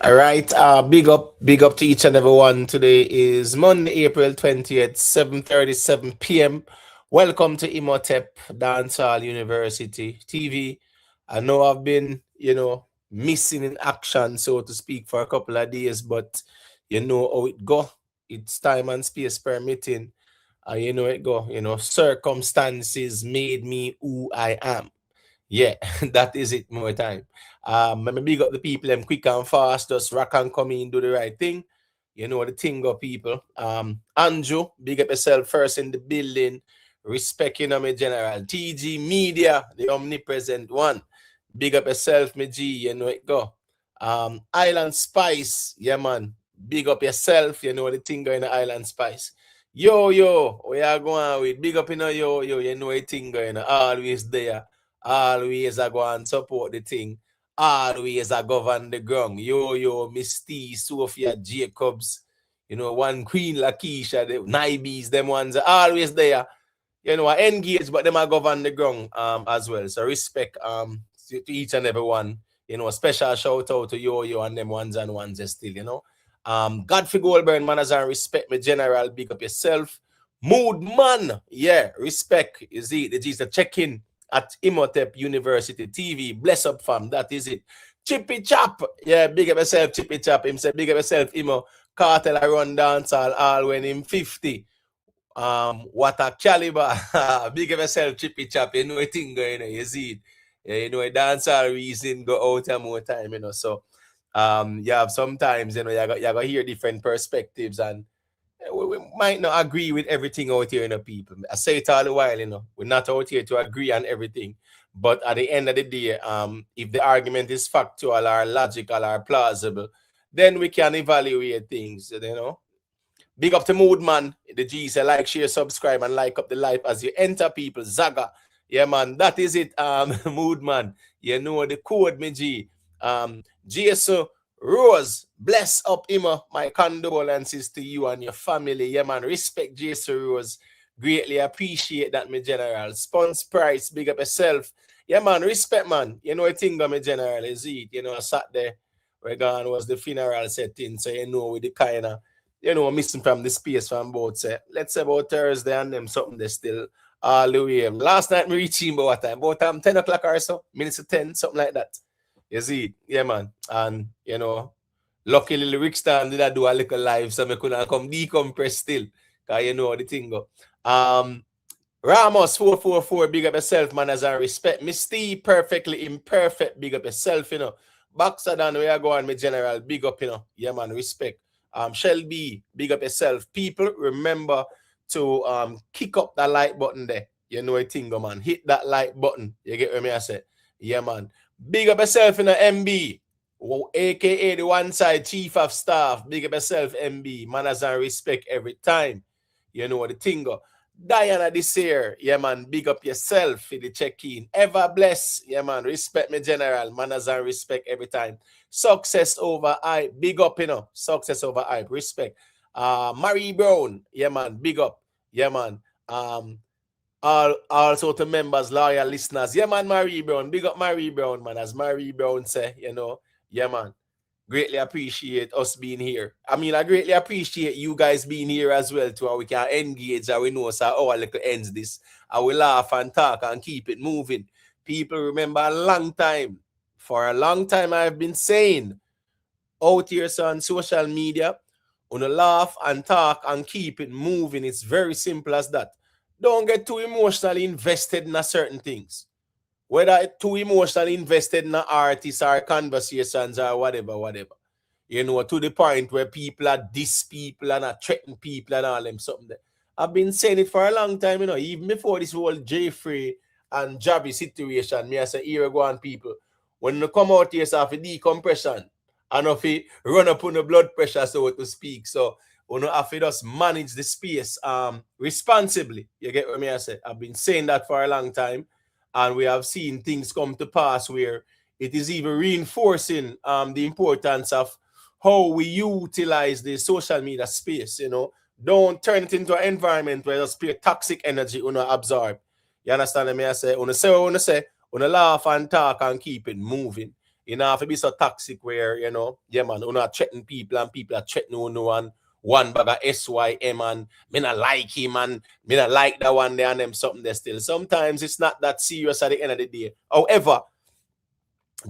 All right. Big up to each and everyone. Today is Monday, April 20th, 7:37 p.m. Welcome to Imhotep Dancehall University TV. I know I've been, missing in action, so to speak, for a couple of days, but you know how it go. It's time and space permitting. You know it go. Circumstances made me who I am. Yeah, that is it more time. Let me big up the people, them quick and fast, just rock and come in, do the right thing. You know the thing go people. Andrew, big up yourself first in the building. Respect you know me general. TG Media, the omnipresent one. Big up yourself, me G, you know it go. Island Spice, yeah man. Big up yourself, you know the thing going to Island Spice. Yo, we are going with big up yo, you know the thing going always there. Always I go and support the thing. Always I govern the ground. Yo, Miss T, Sophia Jacobs, one Queen Lakeisha, the Nibes, them ones are always there. I engage, but them I govern the ground as well. So respect to each and every one. Special shout out to yo and them ones still, Godfrey Goldberg, manners and respect me general. Big up yourself. Mood man, yeah, respect. Is it the G's check in at Imhotep University TV. Bless up, fam. That is it. Chippy Chap. Yeah, big up yourself, Chippy Chap. Him say, big up yourself, Imo. Kartel I run dancehall all when him 50. What a caliber. Big up yourself, Chippy Chap. You know a thing going on, you see it. A dancehall reason go out and more time, So you have sometimes, you got to hear different perspectives and we might not agree with everything out here, people. I say it all the while, we're not out here to agree on everything. But at the end of the day, if the argument is factual or logical or plausible, then we can evaluate things, Big up to Mood Man. The G say like, share, subscribe, and like up the life as you enter people. Zaga. Yeah, man. That is it, Mood Man. You know the code, me G. GSO Rose, bless up Ima. My condolences to you and your family. Yeah, man. Respect GSO Rose. Greatly appreciate that, my general. Spons Price, big up yourself. Yeah, man. Respect, man. You know a thing, my general, is it? I sat there where gone was the funeral setting. So with the kind of missing from the space from both say. Let's say about Thursday and them something they still all the way. Last night we reached him about time. About 10 o'clock or so, minutes to 10, something like that. You see, yeah, man. And luckily Rick Stan did I do a little live, so I couldn't come decompress still. Cause the thing go. Ramos 444, big up yourself, man, as I respect. Misty perfectly imperfect, big up yourself, Boxer Dan, where I go on, my general, big up, Yeah, man, respect. Shelby, big up yourself. People, remember to kick up that like button there. You know a thing, man. Hit that like button. You get what me I say? Yeah, man. Big up yourself in the MB. AKA the one side chief of staff. Big up yourself, MB. Manners and respect every time. You know the thing go. Diana this year, yeah, man. Big up yourself for the check-in. Ever bless, yeah, man. Respect me, general. Manners and respect every time. Success over hype. Big up, Success over hype. Respect. Marie Brown, yeah, man. Big up, yeah, man. Also to members, loyal listeners, yeah, man. Marie Brown, big up Marie Brown, man. As Marie Brown say, yeah, man. Greatly appreciate us being here. I mean, I greatly appreciate you guys being here as well, too. How we can engage, how we know so our little ends this. How we laugh and talk and keep it moving. People remember a long time. For a long time, I've been saying out here so on social media, on a laugh and talk and keep it moving. It's very simple as that. Don't get too emotionally invested in certain things. Whether too emotionally invested in artists or conversations or whatever. To the point where people are diss people and are threaten people and all them something. I've been saying it for a long time, even before this whole Jaffrey and Javi situation. Me I say, here go on people. When you come out here, so have a decompression and if you run up on the blood pressure, so to speak. So you have to just manage the space responsibly. You get what me I say? I've been saying that for a long time. And we have seen things come to pass where it is even reinforcing the importance of how we utilize the social media space, Don't turn it into an environment where there's pure toxic energy absorb. You understand me? I say, say, laugh and talk and keep it moving. You know, if it be so toxic where, you know, yeah, man, you're not threatening people and people are threatening one bag of SYM and me not like him and me not like that one there and them something there still. Sometimes it's not that serious at the end of the day. However,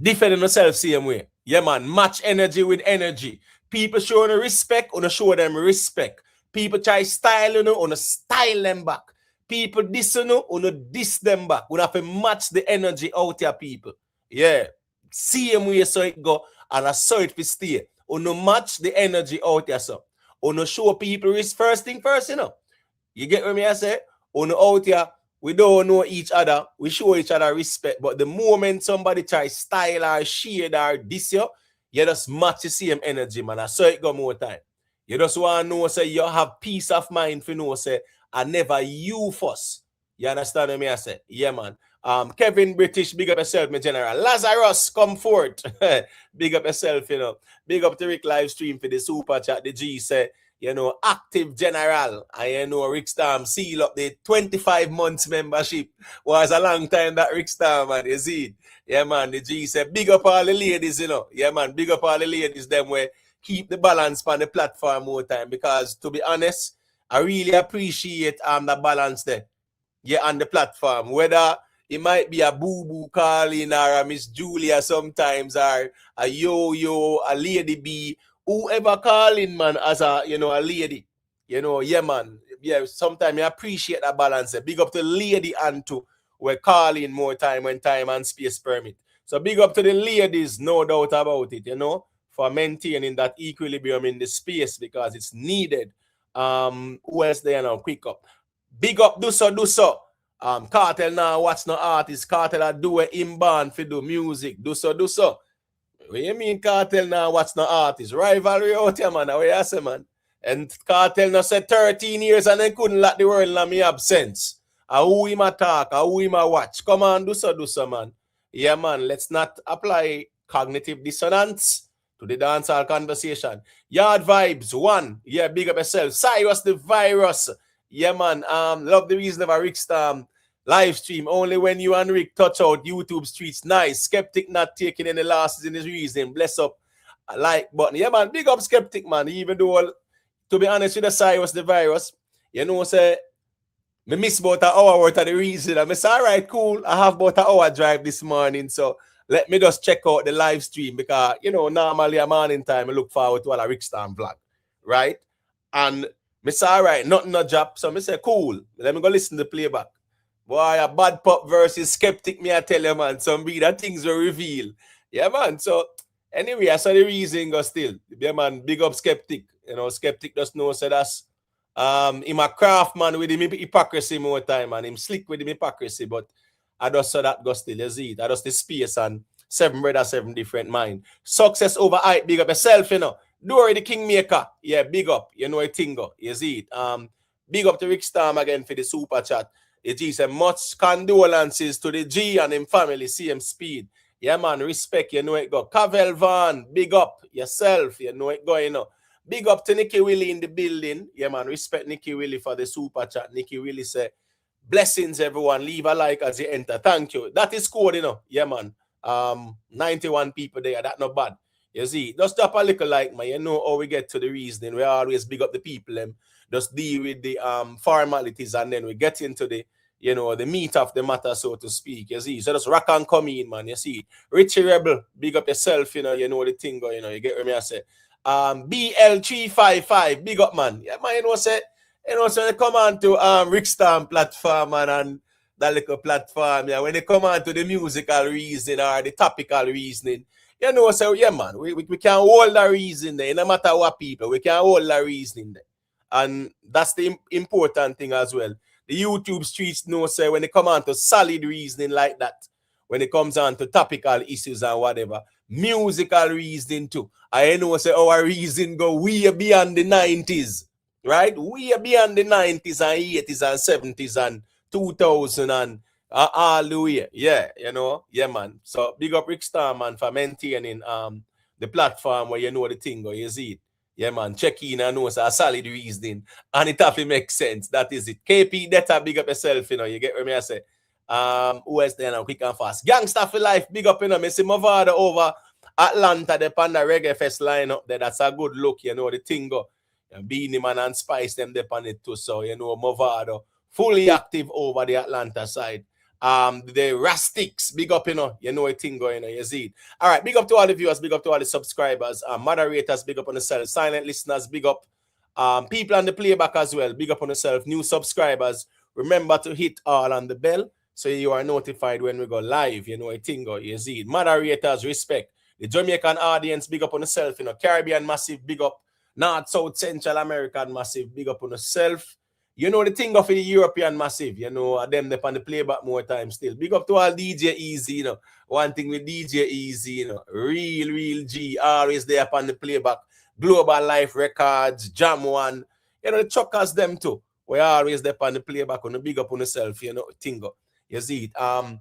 defending yourself same way. Yeah, man, match energy with energy. People showing respect, on show them respect. People try style you know, on style them back. People diss you know, on diss them back. We have to match the energy out here, people. Yeah. Same way so it go, and I saw it to stay. On match the energy out here, so. On show people first thing first, you know. You get what me I say? On out here, we don't know each other. We show each other respect. But the moment somebody try style or shade or this you just match the same energy, man. I saw it go more time. You just want to know, say, you have peace of mind for know, say, I never you first. You understand what me I say? Yeah, man. Kevin British, big up yourself, my general. Lazarus, come forth. Big up yourself, you know. Big up the Rick live stream for the super chat. The G say, you know, active general. I you know Rick Storm seal up the 25 months membership. Was a long time that Rick Storm, man. You see it? Yeah, man. The G said, big up all the ladies, you know. Yeah, man. Big up all the ladies, them way keep the balance on the platform more time. Because to be honest, I really appreciate the balance there. Yeah, on the platform. Whether it might be a boo-boo calling or a Miss Julia sometimes or a yo-yo, a lady B, whoever calling, man, as a, you know, a lady. You know, yeah, man. Yeah, sometimes I appreciate that balance. Big up to lady and to we're calling more time when time and space permit. So big up to the ladies, no doubt about it, you know, for maintaining that equilibrium in the space because it's needed. Who else there now? Quick up. Big up, do so. Kartel now, what's no artist? Kartel a do a inbound for do music. Do so. What you mean Kartel now, what's no artist? Rivalry out here, man. What you say, man? And Kartel now said 13 years and then couldn't let the world in me absence. Who him attack, who him a watch. Come on, do so, man. Yeah, man, let's not apply cognitive dissonance to the dancehall conversation. Yard vibes, one. Yeah, big up yourself. Cyrus the virus. Yeah, man. Love the reason of a Rick Storm live stream. Only when you and Rick touch out YouTube streets. Nice. Skeptic not taking any losses in his reason. Bless up. Like button. Yeah, man. Big up Skeptic, man. Even though, to be honest with the Cyrus the virus, you know, say, me miss about an hour worth of the reason. I say, all right, cool. I have about an hour drive this morning. So let me just check out the live stream because, you know, normally a morning time, I look forward to a Rick Storm vlog. Right? And I say, all right, nothing no job. So I say, cool. Let me go listen to the playback. Boy, a bad pop versus Skeptic, me I tell you, man. Some be that things will reveal. Yeah, man. So anyway, I saw the reason go still. Yeah, man, big up Skeptic. You know, Skeptic just know so that's him a craft man with him hypocrisy more time, man. Him slick with him hypocrisy, but I just saw that go still. You see it. I just the space and 7 brothers, 7 different mind. Success over height, big up yourself, you know. Dory the Kingmaker, yeah, big up. You know a tingo, you see it. Big up to Rick Storm again for the super chat. The G said much condolences to the G and him family, CM Speed. Yeah, man, respect, you know it go. Cavell Van, big up yourself, you know it go, you know. Big up to Nicky Willie in the building. Yeah, man, respect Nicky Willie for the super chat. Nicky Willie said, blessings, everyone. Leave a like as you enter. Thank you. That is cool, you know. Yeah, man. 91 people there. That's not bad. You see, just drop a little like, man. You know how we get to the reasoning. We always big up the people. Just deal with the formalities and then we get into the, you know, the meat of the matter, so to speak. You see, so just rock and come in, man. You see, Richie Rebel, big up yourself, you know the thing, you know, you get what I say. BL355, big up, man. Yeah, man, so they come on to Rick Storm platform, man, and that little platform, yeah, when they come on to the musical reasoning or the topical reasoning, you know, so yeah, man, we can hold the reason there, no matter what people, we can hold the reasoning there. And that's the important thing as well. The YouTube streets know, say, when they come on to solid reasoning like that, when it comes on to topical issues and whatever, musical reasoning too. I know, say, our reason go way beyond the 90s, right? Way beyond the 90s and 80s and 70s and 2000 and all the way. Yeah, you know, yeah, man. So big up Rick Storm, man, for maintaining the platform where you know the thing, or you see it. Yeah, man, check in and know a solid reasoning. And it have to make sense. That is it. KP, data, big up yourself, you know. You get what I say? Who else there now? Quick and fast. Gangsta for life, big up, you know. I see my father over Atlanta, the Panda Reggae Fest line up there. That's a good look, you know, the thing go. Beanie Man and Spice them depend it too. So, you know, Movado fully active over the Atlanta side. The Rastics, big up, you know a thing going, you see it. All right, big up to all the viewers, big up to all the subscribers, moderators, big up on yourself, silent listeners, big up. People on the playback as well, big up on yourself, new subscribers. Remember to hit all on the bell so you are notified when we go live, you know a thing go, you see it. Moderators, respect. The Jamaican audience, big up on yourself, you know, Caribbean massive, big up. North, South, Central American massive, big up on yourself. You know the thing of the European massive, you know, them on the playback more time still. Big up to all DJ Easy, you know. One thing with DJ Easy, you know, real G, always there upon the playback. Global Life Records, Jam One, you know, the chuckers them too. We always there upon the playback on the big up on yourself, you know, tingo. You see it.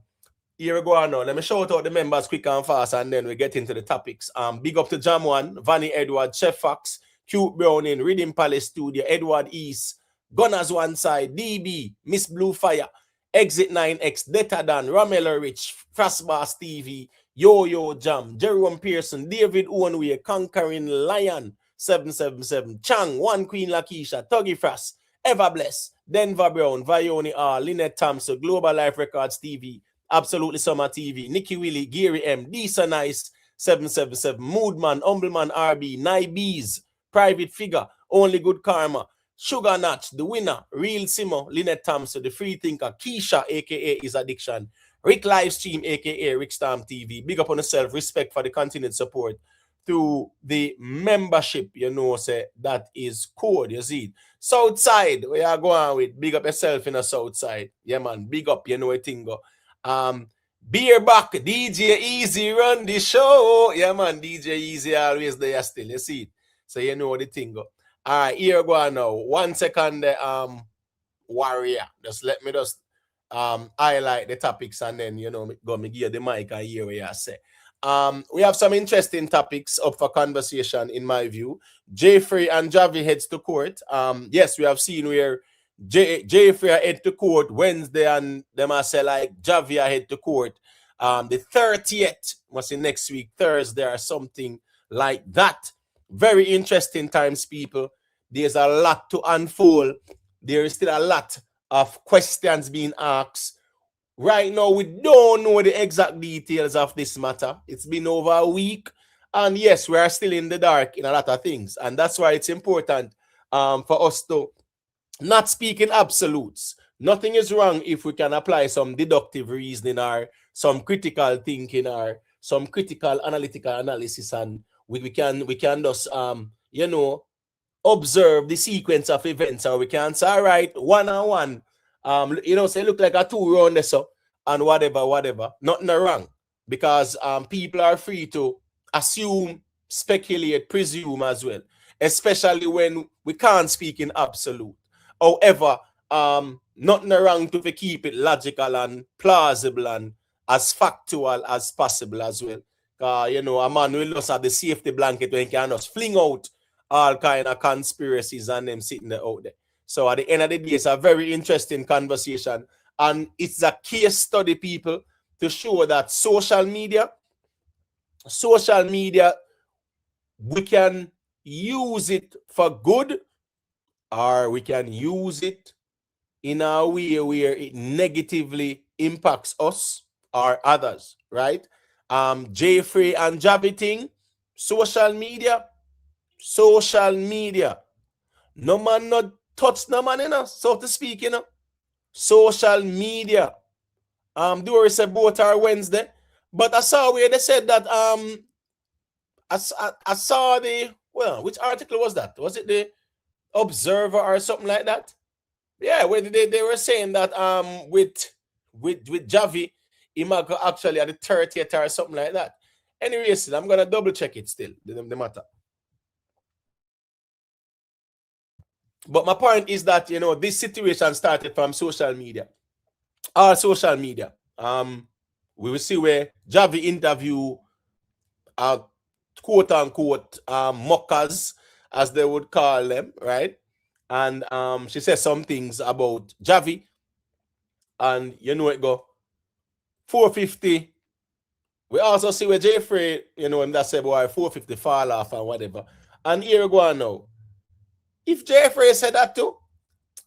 Here we go on now. Let me shout out the members quick and fast, and then we get into the topics. Big up to Jam One, Vanny Edward, Chef Fox, Cute Browning, Rhythm Palace Studio, Edward East, Gunners One Side, DB, Miss Blue Fire, Exit 9X, Detadan, Ramelo Rich, Frostbass TV, Yo Jam, Jerome Pearson, David Owenway, Conquering Lion, 777, Chang, One Queen Lakeisha, Tuggy Frost, Everbless, Denver Brown, Vioni R, Lynette Thompson, Global Life Records TV, Absolutely Summer TV, Nicky Willie, Gary M, Disa Nice, 777, Moodman, Humbleman RB, Naibees, Private Figure, Only Good Karma, Sugar Notch, The Winner, Real Simo, Lynette Thompson, The Free Thinker, Keisha, aka Is Addiction, Rick Livestream, aka Rick Storm TV. Big up on yourself, respect for the continued support through the membership, you know, say that is code, you see. Southside, we are going with big up yourself in a Southside. Yeah, man, big up, you know a thing go. Beer back, DJ Easy run the show. Yeah, man, DJ Easy always there still, you see it. So you know the thing go. All right, here we go now. 1 second, warrior. Just let me just highlight the topics and then, you know, go me give the mic and hear what you say. We have some interesting topics up for conversation, in my view. Jaffrey and Javi heads to court. Yes, we have seen where Jaffrey head to court Wednesday, and them I say like Jhavy head to court. The 30th must be next week, Thursday or something like that. Very interesting times, people. There's a lot to unfold. There is still a lot of questions being asked. Right now, we don't know the exact details of this matter. It's been over a week. And yes, we are still in the dark in a lot of things. And that's why it's important for us to not speak in absolutes. Nothing is wrong if we can apply some deductive reasoning or some critical thinking or some critical analytical analysis, and we can just you know, observe the sequence of events, and we can say, all right, one on one, you know, say look like a two round so and whatever. Nothing wrong, because people are free to assume, speculate, presume as well, especially when we can't speak in absolute. However, nothing wrong to keep it logical and plausible and as factual as possible as well. You know, a man will just have the safety blanket when he can just fling out all kind of conspiracies and them sitting there out there. So at the end of the day, it's a very interesting conversation, and it's a case study, people, to show that social media, we can use it for good, or we can use it in a way where it negatively impacts us or others, right? Jaffrey and Javi thing, social media. No man not touch no man, you know, so to speak, you know. Social media. Do we say both are Wednesday? But I saw where they said that I saw the, well, which article was that? Was it the Observer or something like that? Yeah, where they were saying that with Jhavy, he might go actually at the 30th or something like that. Anyway, still, I'm gonna double check it still, the matter. But my point is that, you know, this situation started from social media. All social media. We will see where Jhavy interview quote unquote mockers, as they would call them, right? And she says some things about Jhavy, and you know it go 450. We also see where Jaffrey, you know, him that say boy 450 fall off and whatever. And here we go on now. If Jaffrey said that too,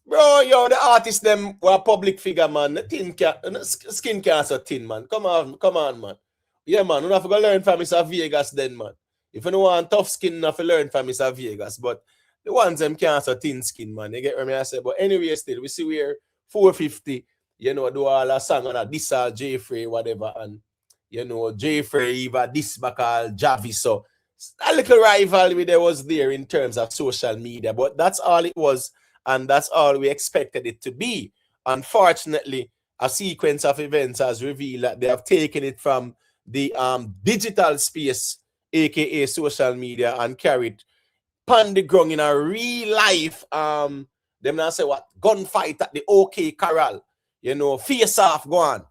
bro, yo, the artists them were public figure, man. The skin cancer thin, man. Come on, man. Yeah, man. You have to go learn from Mr. Vegas then, man. If you don't want tough skin, you have to learn from Mr. Vegas. But the ones them cancer thin skin, man. You get what I say? But anyway, still, we see where 450, you know, do all a song on a this Jaffrey, whatever, and you know, Jaffrey, even this called Jhavy. So a little rivalry there was there in terms of social media, but that's all it was. And that's all we expected it to be. Unfortunately, a sequence of events has revealed that they have taken it from the digital space, aka social media, and carried pan the ground in a real life. Them now say what gunfight at the OK Corral, you know, face off, go on.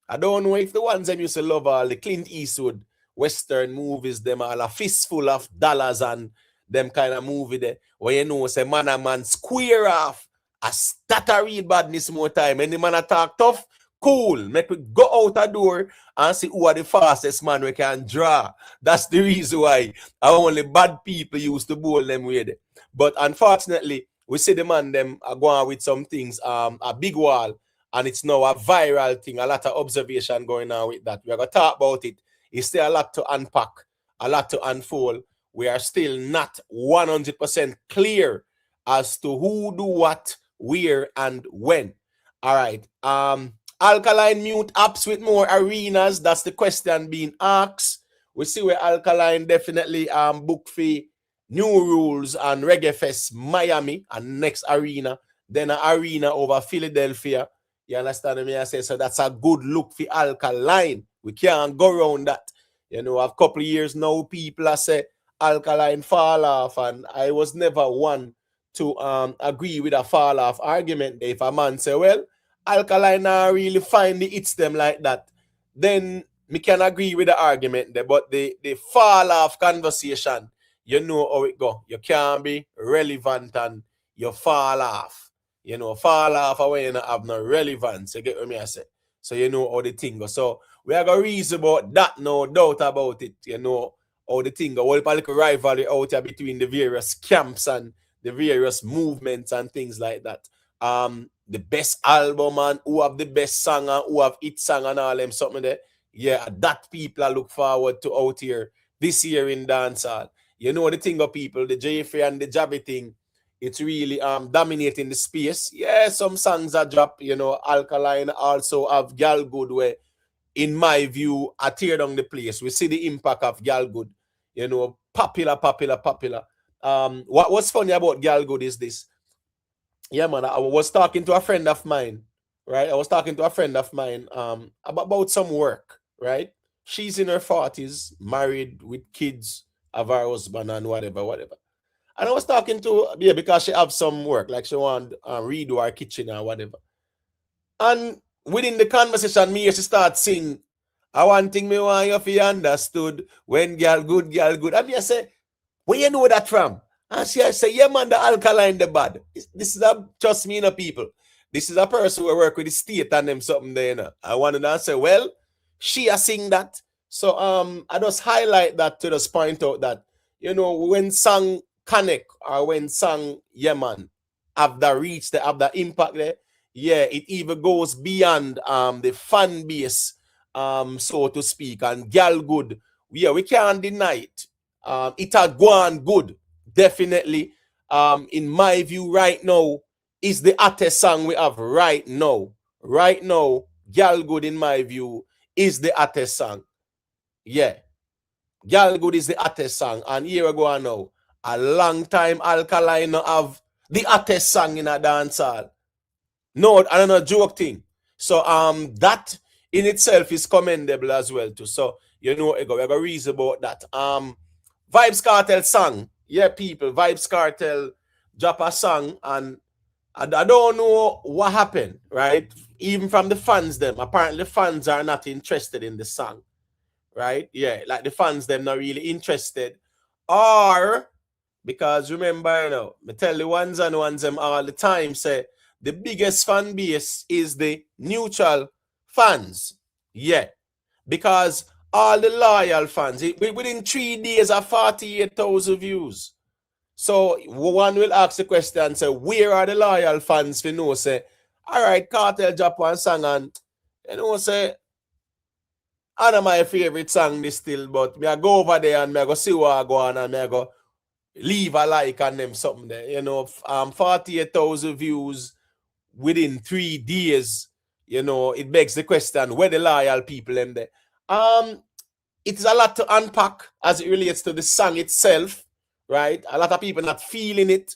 I don't know if the ones them used to love all the Clint Eastwood Western movies, them all a fistful of dollars and them kind of movie there, where you know, say man and man square off, that a real badness more time. And the man a talk tough, cool, make we go out a door and see who are the fastest man we can draw. That's the reason why only bad people used to bowl them with it. But unfortunately, we see the man them are going with some things, a big wall, and it's now a viral thing, a lot of observation going on with that. We're going to talk about it. It's still a lot to unpack, a lot to unfold. We are still not 100% clear as to who do what, where, and when. All right. Alkaline mute Opps with more arenas. That's the question being asked. We see where Alkaline definitely book for New Rules and Reggae Fest Miami and next arena. Then an arena over Philadelphia. You understand me? I say so. That's a good look for Alkaline. We can't go around that. You know, a couple of years now, people are say Alkaline fall off, and I was never one to agree with a fall off argument. If a man say, well, Alkaline now really find the hits them like that, then me can agree with the argument there. But the fall off conversation, you know how it go. You can't be relevant and you fall off. You know, fall off away you don't have no relevance. You get what me I say? So you know how the thing goes. So we are going to reason about that, no doubt about it. You know how the thing goes. All the rivalry out here between the various camps and the various movements and things like that. The best album and who have the best song and who have hit song and all them something there. Yeah, that people are look forward to out here this year in dancehall. You know the thing of people, the Jaffrey and the Javi thing, it's really dominating the space. Yeah, some songs are drop, you know, Alkaline also have Gal Good where, in my view, I tear down the place. We see the impact of Gal Good, you know, popular. What was funny about Gal Good is this. Yeah, man, I was talking to a friend of mine, right? I was talking to a friend of mine about some work, right? She's in her 40s, married with kids, have her husband and whatever. And I was talking to, yeah, because she have some work, like she want to redo her kitchen or whatever. And within the conversation, me she start sing, I want thing me want you to understood when girl good. And me I say, where you know that from? And she say, yeah, man, the Alkaline, the bad. This is a, trust me, you know, people. This is a person who work with the state and them something there, you know. I want to say, well, she a sing that. So I just highlight that to just point out that, you know, when song connect or when song, yeah, man, have the reach, they have the impact there. Yeah, it even goes beyond the fan base, so to speak, and gal good. Yeah, we can't deny it. It a gone good, definitely. In my view, right now, is the hottest song we have right now. Right now, gal good, in my view, is the hottest song. Yeah. Gal Good is the hottest song. And here we go now. A long time Alkaline have the hottest song in a dancehall. No, I don't know, joke thing. So that in itself is commendable as well too. So you know we got a reason about that. Vybz Kartel song. Yeah, people, Vybz Kartel drop a song and I don't know what happened, right? Even from the fans them. Apparently fans are not interested in the song. Right? Yeah, like the fans, them not really interested. Or, because remember, you know, I tell the ones them all the time, say, the biggest fan base is the neutral fans. Yeah. Because all the loyal fans. Within 3 days of 48,000 views. So one will ask the question, say, where are the loyal fans for know, say, all right, Kartel drop one song and, say, I know my favorite song this still, but me I go over there and me I go see what I go on and me I go leave a like on them something there. 48,000 views within 3 days, it begs the question, where the loyal people in there? It's a lot to unpack as it relates to the song itself, right? A lot of people not feeling it.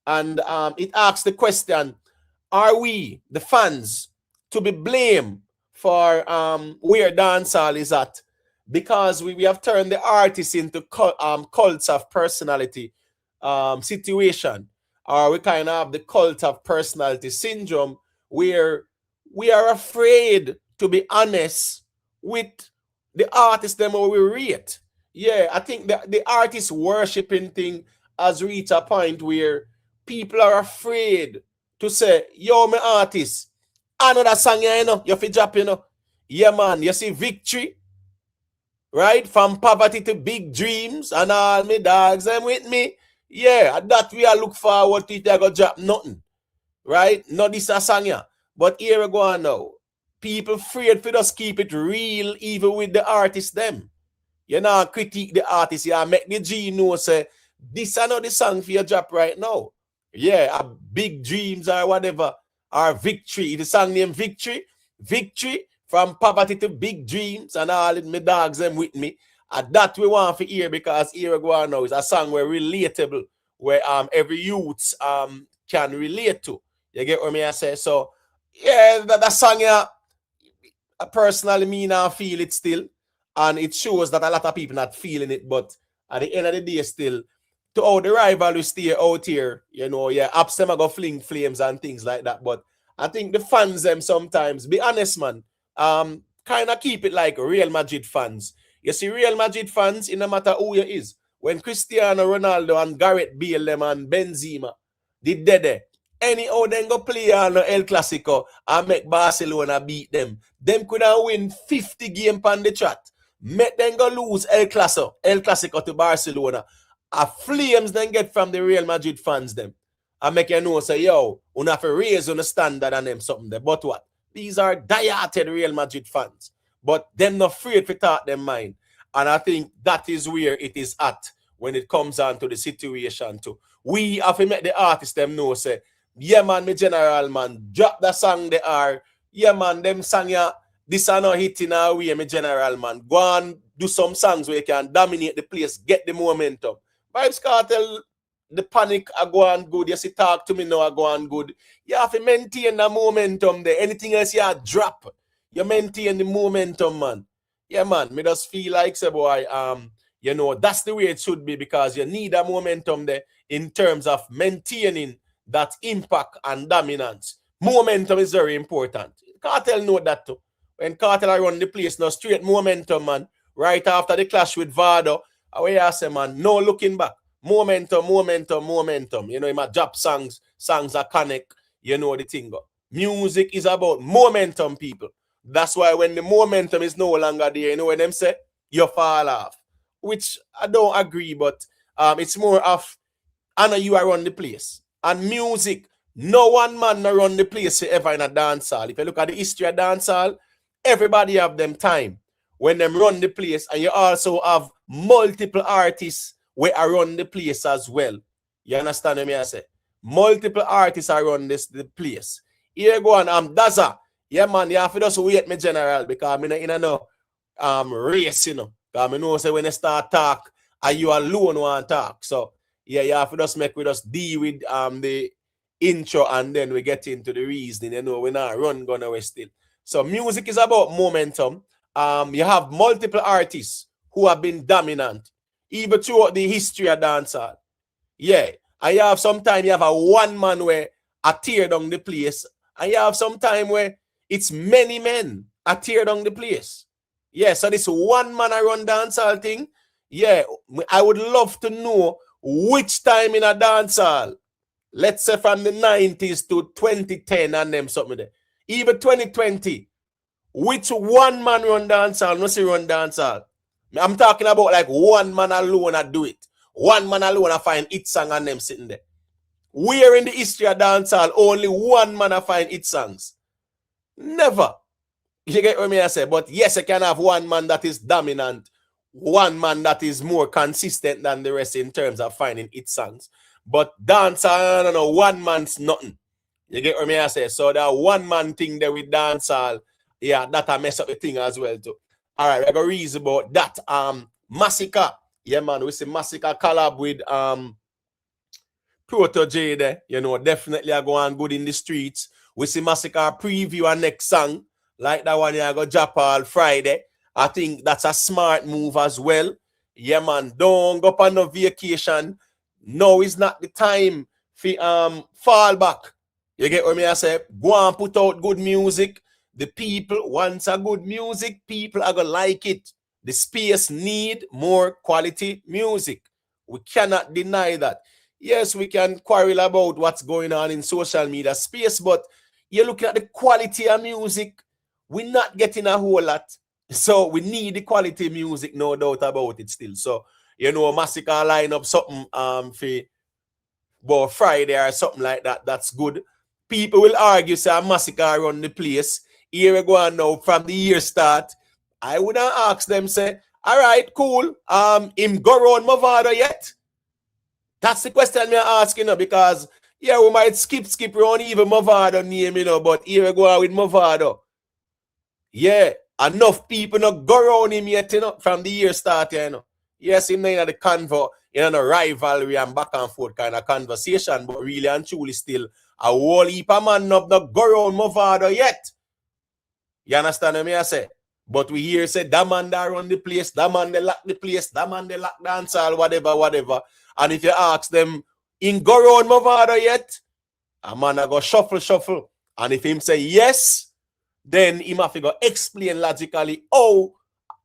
And it asks the question, are we, the fans, to be blamed for where dancehall is at? Because we have turned the artists into cults of personality situation. Or we kind of have the cult of personality syndrome where we are afraid to be honest with the artists them we rate. Yeah, I think the artist worshiping thing has reached a point where people are afraid to say, yo, my artist, another song, you fi drop, Yeah, man, you see Victory, right? From poverty to big dreams and all my dogs, them with me. Yeah, that we are look forward to it, they go drop nothing, right? Not this a song, yeah. But here we go on now. People afraid for just keep it real even with the artists them. You know, critique the artist, you make the G know, say, this is not the song for your drop right now. Yeah, a big dreams or whatever, or Victory. The song named Victory. Victory from poverty to big dreams and all my dogs them with me. And that we want to hear because here we go on now. It's a song where relatable, where every youth can relate to. You get what I say? So yeah, that song, yeah, I personally mean I feel it still. And it shows that a lot of people not feeling it, but at the end of the day, still, to all the rivalry stay out here, Opps them go fling flames and things like that. But I think the fans them sometimes, be honest, man, kind of keep it like Real Madrid fans. You see, Real Madrid fans, it no matter who you is, when Cristiano Ronaldo and Gareth Bale them and Benzema did there, anyhow then go play on El Clasico and make Barcelona beat them. Them could have win 50 games on the chat. Make them go lose El Clasico to Barcelona. A flames then get from the Real Madrid fans them. And make you know, say, yo, you have to raise on the standard and them something there. But what? These are die-hearted Real Madrid fans. But them not afraid to talk them mind. And I think that is where it is at when it comes on to the situation too. We have to make the artists them know, say, yeah, man, me general, man, drop the song they are. Yeah, man, them song, yeah, this are not hitting our way, me general, man. Go and do some songs where you can dominate the place, get the momentum. Vybz Kartel, the panic are going good. You see, talk to me now, are going good. You have to maintain the momentum there. Anything else you drop, you maintain the momentum, man. Yeah, man, me just feel like, say, boy, that's the way it should be because you need a momentum there in terms of maintaining that impact and dominance. Momentum is very important. Kartel know that too. When Kartel run the place, now straight momentum, man. Right after the clash with Vado, where I say, man, no looking back. Momentum. You know, in my drop songs are connect. You know the thing. Music is about momentum, people. That's why when the momentum is no longer there, you know when them say, you fall off. Which I don't agree, but it's more of, I know you are on the place. And music, no one man run the place ever in a dancehall. If you look at the history of dancehall, everybody have them time when them run the place, and you also have multiple artists where I run the place as well. You understand what I say? Multiple artists are run the place. Here go on, Daza. Yeah, man, you have to just wait me general because I'm in no race, Because I know say when they start talk, and you alone want to talk. So yeah, you have to just make we just deal with the intro and then we get into the reasoning. We're not run gonna away still. So music is about momentum. You have multiple artists who have been dominant, even throughout the history of dancehall. Yeah. And you have sometimes you have a one man where I tear down the place. And you have some time where it's many men I tear down the place. Yeah, so this one man I run dancehall thing. Yeah, I would love to know which time in a dancehall, let's say from the 90s to 2010 and them something there, even 2020, Which one man run dancehall? No see run dancehall. I'm talking about like one man alone I do it. One man alone I find it song and them sitting there. Where in the history of dancehall only one man I find it songs? Never. You get what I say? But yes, I can have one man that is dominant, one man that is more consistent than the rest in terms of finding it songs. But dancehall, no, one man's nothing. You get what I say? So that one man thing there with dancehall, yeah, that I mess up the thing as well too. All right, I got reason about that. Masicka, yeah, man, we see Masicka collab with Proto J there. You know, definitely I go on good in the streets. We see Masicka preview our next song, like that one. I go Jaffrey Friday. I think that's a smart move as well. Yeah, man, don't go on no vacation. No, it's not the time for fall back. You get what I say? Go and put out good music. The people want a good music. People are going to like it. The space need more quality music. We cannot deny that. Yes, we can quarrel about what's going on in social media space, but you look at the quality of music, we're not getting a whole lot. So we need the quality music, no doubt about it still. So, you know, Masicka line up something for Friday or something like that. That's good. People will argue, say, Masicka run the place. Here we go on now from the year start. I wouldn't ask them, say, all right, cool. Him go round Movado yet? That's the question I'm asking, you know, because yeah, we might skip around even Movado name, you know, but here we go on with Movado. Yeah, enough people not go around him yet, you know, from the year start, you know. Yes, him in the convo, you know, rivalry and back and forth kind of conversation, but really and truly still a whole heap of man not go around Movado yet. You understand what I say? But we hear say that man that run the place, that man they lock the place, that man they lock dancehall, whatever. And if you ask them, in go round Movado yet? A man a go shuffle. And if him say yes, then he have to go explain logically how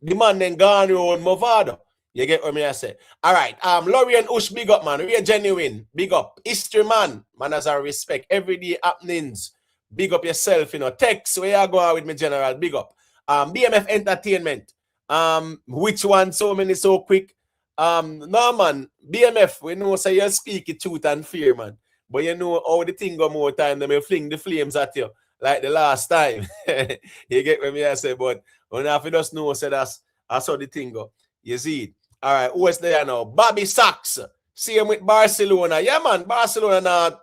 the man then gone round Movado. You get what I say? All right. Laurie and Ush, big up, man. We're genuine. Big up. History, man. Man has a respect. Everyday happenings. Big up yourself, you know. Text where you go with me, General. Big up. BMF Entertainment. Which one? So many so quick. No, man. BMF, we know say you speak it truth and fear, man. But you know how the thing go more time, they may fling the flames at you like the last time. You get what I say? But when I just know, say that's how the thing go. You see it. All right, who is there now? Bobby Sachs. See him with Barcelona. Yeah, man. Barcelona now.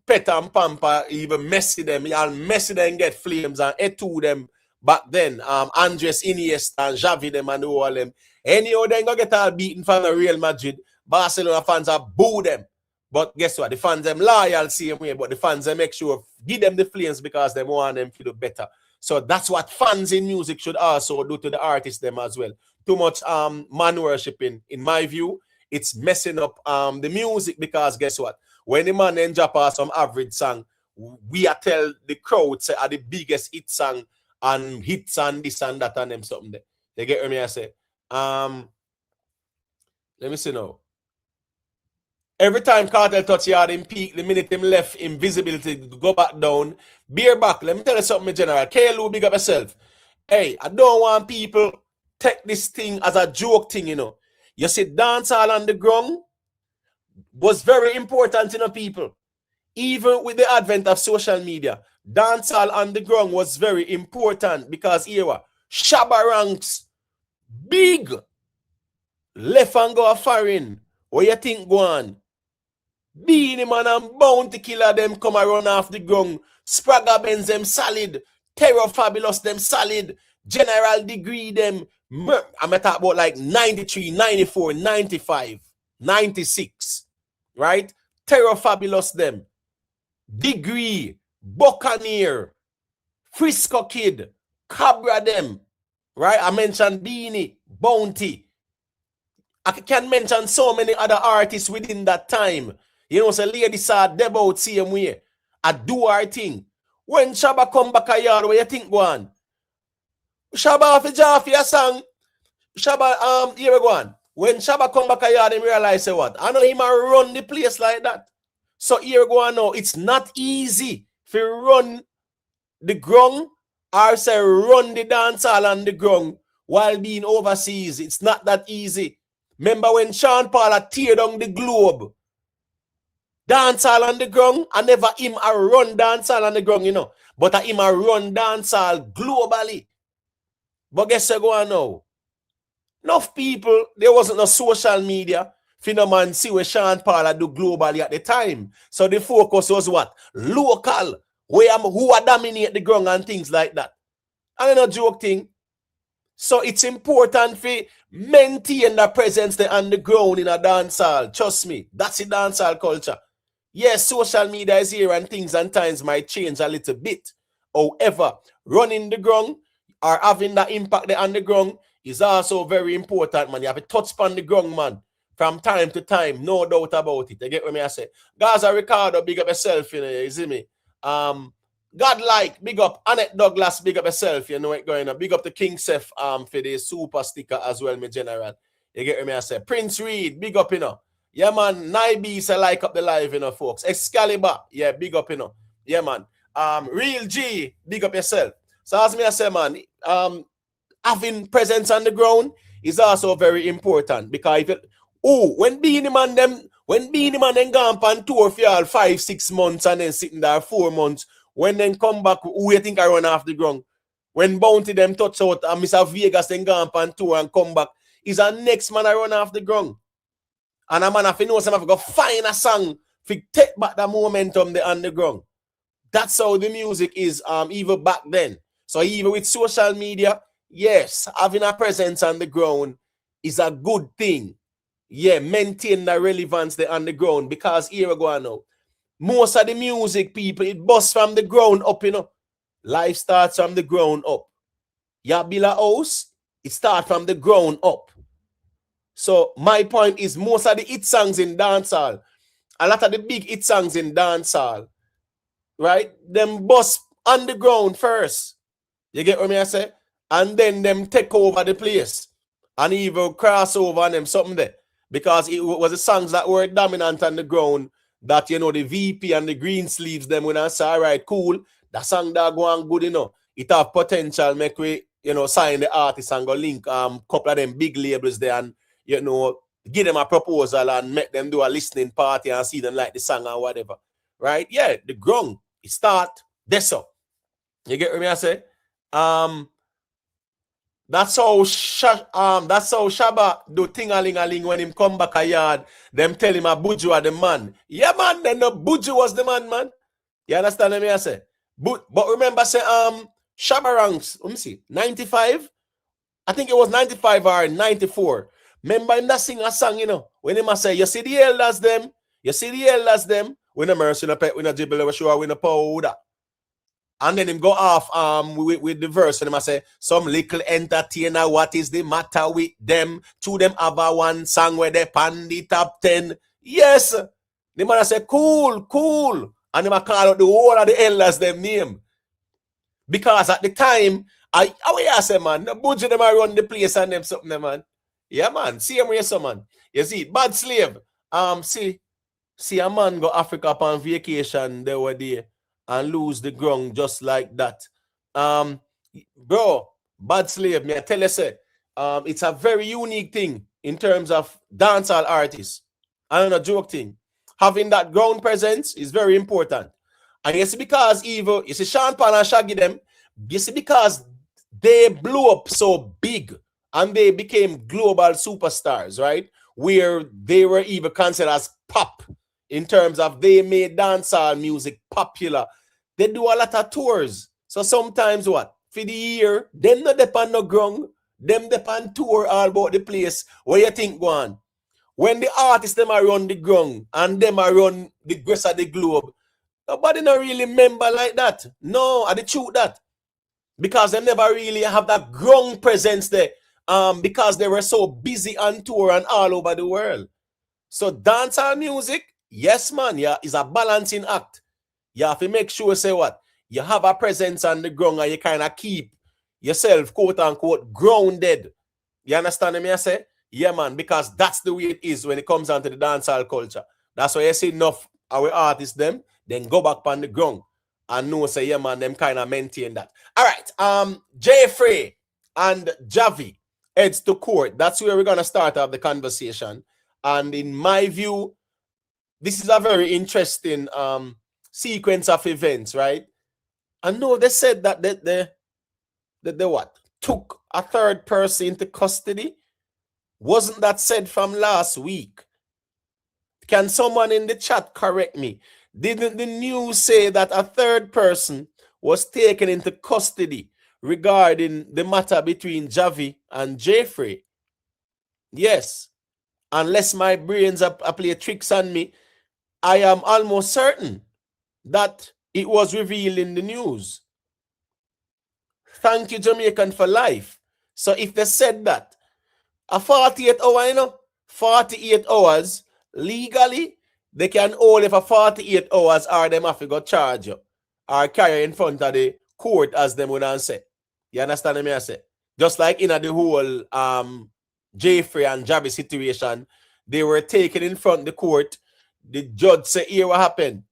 Pet and Pampa, even Messi them. Y'all Messi them get flames and Etu them back then. Andres Iniesta and Jhavy them and all them. Any of them go get all beaten from the Real Madrid. Barcelona fans are boo them. But guess what? The fans them loyal same way, but the fans them make sure give them the flames because they want them to do better. So that's what fans in music should also do to the artists them as well. Too much man worshiping, in my view, it's messing up the music because guess what? When the man then drop some average song, we are tell the crowd say are the biggest hit song and hits and this and that and them something there. You get what I say? Let me see now. Every time Kartel touch yard him peak, the minute him left invisibility go back down, beer back. Let me tell you something, General. KLU, big up yourself. Hey, I don't want people take this thing as a joke thing, you know. You see, dancehall on the ground was very important, you know, people. Even with the advent of social media, dancehall on the ground was very important because here, Shabba ranks big. Left and go a foreign. What you think go on? Beanie Man and Bounty Killer them come around off the ground. Spragga Benz them solid. Terror Fabulous them solid. General Degree them. I'm talking about like 93, 94, 95, 96. Right? Terror Fabulous them. Degree. Buccaneer. Frisco Kid. Cabra them. Right? I mentioned Beanie. Bounty. I can mention so many other artists within that time. You know, so ladies saw Debo out same way. I do our thing. When Shabba come back a yard, what you think go on? Shabba off a Jaffrey a song. Shabba, here we go on. When Shabba come back a yard, and realize say what? I know him run the place like that. So here we go on now. It's not easy to run the ground or say run the dancehall on the ground while being overseas. It's not that easy. Remember when Sean Paul tear down the globe? Dancehall on the ground, I never him a run dancehall on the ground, you know. But I him a run dancehall globally. But guess what go on now? Enough people, there wasn't no social media. Phenomenon see what Sean Paul do globally at the time. So the focus was what? Local. Who are dominate the ground and things like that. And no joke thing. So it's important for maintain the presence there on the ground in a dancehall. Trust me, that's the dancehall culture. Yes, social media is here and things and times might change a little bit. However, running the ground or having that impact there on the ground is also very important, man. You have to touch on the ground, man, from time to time, no doubt about it. You get what me I say? Gaza Ricardo, big up yourself, you know, you see me? Godlike, big up Annette Douglas, big up yourself, you know what going on. Big up the King Seth for the super sticker as well, my general. You get what me I say? Prince Reed, big up, you know. Yeah, man. Naibi say like up the live, you know, folks. Excalibur, yeah, big up, you know. Yeah, man. Real G, big up yourself. So as me I say, man, having presence on the ground is also very important because if when Beanie Man them gone on tour for all 5-6 months and then sitting there 4 months, when then come back, who you think I run off the ground? When Bounty them touch out and Mr. Vegas then gone on tour and come back, is a next man I run off the ground. And a man if you know some have to find a song to take back the momentum there on the ground. That's how the music is even back then. So even with social media, yes, having a presence on the ground is a good thing. Yeah, maintain the relevance there on the ground because here we go now. Most of the music, people, it busts from the ground up, you know. Life starts from the ground up. Yeah, build a house, it starts from the ground up. So my point is most of the hit songs in dancehall, a lot of the big hit songs in dancehall, right? Them bust on the ground first. You get what I say? And then them take over the place. And even cross over on them something there. Because it was the songs that were dominant on the ground that, you know, the VP and the Green Sleeves, them when I say, all right, cool, that song that go on good, you know, it have potential, make we, you know, sign the artist and go link couple of them big labels there and, you know, give them a proposal and make them do a listening party and see them like the song or whatever. Right? Yeah, the ground, it start this up. You get what I say? That's how Shabba do ting-a-ling-a-ling when him come back a yard. Them tell him a Buju are the man. Yeah, man, then the Buju was the man. You understand what I say? But remember, say Shabba ranks, let me see, 95? I think it was 95 or 94. Remember him that sing a song, you know, when him say, you see the elders them, we no mercy, no pet, we no dribble, we sure, we no powder. And then him go off with the verse and him say, some little entertainer, what is the matter with them? To them have a one song where they pan the top 10. Yes. The man say, cool. And him call out the whole of the elders them name. Because at the time, I say, man, the budget them run the place and them something, man. Yeah, man. See him here, so man. You see, bad slave. See a man go Africa upon vacation, they were there. And lose the ground just like that. Bro, bad slave, me I tell you, say, it's a very unique thing in terms of dancehall artists. I don't know, joke thing. Having that ground presence is very important. And you see, because even, you see, Sean Paul and Shaggy them, you see, because they blew up so big and they became global superstars, right? Where they were even considered as pop in terms of they made dancehall music popular. They do a lot of tours. So sometimes what? For the year, them not depend no ground. Them depend tour all about the place. What you think go on? When the artists them are run the ground and them are run the rest of the globe, nobody not really remember like that. No, I the truth that. Because they never really have that ground presence there. Because they were so busy on tour and all over the world. So dancehall music, yes man, yeah, is a balancing act. You have to make sure, say what, you have a presence on the ground and you kind of keep yourself, quote unquote, grounded. You understand me I say? Yeah, man, because that's the way it is when it comes down to the dancehall culture. That's why you see enough our artists them, then go back on the ground and know say, yeah, man, them kind of maintain that. All right, Jaffrey and Javi heads to court. That's where we're going to start off the conversation. And in my view, this is a very interesting sequence of events, right? I know they said that they what? Took a third person into custody. Wasn't that said from last week? Can someone in the chat correct me? Didn't the news say that a third person was taken into custody regarding the matter between Jhavy and Jaffrey? Yes. Unless my brains are play tricks on me, I am almost certain that it was revealed in the news. Thank you, Jamaican, for life. So if they said that, a 48 hour, 48 hours, legally, they can hold it for 48 hours or them have to go charge you or carry in front of the court as them would say. You understand me I say? Just like in the whole Jaffrey and Javi situation, they were taken in front of the court. The judge said, here what happened.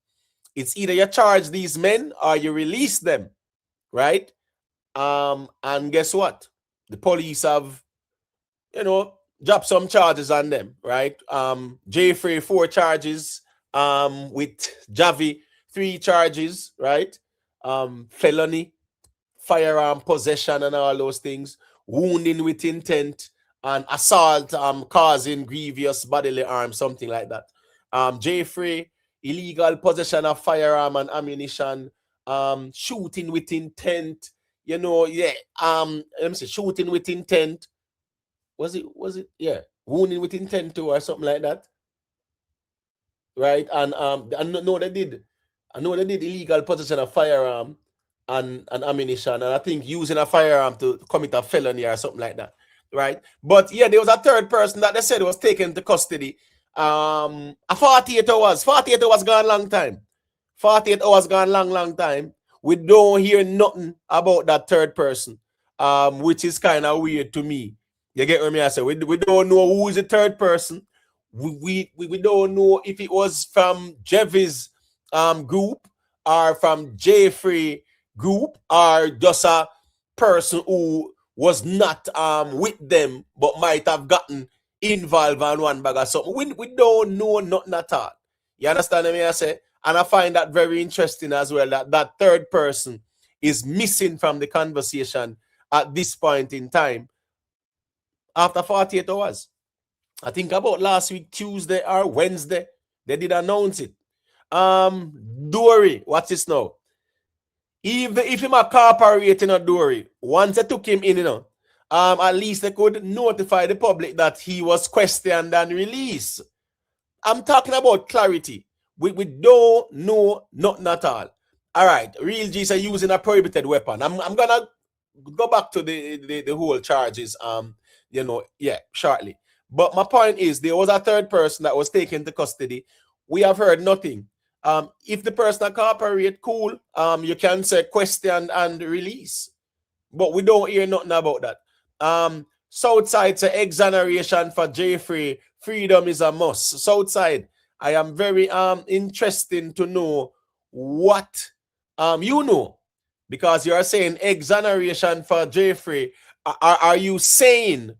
It's either you charge these men or you release them, right? And guess what? The police have, dropped some charges on them, right? Jaffrey 4 charges, with Jhavy 3 charges, right? Felony, firearm possession and all those things, wounding with intent, and assault causing grievous bodily harm, something like that. Jaffrey, illegal possession of firearm and ammunition, shooting with intent, let me see, shooting with intent. Was it, wounding with intent too, or something like that? Right? And I know they did illegal possession of firearm and ammunition, and I think using a firearm to commit a felony or something like that, right? But yeah, there was a third person that they said was taken to custody. A 48 hours gone long time. 48 hours gone long time. We don't hear nothing about that third person, which is kind of weird to me. You get what I say? We don't know who is the third person. We don't know if it was from Javy's group or from Jaffrey group or just a person who was not with them but might have gotten involved in one bag or something. We don't know nothing at all. You understand what I say? And I find that very interesting as well, that third person is missing from the conversation at this point in time after 48 hours. I think about last week, Tuesday or Wednesday, they did announce it. Dory, what's this now? Even if him a cooperating a Dory, once they took him in, at least they could notify the public that he was questioned and released. I'm talking about clarity. We don't know nothing at all. All right, Real G say using a prohibited weapon. I'm gonna go back to the whole charges, shortly. But my point is, there was a third person that was taken to custody. We have heard nothing. If the person cooperate, cool. You can say question and release. But we don't hear nothing about that. Southside say exoneration for Jaffrey. Freedom is a must. Southside, I am very interested to know what you know, because you are saying exoneration for Jaffrey. Are you saying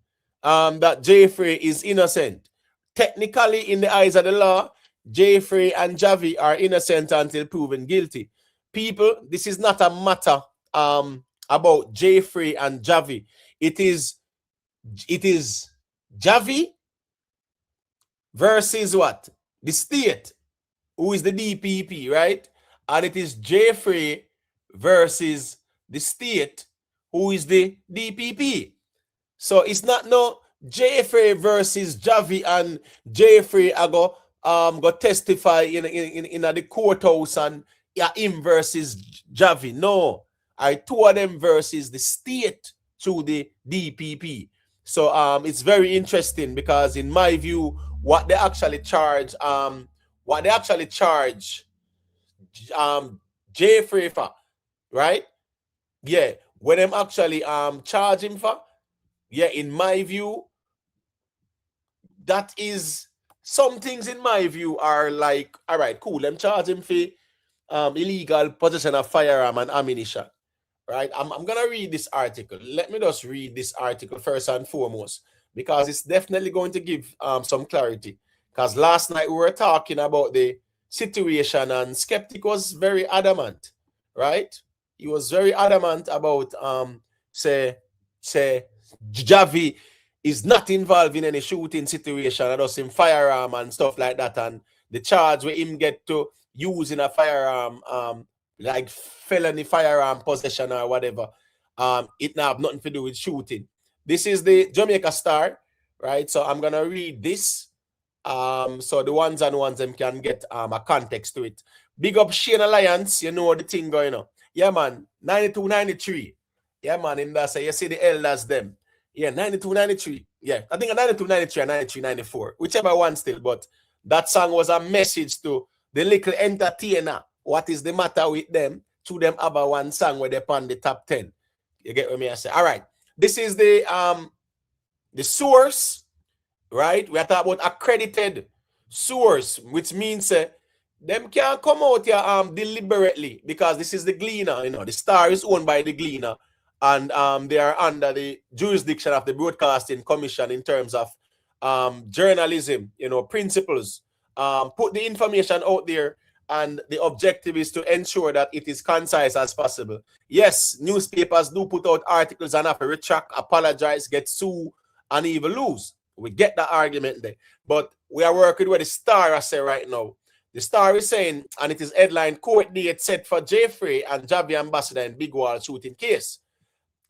that Jaffrey is innocent? Technically, in the eyes of the law, Jaffrey and Jhavy are innocent until proven guilty. People, this is not a matter about Jaffrey and Jhavy. It is Jhavy versus what? The state, who is the DPP, right? And it is Jaffrey versus the state, who is the DPP. So it's not no Jaffrey versus Jhavy and Jaffrey go testify in the courthouse and him versus Jhavy. No, I two of them versus the state through the DPP. So it's very interesting because in my view, what they actually charge Jaffrey for, right? Yeah, when them actually charge him for, yeah, in my view, that is some things in my view are like, all right, cool, them charge him for illegal possession of firearm and ammunition. Right? I'm going to read this article. Let me just read this article first and foremost, because it's definitely going to give some clarity. Because last night we were talking about the situation and Skeptic was very adamant, right? He was very adamant about say Jhavy is not involved in any shooting situation, and just in firearm and stuff like that, and the charge where him get to using a firearm like felony firearm possession or whatever, it now have nothing to do with shooting. This is the Jamaica Star, right? So I'm gonna read this. So the ones and ones them can get a context to it. Big up Shane Alliance, you know the thing going on. Yeah, man, 92, 93. Yeah, man, in that say you see the elders them. Yeah, 92, 93. Yeah, I think 92, 93 and 93, 94. Whichever one still, but that song was a message to the little entertainer. What is the matter with them? To them have one song where they're on the top 10. You get what me I say? All right. This is the source, right? We are talking about accredited source, which means them can't come out here deliberately, because this is the Gleaner, you know, the Star is owned by the Gleaner, and they are under the jurisdiction of the Broadcasting Commission in terms of journalism, you know, principles. Put the information out there, and the objective is to ensure that it is concise as possible. Yes, newspapers do put out articles and have to retract, apologize, get sued, and even lose. We get that argument there. But we are working with the Star, I say right now. The Star is saying, and it is headline, court date set for Jaffrey and Javi ambassador in Big Wall shooting case.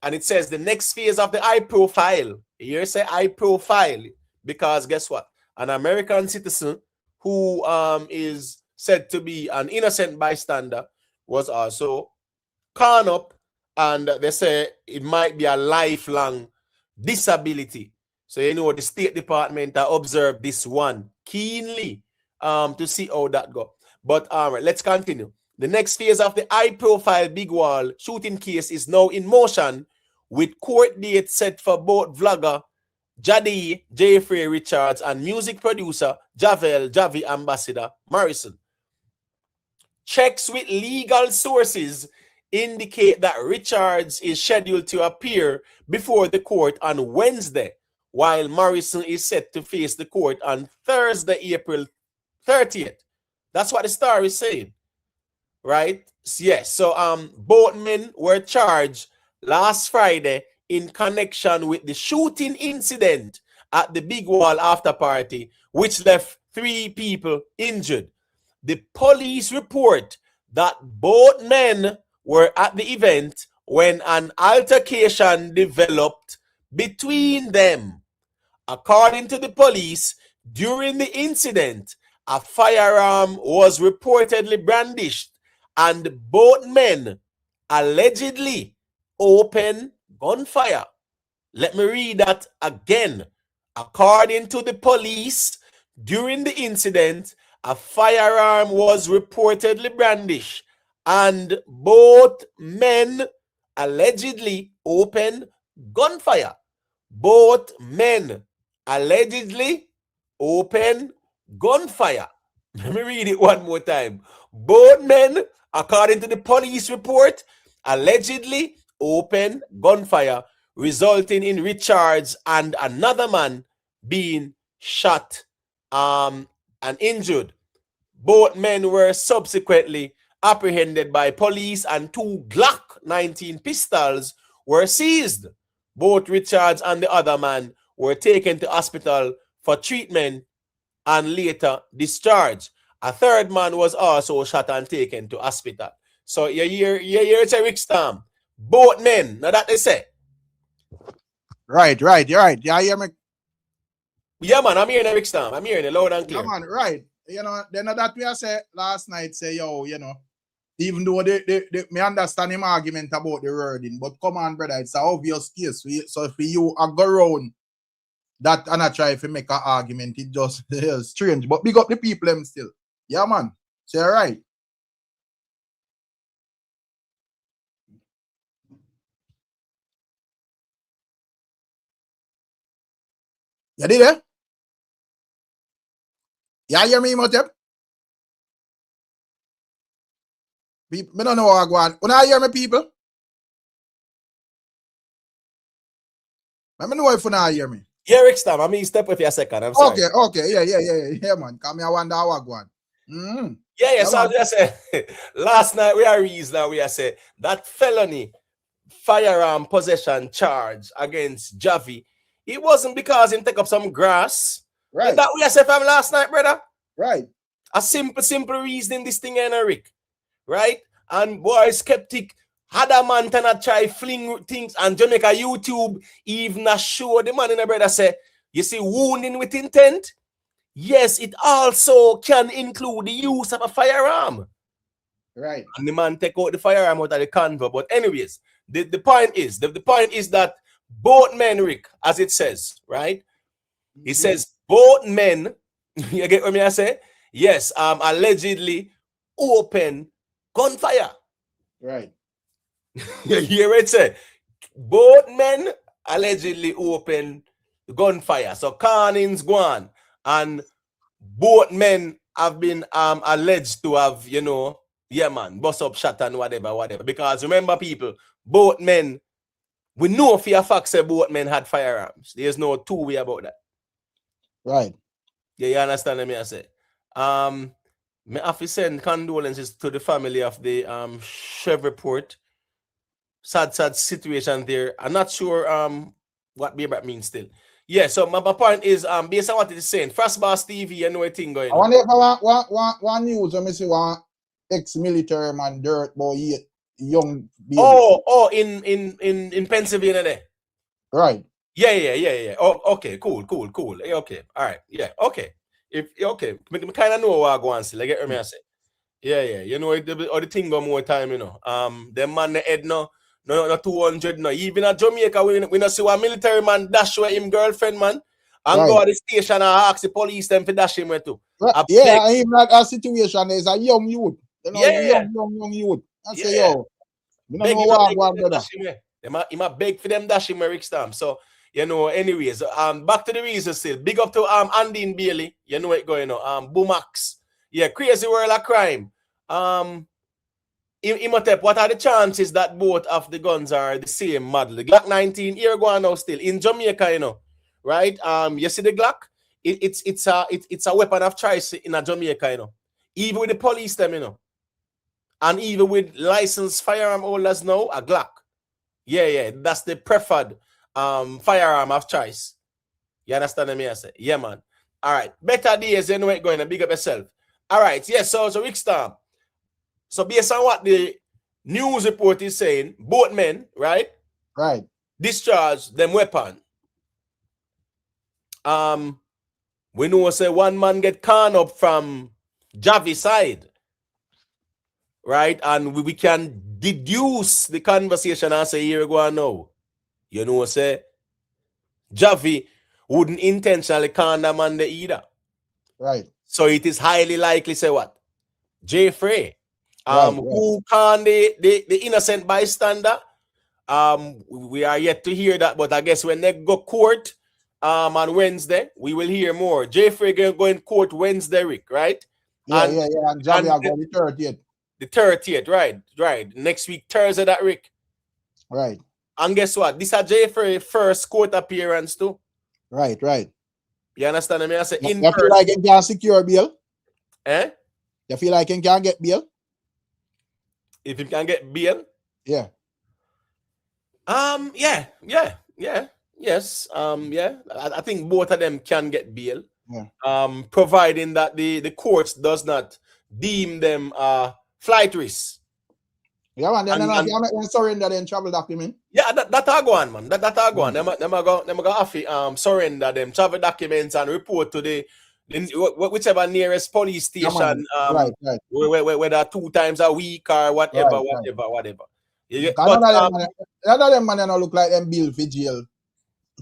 And it says the next phase of the high profile. Here say high profile, because guess what? An American citizen who is said to be an innocent bystander was also caught up, and they say it might be a lifelong disability. So, you know, the State Department observed this one keenly to see how that go. But all right, let's continue. The next phase of the high-profile Big Wall shooting case is now in motion, with court dates set for both vlogger Jaii, Jaffrey Richards, and music producer Javi ambassador Morrison. Checks with legal sources indicate that Richards is scheduled to appear before the court on Wednesday, while Morrison is set to face the court on Thursday, April 30th. That's what the Star is saying, right? Yes, so both men were charged last Friday in connection with the shooting incident at the Big Wall after party, which left 3 people injured. The police report that both men were at the event when an altercation developed between them. According to the police, during the incident, a firearm was reportedly brandished, and both men allegedly opened gunfire. Let me read that again. According to the police, during the incident, a firearm was reportedly brandished, and both men allegedly opened gunfire. Both men allegedly opened gunfire. Let me read it one more time. Both men, according to the police report, allegedly opened gunfire, resulting in Richards and another man being shot and injured. Both men were subsequently apprehended by police, and 2 Glock 19 pistols were seized. Both Richards and the other man were taken to hospital for treatment and later discharged. A third man was also shot and taken to hospital. So you hear it's a Rick Storm. Both men, now that they say. Right, you're right. Yeah, hear me? Yeah, man, I'm hearing Rick Storm. I'm hearing it loud and clear. Yeah, man, right. You know, then that we say last night, say, yo, you know, even though me understand him argument about the wording, but come on, brother, it's an obvious case. So if you go around that and I try to make an argument, it just is strange. But big up the people them still. Yeah, man. Say all right. You did it? Yeah, hear me, Motep? People, I don't know how I go on. When I hear me, people, let me know if you not hear me. Yeah, Rick Stam, I mean, step with you a second. I'm sorry. Okay, yeah, man. Come here, wonder how I go on. Yeah, so I just said last night we are reason now we are say that felony firearm possession charge against Jhavy, it wasn't because he take up some grass. Right. That we are say from last night, brother. Right. A simple reason this thing ain't a Rick. Right? And boy, skeptic had a man to not try fling things and Jamaica YouTube even a show the man in the brother say, you see, wounding with intent. Yes, it also can include the use of a firearm. Right. And the man take out the firearm out of the convo. But anyways, the point is that both men, Rick, as it says, right? It says both men, you get what I say? Yes, allegedly open gunfire. Right. You hear it say? Both men allegedly open gunfire. So Carnings gone. And both men have been alleged to have, you know, yeah, man, bust up shot and whatever. Because remember, people, both men, we know for a fact that both men had firearms. There's no two way about that. Right. Yeah, you understand what I say? Me have to send condolences to the family of the Shreveport. Sad situation there. I'm not sure what Baby means still. Yeah, so my point is based on what it is saying, Frais Boss TV, you know a thing going on. I wonder if I want news when I see one ex-military man dirt boy young baby. Oh, in Pennsylvania there. Right. Yeah. Oh, okay, cool. Okay, all right, yeah, okay. If okay, me kind of know what I go and see. Like get me I say. Yeah, you know the thing go more time, you know. Them man the head no 200 no. Even at Jamaica, we not see one military man dash with him girlfriend, man. And go to the station and ask the police them to dash him with too. Right. Yeah, even that situation is a young youth. You know, young youth. I say, yo, you don't know what I want, brother. He might beg for them dash him Rick Stamp. So, you know, anyways, back to the reason still. Big up to Andy and Bailey. You know it going on. Boomax. Yeah, crazy world of crime. Imhotep, what are the chances that both of the guns are the same model? The Glock 19 here going now still in Jamaica, you know, right? You see the Glock? It's a weapon of choice in a Jamaica, you know. Even with the police them, you know. And even with licensed firearm holders now, a Glock. Yeah, that's the preferred firearm of choice. You understand what I say? Yeah, man. All right. Better days, you know it going to big up yourself. All right, yes, so Rick Stamp. So based on what the news report is saying, both men, right? Right. Discharge them weapon. We know say one man get caught up from Jhavy side. Right? And we can deduce the conversation and say here go on now. You know say Jhavy wouldn't intentionally con the man there either. Right. So it is highly likely say what? Jaffrey. Who can the innocent bystander? We are yet to hear that, but I guess when they go court on Wednesday, we will hear more. Jaffrey go in court Wednesday, Rick, right? Yeah. And Jhavy are going the 30th. The 30th, right. Next week, Thursday, that Rick. Right. And guess what? This is Jaffrey's first court appearance too. Right. You understand me? I say you feel like you can secure bail? Eh? You feel like you can get bail? If you can get bail? Yeah. Yes. I think both of them can get bail. Yeah. Providing that the courts does not deem them flight risks. Yeah, man. Then and surrender them travel document. Yeah, that are going, man. That are going. Them go have to surrender them travel documents and report to the whichever nearest police station. Right. Whether 2 times a week or whatever. Yeah, none of them man don't look like them bill for jail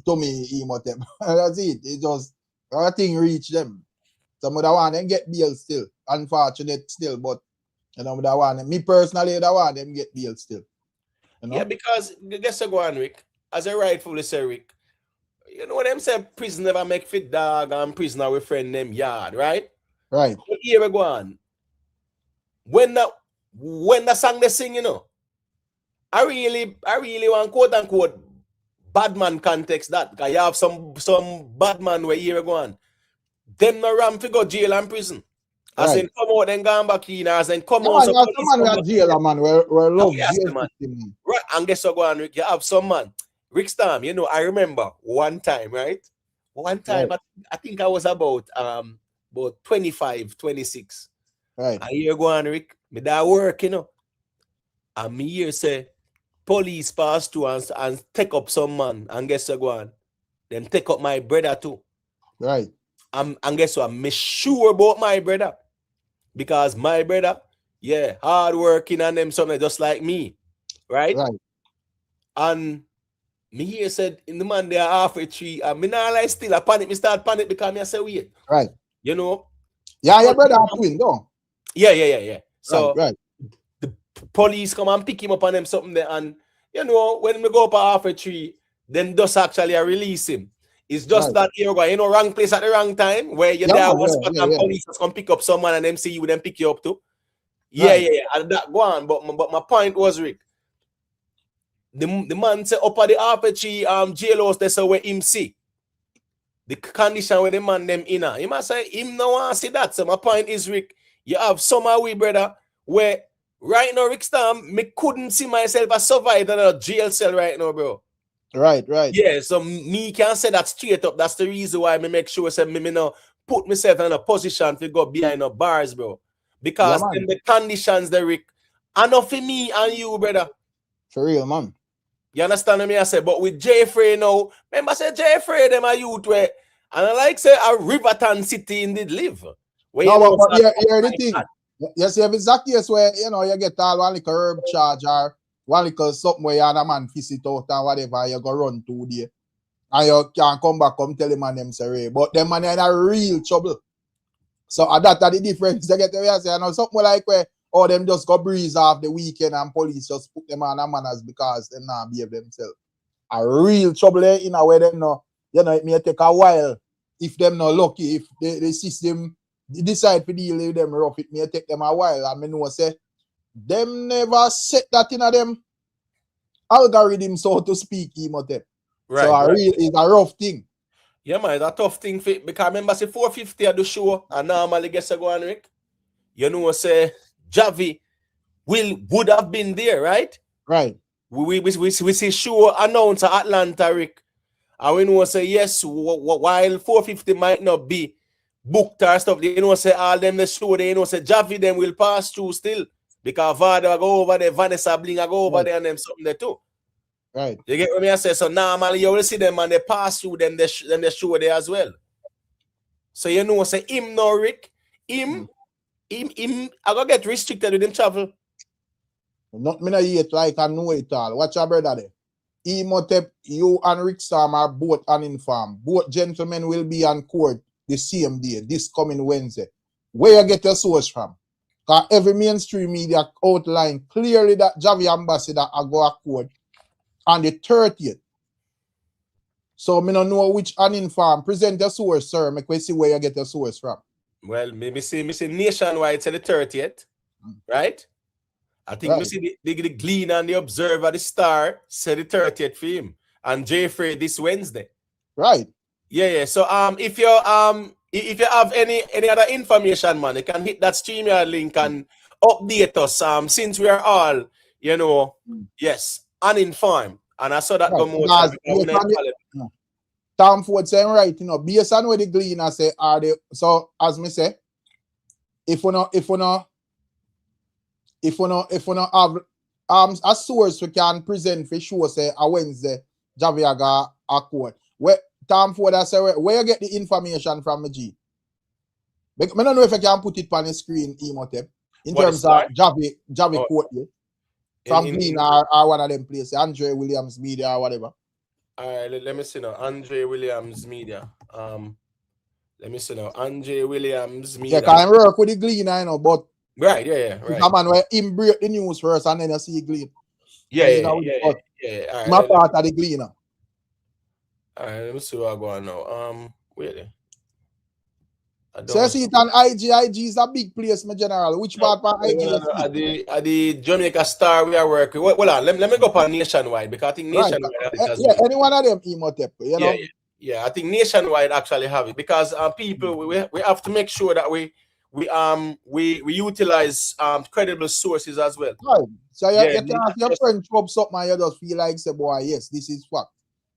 to me, Imhotep. That's it. It just everything reach them. Some of the one them get bail still. Unfortunate still, but you know that one. Me personally, that one them get bail still. You know? Yeah, because guess what, go on, Rick. As I rightfully say, Rick, you know what them say prison never make fit dog and prisoner with friend them yard, right? Right. But here we go on. When when the song they sing, you know, I really want quote unquote bad man context that. Because you have some bad man where you're going. Them no ram to go jail and prison. As in come out and go back in, as in come out. Man, you have some man where jail, man, where love jail man. system. Right, and guess what go on, Rick? You have some man. Rick Storm, you know, I remember one time, right? One time, Right. I think I was about 25, 26. Right. And here go on, Rick. Me that work, you know. And me here say, police pass through and take up some man. And guess what go on? Them take up my brother too. Right. And guess what? I'm sure about my brother. Because my brother, yeah, hard working and them something just like me. Right? Right. And me here said in the man there halfway tree, and me not like still I panic, me start panic because me I say wait. Right. You know? Yeah, your brother have twin, though. Yeah. So right. the police come and pick him up on them something there, and you know, when we go up a halfway tree, then just actually release him. It's just that you know, wrong place at the wrong time where you're there was police come pick up someone and them see you, then pick you up too. Yeah. And that go on. But my point was, Rick, the man say up at the RPG jail house, that's where him see the condition where the man them in. He must say him no want to see that. So my point is, Rick, you have some way, brother, where right now, Rick Storm, me couldn't see myself as survivor in a jail cell right now, bro. Right. Yeah, so me can say that straight up. That's the reason why me make sure say me no put myself in a position to go behind the bars, bro. Because in the conditions, the Rick, enough for me and you, brother. For real, man. You understand what I say? But with Jaffrey now, remember say Jaffrey, them a youth where, and I like say a Riverton city indeed live. No, but here the thing. Yes, if it's that case where, you know, you get all one little herb charge or one little something where you and a man visit out and whatever, you go run 2 days. And you can come back, come tell him and them say, but them man in a real trouble. So that's the difference. They get the way I say, you know, something like where, or them just go breeze off the weekend and police just put them on a manners because they not behave themselves. A real trouble in a way them no, you know, it may take a while if them not lucky, if the system decide to deal with them rough, it may take them a while. And I know say them never set that in a them algorithm, so to speak, right, so it's a rough thing. Yeah, man, it's a tough thing for, because remember say 450 at the show and normally guess go on, Rick. You know say Jhavy would have been there, right? Right. We see show announcer Atlanta, Rick. And we know say yes, while 450 might not be booked or stuff, you know say all them the show, they know say Jhavy them will pass through still. Because Vada go over there, Vanessa Bling go over there and them something there too. Right. You get what I say? So normally you will see them and they pass through them they show there as well. So you know say him no Rick, him I go get restricted with him travel. Not me not yet like I know it all. Watch your brother there. Imhotep, you and Rick Storm are both uninformed. Both gentlemen will be on court the same day, this coming Wednesday. Where you get your source from? Because every mainstream media outline clearly that Javi ambassador are go a court on the 30th. So I don't know which uninformed. Present your source, sir. Make we see where you get your source from. Well, maybe see nationwide say the 30th, right? I think we see the Glean and the Observer, the Star, say the 30th for him. And Jaffrey this Wednesday. Right. Yeah. So if you have any other information, man, you can hit that StreamYard link and update us. Since we are all, you know, yes, uninformed. And I saw that Tom Ford saying right, you know, based on what the Gleaner say, are they so as me say, if we not have a source we can present for sure say a Wednesday, Jhavy got a court. Where Tom Ford say where you get the information from me G? I don't know if I can put it on the screen, Imhotep, in terms of Jhavy court from Gleaner or one of them places, Andre Williams Media or whatever. All right, let me see now. Andre Williams Media. Let me see now. Andre Williams Media. Yeah, can work with the Gleaner, you know, but right, yeah, right. Come on, where him break the news first and then you see Gleaner. Yeah. All right, my part of the Gleaner. All right, let me see what I go on now. Wait there. So you see it on IG. IG is a big place, my general. Which part of IG is it? At the Jamaica Star we are working. Well, let me go on Nationwide because I think Nationwide has it as well. Any one of them Imhotep, you know. Yeah, I think Nationwide actually have it because people we have to make sure that we utilize credible sources as well. Right. So you can have your friend chop something and you just feel like say, boy, yes, this is fact.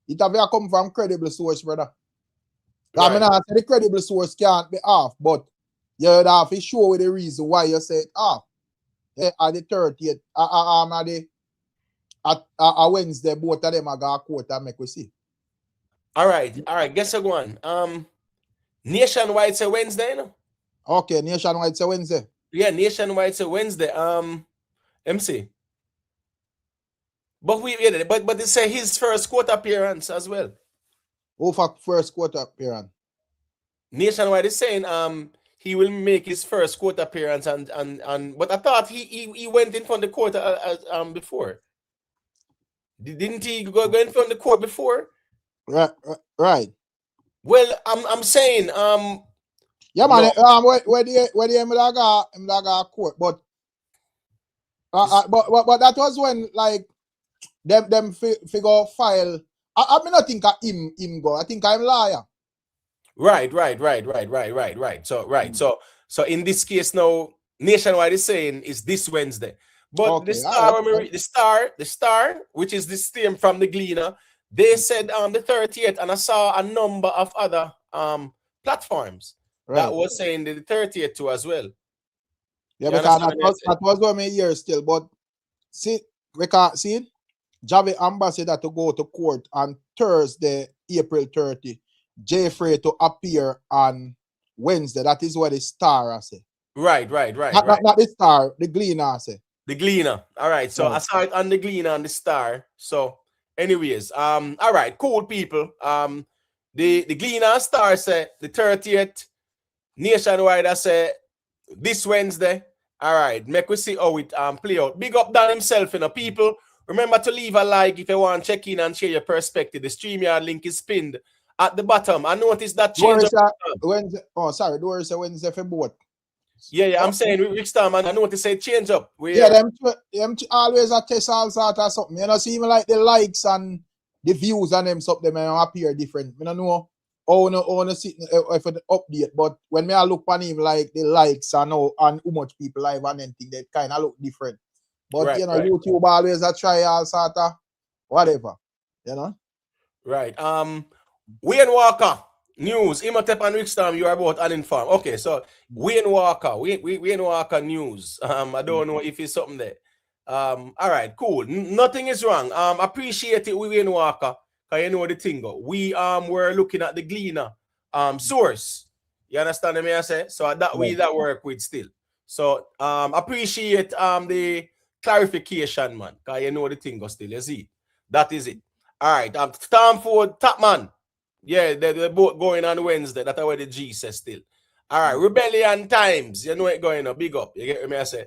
It have to come from credible source, brother. I mean, I say the credible source can't be off, but you have to show with the reason why you say it off. At the 30th, at Wednesday, both of them are going to court and make we see. All right. Guess a one. Nationwide say Wednesday, no? Okay, Nationwide say Wednesday. Yeah, Nationwide say Wednesday. MC. But but they say his first court appearance as well. Who for first court appearance? Nationwide is saying he will make his first court appearance and but I thought he went in front of the court before. Didn't he go in front of the court before? Right. Well, I'm saying yeah, man. Where the court, but that was when like them figure file. I mean, I think him go. I think I'm liar. Right. So in this case now, Nationwide is saying is this Wednesday. But okay, the star, which is this team from the Gleaner, they said the 30th, and I saw a number of other platforms that was saying the 30th too as well. Yeah, because that was 1 year still. But see, we can't see it. Jhavy ambassador to go to court on Thursday, April 30. Jaffrey to appear on Wednesday. That is what the star I say. Right. Not the star, the Gleaner I say. The Gleaner. All right. So I saw it on the Gleaner and the Star. So, anyways, all right, cool people. The Gleaner and Star say the 30th. Nationwide I say this Wednesday. All right, make we see how it play out. Big up Dan himself, you know, people. Remember to leave a like if you want to check in and share your perspective. The StreamYard link is pinned at the bottom. I noticed that change. Wednesday. Oh, sorry, do say Wednesday for both. Yeah, I'm saying Rick Starman, I noticed say change up. Them always a test all sort of something. You know, see even like the likes and the views and them something appear different. I don't know how see if it update, but when me I look on him like the likes and how much people live and anything, they kind of look different. But YouTube always a try all sort of whatever, you know. Right. Wayne Walker news. Imhotep and Rickstorm, you are both uninformed. Okay, so Wayne Walker news. I don't know if it's something there. All right, cool. Nothing is wrong. Appreciate it with Wayne Walker. Cause you know the thing go. We were looking at the Gleaner source. You understand what I say? So that we that work with still. So appreciate the clarification, man. Cause you know the thing go still. You see, that is it. All right. Stamford Tapman. Yeah, they're both going on Wednesday. That's what the G says still. All right, Rebellion Times. You know it going on. Big up. You get what I say?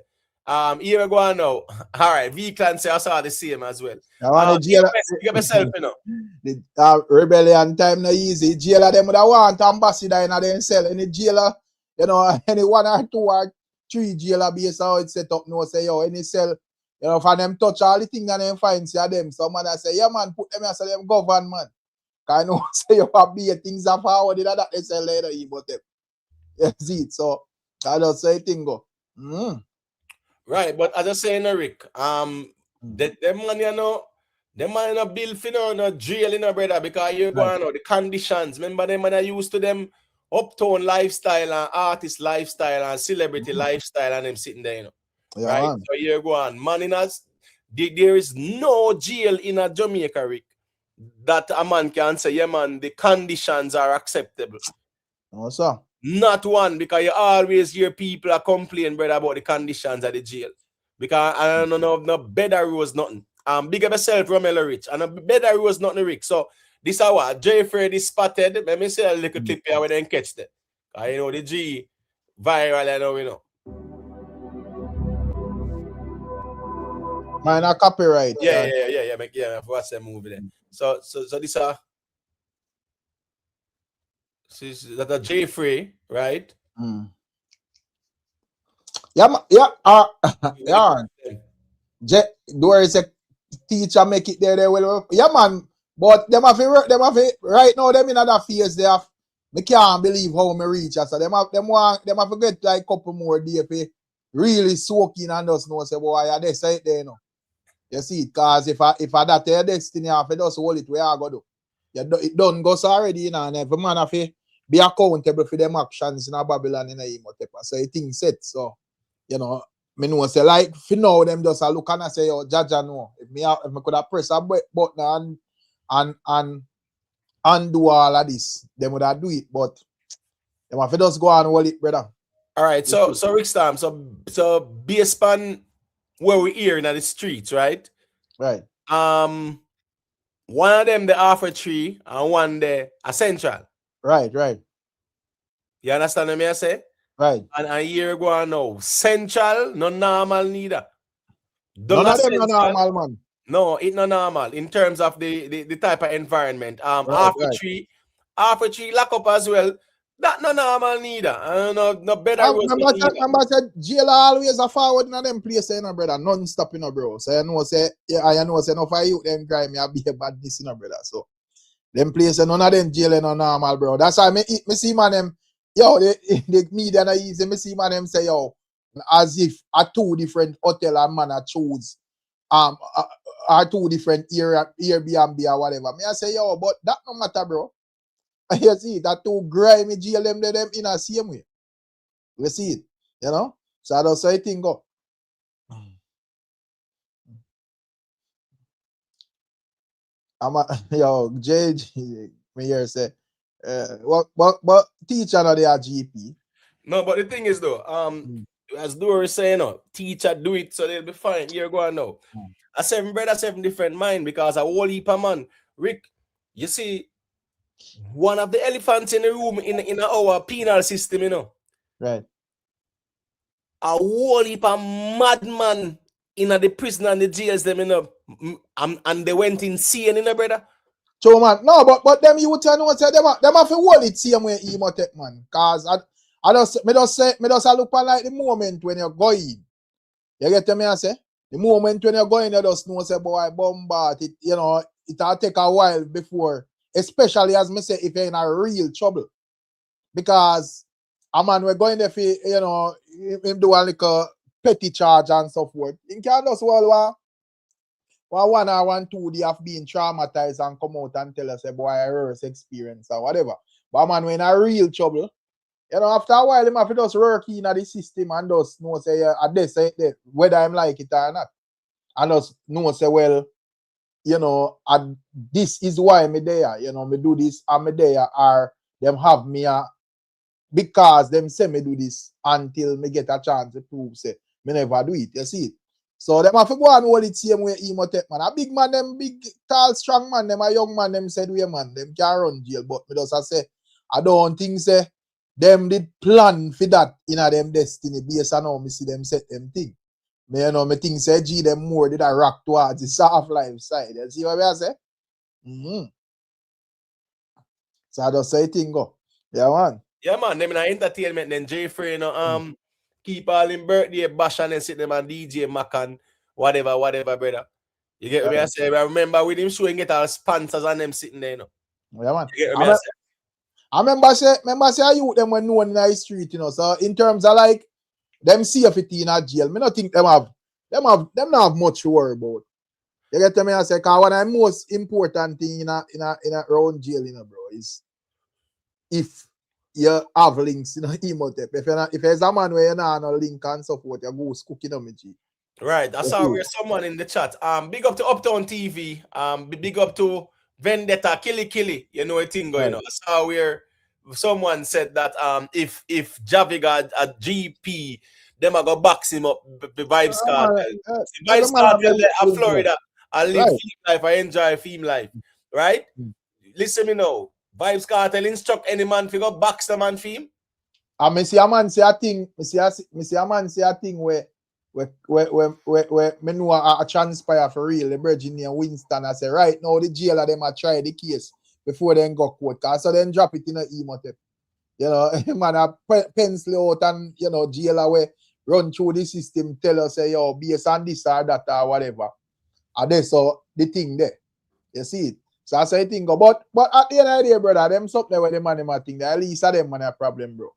Here we go on now. All right, V-Clan say I saw the same as well. You get myself, you know. The Rebellion Time no easy. Jailer them would want ambassador in them sell. Any jailer, you know, any 1 or 2 or 3 jailer base how it's set up no say yo, any sell, you know, for them touch all the things that them find see them. Someone that say, yeah man, put them here so them govern man. I know say you have be things are forward that they say later but them. You see it. So I just say thing go. Right, but as I say, Rick, them man, you know, them man no bill for no jail, you know, brother, because you go on the conditions. Remember them man are used to them uptown lifestyle and artist lifestyle and celebrity lifestyle and them sitting there, you know. Yeah, right? Man. So you go on. Man, in us, there is no jail in a Jamaica, Rick, that a man can say, yeah, man, the conditions are acceptable. No, sir. Not one, because you always hear people are complaining, brother, about the conditions at the jail. Because I don't know, no better was nothing. Big up yourself, Romelo Rich, and a better was nothing, Rick. So this is what Jaffrey is spotted. Let me say a little clip here where they catch that. You know the G viral, I know we know. Mine a copyright. Yeah. What's that movie then? So this that a Jaffrey, right? Yeah. Where is a teacher make it there, they will. Yeah, man. But them have to right now, them in other phase, they have. Me can't believe how me reach. So them have to get like couple more DP really soaking and just know say boy, I they say it there, you know. You see it, cause if I that your destiny, if I just hold it where I go do. It done goes already, you know, and every man have to be accountable for them actions in a Babylon in a Imotepa. So it thing set. So, you know, me know say like for now them just a look and I say, yo, Jaja no. If me could have press a button and do all of this, them would have do it, but them have to just go and hold it, brother. All right, so Rick Stam, so based on where we're here in the streets, right? Right. One of them the Alpha Tree and one the Central. Right. You understand what I say? Right. And a year ago now, Central, no normal neither. None of them are normal, man. No, it's not normal in terms of the type of environment. Right. Alpha Tree lock up as well. That no normal neither. No better. Remember said jail always a forward in them place, you know, brother. Non-stop, you know, bro. So I know say no for you them crime, you be a badness, you know, brother. So them place, none of them jail no normal, bro. That's why me see man them, yo, the media na easy. Me see man them say, yo, as if a two different hotel and man a choose are two different Airbnb or whatever. Me I say, yo, but that no matter, bro. You see that two grimy jail them in a same way. We see it, you know. So that's how I think go. Yo, JJ, me here say, what teacher no they are GP? No, but the thing is though, as Dora is saying, teacher do it so they'll be fine. You're going now. I say, brother, 7 different mind because a whole heap of man. Rick, you see, one of the elephants in the room in our penal system, you know. Right. A whole heap of madman in the prison and the jails, them, you know, and they went insane, you know, brother. So man, no, but them you tell know say them have to hold it same way Imotep, man. Cause I just look for like the moment when you're going. You get me I say? The moment when you're going, you just know say boy bombard it, you know, it'll take a while before. Especially as me say, if you're in a real trouble. Because a man we're going there for, you know, him do a like petty charge and so forth. You can't just well 1 or 1, 2 they have been traumatized and come out and tell us boy a worse experience or whatever. But a man we're in a real trouble, you know, after a while him have to just work in the system and just know say whether I'm like it or not. And just know say well, you know, and this is why me there, you know, me do this and me there, or them have me because them say me do this until me get a chance to prove say me never do it, you see it. So them have to go and hold it same way Imotep, man. A big man, them big, tall, strong man, them a young man, them said we man, them can run jail, but me just say, I don't think say, them did plan for that in a them destiny based on how me see them set them thing. Me, you know, me think say G them more did a rock towards the soft life side. You see what I say? So I just say thing go. Yeah, man. Yeah, man. Them in entertainment, then Jaffrey, you know, keep all in birthday bash and then sit them and DJ Macan, whatever, brother. You get what I say? I remember with him showing get all sponsors and them sitting there, you know. Yeah, man. You get what I say? I remember say I youth them when known in the street, you know. So in terms of like them safety in a jail, me not think them not have much to worry about. You get me? I say, cause one of the most important thing in a round jail, you know, bro, is if you have links, you know, Imotep. If there's a man where you know no link and so forth, you go cooking on me, G. Right. I saw where someone in the chat. Big up to Uptown TV. Big up to Vendetta, Killy. You know a thing going on. I saw where someone said that if Jhavy got a GP, them are gonna box him up. Vybz Kartel. Vybz Kartel in Florida. I live film life. I enjoy film life. Right? Listen me now. Vybz Kartel instruct any man to go box the man film. I see a man say a thing. Me see a man say a thing where me know a transpire for real. The Virginia Winston, I say right now the jailer them a try the case before they go court. Cause so then drop it in a Imotep. You know, man, a pencil out and, you know, jail away, run through the system, tell us, say, yo, based on this or that or whatever. And that's so the thing there. You see it? So I say thing go, but at the end of the day, brother, them something where the man think that at least them man a problem, bro.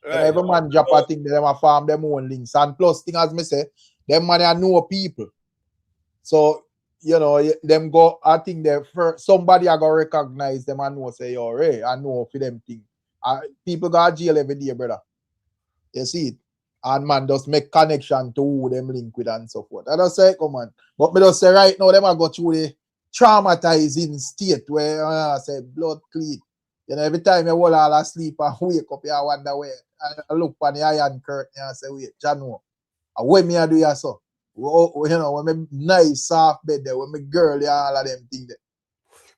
Right. And every man drop a thing, them a farm them own links. And plus thing as me say, them man a know people. So you know, them go, I think that somebody I go recognize them and know say, yo, hey, I know for them thing. People go to jail every day, brother. You see it? And man just make connection to who them link with and so forth. I just say, come on. But me just say right now, them I go through the traumatizing state where I say blood clean. You know, every time you fall all asleep and wake up, you wonder where. I look on the iron curtain and I say, wait, Jano, what me I do ya so? You know, when me nice soft bed there, when me girl, yeah, all of them things there.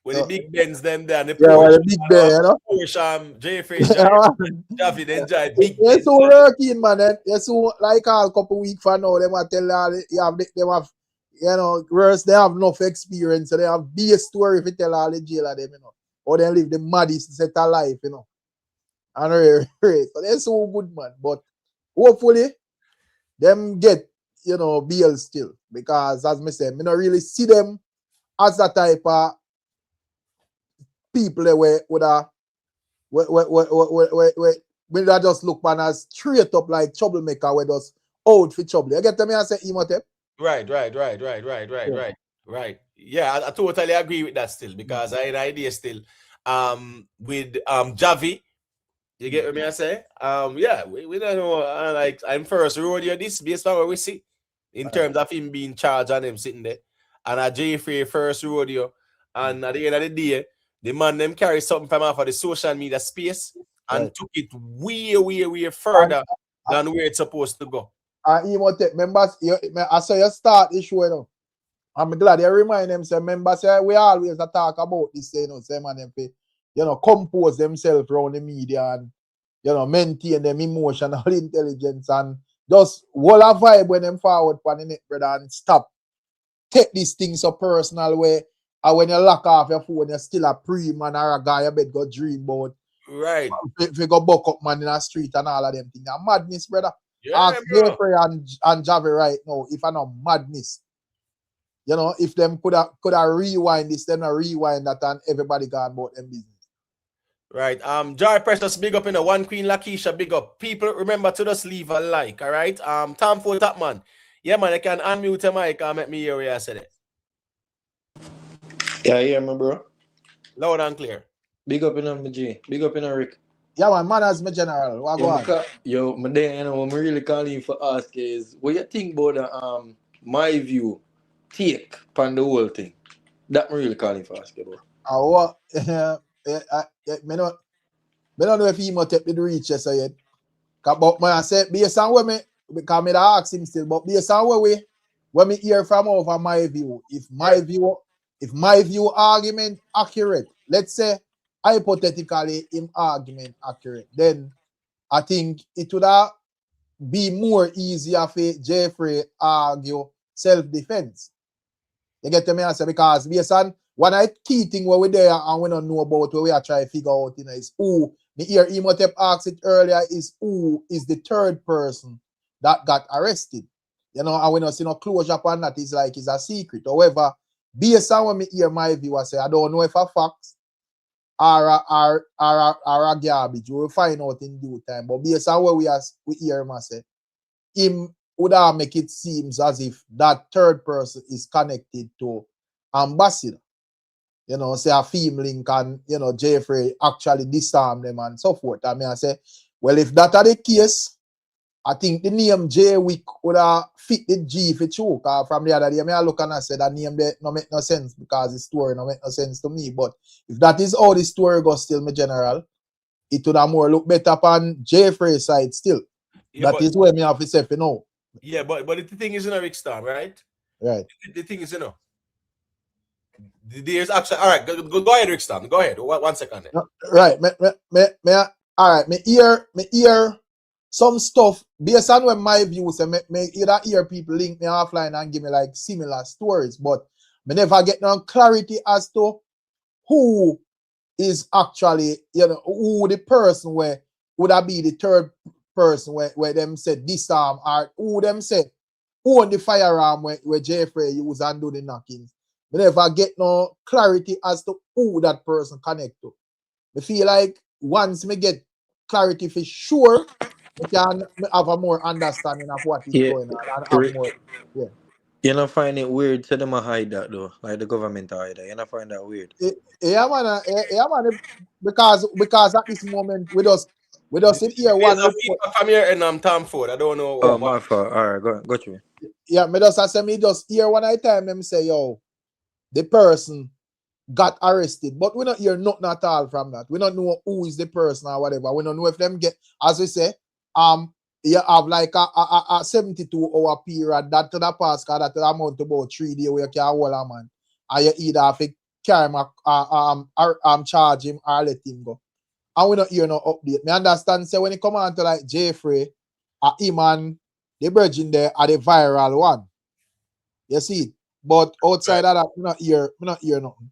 With the big Benz them there, and the the big bed, you know. Porsche, Jaffrey and Javi, then Jaii, big. They're so working, man. They're so like a couple weeks for now. Them a tell all them have, you know, whereas they have enough experience, so they have be a story if you tell all the jail of them, you know, or they live the maddest set of life, you know. And so they're so good, man. But hopefully, them get, you know, bail still, because as me said, me not really see them as that type of people that we just look man as straight up like troublemaker, we just out for trouble. You get me? I say Imhotep. Right. Yeah, I totally agree with that still, because I had an idea still. With Jhavy, you get me? I say, yeah, we don't know. Like I'm first rodeo this based on what we see in terms of him being charged and him sitting there, and a Jaffrey first rodeo, and at the end of the day, the man them carry something from off of the social media space and took it way further than where it's supposed to go. And Imhotep, members, I saw you start the show, you know. I'm glad you remind them, say, members, say, we always talk about this, you know, say, man, them, you know, compose themselves around the media and, you know, maintain them emotional intelligence and just hold a vibe when them forward for the net, brother, and stop. Take these things so personal way. And when you lock off your phone, you're still a pre-man or a guy you bet go dream about. Right. If you go buck up man in the street and all of them things. Madness, brother. Yeah, ask Jaffrey and Javi right now if I know madness. You know, if them could have rewind this, then rewind that and everybody gone about them business. Right. Jaii Precious, big up in the One Queen Lakeisha, big up. People remember to just leave a like, all right? Tom for that man. Yeah, man, I can unmute your mic and make me hear where I said it. Yeah, hear me, bro. Loud and clear. Big up in my G. Big up in Rick. Yeah, man as my general. What go on? Yo, my day, you know, what I'm really calling for ask is what you think about the my view take on the whole thing. That I'm really calling for ask about. What me don't know if he might take the reach yet. But I said based on what me, because me ask him still, but based on what me hear from over my view, if my view argument accurate, let's say hypothetically in argument accurate, then I think it would be more easier for Jaffrey argue self-defense. You get me? I say because based on one I key thing where we there and we don't know about where we are trying to figure out, you know, is who me hear Imhotep asked it earlier, is who is the third person that got arrested. You know, and we don't see no closure upon that. It's like it's a secret. However, based on what me hear my view, I say I don't know if a fact or a garbage. We will find out in due time. But based on what we hear him, I say him would make it seems as if that third person is connected to Ambassador. You know, say a film link and, you know, Jaffrey actually disarm them and so forth. I mean, I say, well, if that are the case, I think the name Jaii would have fit the G for true. From the other day, I look and I said that name there no make no sense because the story no make no sense to me. But if that is how the story goes still, my general, it would have more look better upon Jaffrey's side still. Yeah, that is where me have to say, you know. Yeah, but the thing is, you know, Rick Star, right? Right. The thing is, you know, there's actually, all right, go ahead, Rick Star. Go ahead. 1 second. Right. All right, me hear some stuff based on when my views, me either hear people link me offline and give me like similar stories, but me never get no clarity as to who is actually, you know, who the person where would that be the third person where them said disarm or who them said who on the firearm where Jaffrey use and do the knockings. We never get no clarity as to who that person connect to. I feel like once me get clarity for sure, we can have a more understanding of what is Yeah. going on and have more. Yeah. You not find it weird to them hide that though, like the government hide that. You not find that weird. Yeah, man, because at this moment we just in here one There's a report. feedback from here and Tom Ford. I don't know Oh, what. my fault. All right, go to me. Yeah, me just hear one at a time them say, yo, the person got arrested, but we not hear nothing at all from that. We don't know who is the person or whatever. We don't know if them get, as we say, you have like a 72-hour period that to the pass, cause that to the amount about 3 days where you can hold a man, and you either have to carry him, charge him or let him go. And we don't hear no update. Me understand say when it come on to like Jaffrey, him and the virgin there are the viral one. You see it. But outside of that, we not hear nothing.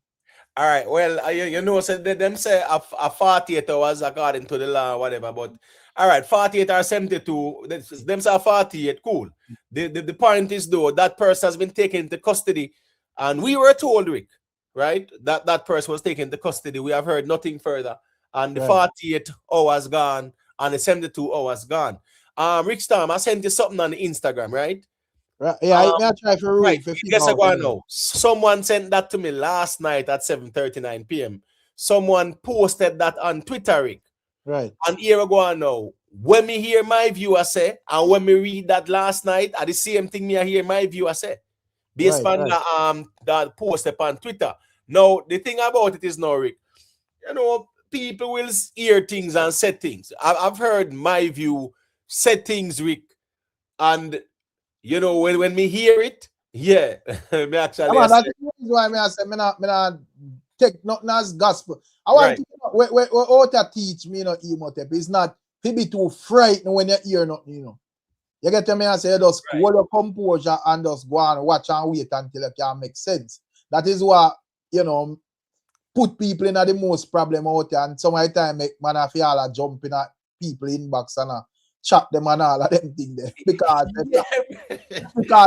All right. Well, you know, so them say a 48 hours according to the law, whatever. But all right, 48 or 72. Them say 48. Cool. The point is though that person has been taken into custody, and we were told, Rick, right, that person was taken into custody. We have heard nothing further, and the 48 hours gone, and the 72 hours gone. Rick Storm, I sent you something on the Instagram, right? Right. Yeah, I try for right. Guess I go know. Someone sent that to me last night at 7:39 p.m. Someone posted that on Twitter, Rick. Right. And here I go now. When me hear my viewer say, and when me read that last night, at the same thing me I hear my viewer say. Based on that post upon Twitter. Now, the thing about it is now, Rick, you know, people will hear things and say things. I've heard my view say things, Rick, and you know, when me hear it, yeah, me actually. That's the reason why I say me not take nothing as gospel. I want to know how to teach me, Imhotep. It's not to be too frightened when you hear nothing, You get to me and say you just hold your composure and just go and watch and wait until it can make sense. That is what, put people in the most problem out there, and some of the time make man feel like jumping at people inbox and chat them and all of them things there. Because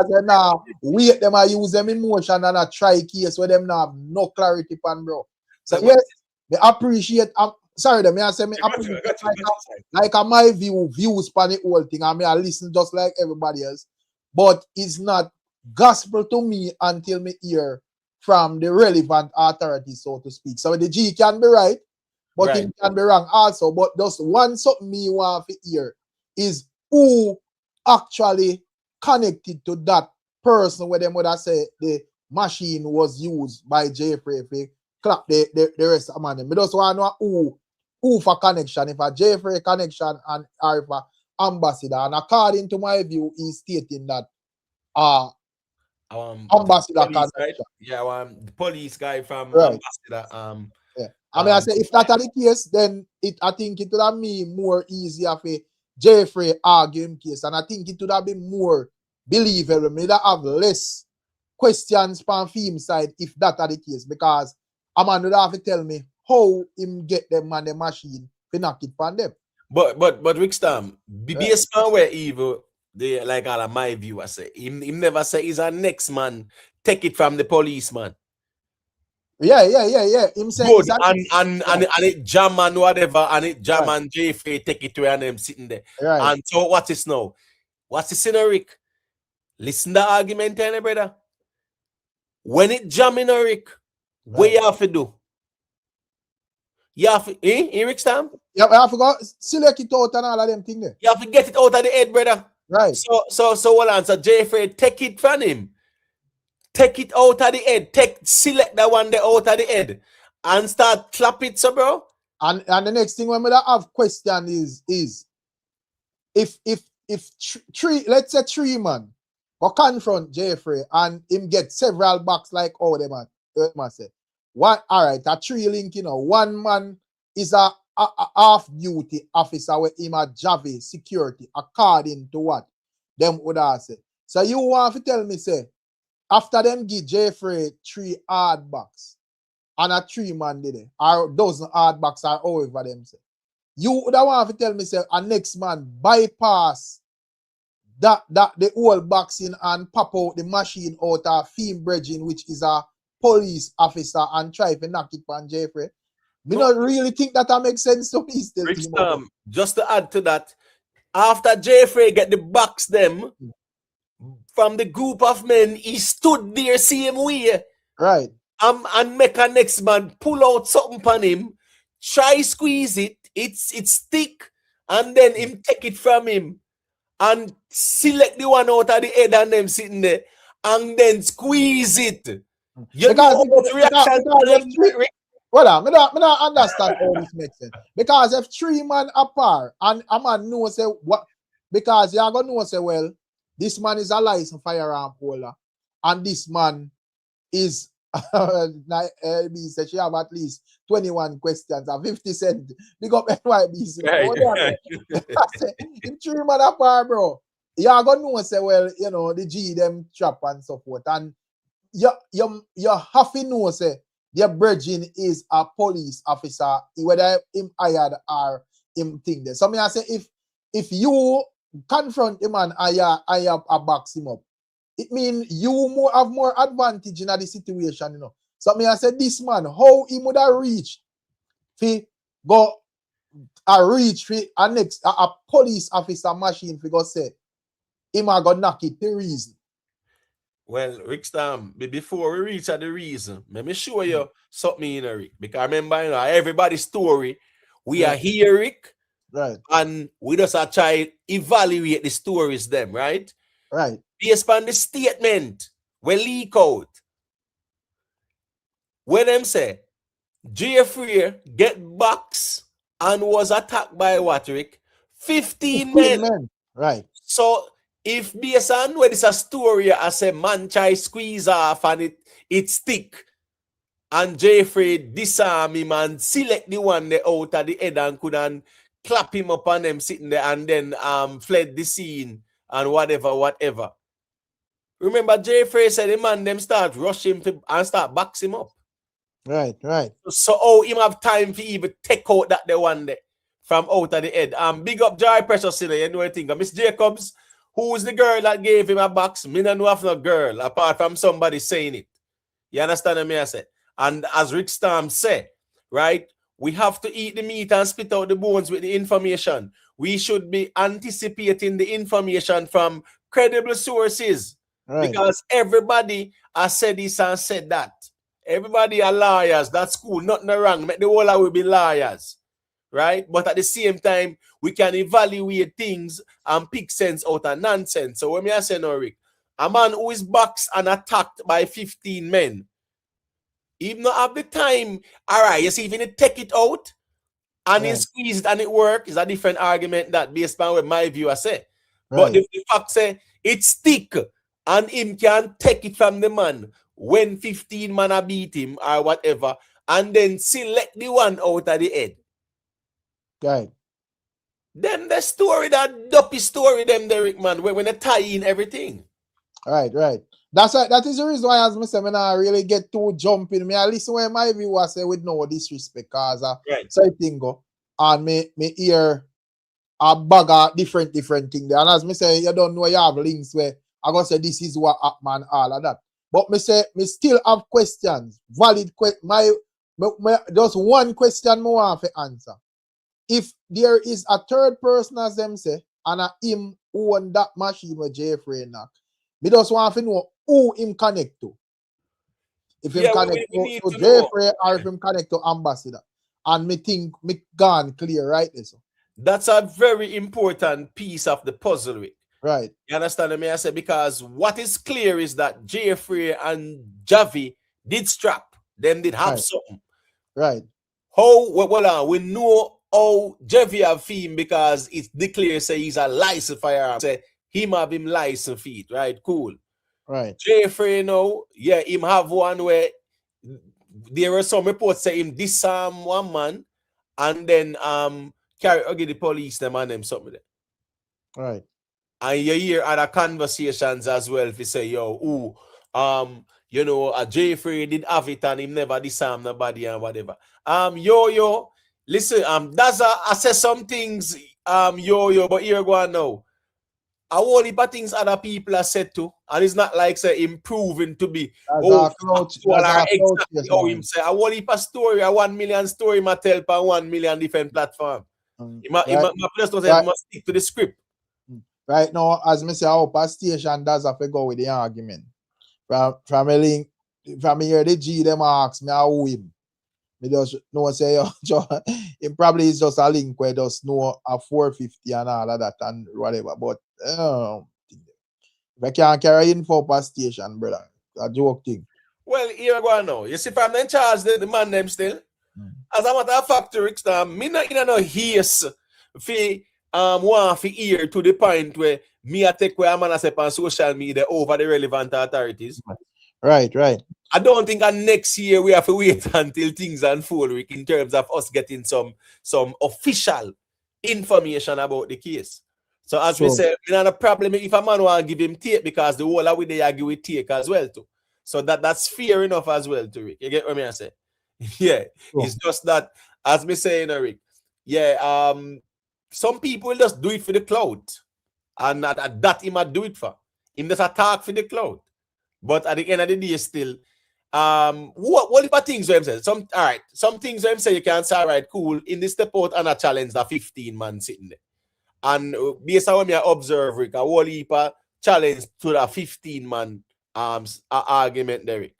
they now wait them and use them emotion and a try case where them now have no clarity pan, bro. So yes, they appreciate sorry, them I say me appreciate like my views pan the whole thing. I mean I listen just like everybody else. But it's not gospel to me until me hear from the relevant authorities, so to speak. So the G can be right, but it can be wrong also. But just one something me want to hear is who actually connected to that person where them would have said the machine was used by Jaffrey to clap the rest of the man. I just want to know who for connection, if a Jaffrey connection and or if a ambassador. And according to my view, he's stating that ambassador police, connection. right? Yeah, the police guy from ambassador. Yeah. I mean, I say if that's the case, then I think it would have been more easier for Jaffrey arguing case, and I think it would have been more believable. Maybe have less questions from film side if that are the case, because a man would have to tell me how him get them and the machine to knock it from them. But Rick Stam, based on where evil, they like all of my view, I say him never say he's a next man. Take it from the policeman. Yeah. Him say good and it jam and whatever, and it jam and Jaffrey take it to and them sitting there. Right. And so what is now? What's the scenario, Rick? Listen the argument, brother. When it jam in a Rick, what you have to do? You have to, Rick Stam? Yeah, I have to go select it out and all of them things there. You have to get it out of the head, brother. Right. So hold on. So Jaffrey, take it from him. Take it out of the head. Select that one there out of the head and start clap it, so bro. And the next thing when we have question is if three, let's say 3 man go confront Jaffrey and him get several box like all them man say. One, all right, a 3 link, one man is a off-duty officer with him a Jhavy security, according to what them would have said. So you want to tell me, say, after them give Jaffrey 3 hard box and a 3 man did it, or dozen hard box or however them say, you would want to tell me say a next man bypass that the whole boxing and pop out the machine out of Fiend Bridging, which is a police officer, and try to knock it on Jaffrey. Me not really think that makes sense to me still. Just to add to that, after Jaffrey get the box them from the group of men, he stood there same way. Right. And make a next man pull out something on him, try squeeze it, it's stick, and then him take it from him and select the one out of the head and them sitting there and then squeeze it. You because know reaction well, I don't understand how this makes sense. Because if 3 men apart and a man knows say what, because you're gonna know say, well, this man is a licensed firearm holder, and this man is she have at least 21 questions and 50 cents. Big up NYBC. In 3 man apart, bro. You're gonna know say, well, you know, the G them trap and so forth. And you have to know say their bridging is a police officer, whether him hired or him thing there. So I say if you confront him and I have a box him up, it means you have more advantage in the situation, you know. So I say this man, how he would have reached fi go reach fi a next a police officer machine fi go say him a go knock it the reason. Well, Rick Stam, before we reach at the reason, let me show you something in Rick. Because remember, you know, everybody's story, we are here, Rick. Right. And we just are trying to evaluate the stories them, right? Right. Based on the statement we leak out. When them say Jaffrey get boxed and was attacked by what, Rick? 15 men. Right. So if based on when it's a story, I say man try squeeze off and it stick, and Jaffrey disarm him and select the one they out of the head and couldn't clap him up on them sitting there and then fled the scene and whatever. Remember, Jaffrey said the man them start rushing and start box him up. Right. So him have time to even take out that the one there from out of the head. Big up Jaii Precious, you know what I think. Miss Jacobs, who's the girl that gave him a box? Me don't know of no girl apart from somebody saying it. You understand what I say? And as Rick Stam said, right, we have to eat the meat and spit out the bones with the information. We should be anticipating the information from credible sources. Right. Because everybody has said this and said that. Everybody are liars. That's cool. Nothing wrong. Make the whole will be liars. Right? But at the same time, we can evaluate things and pick sense out of nonsense. So when I say no, Rick, a man who is boxed and attacked by 15 men, even not have the time, all right, you see, if you take it out and you squeeze it and it works, is a different argument that based on what my viewer say. Right. But if the fact say it stick and him can take it from the man when 15 man a beat him or whatever, and then select the one out of the head. Right. Then the story, that dopey story, them Derek man, when they tie in everything. Right. That is the reason why, as I say, I not really get too jumping. Me I listen where my viewer say with no disrespect, cause so I think go and me hear a bag of different thing there. And as me say, you don't know you have links where I gonna say this is what happened, all of that. But me say me still have questions, valid my just one question I want to answer. If there is a third person, as them say, and a him own that machine with Jaffrey knock, me just want to know who him connect to. If him connect to Jaffrey or if him connect to Ambassador. And me think me gone clear, right? So that's a very important piece of the puzzle, Rick. Right. You understand what I say? Because what is clear is that Jaffrey and Jhavy did strap. Them did have something. Right. We know how Jhavy have him because it's declared say he's a licensed firearm. Say him have him licensed feet. Right. Cool. Right. Jaffrey, him have one where there were some reports say him disarm one man and then carry the police them and them something there. Right. And you hear other conversations as well if you say, Jaffrey did have it and him never disarm nobody and whatever. Listen, that's I said some things, but here go on now. A whole heap of things other people are said to, and it's not like say improving to be exactly how him say. A whole heap of story, a 1 million story, ma tell on 1 million different platform. My place don't say must stick to the script. Right now, as me say, Opps station does have to go with the argument. From a link, from here the G them ask me how him. Me just know say it probably is just a link where just know a 450 and all of that and whatever. But if I can't carry info per station, brother, a joke thing. Well, here I go now. You see, if I'm in charge, the man them still. As a matter of fact, Rick, me not in no hears one for ear to the point where me I take where I'm gonna say on social media over the relevant authorities. Right. I don't think next year we have to wait until things unfold, Rick, in terms of us getting some official information about the case. So as we say, we not a problem if a man want to give him tape because the whole of they argue with tape as well too. So that's fair enough as well to Rick. You get what I say? Yeah. It's just that, as me saying, Rick, some people just do it for the cloud. And that he might do it for. Him just attack for the cloud. But at the end of the day, still, what about things where say? Some things where say you can say, all right, cool, in this step out and a challenge the 15 man sitting there. And based on what I observe, Rick, a whole heap of challenge to the 15 man argument there, Rick.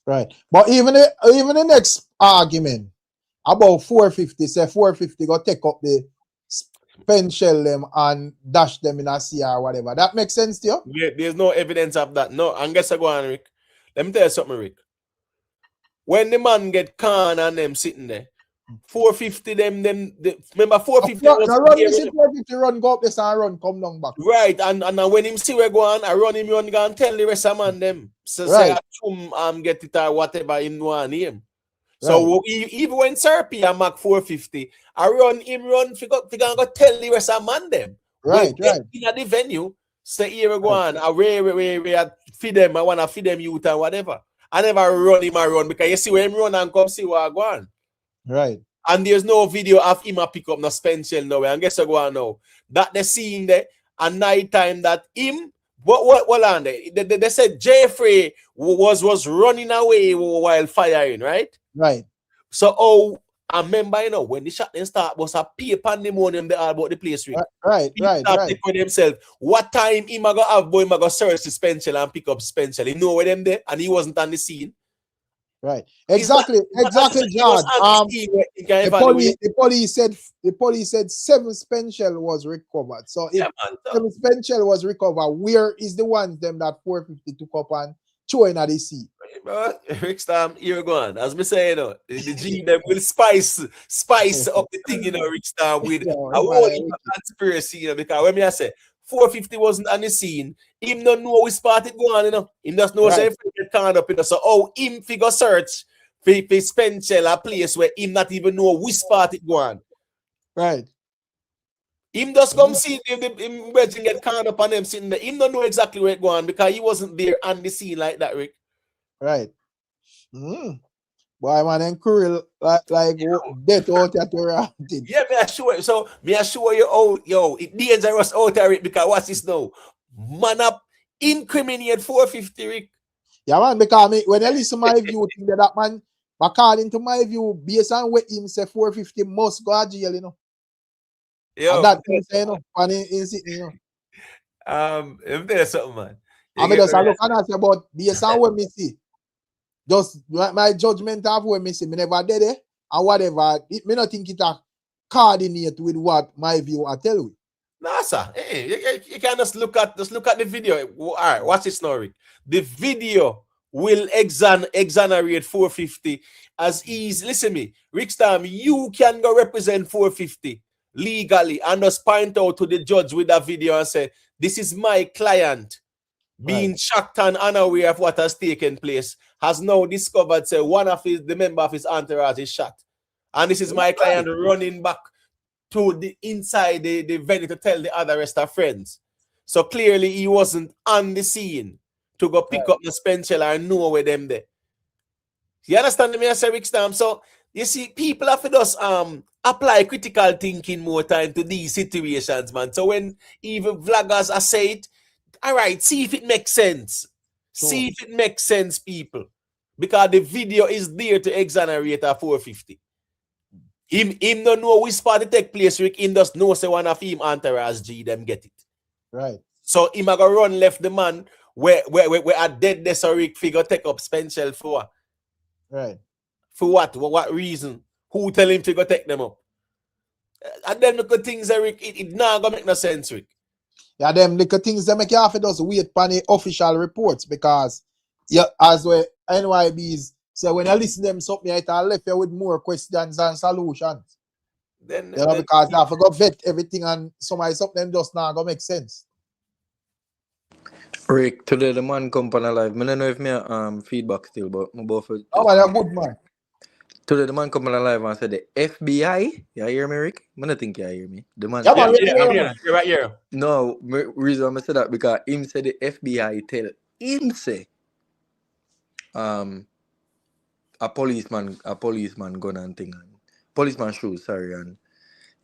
Right. But even the next argument about 450, say 450 go take up the pen shell them and dash them in a sea or whatever. That makes sense to you? Yeah, there's no evidence of that. No, and guess I go on, Rick. Let me tell you something, Rick. When the man get Khan and them sitting there, 450 remember 450 450 run go up this and run come down back. Right, and when him see where go on, I run him go and tell the rest of man them. So say get it or whatever in one name. So even when Serpi and Mac 450, I run figure go tell the rest of man them. Right. In the venue, say here we go on, I feed them, I wanna feed them youth and whatever. I never run him around because you see where him run and come see what I go on. Right. And there's no video of him pick up no Spencer nowhere. And guess what go on now? That they seeing there at night time that him what on there? They said Jaffrey was running away while firing, right? Right. So I remember, when the shot then start was a pay pandemonium they all about the place. Right. Take for themselves. What time him go have boy go search the Spencer and pick up Spencer? He know where them there and he wasn't on the scene. Right. Exactly, George. The police said 7 Spencer was recovered. So if 7 Spencer was recovered, where is the ones them that 450 took up and throw in the sea? Rick Stam, here go on. As me say, the G them will spice up the thing, Rick Stam with a whole conspiracy, because when I say 450 wasn't on the scene, him don't know we started going on, Him just knows if he get caught up, So him figure search for Spencer a place where him not even know we started going. Right. Him just come see him get caught up on them sitting there. Him don't know exactly where it going because he wasn't there on the scene like that, Rick. Right. Boy, man, and cruel like death out at your Yeah, me assure you. So me assure you, it dangerous out there, Rick, because what's this now? Man up incriminate 450, Rick. Yeah, man, because when I listen to my view, think that man, according to my view, based on what him say 450 must go to jail, Yo, and that thing say, funny is it, if there's something, man. I mean, just look and I say about based on what me see. Just my judgment of what me see, me never did it, and whatever. Me not think it a coordinate with what my view I tell you. No, sir. Hey, you can just look at the video. All right, watch this now, Rick. The video will exonerate 450 as easy. Listen to me, Rick Stam, you can go represent 450 legally and just point out to the judge with that video and say, this is my client being shocked and unaware of what has taken place, has now discovered, say, one of the member of his entourage is shot. And this is my client running back to the inside the venue to tell the other rest of friends. So clearly he wasn't on the scene to go pick up the Spencer and know where them there. You understand me, I say, Rick Stam? So You see, people have to just apply critical thinking more time to these situations, man. So when even vloggers are say it, all right, see if it makes sense. Sure. See if it makes sense, people. Because the video is there to exonerate a 450. Him don't know which part it take place, Rick. Him just know say one of him entourage G them get it. Right. So him a go run left the man where a dead Rick figure take up Spencer for. Right. For what? What reason? Who tell him to go take them up? And then look at things, Rick. It not gonna make no sense, Rick. Yeah, them little things they make you have to just wait for the official reports because as well NYBs. So when you listen to them something, it left you with more questions than solutions. Then because you have to go vet everything and something just not gonna make sense. Rick, today the man come on live. I don't know if me feedback still, but my both. Oh, well, you're good man. Today the man come on live and said the FBI. You hear me, Rick? I don't think you hear me. The man. Yeah, man, I'm here. You're right here. No, reason I said that because him said the FBI tell him say a policeman gun and thing and policeman shoes, sorry, and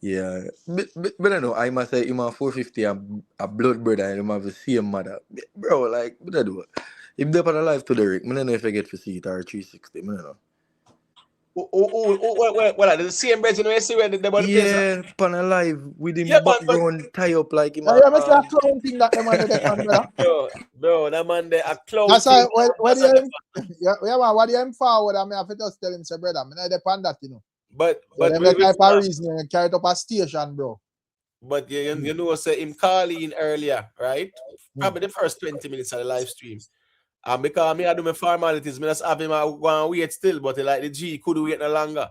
yeah. But I don't know, I must say him a 450 and a blood brother and him have the same mother. Bro, like what I do? If they're on live to the Rick, I don't know if I get to see it or 360, I don't know. Well, the same bed, you know, you see where the body yeah, on a live with him background tie up like him. Yeah, I must have clown thing that the man they can do. Bro, that man there a clown. That's why what do you forward? I mean, I have to just tell him, say, brother, I'm not depend that, you know. But the type of reason and carry it up a station, bro. But you know, say him calling earlier, right? Probably the first 20 minutes of the live stream. And because me I do my formalities, me just have him go and wait still, but like the G could wait no longer.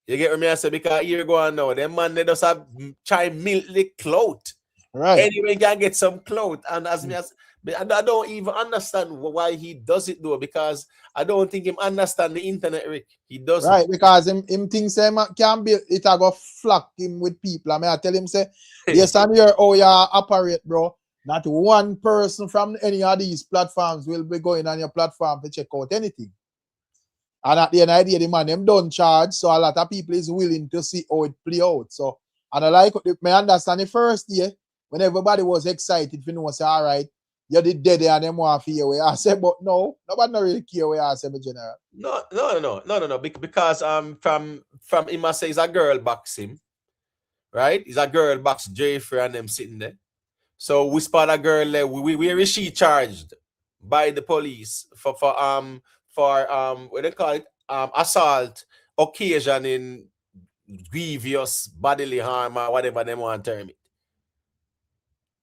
You get what me I say? Because here go on now, them man they just have try milk the clout. Right. Anyway, can get some clout. And as me as I don't even understand why he does it though, because I don't think him understand the internet, Rick. He doesn't. Right, because him thinks him can be it a go flock him with people. I mean, I tell him say, yes, I'm here how you operate, bro. Not one person from any of these platforms will be going on your platform to check out anything. And at the end of the day, the man, them don't charge, so a lot of people is willing to see how it play out. So, and I like, me understand the first year, when everybody was excited, you know, say, all right, you did dead and them want to hear what I said, but no, nobody not really care what I said, in general. No, because from he must say it's a girl box him, right? It's a girl box Jaffrey and them sitting there. So we spot a girl there. Where is she charged by the police for what they call it assault occasioning grievous bodily harm or whatever they want to term it.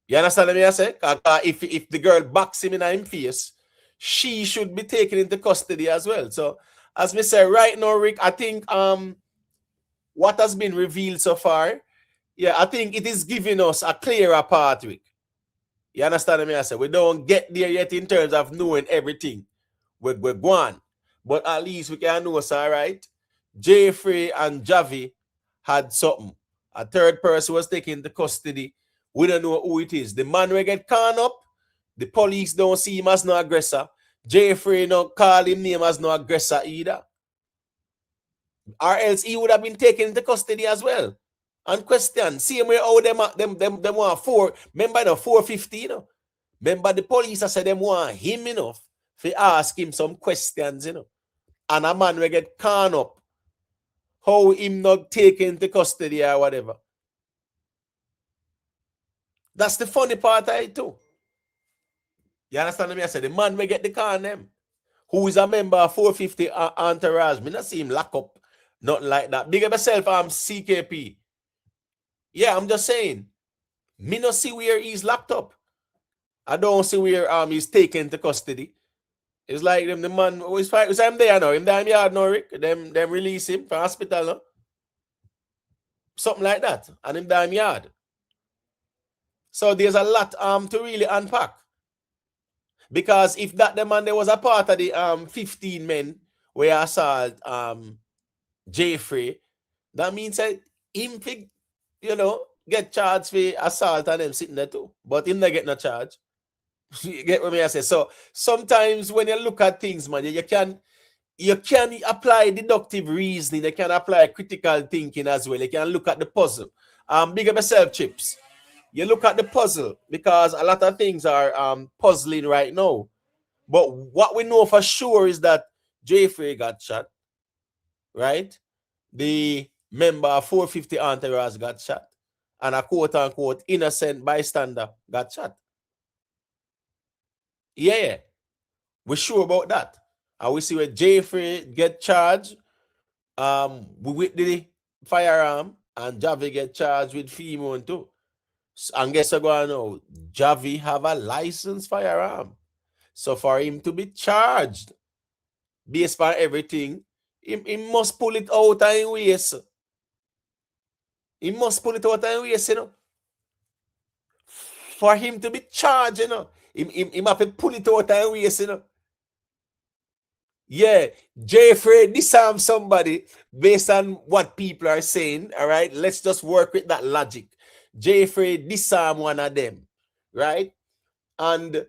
You understand what I say? If the girl backs him in his face, she should be taken into custody as well. So as me say right now, Rick, I think what has been revealed so far, yeah, I think it is giving us a clearer path, Rick. You understand what I say? We don't get there yet in terms of knowing everything. We're going. But at least we can know, all right? Jaffrey and Javi had something. A third person was taken into custody. We don't know who it is. The man will get caught up. The police don't see him as no aggressor. Jaffrey don't call him name as no aggressor either. Or else he would have been taken into custody as well. And question, see where all them want four. Remember the 450, you know. Remember the police I said them want him enough to ask him some questions, you know. And a man will get caught up. How him not taken into custody or whatever. That's the funny part of it too. You understand me? I said the man will get the car on them. Who is a member of 450 entourage. Me not see him lock up. Nothing like that. Big up yourself, CKP. Yeah, I'm just saying. Me not see where he's locked up. I don't see where he's taken to custody. It's like them the man who is fighting. I'm there now. Him damn yard now, Rick. Them release him from hospital now. Something like that. And him damn yard. So there's a lot to really unpack. Because if that the man there was a part of the 15 men where assault Jaffrey, that means that him get charged for assault and them sitting there too. But him not get no charge. You get what I say? So sometimes when you look at things, man, you can you can apply deductive reasoning, you can apply critical thinking as well. You can look at the puzzle. Big up yourself, Chips. You look at the puzzle because a lot of things are puzzling right now. But what we know for sure is that Jaffrey got shot, right? The member of 450 entourage got shot, and a quote-unquote innocent bystander got shot. Yeah, we're sure about that. And we see where Jaffrey get charged with the firearm, and Jhavy get charged with female too. And guess what going on? Jhavy have a licensed firearm. So for him to be charged based on everything, he must pull it out and waste. He must pull it out and waste, you know. For him to be charged, you know. He have to pull it out and waste, you know. Yeah, Jaffrey disarm somebody based on what people are saying. All right, let's just work with that logic. Jaffrey disarm one of them, right? And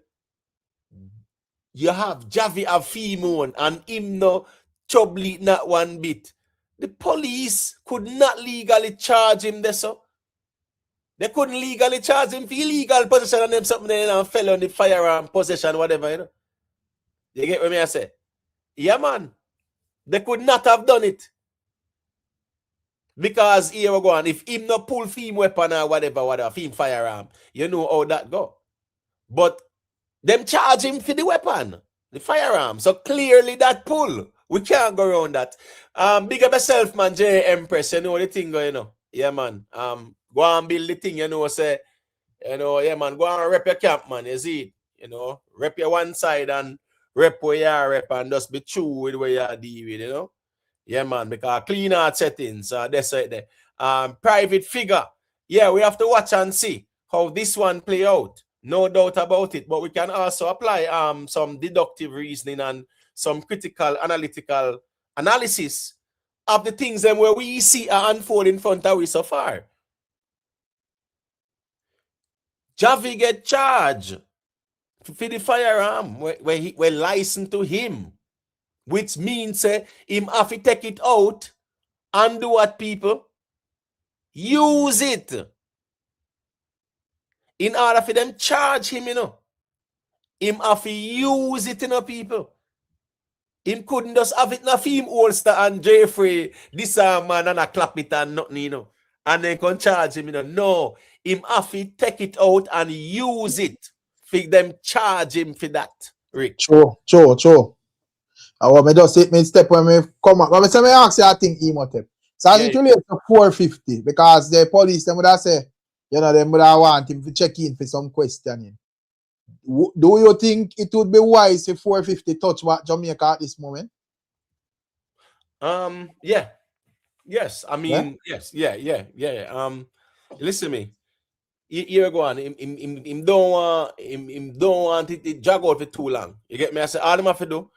you have Jhavy have female and him no trouble not one bit. The police could not legally charge him there, so they couldn't legally charge him for illegal possession and them something and felony firearm possession, whatever, you know. You get what I say? Yeah, man. They could not have done it. Because here we go on. If him not pull film weapon or whatever, film firearm, you know how that go. But them charge him for the weapon, the firearm. So clearly that pull. We can't go around that. Big up yourself, man, J Empress. You know the thing going on. Yeah, man. Go and build the thing, you know, say, you know, yeah, man, go and rep your camp, man. You see it? You know, rep your one side and rep where you are rep and just be true with where you are deal with, you know. Yeah, man, because clean out settings, that's right there. Private figure. Yeah, we have to watch and see how this one play out. No doubt about it. But we can also apply some deductive reasoning and some critical analytical analysis of the things them where we see are unfold in front of us so far. Jhavy get charged for the firearm where licensed to him, which means him have to take it out and do what, people? Use it in order for them charge him, you know. Him have to use it, you know, people. Him couldn't just have it in a film holster and Jaffrey disarm man and a clap it and nothing, you know. And then can charge him, you know. No, him have to take it out and use it for them charge him for that, Rick. True. I want me just take me step when me come up. But me say me ask you I think Imhotep. So as it relates to 450, because the police them would have say, you know, them would have want him to check in for some questioning. Do you think it would be wise if 450 touch what Jamaica at this moment? Yeah. Yes. I mean, yes. Yeah. Listen to me. Here go on. Him don't want it to drag out for too long. You get me? I say all them have to do.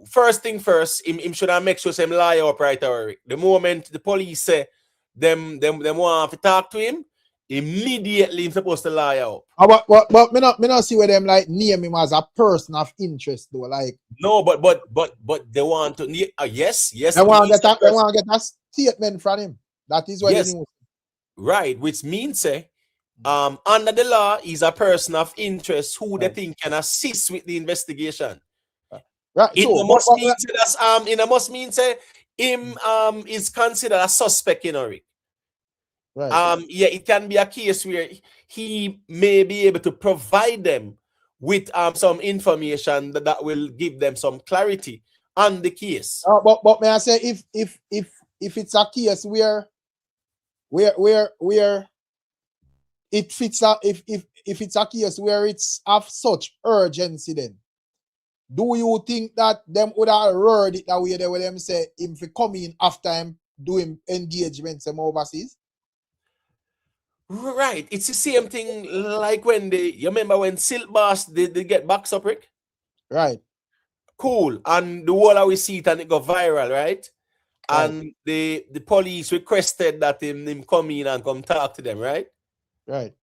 First thing first, him should have make sure some lie up right away. The moment the police say them want to talk to him, immediately he's supposed to lie out. But me not see where them like name him as a person of interest though. Like no, but they want to yes. They want to get a statement from him. That is what yes. Right, which means under the law, he's a person of interest who they think can assist with the investigation. Right. It must mean him is considered a suspect, you know, Rick. Right. Yeah, it can be a case where he may be able to provide them with some information that will give them some clarity on the case. But may I say if it's a case where it fits if it's a case where it's of such urgency, then do you think that them would have heard it that way they would them say him for come in after him doing engagements them overseas? Right. It's the same thing like when you remember when Silk Boss they get box up, Rick? Right. Cool. And the whole we see it and it go viral, right? And the police requested that him come in and come talk to them, right? Right.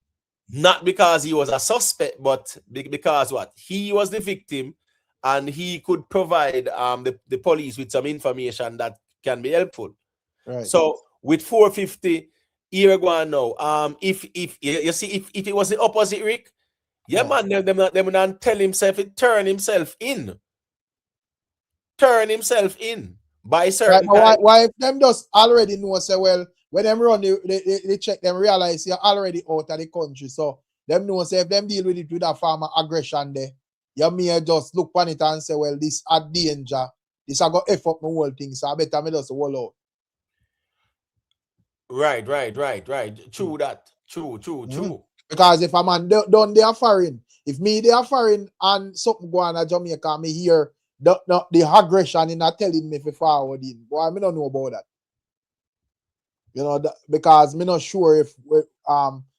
Not because he was a suspect, but because what? He was the victim and he could provide the police with some information that can be helpful. Right. So with 450, here we go now. If you see if it was the opposite, Rick, man, them not tell himself it turn himself in by certain time. Why if them just already know say well when them run they check them realize you're already out of the country, so them know say if them deal with it with a farmer aggression there, you may just look on it and say well this a danger, this I got F up my whole thing, so I better me just roll out. Right. True that. True. Because if a man done they are foreign, if me they are foreign and something go on at Jamaica, me hear the aggression in not telling me for forward in. Boy, I don't know about that. You know, because me not sure if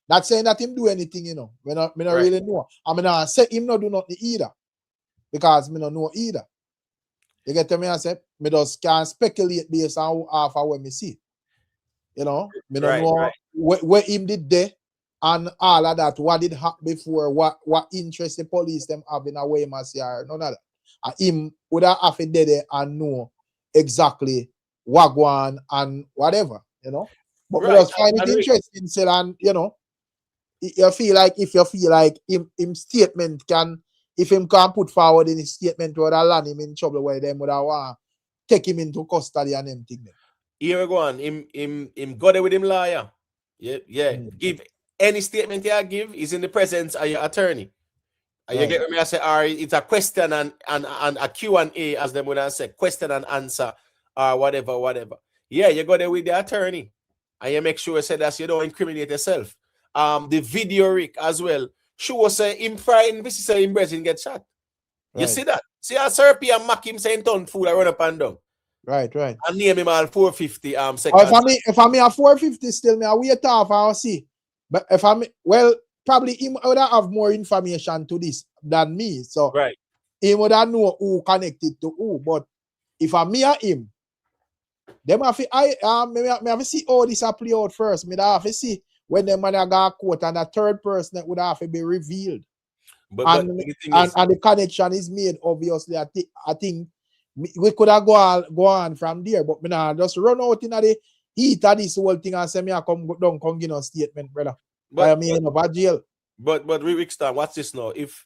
not saying that him do anything, you know. Me not really know. I mean, I say him not do nothing either. Because me not know either. You get to me? I say me just can't speculate based on half of what me see. You know, me don't know what him did there and all of that. What did happen before? What interest the police them have in a way, Masicka? None of that. And him would have to dead there and know exactly what go on and whatever, you know. But we just find it interesting, still, and you know, if you feel like him statement can, if him can put forward in his statement would have land him in trouble where them would have want take him into custody and everything. Here we go on. Him got it with him lawyer. Yeah. Give any statement you give is in the presence of your attorney. You get me? I say, it's a question and a Q&A, as them would say, question and answer, or whatever. Yeah, you go there with the attorney, and you make sure you say that you don't incriminate yourself. The video, Rick, as well, show say him frightened, this is him Brazil get shot. You see that? See how Sir P and Mack him saying ton fool I run up and down. Right. And name him all 450 seconds. If I a 450 still, me I wait off, I'll see. But if probably him would have more information to this than me. So he would have know who connected to who. But if I'm me and him, them have to see how this play out first. Me have to see when them man got caught and the third person that would have to be revealed. But the connection is made, obviously. I think we could have go on from there, but me nah just run out in the heat of this whole thing and say me I come give no statement, brother. But I mean about jail. But Rickstar, what's this now? If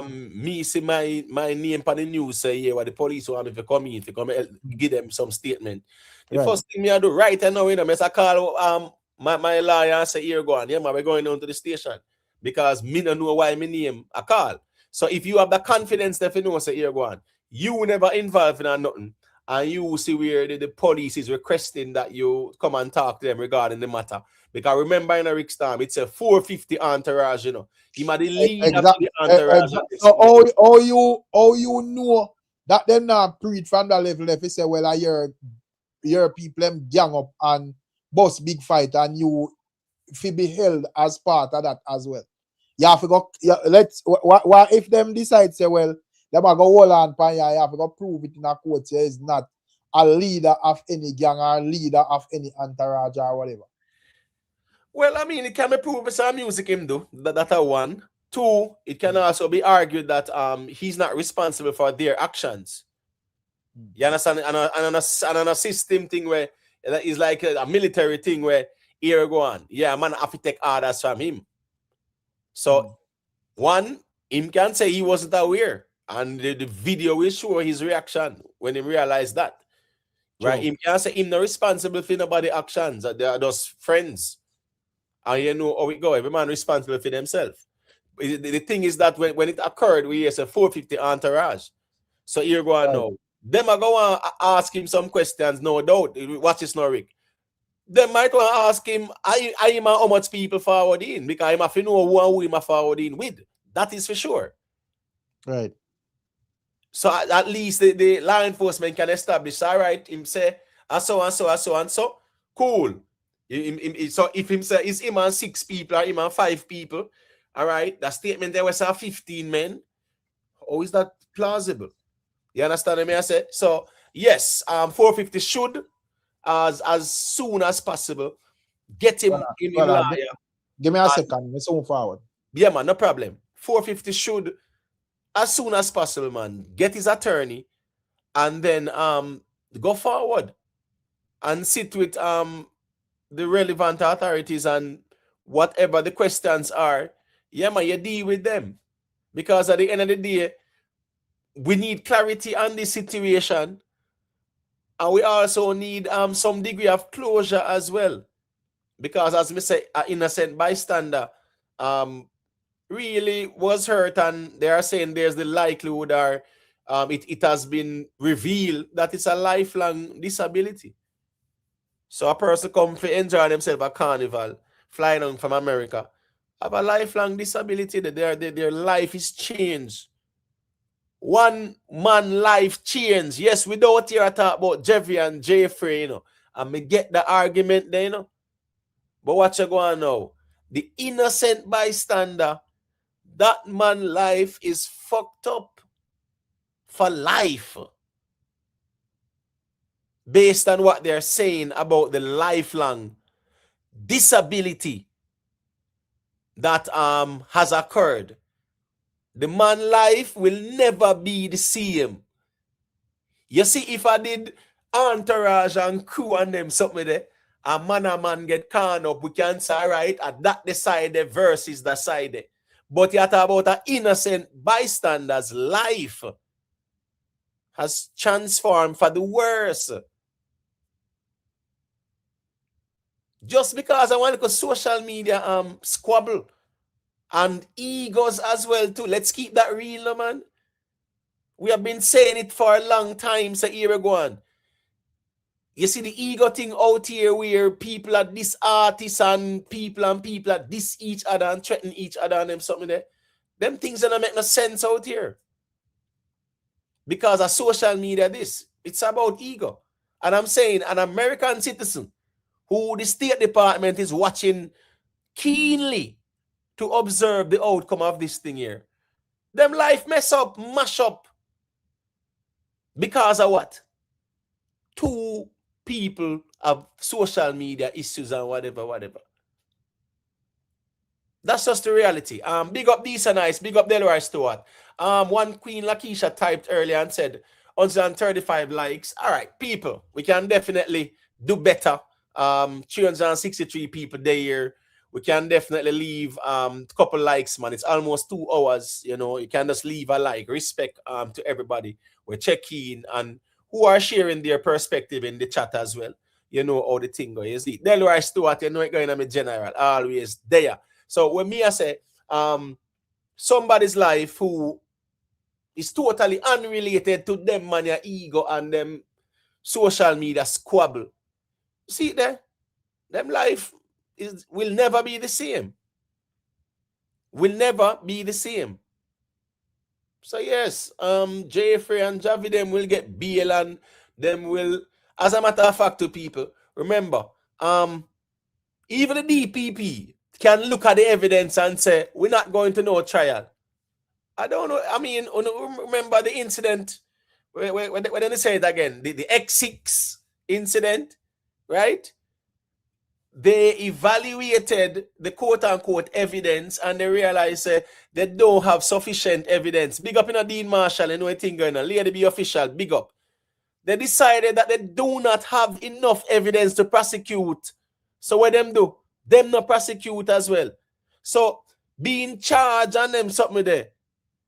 me see my name on the news say what the police want me to come in, give them some statement. The first thing me I do right now, you know, I call my lawyer and say here go on, we're going down to the station because me don't know why my name I call. So if you have the confidence that you know say here go on, you never involved in nothing, and you see where the police is requesting that you come and talk to them regarding the matter. Because remember in a Rick's time, it's a 450 entourage, you know. He might lead up to the entourage. So how you know that them not preach from the level if you say, well, I hear people them gang up and bust big fight and you feel be held as part of that as well. You have to go, what if them decide say, well, them are go hold on pan you have to go prove it in a court say is not a leader of any gang or leader of any entourage or whatever. Well, I mean, it can be proved with some music him do. That's a one. Two, it can also be argued that he's not responsible for their actions. You understand? And on a system thing where it's like a military thing where here go on. Yeah, man have to take orders from him. So one, him can say he wasn't aware. And the video will show his reaction when he realized that. Right? Him can say him not responsible for nobody's actions. They are just friends. And you know how it go. Every man responsible for themselves. The thing is that when it occurred, we hear a 450 entourage. So here go on now. Them are going to ask him some questions, no doubt. Watch this now, Rick. They might want to ask him, I am how much people forward in, because I have to know who him forward in with. That is for sure. Right. So at least the law enforcement can establish, all right, him say, and so. Cool. So if him say, is him and 6 people or him and 5 people, all right, that statement there was 15 men. How is that plausible? You understand what I say? So yes, 450 should, as soon as possible, get him in lawyer. Give me a second. Let's move forward. Yeah, man, no problem. 450 should as soon as possible, man. Get his attorney and then go forward and sit with the relevant authorities and whatever the questions are. Yeah, man, you deal with them. Because at the end of the day, we need clarity on this situation. And we also need some degree of closure as well. Because as we say, an innocent bystander really was hurt, and they are saying there's the likelihood or it has been revealed that it's a lifelong disability. So a person come to enjoy themselves a carnival, flying on from America, have a lifelong disability, that their life is changed. One man life change. Yes, we don't hear talk about Jaffrey and Jaffrey, you know, and me get the argument there, you know. But what you going now? The innocent bystander, that man life is fucked up for life. Based on what they're saying about the lifelong disability that has occurred. The man life will never be the same. You see, if I did entourage and crew and them something there, a man get caught up, we can say, right, at that the side versus the side. But you talk about an innocent bystander's life has transformed for the worse. Just because I want to go social media squabble and egos as well too. Let's keep that real, no, man. We have been saying it for a long time, so here we go on. You see the ego thing out here where people are this artists and people are this each other and threaten each other and them something there. Them things don't make no sense out here. Because of social media, it's about ego. And I'm saying an American citizen who the State Department is watching keenly to observe the outcome of this thing here. Them life mess up, mash up. Because of what? Two people have social media issues and whatever. That's just the reality. Big up these and nice, big up Delroy Stewart. One Queen Lakeisha typed earlier and said 135 likes. All right, people, we can definitely do better. 363 people there. We can definitely leave a couple likes, man. It's almost 2 hours. You know, you can just leave a like. Respect to everybody. We're checking and who are sharing their perspective in the chat as well. You know how the thing goes. You see, Delroy Stewart, you know it going on me general, always there. So when me I say somebody's life who is totally unrelated to them man, your ego and them social media squabble. See there? Them life will never be the same. Will never be the same. So yes, Jaffrey and Javi, them will get bail and them will, as a matter of fact to people, remember, even the DPP can look at the evidence and say, we're not going to no trial. I don't know, I mean, remember the incident, when they say it again, the X6 incident, right? They evaluated the quote-unquote evidence and they realized they don't have sufficient evidence. Big up in a Dean Marshall, you know anything going on. Lady be official, big up. They decided that they do not have enough evidence to prosecute. So what them do? Them not prosecute as well. So being charged and them something there.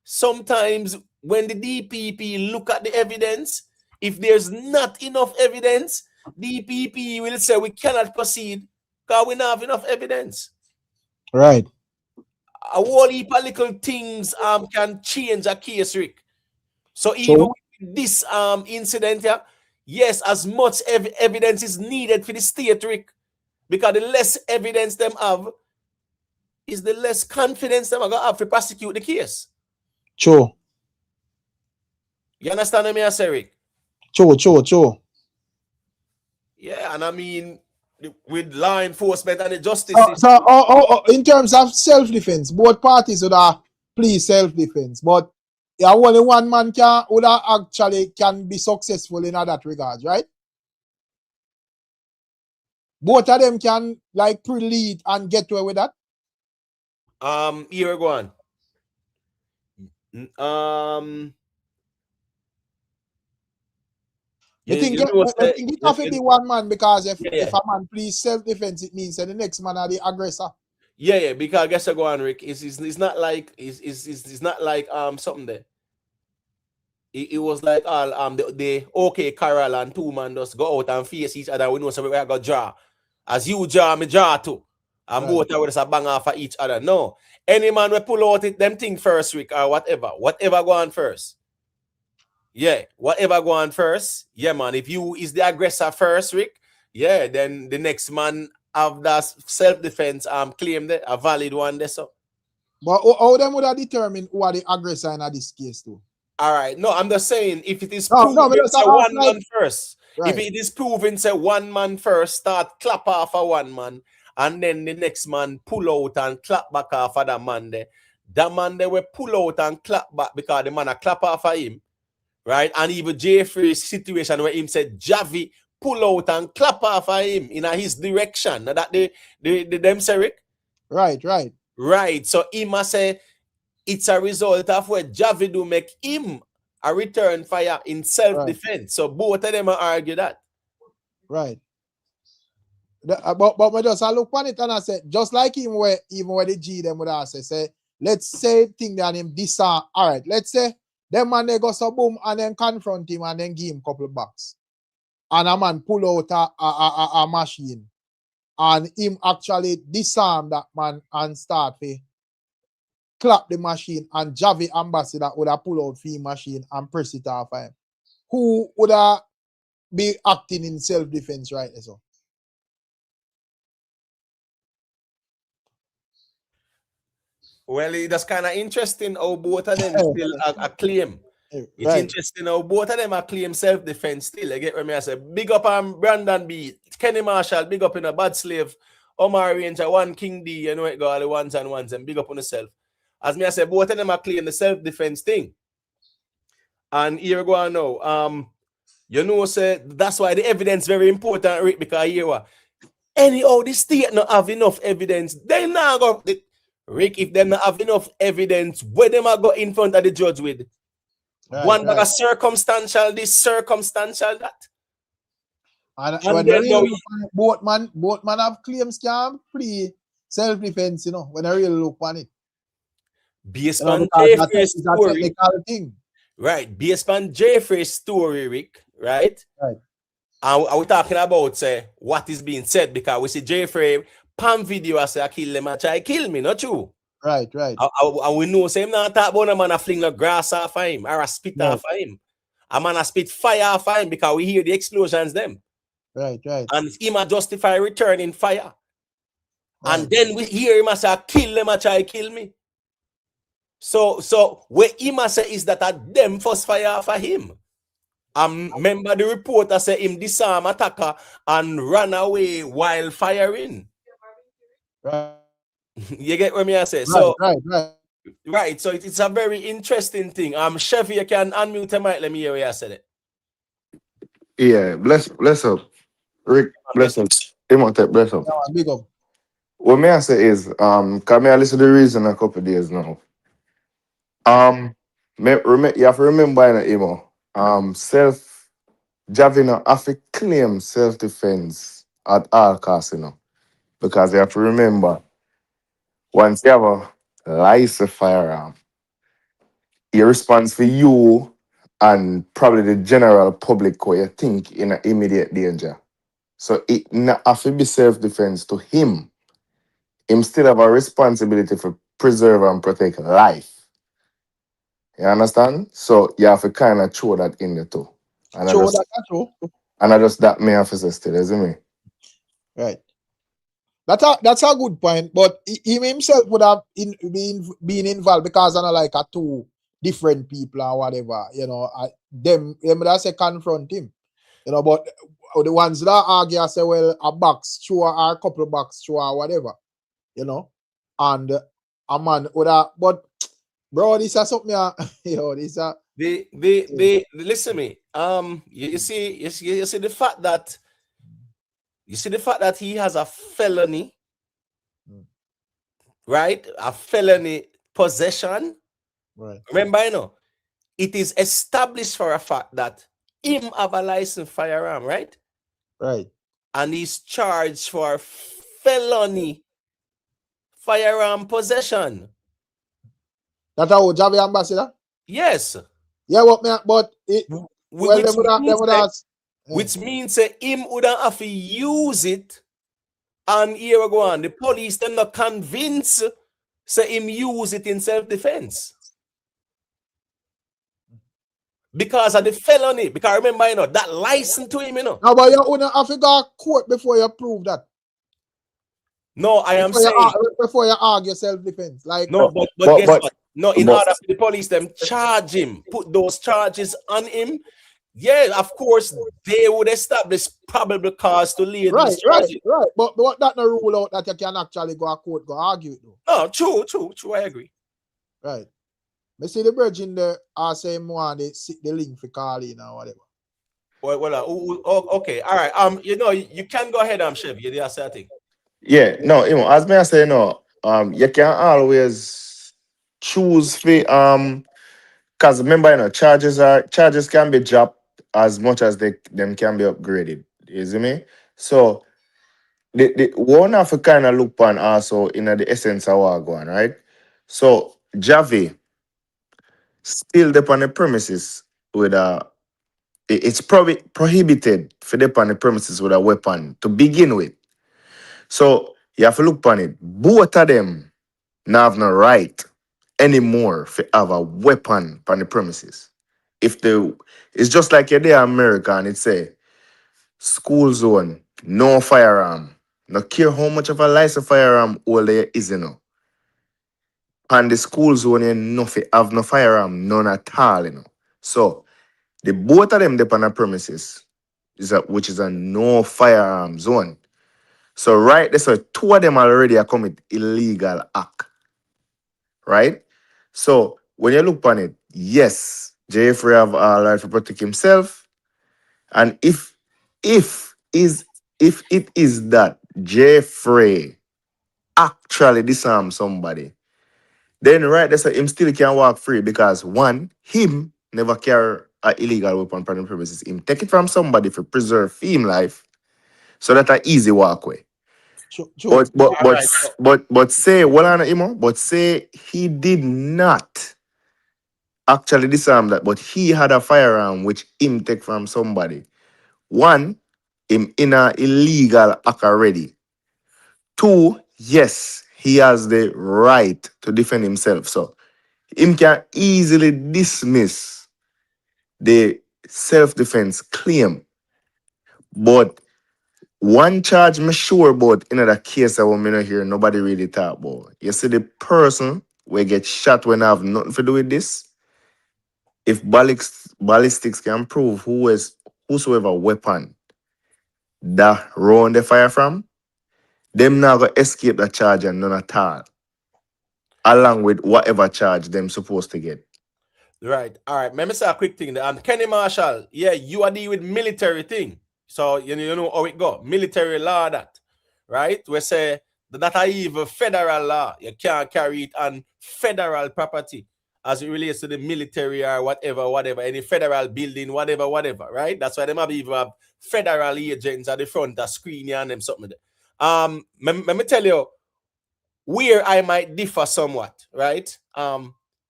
Sometimes when the DPP look at the evidence, if there's not enough evidence, DPP will say we cannot proceed because we don't have enough evidence. Right. A whole heap of little things can change a case, Rick. So even with this incident here, yes, as much evidence is needed for the state, Rick, because the less evidence them have is the less confidence them are going to have to prosecute the case. True. You understand what I say, Rick? True. Yeah, and I mean, with law enforcement and the justice so in terms of self-defense, both parties would have please self-defense, but only one man would actually can be successful in that regard, right? Both of them can like pre-lead and get away with that. Here we go on. You think it have to be one man because if a man please self-defense, it means that the next man are the aggressor. Yeah, because I guess I go on, Rick. It's not like it's not like something there. It was like all the okay Carol and two man just go out and face each other. We know something I got draw. As you draw, me draw too. And both of us a bang off of each other. No. Any man will pull out it, them thing first, Rick, or whatever. Whatever go on first. Yeah, whatever go on first. Yeah, man. If you is the aggressor first, Rick, yeah, then the next man have that self-defense claim that a valid one there. So. But how them would have determined who are the aggressor in this case too? All right. No, I'm just saying if it is proven say one man first. Right. If it is proven say one man first, start clap off of one man, and then the next man pull out and clap back off of that man there. That man there will pull out and clap back because the man a clap off of him. Right? And even Jaffrey's situation where him said Jhavy pull out and clap off of him in his direction. Now that them say Rick? Right. So he must say it's a result of what Jhavy do make him a return fire in self-defense. Right. So both of them argue that. Right. But I just I look on it and I said, just like him where even where the G them would have say, let's say thing that him disarm. All right, let's say them man they go so boom and then confront him and then give him a couple of bucks. And a man pull out a machine. And him actually disarm that man and start to clap the machine, and Jhavy ambassador would have pull out the machine and press it off him. Who would have be acting in self-defense right now? So? Well, that's kind of interesting how both of them still a claim. It's interesting how both of them are claim self-defense still. I get what I say. Big up on Brandon B, Kenny Marshall, big up in a Bad Slave, Omar Ranger, One King D, you know it go all the ones and ones, and big up on yourself. As me I say, both of them are claim the self-defense thing. And here we go now. You know, say that's why the evidence very important, Rick, because here what anyhow the state not have enough evidence. They now go Rick, if they not have enough evidence, where them are go in front of the judge with? One bag of circumstantial this, circumstantial that. And then both man have claims can pretty self-defense, you know, when I really look on it. Based on Jaffrey's story. Right. Based on Jaffrey's story, Rick, right? Right. And we're talking about say what is being said because we see Jaffrey Pam video I say I kill them and try kill me, not true. Right. And we know say him not talk about a man a fling a grass off of him or a spit off of him. A man a spit fire off of him because we hear the explosions them. Right. And him a justify returning fire. Right. And then we hear him say kill them and try kill me. So what him a say is that them first fire off of him. Remember the reporter say him disarm attacker and run away while firing. Right. You get what me I say? Right. So it's a very interesting thing. Chevy, you can unmute the mic. Let me hear what you said it. Yeah, bless up. Rick, bless up. Imhotep, bless up. Yeah, big up. What may I say is, come I listen to the reason a couple of days now. You have to remember in Imo, Jhavy now have to claim self-defense at all costs, you know. Because you have to remember, once you have a licensed firearm, it responds for you and probably the general public where you think in an immediate danger. So it not have to be self-defense to him. Him still have a responsibility for preserve and protect life. You understand? So you have to kind of throw that in there too. And I just that may have to say still, isn't me? Right. That's a good point, but he himself would have been involved because I know like two different people or whatever, you know. Them would say confront him, you know. But the ones that argue say, well, a box through or a couple of box through or whatever, you know. And a man would have, but bro, this is something, you know. This listen to me. You see the fact that. You see the fact that he has a felony, right? A felony possession, Right. Remember, you know, it is established for a fact that him have a licensed firearm, right? Right. And he's charged for felony firearm possession. That's how Jhavy ambassador? Yes. Yeah, but it well Which means that him wouldn't have to use it. And here we go on. The police them not convinced say him use it in self-defense. Because of the felony. Because remember, you know, that license to him, you know. No, but you wouldn't have to go to court before you prove that. No, I am saying before you argue self-defense. Like no, but guess what? No, in order for the police them charge him, put those charges on him. Yeah, of course, they would establish probable cause to lay these charges. Right. But that no rule out that you can actually go to court, go argue it though. No, true, I agree. Right. Me see the bridge in the same one, the link for calling or whatever. Okay, all right. You know, you can go ahead, Chevy. You did say a thing. Yeah, no, you know, as me I say, no, you can always choose for because remember, you know, charges can be dropped as much as them can be upgraded. You see me? So the one have to kind of look on also in the essence of what going, right? So Jhavy still dep on the premises with it's probably prohibited for dep on the premises with a weapon to begin with. So you have to look on it. Both of them now have no right anymore to have a weapon on the premises. It's just like you're there in America and it say school zone, no firearm. No care how much of a license firearm all there is, you know. And the school zone, you know, have no firearm, none at all, you know. So the both of them depend on premises, which is a no firearm zone. So right there, so two of them already are commit illegal act. Right? So when you look on it, yes, Jaffrey have a right to protect himself. And if it is that Jaffrey actually disarm somebody, then right there, so him still can walk free because one, him never carry an illegal weapon on the premises. Him take it from somebody for preserve him life, so that an easy walkway. Sure. But say but say he did not actually disarm that, but he had a firearm which him take from somebody. One, him in a illegal act already. Two, yes, he has the right to defend himself. So him can easily dismiss the self-defense claim. But one charge me sure about in that case that we not hear nobody really talk about. You see the person will get shot when I have nothing to do with this. If ballistics can prove whosoever weapon that round the fire from, them now go escape the charge and none at all. Along with whatever charge them supposed to get. Right. All right. Let me say a quick thing. And Kenny Marshall, yeah, you are dealing with military thing. So you know how it go. Military law that. Right? We say that are even federal law. You can't carry it on federal property as it relates to the military or whatever, any federal building, whatever, right? That's why they might even have federal agents at the front that screen you and them something. Let me tell you where I might differ somewhat, right?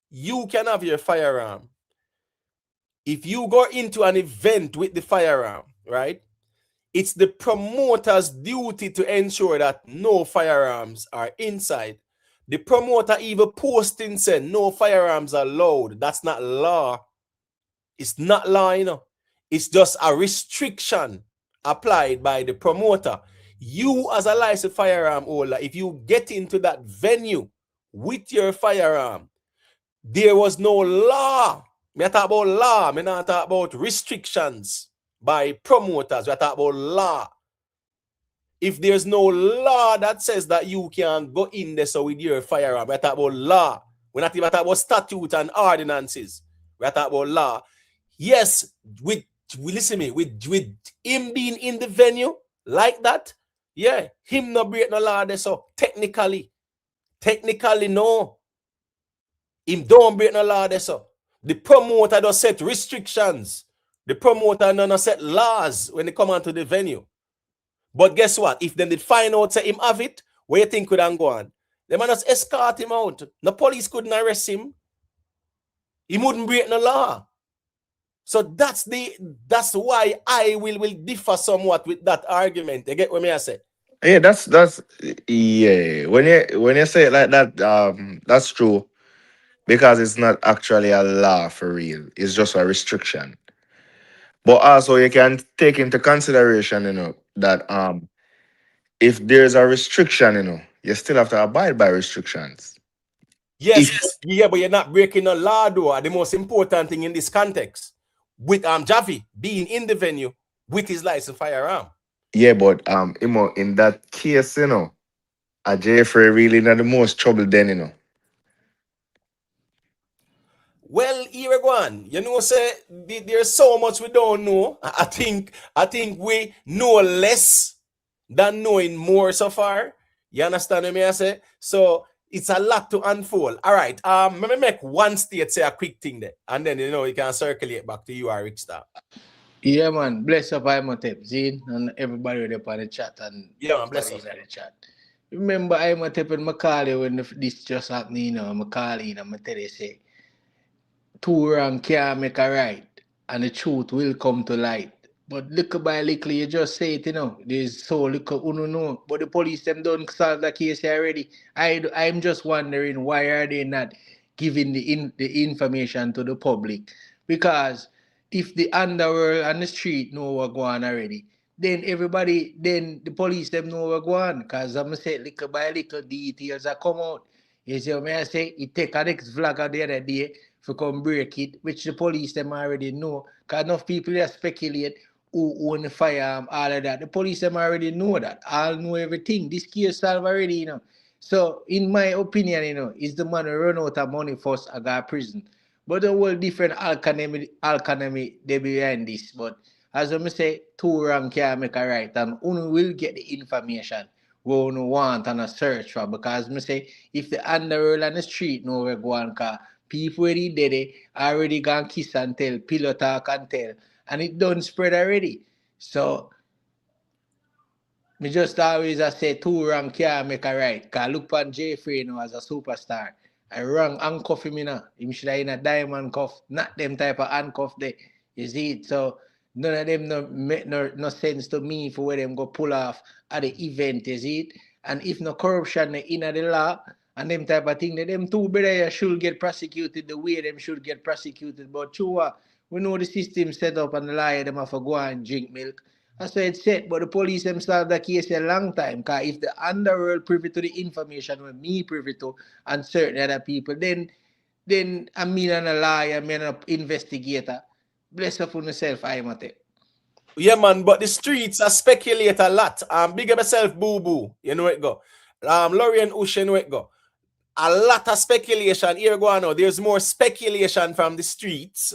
You can have your firearm. If you go into an event with the firearm, right? It's the promoter's duty to ensure that no firearms are inside. The promoter even posting said no firearms are allowed. That's not law. It's not law, you know. It's just a restriction applied by the promoter. You as a licensed firearm holder, if you get into that venue with your firearm, there was no law. Me talk about law. Me not talk about restrictions by promoters. We talk about law. If there's no law that says that you can go in there so with your firearm, we talk about law. We're not even talking about statute and ordinances. We talk about law. Yes, listen to me, with him being in the venue like that, yeah, him not break no law there. So technically, no. Him don't break no law there, so. The promoter does set restrictions. The promoter does set laws when they come onto the venue. But guess what? If them did find out say him have it, where you think could go on? They might just escort him out. The police couldn't arrest him. He wouldn't break no law. So that's why I will differ somewhat with that argument. You get what I say? Yeah, that's yeah. When you say it like that, that's true. Because it's not actually a law for real. It's just a restriction. But also you can take into consideration, that if there's a restriction, you still have to abide by restrictions. Yes, yeah, but you're not breaking a law, though. The most important thing in this context, with Jhavy being in the venue with his license firearm. Yeah, but in that case, a Jaffrey really not the most trouble then, Well, here we go on. Say there's so much we don't know. I think we know less than knowing more so far. You understand what I say? So it's a lot to unfold. All right. Let me make one state say a quick thing there, and then you can circulate back to you, Rick Star. Yeah, man. Bless up Imhotep, Zine, and everybody up on the chat and yeah, man, bless in up. the chat. Remember Imhotep and Macaulay when this just happened, Macaulay and I tell you say, two wrong can't make a right, and the truth will come to light. But little by little, you just say it, there's so little who know. But the police them don't solve the case already. I'm just wondering why are they not giving the information to the public? Because if the underworld and the street know what's going on already, then the police them know what's going on. Because I'm say little by little details are come out. You see what I say? It take an ex-vlogger the other day to come break it, which the police them already know. Because enough people there speculate who own the firearm, all of that. The police them already know that. All know everything. This case solved already, So, in my opinion, is the man who run out of money first and got prison. But the whole different alchemy they behind this. But as I say, two wrong can't make a right, and one will get the information we want and a search for. Because I say, if the underworld and the street know where go on, cause people already did it, already gone kiss and tell, pillow talk and tell, and it don't spread already. So, me just always say two wrong can't make a right. Cause look on Jaffrey as a superstar. I wrong handcuff him Him should have in a diamond cuff, not them type of handcuff there. You see it? So none of them no make no sense to me for where them go pull off at the event, you see it? And if no corruption in the law and them type of thing, them two brothers should get prosecuted the way them should get prosecuted. But true, we know the system set up and the liar them have to go and drink milk. That's why it's set, but the police them solve the case a long time. Because if the underworld privy to the information when me privy to and certain other people, then I mean I'm a liar, I'm an investigator. Bless up on yourself, Imhotep. Yeah, man, but the streets are speculate a lot. Big up yourself, boo boo. You know it go. Laurie and Ush, you know it go. A lot of speculation here go on now. There's more speculation from the streets.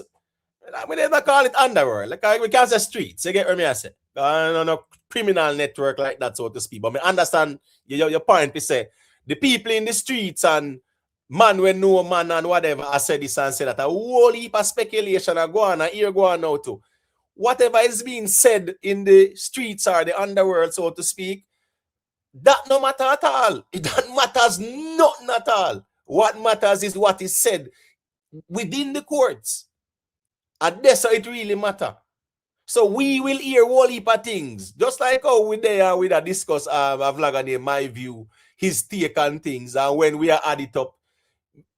We never call it underworld. Like we can't say streets. You get what I say? No criminal network like that, so to speak. But I understand your point. You say the people in the streets and man when no man and whatever I said this and said that a whole heap of speculation are going and here go on now too. Whatever is being said in the streets or the underworld, so to speak, that no matter at all. That matters nothing at all. What matters is what is said within the courts. And that's how it really matters. So we will hear whole heap of things. Just like how we there with a discuss a vlogger named My View, his take on things, and when we are add it up,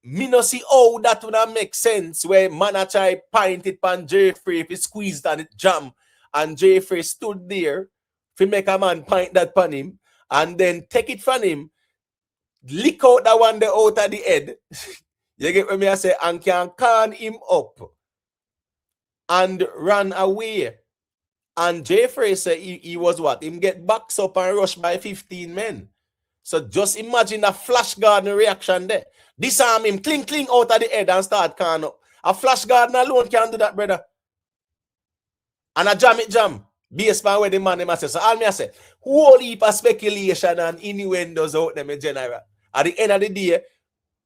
me no see how that would make sense where man a try point it pan Jaffrey if he squeezed and it jam, and Jaffrey stood there to make a man point that pan him, and then take it from him, lick out that one there out of the head. You get what I say, and can can him up and run away. And Jaffrey said he was what? Him get boxed up and rushed by 15 men. So just imagine a flash garden reaction there. Disarm him, cling out of the head and start can up. A flash garden alone can't do that, brother. And a jam. Based on where the man them say. So all me I say, whole heap of speculation and innuendos out them in general. At the end of the day,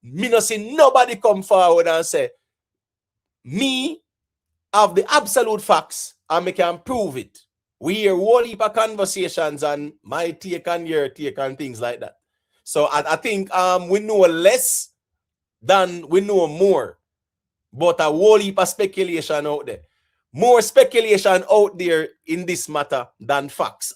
Me no see nobody come forward and say, me have the absolute facts and me can prove it. We hear a whole heap of conversations and my take and your take and things like that. So I think we know less than we know more. But a whole heap of speculation out there. More speculation out there in this matter than facts.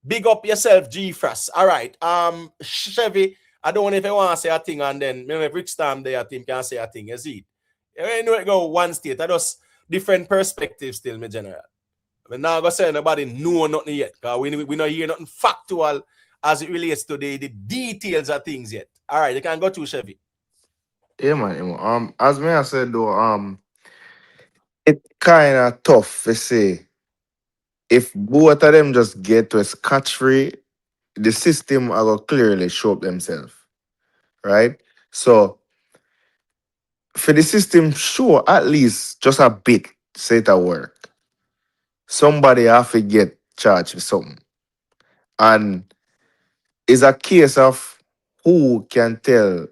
Big up yourself, Frais. All right. Jhavy, I don't know if I want to say a thing and then maybe if Rich Tam there, I think can say a thing. You see it? You know, it go one state. I just different perspectives still, my general. But now I'm going to say nobody know nothing yet. Because we not hear nothing factual as it relates to the details of things yet. All right, you can go to Jhavy. Yeah, man. As me I said though, it kind of tough to say if both of them just get to a scotch free, the system will clearly show up themselves, right? So for the system, sure, at least just a bit say it at work. Somebody have to get charged with something, and it's a case of who can tell,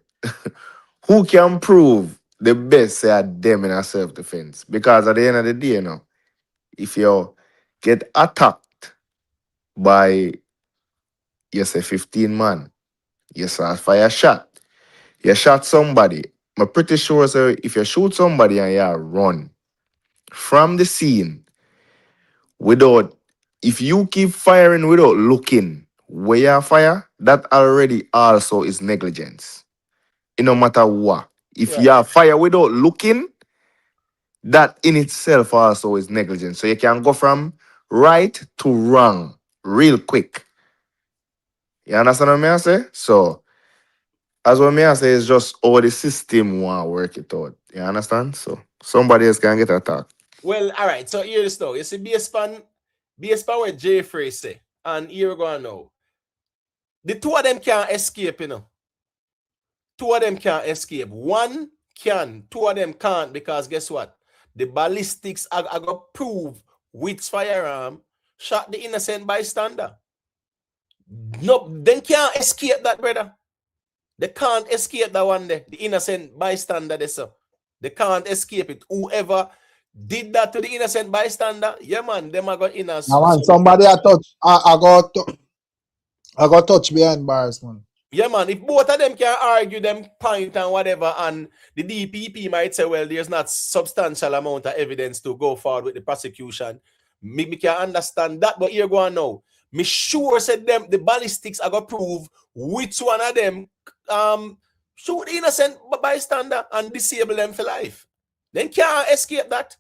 who can prove the best at them in a self-defense. Because at the end of the day, you know, if you get attacked by, you say, 15 man, you start fire shot, you shot somebody. I'm pretty sure so if you shoot somebody and you run from the scene without, if you keep firing without looking where you fire, that already also is negligence. It no matter what. If Right. you fire without looking, that in itself also is negligence. So you can go from right to wrong real quick. You understand what I say? So, as what I say is just how the system want to work it out. You understand? So, somebody else can get attacked. Well, all right. So here is now. You see, based on what Jaffrey say, and here we go now. The two of them can't escape, you know. Two of them can't escape. One can, two of them can't, because guess what? The ballistics are going to prove which firearm shot the innocent bystander. No, they can't escape that, brother. They can't escape that one there. The innocent bystander, they can't escape it. Whoever did that to the innocent bystander, yeah, man, them are going in as. Now, man, somebody I touch, I got touch behind bars, man. Yeah, man, if both of them can argue them point and whatever, and the DPP might say, well, there's not substantial amount of evidence to go forward with the prosecution, me can understand that, but here go on now. Me sure said them, the ballistics are going to prove which one of them shoot the innocent bystander and disable them for life. They can't escape that.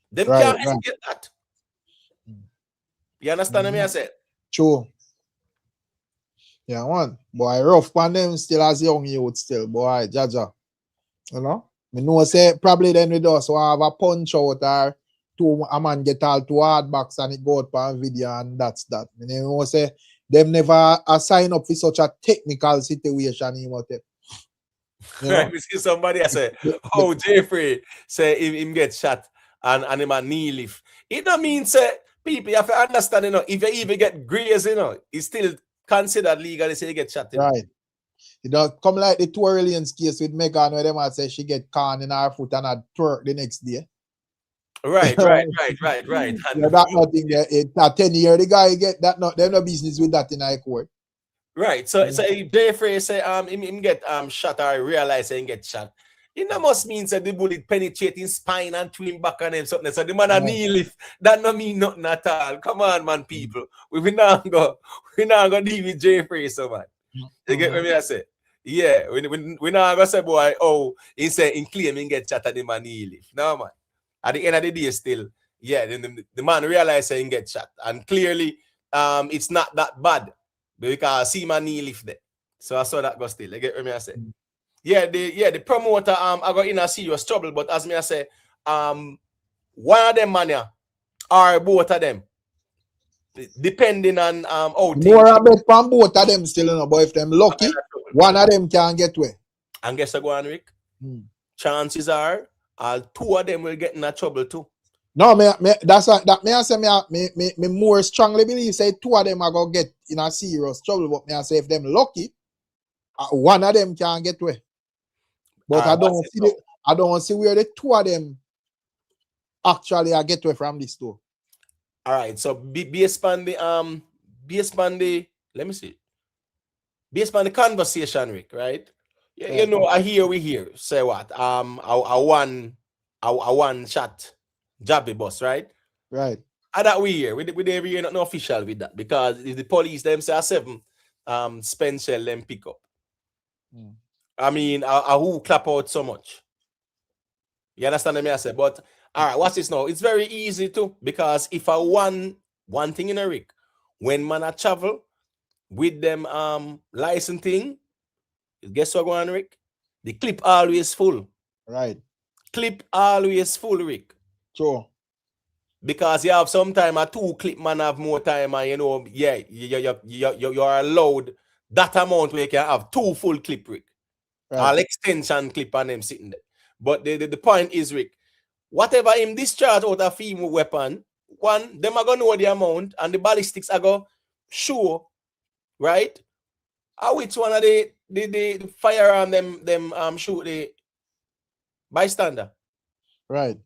Them can't escape that. You understand me? I said? True. Yeah, man. Boy, rough on them still as young youth still, boy, Jaja. You know? Me know say probably then with us will have a punch out or two a man get all two hard box and it go out on video and that's that. Me know say them never sign up for such a technical situation in what it. Right, we see somebody I say, oh, Jaffrey say him get shot and him a knee lift. It don't mean say people you have to understand, you know, if you even get graze, you know, it's still considered legal, say you get shot. You know? Right. It don't come like the 2 Orleans case with Megan where them I say she get corn in her foot and a twerk the next day. Right. And yeah, that nothing there. It's a 10 year the guy get that not them no business with that in high court. Right. So if Jaffrey say him get shot or realize him get shot, it must mean that the bullet penetrating spine and twin back on him something. So the man a knee lift. That no mean nothing at all. Come on, man, people. We not go deal with Jaffrey, so man. You get what I say? Yeah, we not gonna say, boy, oh, he say in claim he get shot at the man knee lift. No, man. At the end of the day, still, yeah, the man realized he get shot. And clearly, it's not that bad. Because see my knee lift there. So I saw that go still. You get what I say? Yeah, the promoter I got in a serious trouble, but as me I say, one of them man yeah, or both of them. Depending on how more a bet from both of them still, you know, but if them lucky, one of them can get away. And guess what, go on, Rick? Chances are all two of them will get in a trouble too. No, that's what that me I say me more strongly believe say two of them are gonna get in a serious trouble, but me I say if them lucky, one of them can get away. But I don't see where the two of them actually are get away from this door. All right, so based on the let me see. Based on the conversation, Rick, right? You know, we hear say what? I one shot Jhavy boss, right? Right. And that we hear, we never hear nothing official with that because if the police them say 7 Spencer them pick up. I mean, who clap out so much? You understand what I say? But all right, what's this now? It's very easy to because if I one thing in a Rick, when man I travel with them license thing, guess what going on, Rick? The clip always full. Right. Clip always full, Rick. Sure. Because you have sometime a 2 clip man have more time and you know, yeah, you're allowed that amount where you can have 2 full clip, Rick. Right. All extension clip on them sitting there. But the point is, Rick, whatever him discharge out a female weapon, one, them are gonna know the amount and the ballistics are gonna show, right? Which one of the firearm them shoot the bystander? Right.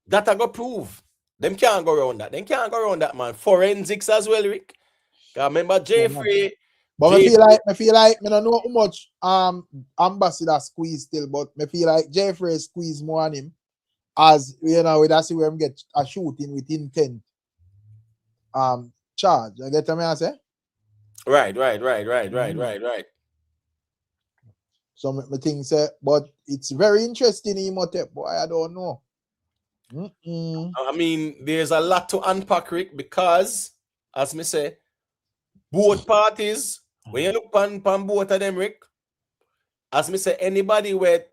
That I go prove. Them can't go around that. Them can't go around that, man. Forensics as well, Rick. Remember Jaffrey. But I feel like I don't know how much ambassador squeeze still, but I feel like Jaffrey squeeze more on him as you know, that's where him get a shooting with intent charge. You get what I say? Right. So I think say, but it's very interesting in Imhotep, boy. I don't know. I mean, there's a lot to unpack, Rick, because as me say, both parties, when you look pan both of them, Rick, as me say, anybody where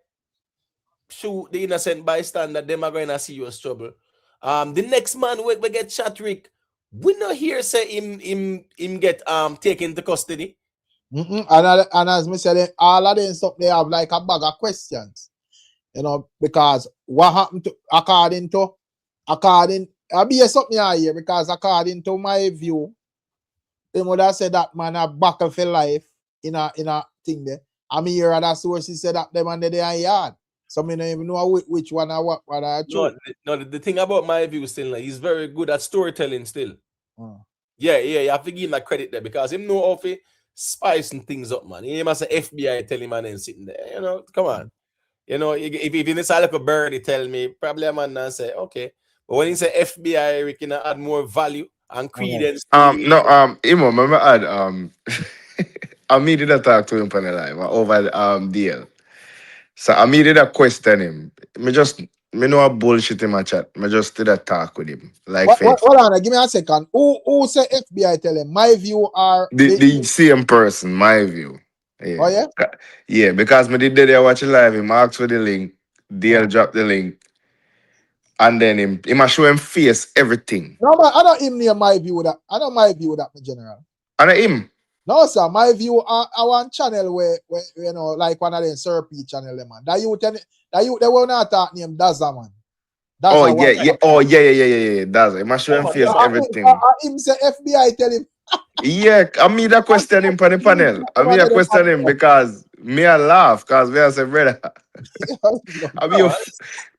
shoot the innocent bystander, them are going to see you as trouble. The next man we get shot, Rick, we not hear say him get taken to custody. And as me said, all of them stuff they have like a bag of questions. You know, because what happened to according I'll be something here because according to my view, they would have said that man a battle for life in a thing there. I mean here other sources said that them and they are yard. So I don't even know which one I what I choose. No, the thing about my view still, like, he's very good at storytelling still. Yeah, you have to give him that credit there because him know how to spicing things up, man. He must say FBI tell him and then sitting there. You know, come on. You know, if it's like a birdie tell me, probably a man and say, okay. But when he say FBI, we can add more value and credence. Imo, remember add I did a talk to him on the live over deal. So I did a question him. Me know a bullshit in my chat. Me just did a talk with him. Like hold on, give me a second. Who say FBI tell him? My view are the same person, my view. Yeah. Oh yeah? Yeah, because me did there watch it live, him asked for the link, Dale dropped the link, and then him I show him face everything. No, but I don't him near my view that. I don't my view that in general. And him. No, sir, my view are one channel where you know, like one of them Serpy channel, man. That you they will not talk name Daza, man. Yeah. Oh yeah. Daza. Him I show him face everything. Him say FBI tell him. Yeah, I mean that question him on the panel. I mean I question him because me I laugh because me I say brother.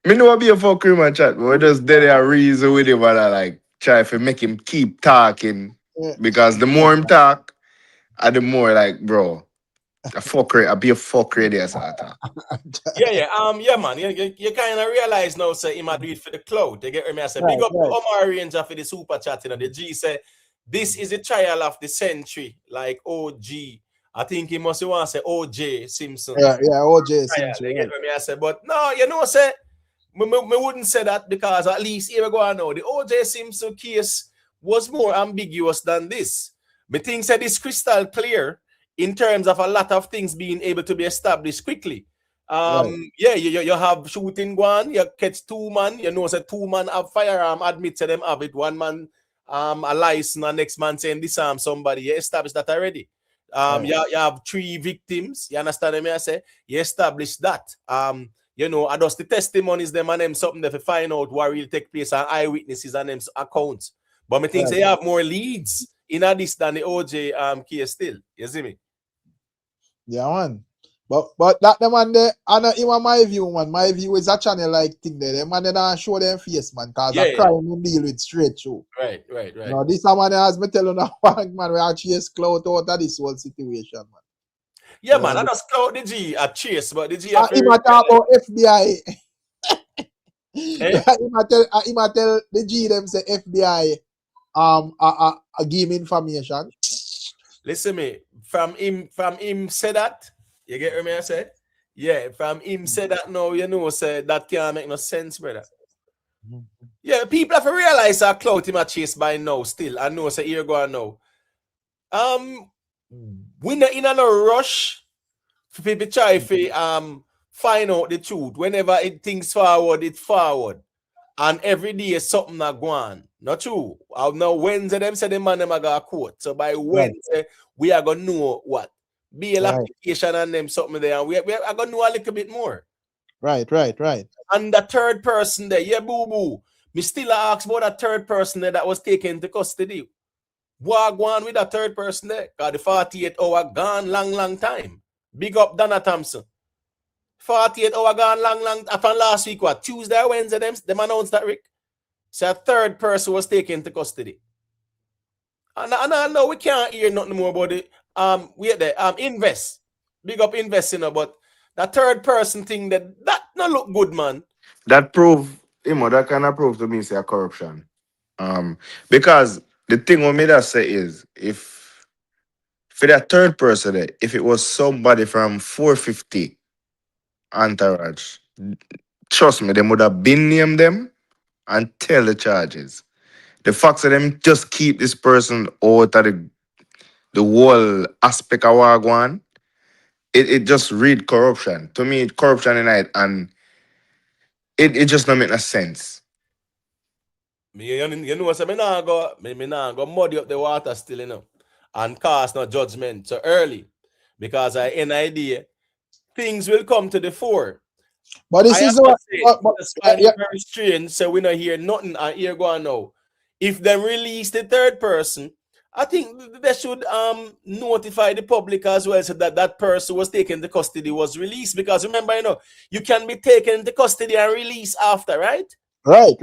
Me know I be a fuck him and chat, but we just did a reason with him and I like try to make him keep talking because the more him talk, the more like bro, I be a fuck radio sort of talk. Yeah, man. You kind of realize now, say, he might do it for the cloud. You get me? I say, big up to Omar Ranger for the super chat. You know, the G say, this is a trial of the century, like OG. I think he must want to say OJ Simpson. Yeah, OJ Simpson. You get me? I say, but no, you know, say, me wouldn't say that because at least here we go now. The OJ Simpson case was more ambiguous than this. Me think that it's crystal clear in terms of a lot of things being able to be established quickly. Yeah, you have shooting one, you catch 2 man, you know, say 2 man have firearm, admit to them have it, 1 man a license, and next man saying disarm somebody. You establish that already. You have 3 victims, you understand me? I say you establish that. You know, I just the testimonies them and them something that to find out what will take place and eyewitnesses and them accounts. But me think they have more leads in this than the OJ case still. You see me? Yeah, man. But that the man there, I know even my view, man. My view is a channel like thing there. The man they don't show them face, man, cause a crime you deal with straight through. Right. No, this a man has me telling now, man, we actually chase clout out of this whole situation, man. Yeah, man. I just clout the G at chase, but the G He might talk about FBI. Eh? He might tell the G them say FBI give him information. Listen me, from him say that, you get what I say? Yeah, from him say that now, you know, say that can't make no sense, brother. Yeah, people have to realize that clout him a chase by now still. I know, say here go on now. We not in a no rush for people try to find out the truth. Whenever it thinks forward, it forward. And every day something not go on. Not true. Now Wednesday them say the man them a got a quote. So by Wednesday we are gonna know what bail application and them something there, and we are gonna know a little bit more. Right. And the third person there, yeah, boo. Me still ask about that third person there that was taken into custody. What go on with that third person there? Cause the 48 hour gone long time. Big up Donna Thompson. 48 hour gone long upon last week, what? Tuesday or Wednesday, them announced that, Rick. So a third person was taken into custody. And I know we can't hear nothing more about it. Wait there. Invest. Big up invest, you know, but the third person thing that not look good, man. That that kind of prove to me say a corruption. Because the thing what me that say is if for that third person there, if it was somebody from 450 entourage, trust me, they would have been named them and tell the charges. The fact that them just keep this person out of the whole aspect of Wagwan, it just read corruption. To me, corruption in it, and it just don't make no sense. You know, so me nah go muddy up the water still, you know, and cast no judgment so early. Because I an idea things will come to the fore. But this is what very strange. So we not hear nothing and here go on now. If they release the third person, I think they should notify the public as well, so that person was taken to custody was released. Because remember, you know, you can be taken into custody and released after, right? Right.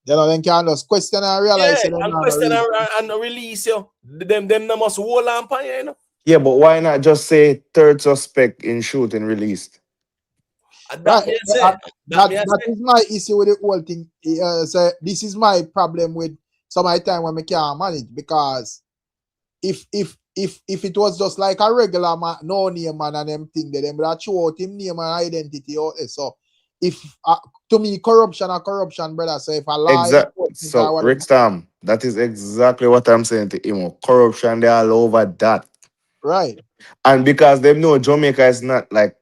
You know, then can just question and realize. Yeah, and question and release you. Them no must hold on for you know. Yeah, but why not just say third suspect in shooting released? That is my issue with the whole thing. So this is my problem with some of the time when I can't manage, because if it was just like a regular man, no name man and them thing, them would show out him name and identity out there. So if to me corruption, brother. So if I lie, so Rick Stam, that is exactly what I'm saying to him. Corruption, they all over that. Right. And because they know Jamaica is not like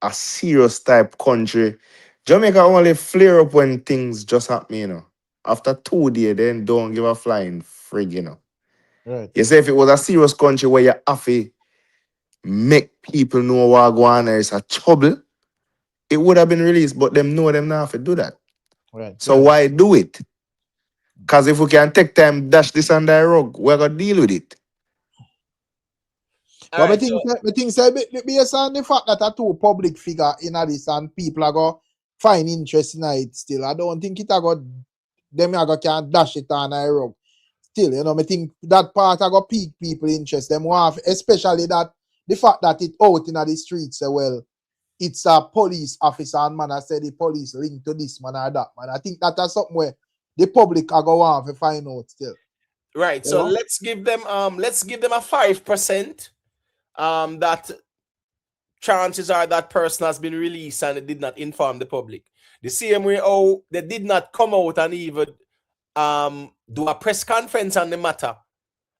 a serious type country, Jamaica only flare up when things just happen, you know. After 2 days, then don't give a flying frig, you know. Right. You say if it was a serious country where you have to make people know what going on, there is a trouble, it would have been released, but them know them not have to do that. Right. So why do it? Because if we can take time, dash this under the rug, we're going to deal with it. But I think based on the fact that a two public figure in this and people are going to find interest in it still, I don't think it are going them are going to dash it on the rug. Still, you know, I think that part are going to pique people interest. Them want, especially that the fact that it out in the streets, well, it's a police officer and man, I said the police linked to this man or that man. I think that's something where the public are going to find out still. Right. So let's give them a 5%. That chances are that person has been released and it did not inform the public. The same way they did not come out and even do a press conference on the matter.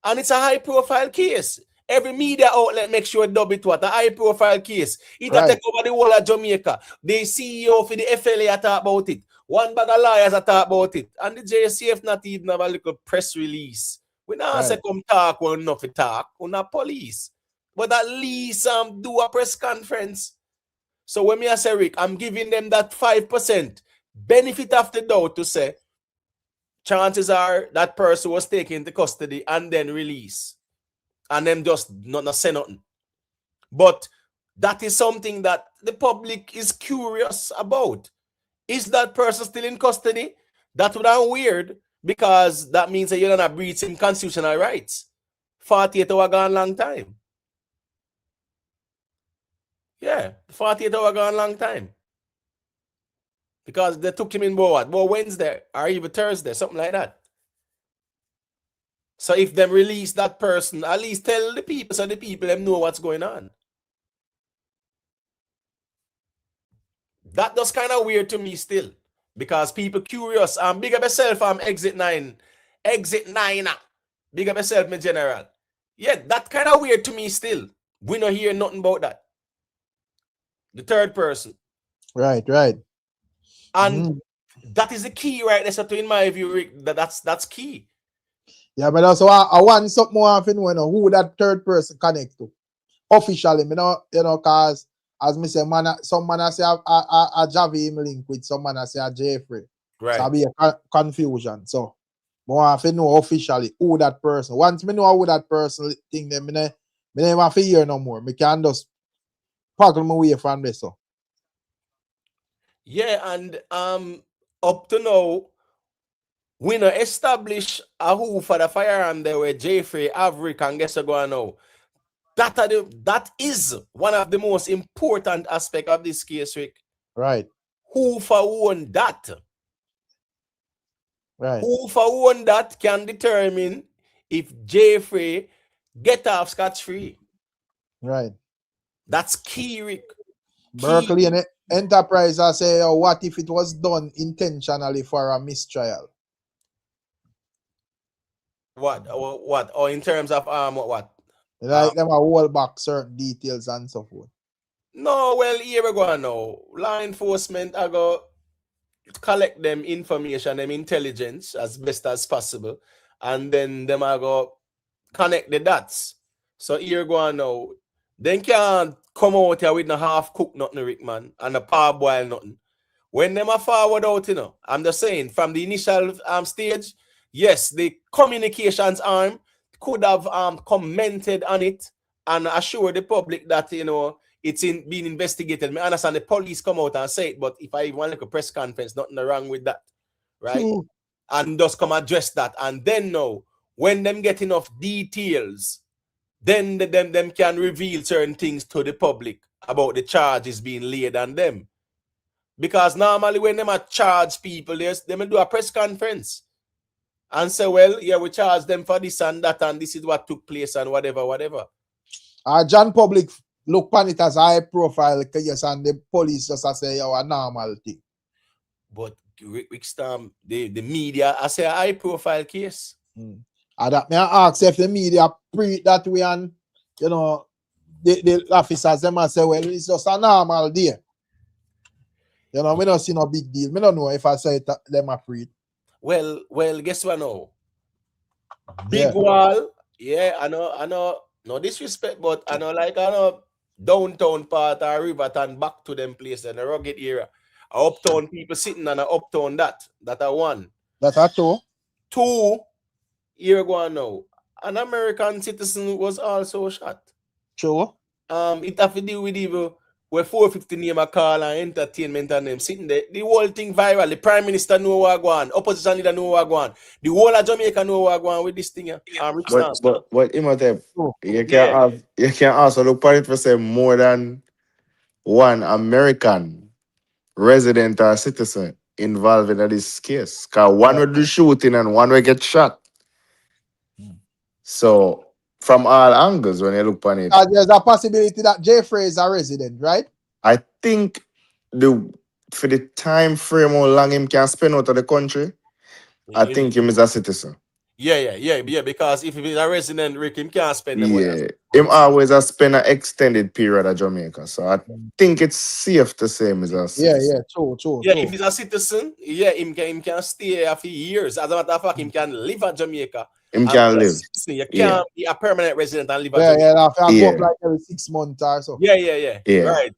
And it's a high profile case. Every media outlet makes sure dub it what a high profile case. It take over the whole of Jamaica. The CEO for the FLA talk about it. One bag of lawyers talk about it. And the JCF not even have a little press release. We not say come talk or nothing talk. We're not police. But at least do a press conference. So when I say, Rick, I'm giving them that 5% benefit of the doubt to say chances are that person was taken into custody and then released. And them just not say nothing. But that is something that the public is curious about. Is that person still in custody? That would be weird, because that means that you're not breaching constitutional rights. 48 hours gone long time. Yeah, 48 hours gone long time. Because they took him in what? Wednesday or even Thursday, something like that. So if them release that person, at least tell the people so the people them know what's going on. That does kind of weird to me still, because people curious. Big up yourself, exit 9. Exit 9. Big up yourself, my general. Yeah, that kind of weird to me still. We don't hear nothing about that. The third person. Right. And that is the key right there. So in my view, Rick, that's key. Yeah, but also I want something more often who that third person connect to. Officially, cause as me say, some man say a Jhavy link with some man say a Jaffrey. Right. So be a confusion. So more often know officially who that person. Once me know who that person thing, then me never have to hear no more. Me can just packle my way from this. So. Yeah, and up to now, we not establish a who for the firearm there where Jaffrey, Averick, and guess go now. That is one of the most important aspects of this case, Rick. Right. Who for own that? Right. Who for own that can determine if Jaffrey get off scot-free. Right. That's key, Rick. Berkeley and Enterprise I say, what if it was done intentionally for a mistrial? What? Or in terms of what? Like them a hold back certain details and so forth. No, well, here we go now. Law enforcement I go collect them information, them intelligence as best as possible, and then them I go connect the dots. So here we go now. Then can't come out here with no half cooked nothing, Rick, man, and a parboil nothing. When them are forward out, I'm just saying from the initial stage, yes, the communications arm could have commented on it and assured the public that it's being investigated. I understand the police come out and say it, but if I even want like a press conference, nothing wrong with that, right? And just come address that, and then now when them get enough details, then them can reveal certain things to the public about the charges being laid on them. Because normally when them are charge people, they do a press conference and say, well, yeah, we charge them for this and that, and this is what took place and whatever. John Public look upon it as high profile case, and the police just say a normal thing. But Rick Stam, the media, I say a high profile case. And that may I ask if the media pre that way, and the officers them say, well, it's just a normal day. We don't see no big deal. We don't know if I say it, them are pre. Well, guess what now? Big wall, yeah, I know, no disrespect, but I know downtown part or Riverton back to them place in the rugged area. Uptown people sitting on a uptown that are one. That's a two. Two, here go now. An American citizen was also shot. True. It have to do with even where 450 name a call and entertainment and them sitting there. The whole thing viral. The Prime Minister know what going. Opposition leader know what going. The whole of Jamaica know what going with this thing. But Imhotep, you can also look at it for say more than one American resident or citizen involved in this case. Because one will do shooting and one will get shot. So from all angles, when you look on it, there's a possibility that Jaffrey is a resident, right? I think for the time frame how long him can spend out of the country, I think him is a citizen. Yeah. Because if he's a resident, Rick, him can't spend them. Yeah, him always a spend an extended period at Jamaica, so I think it's safe to say him is a citizen. True. Yeah, if he's a citizen, him can stay a few years. As a matter of fact, him can live at Jamaica. Him can live. You can't be a permanent resident and live at Jamaica. Go up like every 6 months or so. Yeah. Right.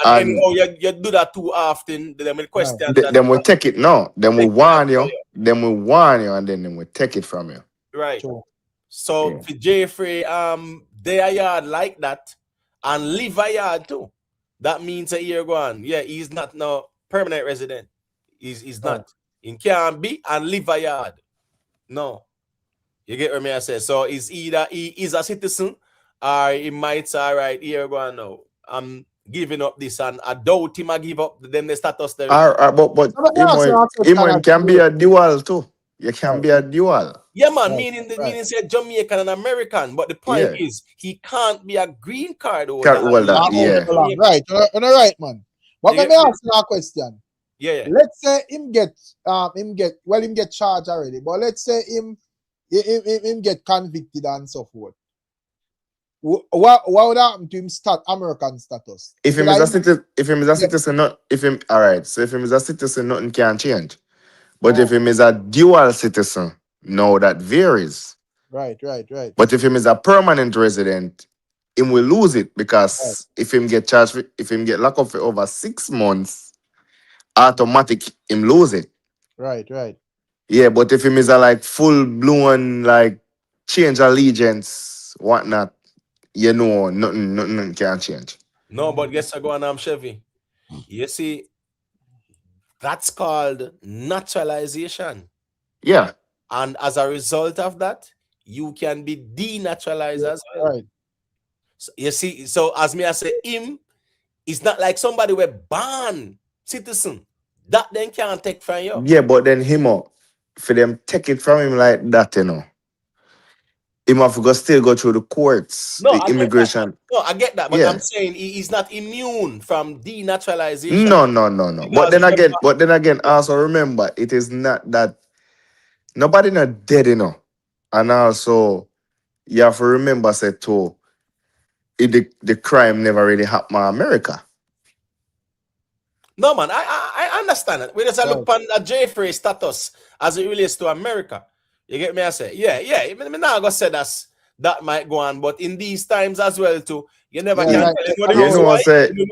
And you do that too often. Then will question. Then we'll take it. No, then we'll warn you. Then we'll warn you, and then we'll take it from you. Right. True. So for Jaffrey, they are yard like that, and live a yard too. That means a year gone. Yeah, he's not no permanent resident. He's not. He can't be and live a yard. No. You get what I say? So it's either he is a citizen or he might say, all right, here go on now. I'm giving up this, and I doubt him I give up then the status there. But So let me ask you a question Imo can be actually. a dual too. You can be a dual. Yeah, man, Right, meaning say Jamaican and American, but the point is he can't be a green card holder. Can't hold that, yeah. Right, on the right, man. But let me ask you a question. Yeah. Let's say him get charged already, but let's say him get convicted and so forth. What would happen to him American status? If him is a citizen, all right. So if him is a citizen, nothing can change. But if him is a dual citizen, no, that varies. Right. But if him is a permanent resident, him will lose it because if him get charged, if him get locked up for over 6 months, automatic him lose it. Right. Yeah, but if him is a like full blown like change allegiance, whatnot, you know, nothing can change. No, but guess I go on, Chevy. You see, that's called naturalization. Yeah. And as a result of that, you can be denaturalized as well. Right. So, you see, so as me I say, him is not like somebody with born citizen. That then can't take from you. Yeah, but then for them take it from him like that, you know. Him have to still go through the courts, the immigration. I get that, but I'm saying he's not immune from denaturalization. No. But then again, also remember, it is not that nobody not dead, you know. And also, you have to remember, say too, the crime never really happened in America. No, man, I understand it. We just look on the Jaffrey status as it relates to America. You get me? I say, yeah. I'm not gonna say that might go on, but in these times as well too, you never can tell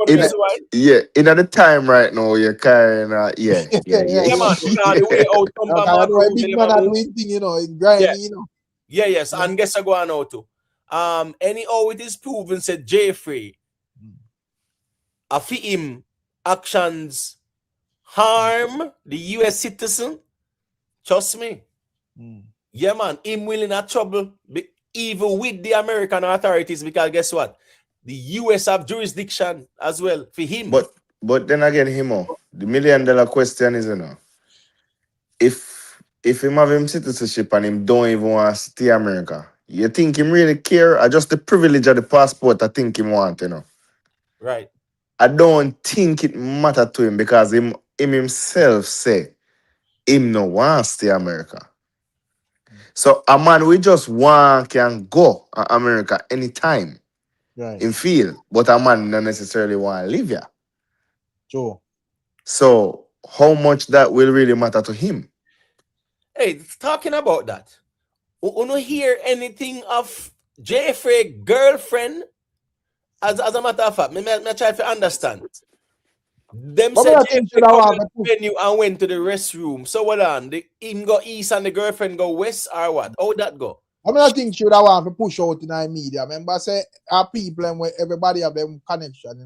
in the time right now, you're kind of yeah, man. The way out big man are doing thing, you know, in grinding, you know. Yes, and guess I go on now too. Anyhow, it is proven said Jaffrey, him actions harm the US citizen. Trust me. Yeah, man, him will in a trouble even with the American authorities because guess what? The US have jurisdiction as well for him. But then again, the $1 million question is, you know, if him have him citizenship and him don't even want to stay America, you think him really care? Or just the privilege of the passport I think him want, you know? Right. I don't think it matter to him because him himself say him no want to stay America. So a man we just can go to America anytime. Right. In feel, but a man not necessarily want to live here. Sure. So how much that will really matter to him? Hey, talking about that, you don't hear anything of Jaffrey girlfriend? As a matter of fact, me try to understand. Them said Jaffrey come to the venue and went to the restroom. So what on? Him go east and the girlfriend go west or what? How that go? I mean, I think should I want to push out in the media. Remember, say our people and everybody have them connection, you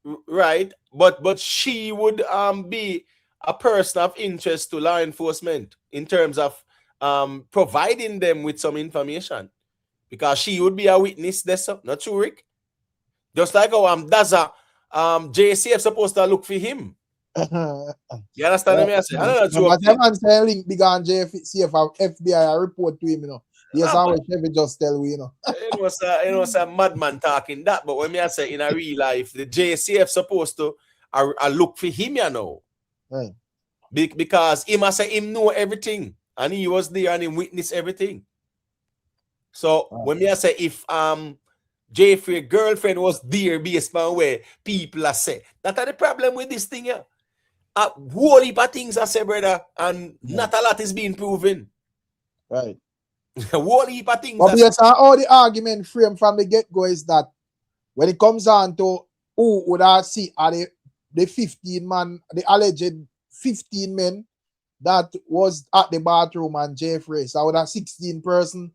know. Right, but she would be a person of interest to law enforcement in terms of providing them with some information because she would be a witness. That's not true, Rick. Just like how Daza JCF supposed to look for him. You understand me? I say, I don't know. But man saying link big on JCF FBI report to him, you know. Yes, I will Chevy just tell we, you know. It was a madman talking that, but when me I say in a real life, the JCF supposed to look for him, you know. Right. Because he must say him know everything and he was there and he witnessed everything. So when me I say if Jaffrey girlfriend was there based on where people are say that are the problem with this thing, yeah. Whole heap of things I say, brother, and not a lot is being proven. Right. Whole heap of things. But yes, all the argument frame from the get-go is that when it comes on to who would I see are the 15 man, the alleged 15 men that was at the bathroom and Jaffrey, so would have 16 person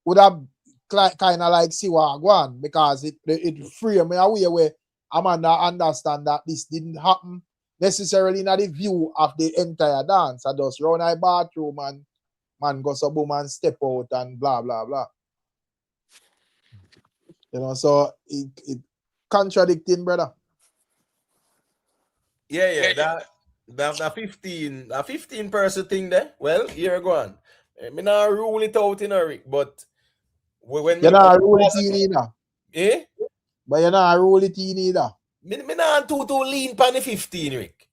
would have kind of like see what I want because it free me away where I'm understand that this didn't happen necessarily in the view of the entire dance. I just run a bathroom and man go so boom and step out and blah blah blah. You know, so it contradicting, brother. Yeah. That 15 person thing there. Well, here go on. Me not rule it out in a Rick, but when You're me not rule it in either. eh? But you're not rule it in either. Me not too lean pan the 15, Rick.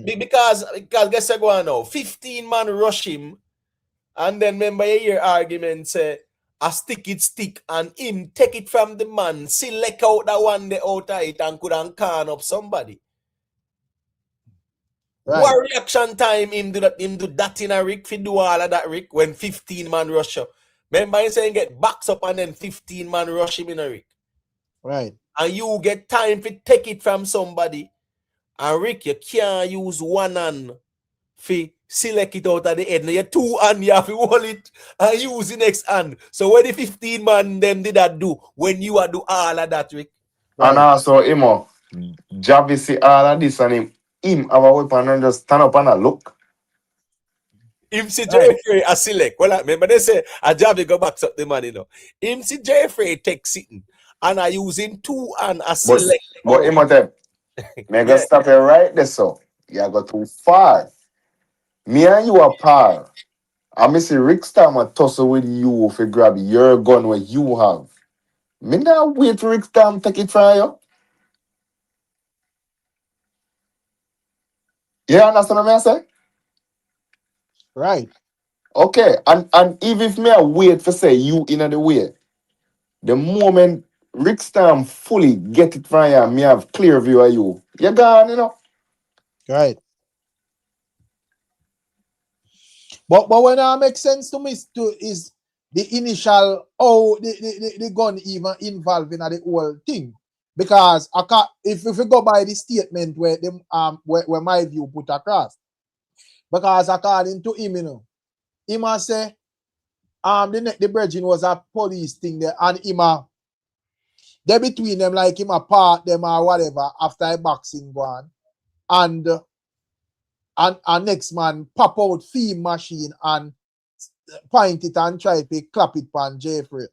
Because guess I go on now. 15 man rush him, and then remember you hear argument say a stick and him take it from the man, select out that one day out of it and could and can up somebody. Right. What reaction time him do that in a Rick fi do all of that Rick when 15 man rush up. Remember he saying get backs up and then 15 man rush him in a Rick. Right. And you get time to take it from somebody. And Rick, you can't use one hand fi select it out of the head. Now you two hand you have to hold it and use the next hand. So what the 15 man them did that do when you are do all of that, Rick? Right. And also, Jhavy see all of this and him have a weapon and just stand up and a look. Him see Jaffrey a select. Well, remember they say a Jhavy go back up the man, you know. Him see Jaffrey take sitting and I using two and a select. But him at me go stop it right there, so you go too far. Me and you are par. I me see Rick Stam a tussle with you if you grab your gun what you have. Me not wait for Rick Stam take it from you. You understand what I say? Right. Okay, and even if me I wait for say you in the way, the moment Rick Stam fully get it from you, me have clear view of you. You gone, you know. Right. But when it makes sense to me is the initial the gun even involved in the whole thing. Because if we go by the statement where them where my view put across. Because according to him, you know, he must say the bridging was a police thing there and they between them like him apart them or whatever after a boxing one and next man pop out film machine and point it and try to clap it on Jaffrey.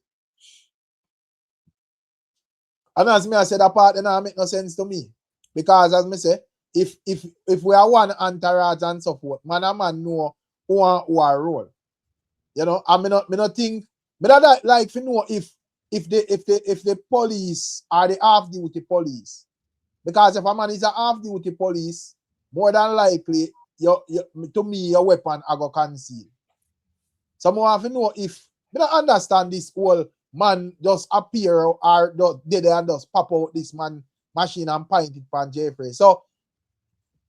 And as me I said that part then it make no sense to me. Because as me say, if we are one entourage and so forth, man and man know who are role. You know, I me not think me not like to know if the police are the half-duty police. Because if a man is a half-duty police, more than likely, to me, your weapon I go conceal. So I have to know if I don't understand this whole man just appear or did they and just pop out this man machine and point it on Jaffrey. So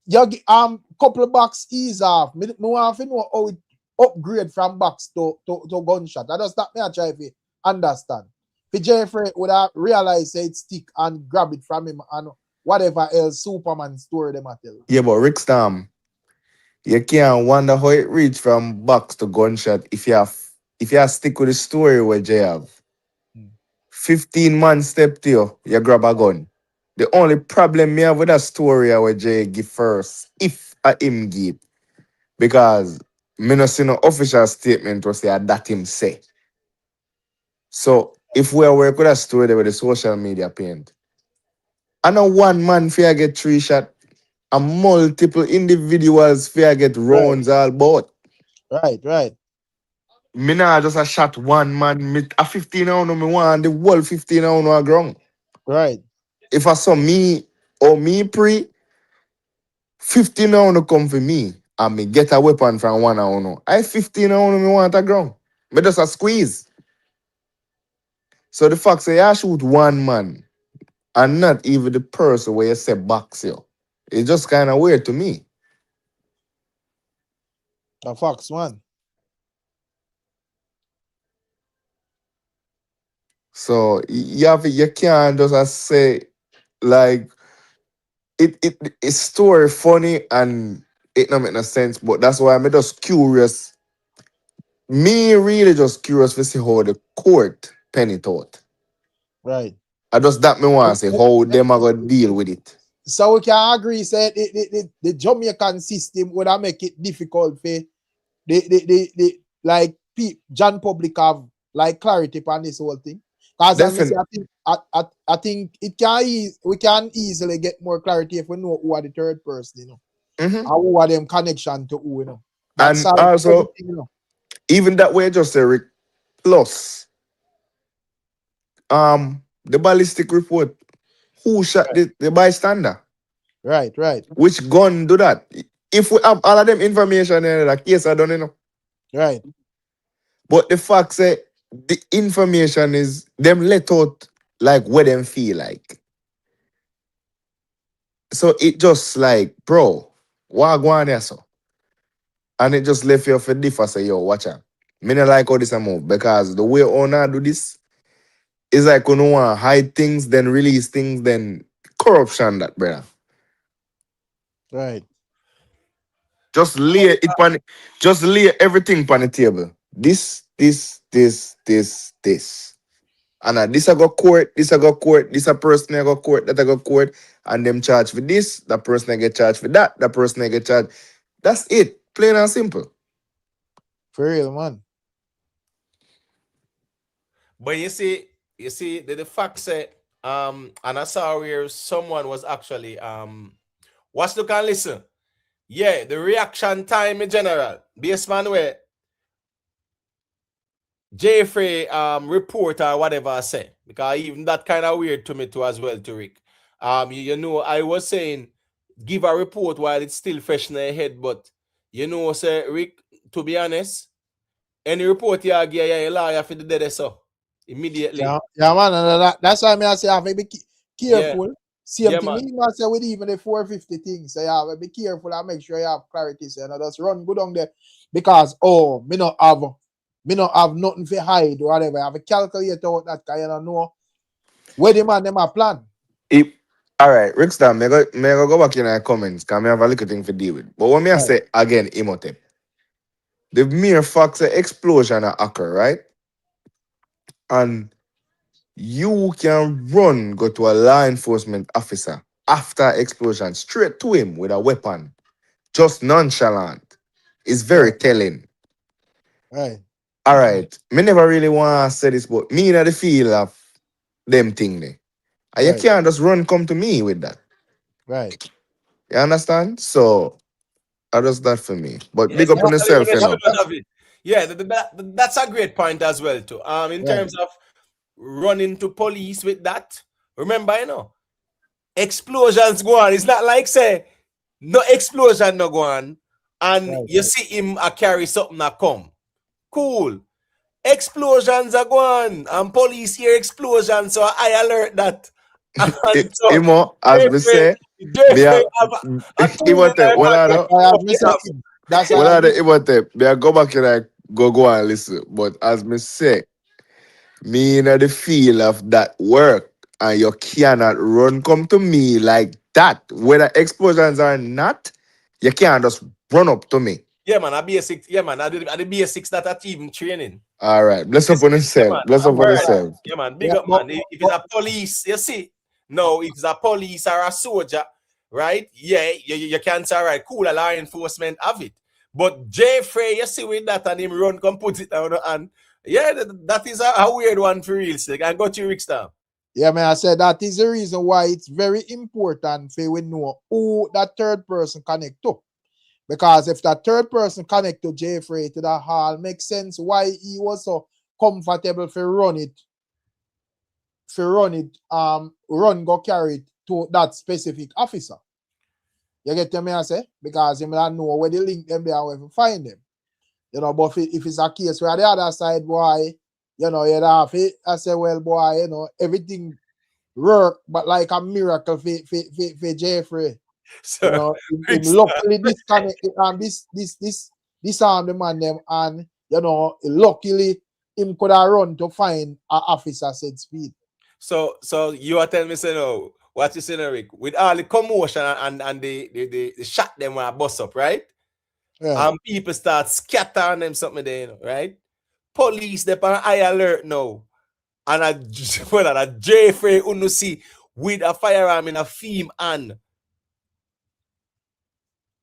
you couple of box ease off. Me want to know how it upgrade from box to gunshot. That does not me I try to understand. If Jaffrey would have realized it stick and grab it from him and whatever else Superman story them at tell. Yeah, but Rick Stam, you can't wonder how it reach from box to gunshot if you stick with the story where Jay have. 15 man step to you grab a gun. The only problem me have with that story where Jay give first, if I him give. Because me no see no official statement to say that him say. So if we work with a story there with the social media paint, I know one man fear get 3 shot and multiple individuals fear get rounds all about. Right. Me nah just a shot one man, me a 15 round me want the whole 15 round on ground. Right. If I saw me or me pre, 15 round come for me and me get a weapon from one round. I 15 round me want a ground. Me just a squeeze. So the fact say I shoot one man and not even the person where you say box you, it's just kind of weird to me. The facts, man. So you can't just say like it's story funny and it don't make no sense, but that's why I'm just curious. Me really just curious to see how the court pen it out. Right. I just that me want to say how them are gonna deal with it. So we can agree say the Jamaican system would have make it difficult for the like John public have like clarity on this whole thing. Because I think it can we can easily get more clarity if we know who are the third person, you know. Mm-hmm. And who are them connection to who, you know. And also, you know. Even that way, just a Rick, plus the ballistic report, who shot the bystander? Right. Which gun do that? If we have all of them information in the case, I don't know. Right. But the fact say the information is them let out like what them feel like. So it just like, bro, what go on there so? And it just left you for differ say, yo, watch out. Me not like how this a move because the way owner do this is like you know want hide things, then release things, then corruption that, brother. Right. Just lay everything on the table. This. And this I go court, this I go court, this a person I go court, that I go court, and them charged for this, that person I get charged for that, that person I get charged. That's it. Plain and simple. For real, man. But you see, the fact say, and I saw where someone was actually watch, look and listen. Yeah, the reaction time in general, based on where Jaffrey report or whatever I say, because even that kind of weird to me too as well, to Rick. You know, I was saying give a report while it's still fresh in their head, but you know, say Rick, to be honest, any report you give a lawyer for the dead so immediately. Yeah, man, and that's why I say I have to be careful. Yeah. Same Yeah, thing man. me I say with even the 450 things. So you have to be careful and make sure you have clarity. So you know, just run good on there. Because me not have nothing to hide or whatever. I have to calculate out that kind of know where the man them a plan. All right, Rickstar, may I go back in our comments because I have a little thing to deal with. But when I say again, Imhotep, the mere fact that explosion occur, right? And you can go to a law enforcement officer after explosion, straight to him with a weapon, just nonchalant. It's very telling. Right. All right, me never really want to say this, but me in the feel of them thing there. And you can't just come to me with that. Right. You understand? So, that's that for me. But big up on yourself, you know. Yeah, that's a great point as well too. In terms of running to police with that, remember, you know, explosions go on. It's not like say no explosion no go on, and you see him carry something that come. Cool. Explosions are going, and police hear explosions, so I alert that. So, Imo, as we say, go back and I go and listen. But as me say, me in the feel of that work, and you cannot come to me like that. Whether explosions or not, you can't just run up to me. Yeah, man, I be a six. Yeah, man, I did be a six that a team training. All right, bless up on yourself. Bless up on yourself. Yeah, man, big up, man. If it's a police, you see, no, if it's a police or a soldier, right? Yeah, you can't say, all right, cool, a law enforcement have it. But Jaffrey, you see with that and him run, come put it down, and yeah, that is a weird one for real. So I got you, Rickstar. Yeah, man, I said that is the reason why it's very important for we know who that third person connect to. Because if that third person connect to Jaffrey to the hall, makes sense why he was so comfortable for run go carry it to that specific officer. You get me I say? Because he may know where they link them there and where to find them. You know, but if it's a case where the other side, boy, you know, you have it, I say, well, boy, you know, everything work, but like a miracle for Jaffrey. So, you know, him luckily disconnected and this arm the man them, and you know, luckily him could have run to find an officer said speed. So you are telling me, say no, what you saying, Rick? With all the commotion and the shot them when I bust up, right? And people start scattering them something there, you know, right? Police, they're on high alert now. and a Jaffrey Unusi with a firearm in a theme and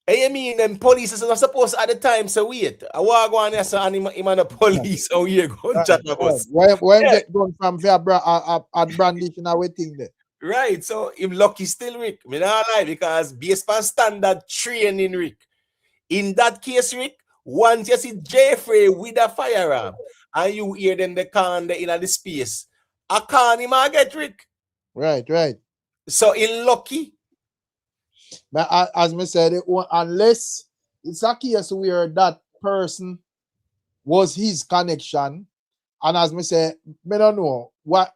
I mean them police is not supposed at the time so wait. I walk on here so and him and the police out here going chat about. When get done from fair brandish and everything there. Right, so him lucky still Rick. Me not lie because based on standard training Rick. In that case, Rick, once you see Jaffrey with a firearm and you hear them the can in the space, I can't him get Rick. Right. So in lucky. But as me said, unless it's a case where that person was his connection, and as me say, me don't know what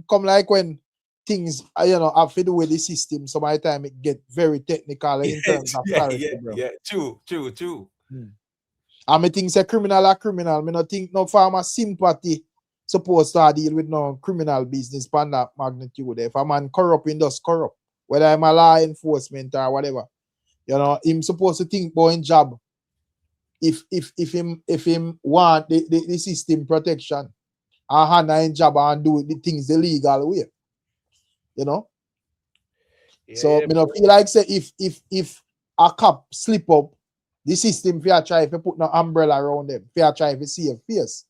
come like when things have to do with the system. So by the time it get very technical in terms of clarity, bro. Yeah, true. And me think say criminal are criminal. Me not think no farmer sympathy supposed to deal with no criminal business pan that magnitude. If a man corrupt, he does corrupt. Whether I'm a law enforcement or whatever, him supposed to think about his job. If him want the system protection and handle his job and do the things the legal way, Yeah, so me not feel like say if a cop slip up, the system fair try to put no umbrella around them, fair try to see a face.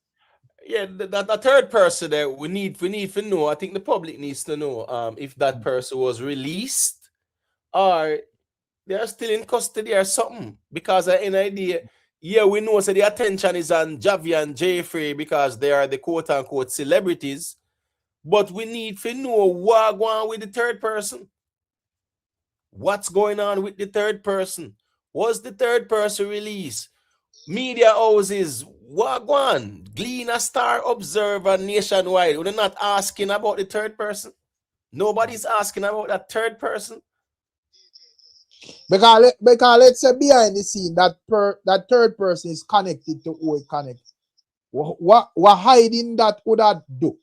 Yeah, the third person that we need to know. I think the public needs to know if that person was released or they are still in custody or something. Because an idea, yeah, we know so the attention is on Javi and Jaffrey because they are the quote unquote celebrities. But we need to know what's going on with the third person. What's going on with the third person? Was the third person released? Media houses, Wagwan, Gleaner, Star, Observer, Nationwide. We're not asking about the third person. Nobody's asking about that third person. Because let's say behind the scene that third person is connected to who it connects. What hiding that would that do?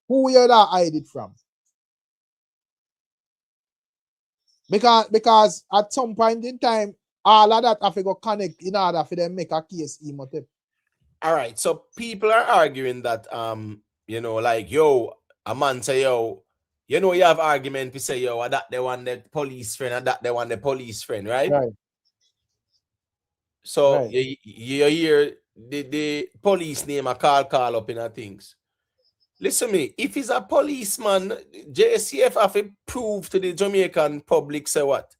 Who will that hide it from? Because at some point in time, all of that have to go connect in order for them make a case emotive. All right, so people are arguing that like a man say you have argument to say that they want the police friend and that they want the police friend, right? So Right. you hear the police name a call up in a things. Listen to me, if he's a policeman, JCF have to prove to the Jamaican public say what?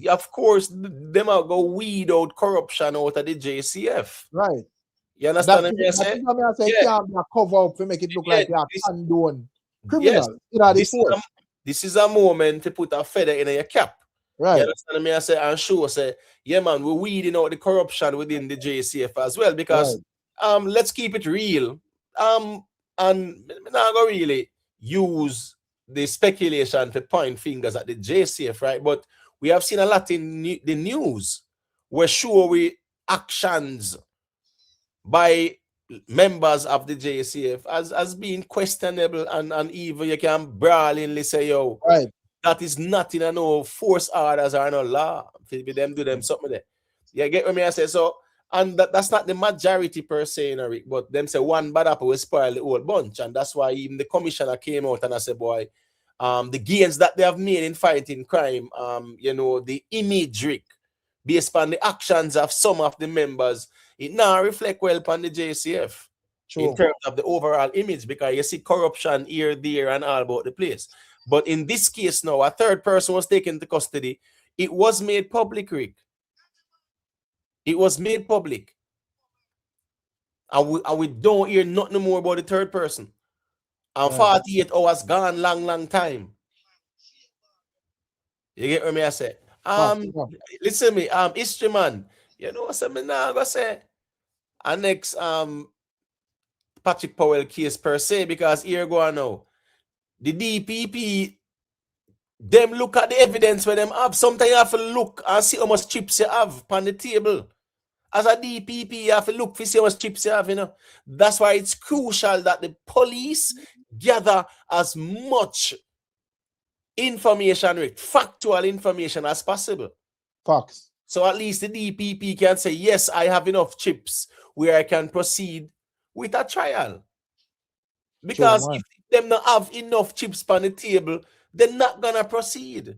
Of course, them are go weed out corruption out of the JCF. Right. You understand what I'm saying? Can't be a cover up to make it look like you are condone criminal. Yes, this is a moment to put a feather in your cap. Right. You understand me? I say and show say, yeah, man, we're weeding out the corruption within the JCF as well because let's keep it real. And we're not gonna really use the speculation to point fingers at the JCF, right? But we have seen a lot in the news where sure we actions by members of the JCF as being questionable and even you can brawlingly say, that is not in no force orders or no law. For them do them something there. You get what I say? So, and that's not the majority per se, but them say one bad apple will spoil the whole bunch. And that's why even the commissioner came out and I said, boy, the gains that they have made in fighting crime, the imagery based on the actions of some of the members, it now reflect well upon the JCF in terms of the overall image because you see corruption here, there, and all about the place. But in this case now, a third person was taken into custody. It was made public, Rick. It was made public. And we don't hear nothing more about the third person. And 48 hours gone, long time. You get what I say? Listen to me, history man. You know what I'm gonna say? Our next Patrick Powell case per se, because here go on now. The DPP, them look at the evidence where them have. Sometimes you have to look and see how much chips you have on the table. As a DPP, you have to look to see how much chips you have, That's why it's crucial that the police gather as much information, factual information as possible. Facts. So at least the DPP can say, yes, I have enough chips where I can proceed with a trial. Because if them not have enough chips on the table, they're not gonna proceed.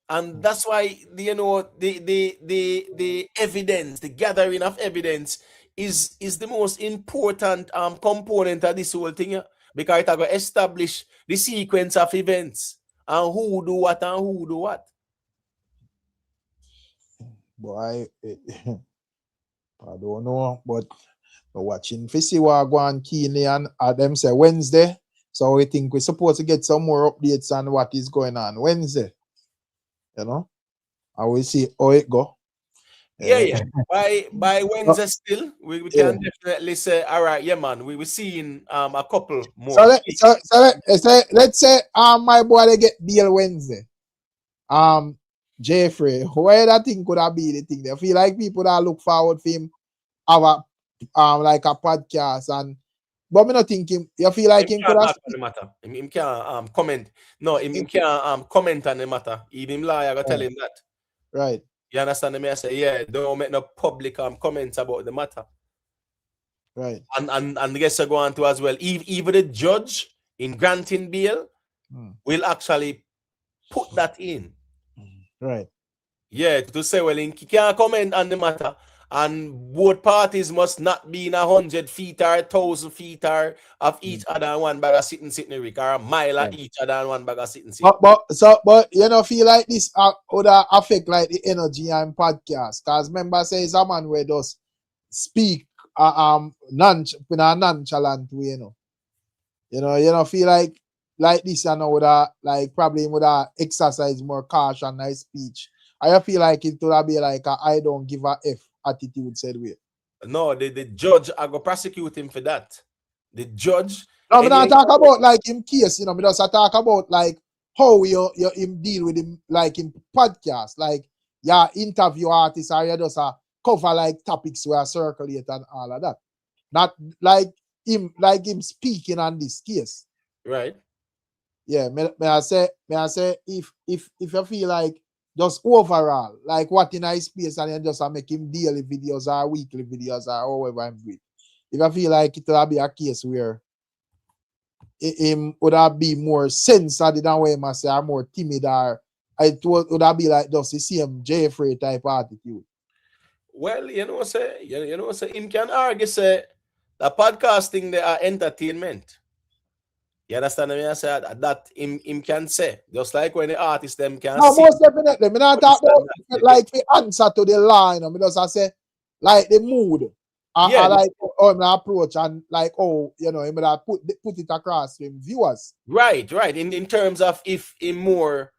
And that's why you know the evidence, the gathering of evidence is the most important component of this whole thing, yeah? Because it will establish the sequence of events and who do what and who do what. Boy, I don't know, but we're watching to see what go on keenly and them say Wednesday. So we think we're supposed to get some more updates on what is going on Wednesday. You know, and we see how it go. Yeah. By Wednesday still, we can definitely say, all right, yeah, man, we were seeing a couple more. So let's say my boy they get deal Wednesday. Jaffrey, where that thing could have been the thing? They feel like people that look forward for him have a like a podcast and but me not thinking you feel like him could have the matter. Him can't comment. No, him can't comment on the matter. Even him liar, I gotta tell him that. Right. You understand me? I say, yeah, don't make no public comments about the matter. Right. And the guests are going to as well. Even the judge in granting bail will actually put that in. Right. Yeah, to say, well, he can't comment on the matter. And both parties must not be in 100 feet or 1,000 feet or of each other and one bag of sitting Rick, or a mile of each other and one bag of sitting. But you know, feel like this would affect like the energy and podcast. Because remember, say it's a man where does speak in a nonchalant way, you know. You know, feel like this, you know, would like probably would exercise more caution and nice speech. I feel like it would be like a I don't give a F attitude said way. No, the judge, I go prosecute him for that. The judge. No, we not talk about like him case, you know, we just talk about like how you him deal with him like in podcast, like yeah, interview artists or you just cover like topics where circulate and all of that. Not like him speaking on this case. Right. Yeah, may I say if you feel like just overall, like what in his space and then just make him daily videos or weekly videos or however I'm doing. If I feel like it will be a case where him would have be more censored than way I say or more timid or it would have be like just the same Jaffrey type attitude. Well, you know say him can argue say the podcasting they are entertainment. You understand me? I say that him can say. Just like when the artists them can no, see. most definitely. Me not talk about like the answer to the line. You know, because I say like the mood. I like my approach and like you know, him that put it across to him viewers. Right. In terms of if him more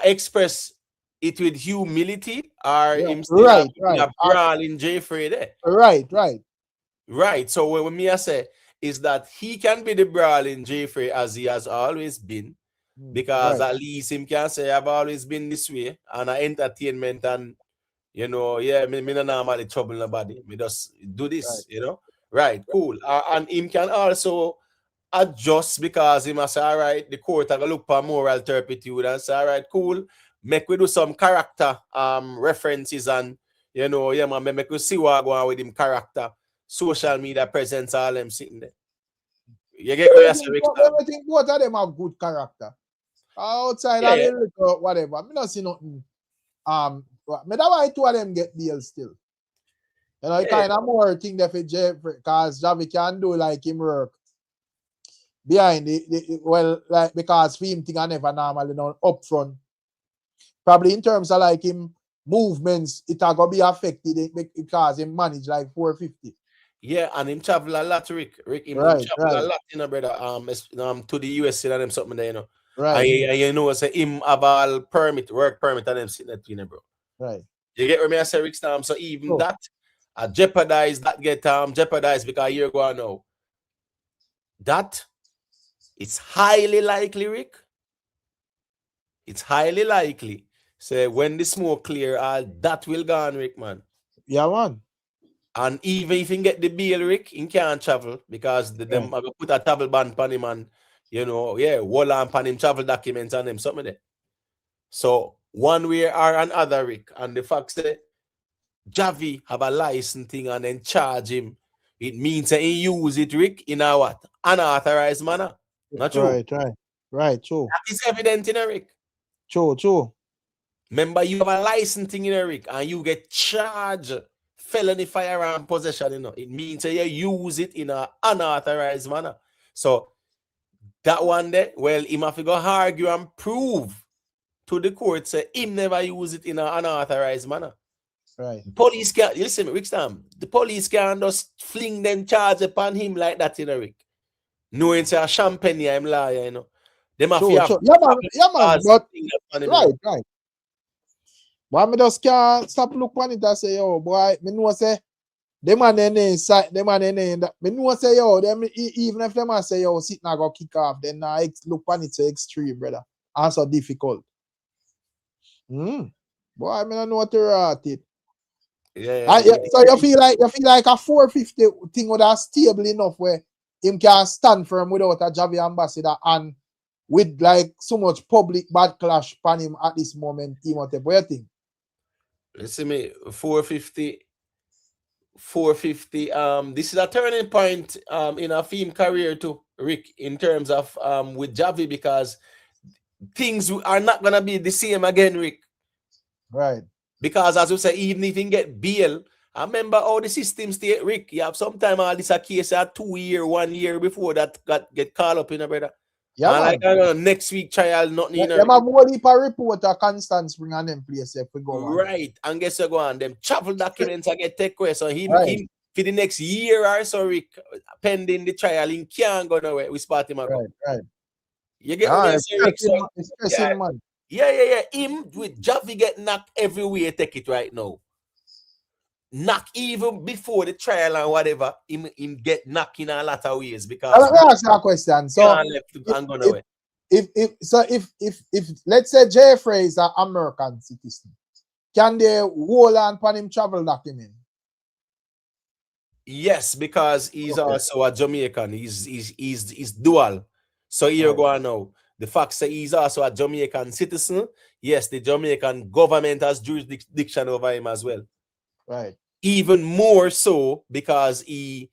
express it with humility or him still a brawl in Jaffrey there. Right. So when me I say is that he can be the brawling Jaffrey as he has always been, because at least him can say I've always been this way and I entertainment and you know, yeah, me not normally trouble nobody. Me just do this, you know. Right, cool. And him can also adjust because he must say, all right, the court are gonna look for moral turpitude and say, all right, cool. Make we do some character references and you know, yeah, man, make we see what going on with him character. Social media presence, all them sitting there. You get what I think both of them have good character. Outside of whatever. I don't see nothing. Me that why two of them get deals still. You know, kind of more thing that for Jaffrey, because Jhavy can do like him work behind well, like because film thing I never normally know up front. Probably in terms of like him movements, it are gonna be affected because he manage like 450. Yeah, and him travel a lot, Rick. Him travel a lot, you know, brother. To the US and them something there, you know. Right. And you know, say him have all work permit, and them sitting there, you know, bro. Right. You get what me I say, Rick? So even that jeopardize that get jeopardized because you're going now. That it's highly likely, Rick. It's highly likely. So when the smoke clear, that will go on, Rick, man. Yeah, man. And even if he get the bail, Rick, he can't travel because them are gonna put a travel ban on him and you know, hold on on him travel documents and them something there. So one way or another, Rick, and the fact that Jhavy have a license thing and then charge him it means that he use it, Rick, in a what? Unauthorized manner. Not true. Right, true. That is evident in Rick. True. Remember, you have a licensing in Rick and you get charged felony firearm possession, you know. It means that you use it in an unauthorized manner. So that one there, well, him have to go argue and prove to the court say him never use it in an unauthorized manner. Right. Police can't listen, Rick Stam. The police can't just fling them charge upon him like that, you know, Rick. Knowing say a champagne I'm liar, you know. Them have True. to Yeah, man. But right. Why me just can't stop look on it and say, yo, boy, me know say them and then inside, them and then me know say, yo, them even if them say, yo, sit now go kick off, then look on it so extreme, brother. And so difficult. Boy, I don't know what to write it. Yeah. So you feel like a 450 thing would have stable enough where him can stand firm without a Javi ambassador and with like so much public backlash upon him at this moment, what do you think? Listen me, 450. This is a turning point in a film career too, Rick, in terms of with Jhavy, because things are not gonna be the same again, Rick. Right. Because as we say, even if you get bail, I remember how the system stay, Rick. You have sometime all this a case at 2 year, 1 year before that get called up in a brother. Yeah, and like I know, next week trial, nothing in them have more deeper report a constant spring on them place if we go on. Right. And guess you go on them travel documents I get take away. So him for the next year or so, Rick, pending the trial, he can't go nowhere. We spot him. Right. You get what I'm saying, Rick? So, man. Yeah. Him with Jhavy get knocked everywhere, take it right now. Knock even before the trial and whatever, him get knocked in a lot of ways because let me ask you a question. So if let's say Jaffrey is an American citizen, can they hold on upon him travel document? Yes, because he's also a Jamaican. He's dual. So here you go now. The fact that he's also a Jamaican citizen, yes, the Jamaican government has jurisdiction over him as well. Right. Even more so because he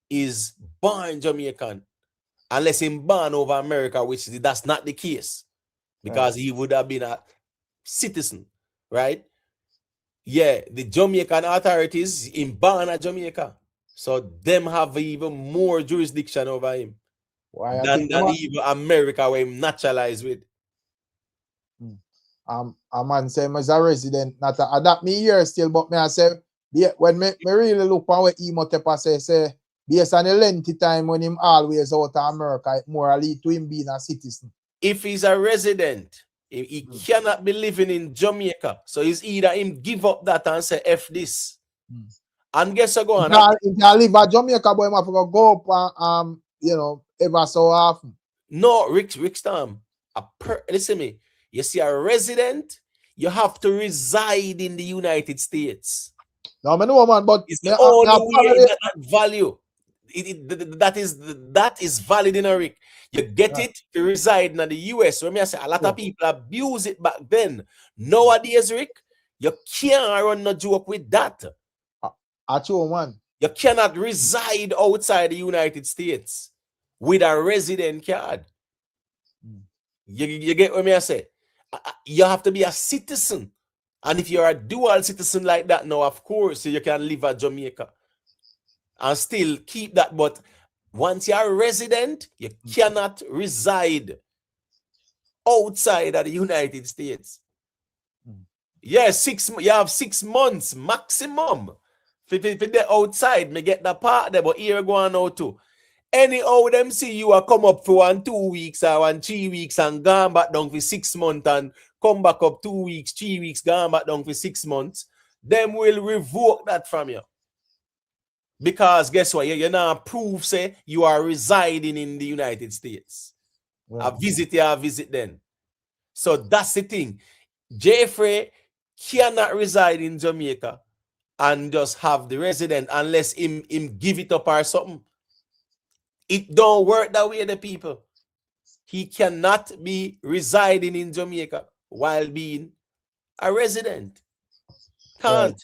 is born Jamaican. Unless he's born over America, which that's not the case. Because he would have been a citizen, right? Yeah, the Jamaican authorities in born at Jamaica. So them have even more jurisdiction over him than even America where him naturalized with. A man say I'm a resident, not adapt me here still, but me I say when me really look at what Emotepa say based on the lengthy time when him always out of America, it more lead to him being a citizen. If he's a resident, he cannot be living in Jamaica. So it's either him give up that and say F this. And guess what go on? He can live at Jamaica, but he have to go up ever so often. No, Rick Stam. Listen to me. You see, a resident, you have to reside in the United States. No, I know, man, but it's the only way that value. That is valid in a Rick. You get it to reside in the US. When I say a lot of people abuse it back then. Nowadays, Rick, you can't run no joke with that. Man. You cannot reside outside the United States with a resident card. You get what I say? You have to be a citizen. And if you're a dual citizen like that now, of course, you can live at Jamaica and still keep that. But once you're a resident, you cannot reside outside of the United States. Yeah, you have 6 months maximum. If they're outside, me get the part there, but here go on now too. Anyhow, them see you are come up for 1 2 weeks or 1 3 weeks and gone back down for 6 months and come back up 2 weeks, 3 weeks, gone back down for 6 months, them will revoke that from you. Because guess what? You now prove say you are residing in the United States. A visit then. So that's the thing. Jaffrey cannot reside in Jamaica and just have the resident unless him give it up or something. It don't work that way, the people. He cannot be residing in Jamaica while being a resident. Can't.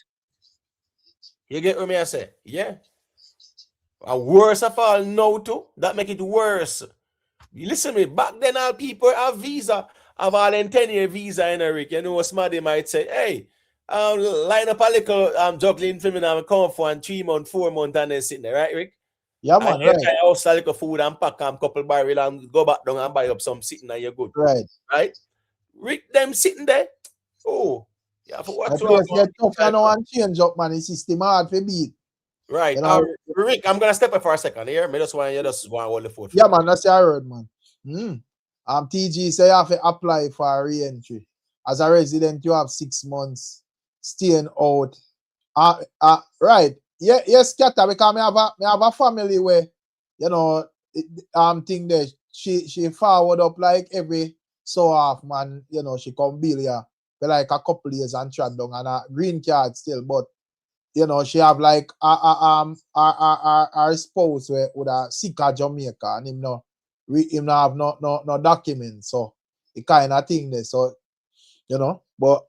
You get what I say? Yeah. And worse of all, now too, that make it worse. You listen to me, back then all people have visa, have all in 10-year visa in Eric. You know, somebody might say, hey, line up a little juggling for me now, come for 3 months, 4 months, and then sitting there, right, Rick? Yeah, And man, you right. try house a little food and pack a couple barrel and go back down and buy up some sitting and you're good. Right. Rick, them sitting there. Oh, yeah, for what The place get tough, you know, and change up, man. The system hard for beat. Right. You know? Rick, I'm gonna step up for a second here. I just want you just want to hold the fort. Yeah, man, that's your word, man. TG say you have to apply for a re-entry. As a resident, you have 6 months staying out. Right. Yeah, yes, Kata, because me have a family where, you know, thing there, she forward up like every so half, man, you know, she come bill here for like a couple years and trot down and a green card still, but you know, she have like our spouse with a sick at Jamaica and him no have no documents, so the kind of thing there. So, you know, but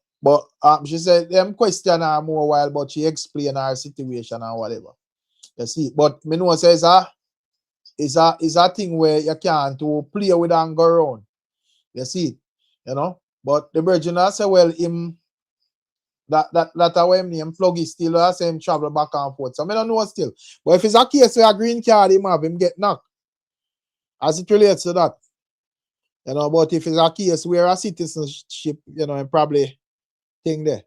she said them question her more while, but she explain her situation and whatever. You see, but me know says is a thing where you can't to play with and go around. You see, you know. But the virgin say, well, him that way him plug is still the same travel back and forth. So I don't know still. But if it's a case where a green card him get knocked, as it relates to that. You know, but if it's a case where a citizenship, you know, and probably thing there.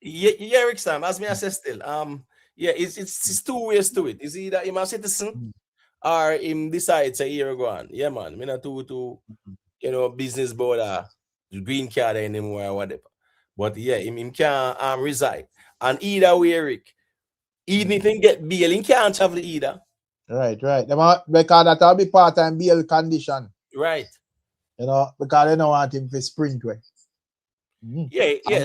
Yeah, Rick Sam, as me I say still. Yeah, it's 2 ways to it. Is either him a citizen or him decides a year ago on. Yeah, man. Me not to you know, business board green card anymore or whatever. But yeah, him can reside. And either way, Rick, even if he get bail, he can't travel either. Right. Because that'll be part-time bail condition. Right. You know, because they don't want him to sprint way. Yeah.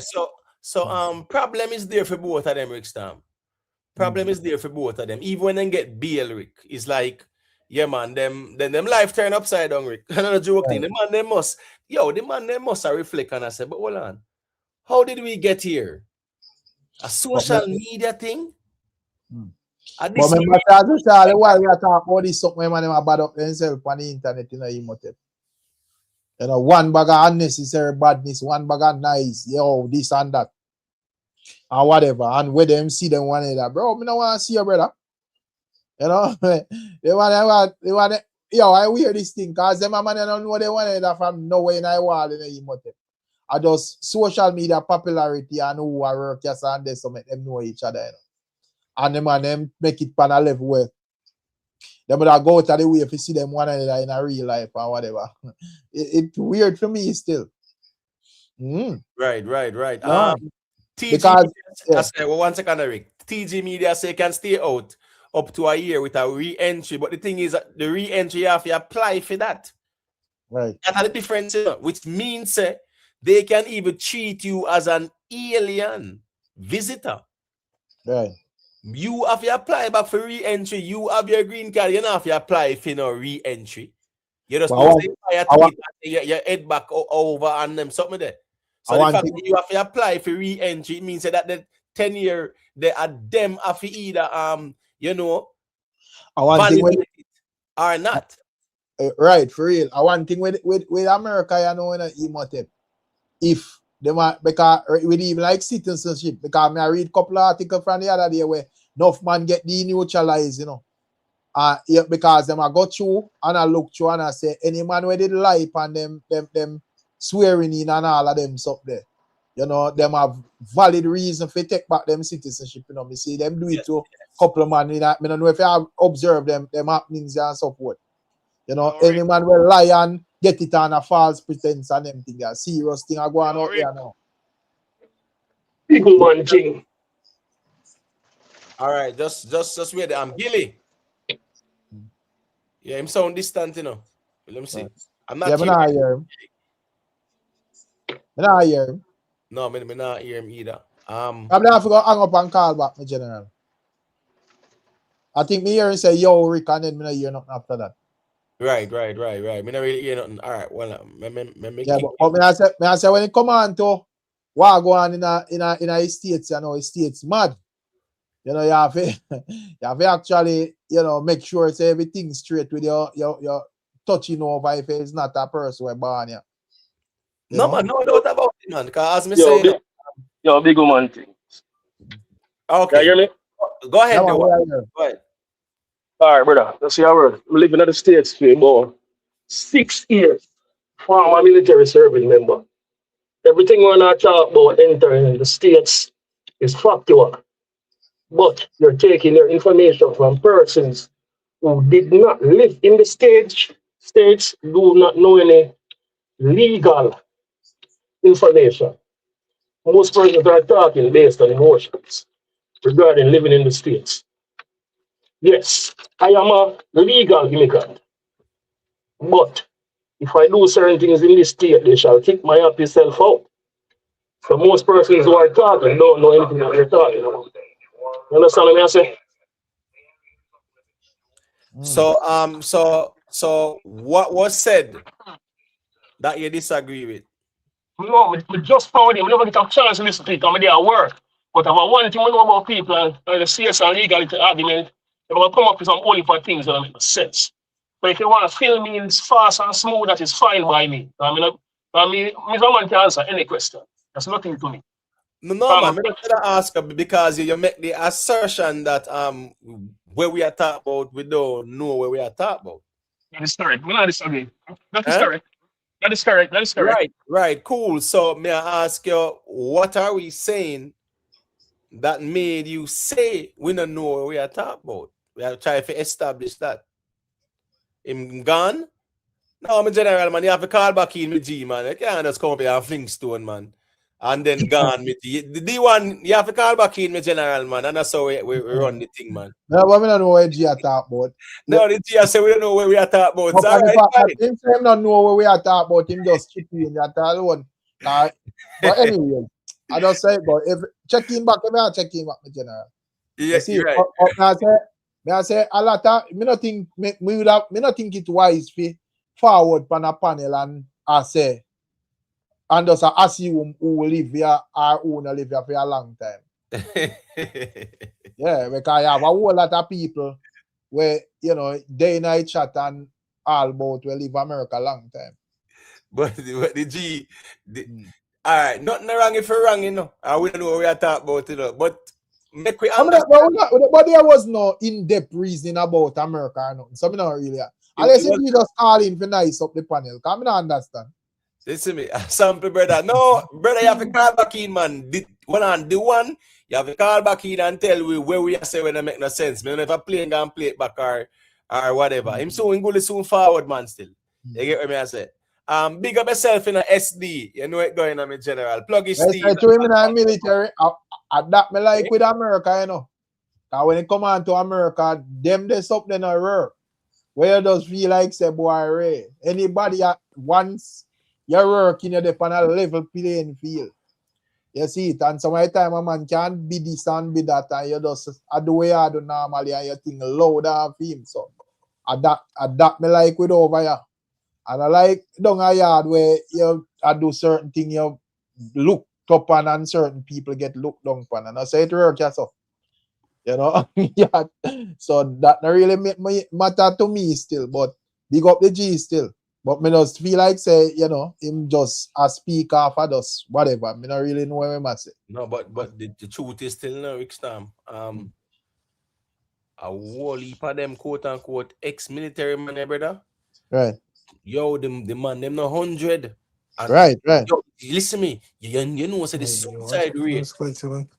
So problem is there for both of them, Rick Stam. Problem is there for both of them. Even when they get bail, Rick, it's like, yeah, man, them life turn upside down, Rick. Another joke thing. The man they must reflect and I say, but hold on. How did we get here? A social media thing? But remember, while we are talking about this, something man them bad up themselves on the internet, you know, you know, one bag of unnecessary badness, one bag of nice, yo, this and that, and whatever, and where them see them one another, bro, me no want to see your brother. You know, they want, yo, I wear this thing, because them man don't know they want another from nowhere in I wall in the emote. I just social media popularity and who are work, yes, and they so make them know each other, you know. And them make it pan a level where they would go out of the way if you see them one another in a real life or whatever. It's weird for me still. Right. No. TG Because, Media, say, well, 1 second, Rick. TG Media say can stay out up to a year with a re-entry, but the thing is the re-entry you have to apply for that. Right. That's the difference, which means they can even treat you as an alien visitor. Right. You have to apply back for re-entry. You have your green card. You don't have to apply for no re-entry. You just your head back over and them something there. So the fact that you have to apply for re-entry means that the 10-year they are them have to either you know validate it or not. Right, for real. I one thing with America, you know, in a emote. If they want, because with even like citizenship, because I read a couple of articles from the other day where enough man get deneutralized, you know. Yeah, because them I go through and I look through and I say any man where did lie and them swearing in and all of them stuff there. You know, them have valid reason for take back them citizenship, you know. Me see them do it to a couple of man. I don't know if you have observed them happenings and so forth. You know, any man will lie and get it on a false pretense and them thing. A serious thing I go on out here now. Big man thing. All right, just wait. I'm Gilly. Yeah, him sound distant, you know. Let me see. Right. I'm not hearing him. I not hear him. No, me not hear him either. I'm gonna have to go hang up and call back, my general. I think me hear him say, yo, Rick, and then me not hear nothing after that. Right. Me not really hear nothing. All right, well, yeah, but me I say when it come on to what go on in a states, you know, states mad. you know, you have to actually, you know, make sure say everything straight with your touching over if it's not a person who born here. You No know? man, no doubt about it, man. Cause as me Yo, say, big woman thing. You okay, hear me? go ahead, Yeah, man, though. yeah, yeah. Go ahead. All right, brother. Let's see how we're living in the States for about 6 years. Former military service member. Everything we're not talking about entering the States is factual. But you're taking your information from persons who did not live in the states, do not know any legal information. Most persons are talking based on emotions regarding living in the States. Yes, I am a legal immigrant, but if I do certain things in this state, they shall kick my happy self out. So most persons who are talking don't know anything that they're talking about. You understand what I say? So what was said that you disagree with? No, we just found him. We never get a chance to listen to it because they are work. But about one thing we know about people and the CS and legality argument, they're going to come up with some only for things that make sense. But if you want to fill me in fast and smooth, that is fine by me. Mr. Man can answer any question. That's nothing to me. No, man, I'm gonna ask because you make the assertion that where we are talking about, we don't know where we are talking about. That is correct. We not disagree. That is correct. That is correct. That is correct. Right, cool. So may I ask you, what are we saying that made you say we don't know what we are talking about? We are trying to establish that. Him gone? No, my general, man, you have to call back in with G, man. You can't just come up here and fling stone, man. And then gone with the one, you have to call back in, my general, man. And that's how we run the thing, man. No, but we don't know what G are talking about. No, the G say we don't know where we are talking about. No, him say him don't know what we are talking about. Him just chip in that alone. But anyway, I just say, but if check in back, if I check in back, my general. Yeah, see, right. I say a lot of me not think it wise for forward pan a panel and I say and just assume who will live here or who will live here for a long time. Yeah, because I have a whole lot of people where day night chat and all about will live America a long time. But the G, all right, nothing wrong if you're wrong, we don't know what we are talking about, but make we understand. But there was no in-depth reasoning about America or nothing, so I don't really. Unless you just call in for nice up the panel, because I don't understand. Listen me, sample brother. No, brother, you have to call back in, man. The one, you have to call back in and tell we where we are saying when it make no sense. Me never play and play it back or whatever. Him soon go soon forward, man, still. You get what I say? Big up yourself in a SD. You know it going on in general. Plug his Steve. I to him in the military. I that me like with America, Because when it come on to America, them they up then a work. Where you just feel like say boy Ray. Anybody once you're working you're on a level playing field. You see it, and some of the time a man can't be this and be that, and you just the way I do normally and you think louder of him. So I that me like with over here. And I like down a yard where you do certain things you look up on and certain people get looked down on. And I say it work yourself. Yeah. So that not really matter to me still, but big up the G still. But me just feel like say, him just a speak off of us, whatever. Me not really know what I must say. No, but the truth is still no Rick Stam. A whole heap of them quote unquote ex-military man, brother. Right. Yo, the man, them no 100. Right. Yo, listen me. You know say the suicide rate. Just 1 second.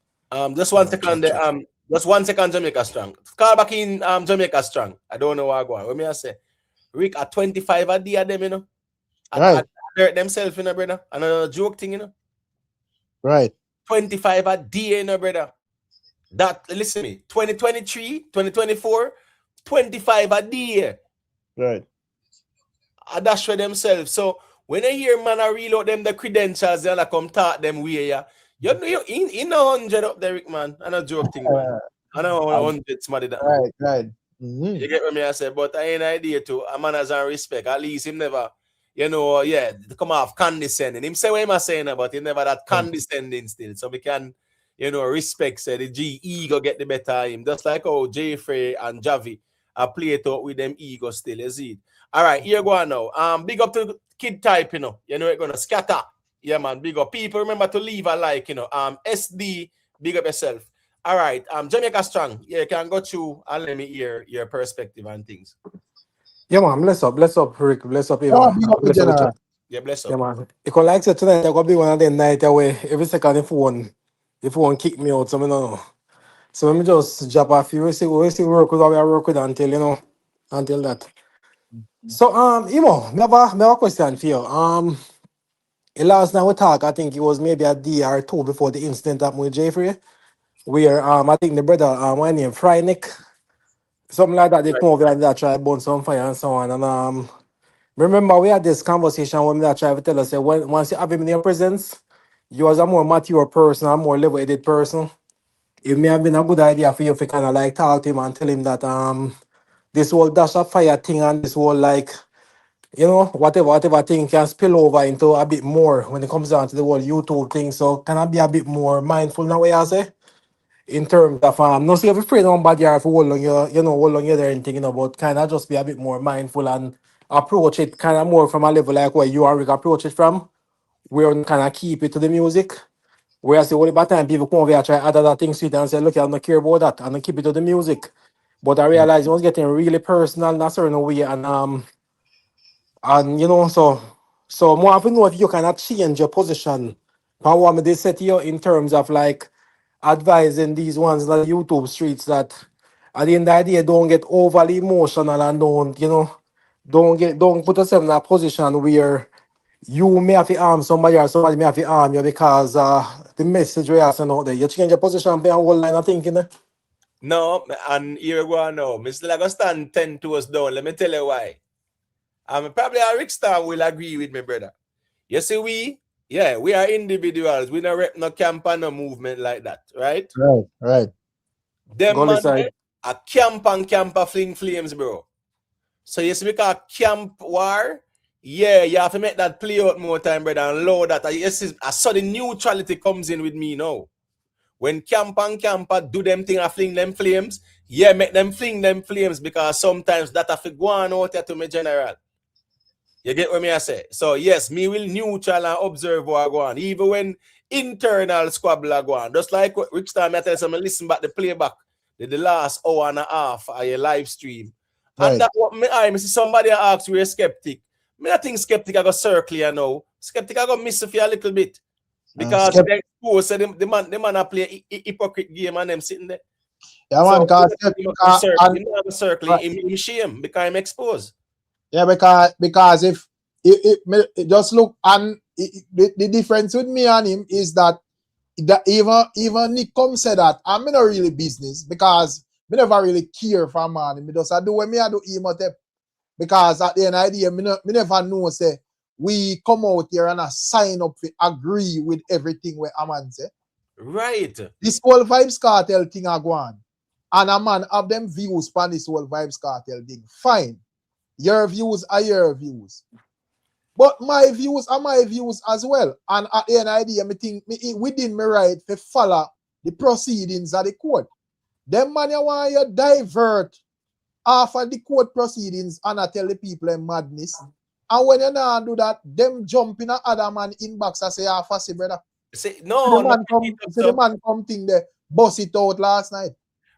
Just 1 second, Jamaica Strong. Call back in Jamaica Strong. I don't know what I go on. What me I say? Rick at 25 a day of them, Right. Hurt themselves, brother. Another joke thing, Right. 25 a day, brother. That, listen me, 2023, 2024, 25 a day. Right. I dash for themselves. So when I hear man, I reload them the credentials and I come talk them way, you in 100 up there, Rick, man. I know joke thing, man. I know 100 somebody that. Right. Mm-hmm. You get what I say? But I ain't idea to a man has respect. At least him never, come off condescending. Him say what am I saying about he never that condescending still. So we can respect said the G ego get the better of him. Just like how Jaffrey and Javi are play it out with them ego still, you see it. All right, here go on now. Big up to the kid type, it's gonna scatter. Yeah, man, big up. People remember to leave a like, SD, big up yourself. All right, Jamaica Strong. Yeah, you can go through and let me hear your perspective and things. Yeah, man, bless up, Rick, bless up, Oh, Eva. big up the Bless up, general. Yeah, bless up. yeah, man. You can like say tonight, I gotta be one of them night away. Every second the phone kick me out, so I don't know. So let me just drop off you. We see work with what we work with until that. So me have a question for you. Last night we talk, I think it was maybe a day or two before the incident happened with Jaffrey, where I think the brother my name Frais something like that, they come over and they try to burn some fire and so on. And remember we had this conversation when they try to tell us that once you have him in your presence, you as a more mature person, a more level-headed person. It may have been a good idea for you to kind of like talk to him and tell him that this whole dash of fire thing and this whole like whatever thing can spill over into a bit more when it comes down to the whole YouTube thing. So can I be a bit more mindful now what I say? In terms of not say if you're afraid of nobody or if you hold on hold on you there and anything, but kind of just be a bit more mindful and approach it kind of more from a level like where you are approach it from, where you kind of keep it to the music. Whereas the only bad time people come over here try add other things to it and say, look, I don't care about that and I keep it to the music. But I realized it was getting really personal in a certain way and so more often know if you cannot change your position. How what they say to you in terms of like advising these ones like YouTube streets that at the end of the day don't get overly emotional and don't put yourself in a position where you may have to arm somebody or somebody may have to arm you because the message we are sending out there. You change your position by a whole line of thinking. No, and here we go now. Mr. Lago stand 10 toes down. Let me tell you why. Probably a Rick Star will agree with me, brother. You see, we are individuals. We don't rep no camp and no movement like that, right? Right. Them Go man decide. a camp and camper fling flames, bro. So you see, because camp war, you have to make that play out more time, brother, and load that. Yes, I saw the neutrality comes in with me now. When camp and camper do them thing and fling them flames, make them fling them flames because sometimes that have to go on out there to me general. You get what me I say? So yes, me will neutral and observe what go on. Even when internal squabble go on. Just like what Rick Star, I tell you, listen back the playback, the last hour and a half of your live stream. Right. And that what me see somebody asks we're skeptic. Me I think skeptic I go circle you know. Skeptic I go miss you a little bit. Because they expose the man play hypocrite game and them sitting there. Yeah, So, man, circle him shame because I'm exposed. Yeah, because if just look and the difference with me and him is that even Nick come said that I'm not really business because me never really care for man. Me just I do when me I do emote because at the end of the day, me never know say we come out here and I sign up to agree with everything where a man say. Right. This whole Vybz Kartel thing are going. And a man have them views on this whole Vybz Kartel thing. Fine. Your views are your views. But my views are my views as well. And at the end of the day, I think within my right to follow the proceedings of the court. Them man you want you divert off of the court proceedings and I tell the people in madness. And when you not do that, them jump in a other man inbox and say, fussy brother. Say, no, the man come thing there, bust it out last night.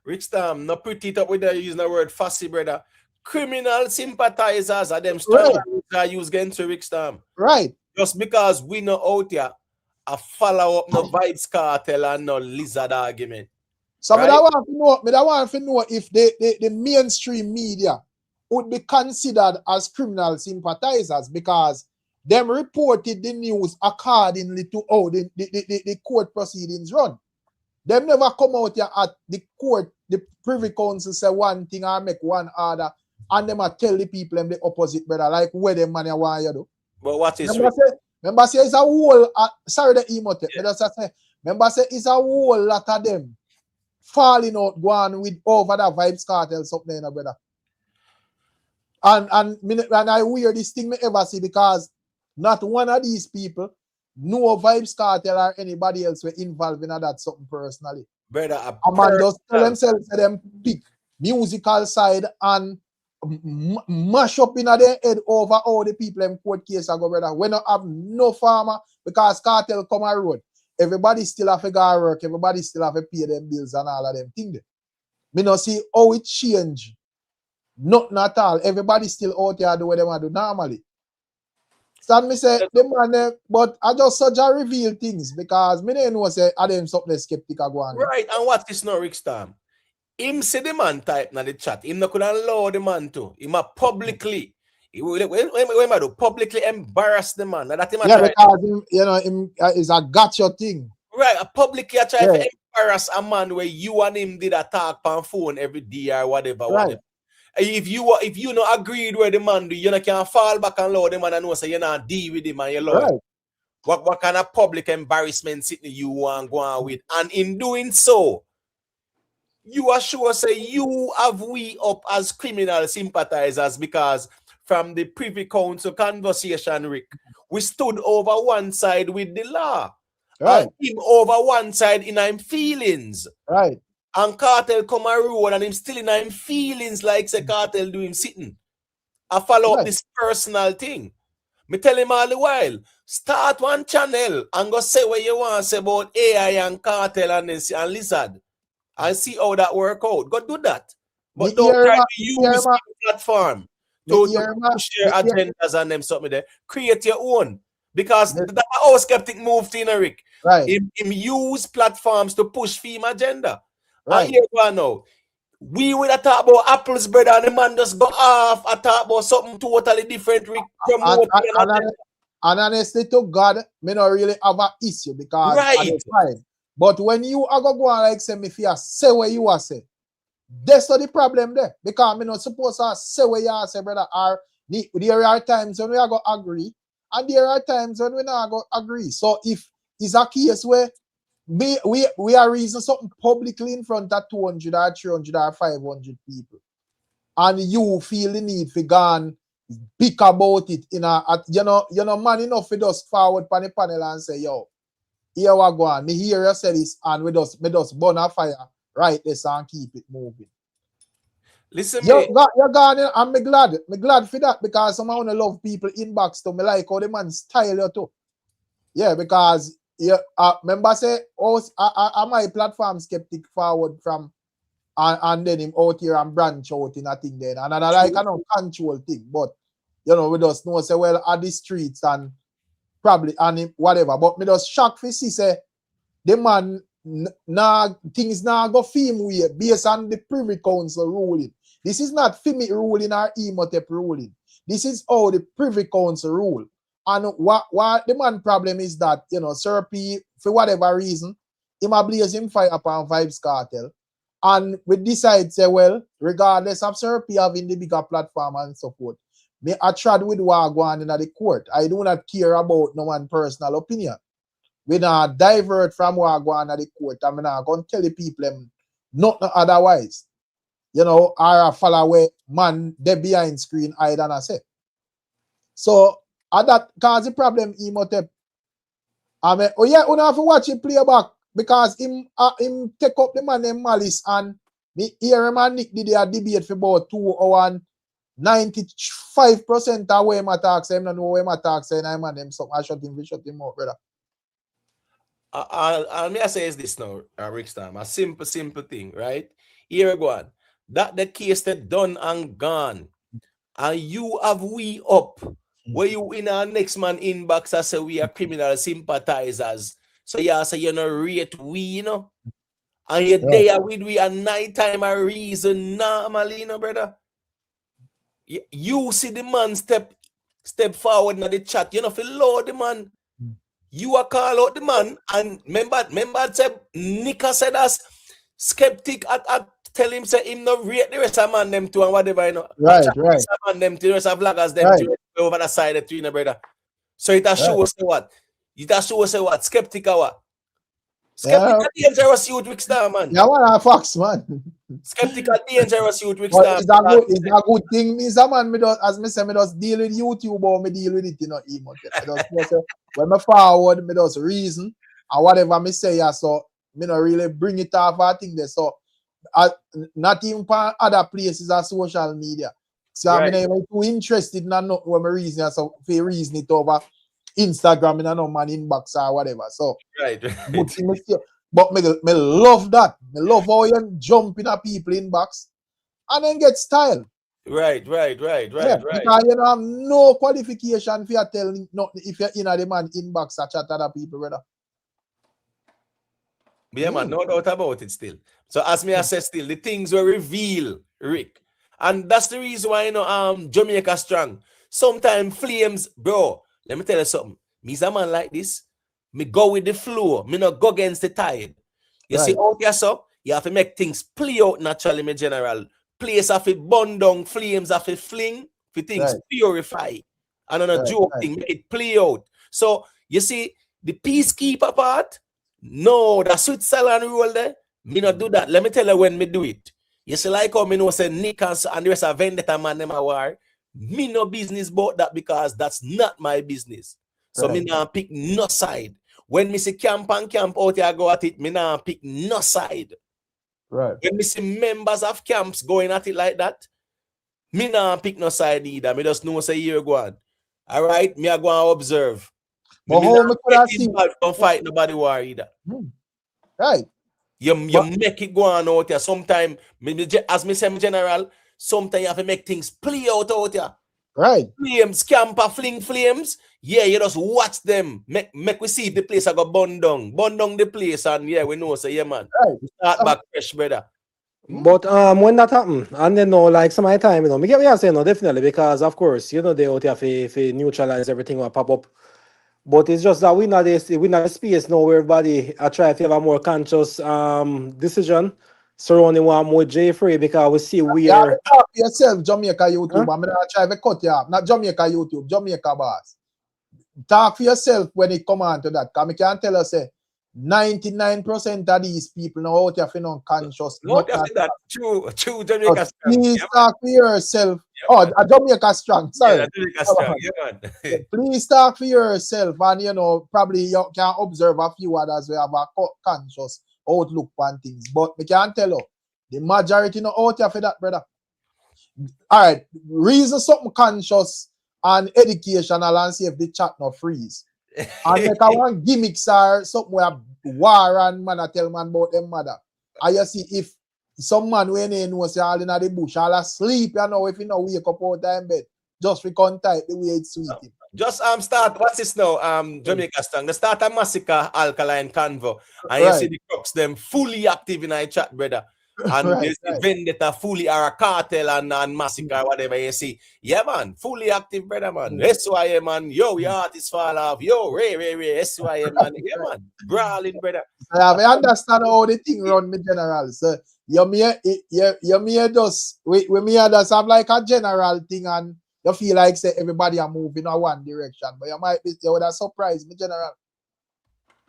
Rick Stam, not pretty it up with using the word fussy, brother. Criminal sympathizers are them strong that use against Rick Stam. Right. Just because we know out here, a follow up no Vybz Kartel and no lizard argument. So right? I want to know if the mainstream media would be considered as criminal sympathizers because them reported the news accordingly to how the court proceedings run. Them never come out here at the court, the Privy Council say one thing or make one order, and them tell the people them the opposite, brother, like where them money want you do. But what is remember say it's a whole sorry the emote. Remember say it's a whole lot of them falling out going with over that Vybz Kartel something, brother. And I wear this thing me ever see because not one of these people no Vybz Kartel or anybody else were involved in that something personally. Brother, A man just tell themselves that them pick musical side and mash up in their head over all the people in court case ago, brother. We don't have no farmer because cartel come a road. Everybody still have to go work, everybody still have to pay them bills and all of them things. Me not see how it change. Nothing at all. Everybody still out here do what they do normally. So me say the man, but I just such a reveal things because me don't know say I them something skeptic go on. Right, and what is no Rick Storm? Him say the man type in the chat. Him not could allow the man to. He might publicly. When do publicly embarrass the man. That him yeah, because him, you know, him is a gotcha thing. Right, publicly I try to embarrass a man where you and him did a talk on phone every day or whatever. Right. Whatever. If you not agreed with the man do, you not can fall back and allow the man and know say you not deal with him and you love him. What kind of public embarrassment sitting you want go on with? And in doing so, you are sure say you have we up as criminal sympathizers because from the Privy Council conversation, Rick, we stood over one side with the law. Right. And him over one side in him feelings. Right. And Kartel come a road and him still in him feelings like say Kartel do him sitting. I follow up this personal thing. Me tell him all the while, start one channel and go say what you want to say about AI and Kartel and Lizard. And see how that work out. Go do that. But don't try to use the platform to push your agendas and them something there. Create your own. Because that's how skeptic move to Rick. Right. Him use platforms to push theme agenda. Right. And here we know. We would have talked about apples, brother, and the man just go off and talk about something totally different. Rick, and honestly to God, me not really have an issue because it's fine. But when you are go on like say me fear say what you are say, that's not the problem there. Because me not supposed to say what you are say, brother. There are times when we are going to agree, and there are times when we not going to agree. So if it's a case where we are reasoning something publicly in front of 200 or 300 or 500 people, and you feel the need to go and pick about it in you know man enough to just forward on the panel and say, yo, here we go on. Me hear you say this, and we just burn a fire, right this and keep it moving. Listen, you're gone, and me glad for that because someone wanna love people inbox to me like how the man style you too. Yeah, because remember say my platform skeptic forward from and then him out here and branch out in a thing then. And I like a control thing, but you know, we just know say well at the streets and probably and whatever. But me just shocked to see say the man things now go film way based on the Privy Council ruling. This is not FIMI ruling or Emotep ruling. This is how the Privy Council rule. And what the man problem is that, you know, Sir P, for whatever reason, him a blaze him fire upon Vybz Kartel. And we decide, say, well, regardless of Sir P having the bigger platform and support, me I tried with what go on in the court. I do not care about no one personal opinion. We not divert from what go on in the court. I'm not going to tell the people nothing otherwise. You know, or follow away man they behind screen I than I say. So that cause the problem Emotep. I mean, oh yeah, you have to watch it play back because him take up the man named Malice and me hear him and Nick did a debate for about 2 hours and 95% of where him attacks him, no where him attacks and I'm and them something I shut him out, brother. I'll me say is this now, Rick Storm, a simple thing, right? Here we go on. That the case that done and gone, and you have we up. Where you in our next man inbox I say we are criminal sympathizers. So yeah, so you know rate we, you know. And you're there with we at night time a reason normally, you know, brother. You see the man step forward in the chat, you know, for Lord the man. You are call out the man and remember said Nika said us skeptic at tell him say him no rate the rest of man them too and whatever, you know. Right. Man them to the rest of vloggers them too over the side of you know, brother. So it has show us what? It has show us what? Skeptic or what? Skeptic at the dangerous youth Rick Star, man. Yeah, what a fox, man. Skeptical dangerous youth Rick But Stamp. it's a good thing, Mr. Man. Me does, as me say, me just deal with YouTube or me deal with it, you know, emo. When me forward, me just reason and whatever me say, yeah, so me not really bring it off a thing there. So not even for other places or social media. So I'm not even too interested in not when me reason, so for reason it over Instagram in a no man inbox or whatever. So Right. good thing me say. But me love that. Me love how you jump in a people inbox and then get style. Right. Because you know have no qualification for you telling nothing if you're in a the man inbox or chat other people, brother. Yeah, man, no doubt about it still. So as me I say still, the things were reveal, Rick. And that's the reason why, you know, Jamaica strong. Sometimes flames, bro, let me tell you something. Me's a man like this, me go with the flow, me not go against the tide. You see out here, so you have to make things play out naturally, me general. Place of it burn down, flames of it fling, for things purify. And on a joke thing, make it play out. So you see, the peacekeeper part, no, the Switzerland rule there, me not do that. Let me tell you when me do it. You see, like how me know say Nick and the rest of vendetta man them a war. Me no business about that because that's not my business. So me nah pick no side. When me see camp and camp out here go at it, me nah pick no side. Right. When me see members of camps going at it like that, me nah pick no side either. Me just know say here go on. All right, me a go and observe. But how me could have seen? Don't fight nobody war either. Right. You make it go on out here. Sometimes, as me say, general, sometimes you have to make things play out here. Right. Flames, camper, fling flames. Yeah, you just watch them. Make we see if the place I got burn down. Burn down the place, and yeah, we know. Say, yeah, man. Right. Start back fresh, brother. But when that happen, and then no, like some of the time, you know, me get what you're saying, no, definitely, because of course, you know, they out here for neutralize everything will pop up. But it's just that we not the space now where everybody I try to have a more conscious decision surrounding one more Jaffrey because we see we are talk to yourself, Jamaica YouTube. I'm gonna try to cut you off. Not Jamaica YouTube, Jamaica boss. Talk for yourself when it come on to that. Because I can tell us 99% of these people now out here feeling unconscious. Not after that. True Jamaica strong. Please talk for yourself. Jamaica strong. Sorry. Yeah, Jamaica strong. Yeah, man. Please talk for yourself, and you know, probably you can observe a few others who have a conscious outlook on things. But we can tell you, the majority no out here for that, brother. All right, reason something conscious and educational and see if the chat no freeze. And make a one gimmicks or something where war and man I tell man about them mother. And you see if some man when they know say all in the bush, all asleep, you know, if you know wake up out of bed, just we can't type the way it's sweet. Just start, what's this now? Jamaica strong. The start a Masicka Alkaline convo. And you see the crooks them fully active in our chat, brother. And there's the vendetta fully or a cartel and Masicka, whatever you see. Yeah, man, fully active, brother, man. SYM, man. Yo, your artist fall off. Yo, Ray, SYM, man. Yeah, man. Brawling, brother. I understand how the thing run me general. So you may just we just have like a general thing and you feel like say everybody are moving in one direction, but you would have surprised me general.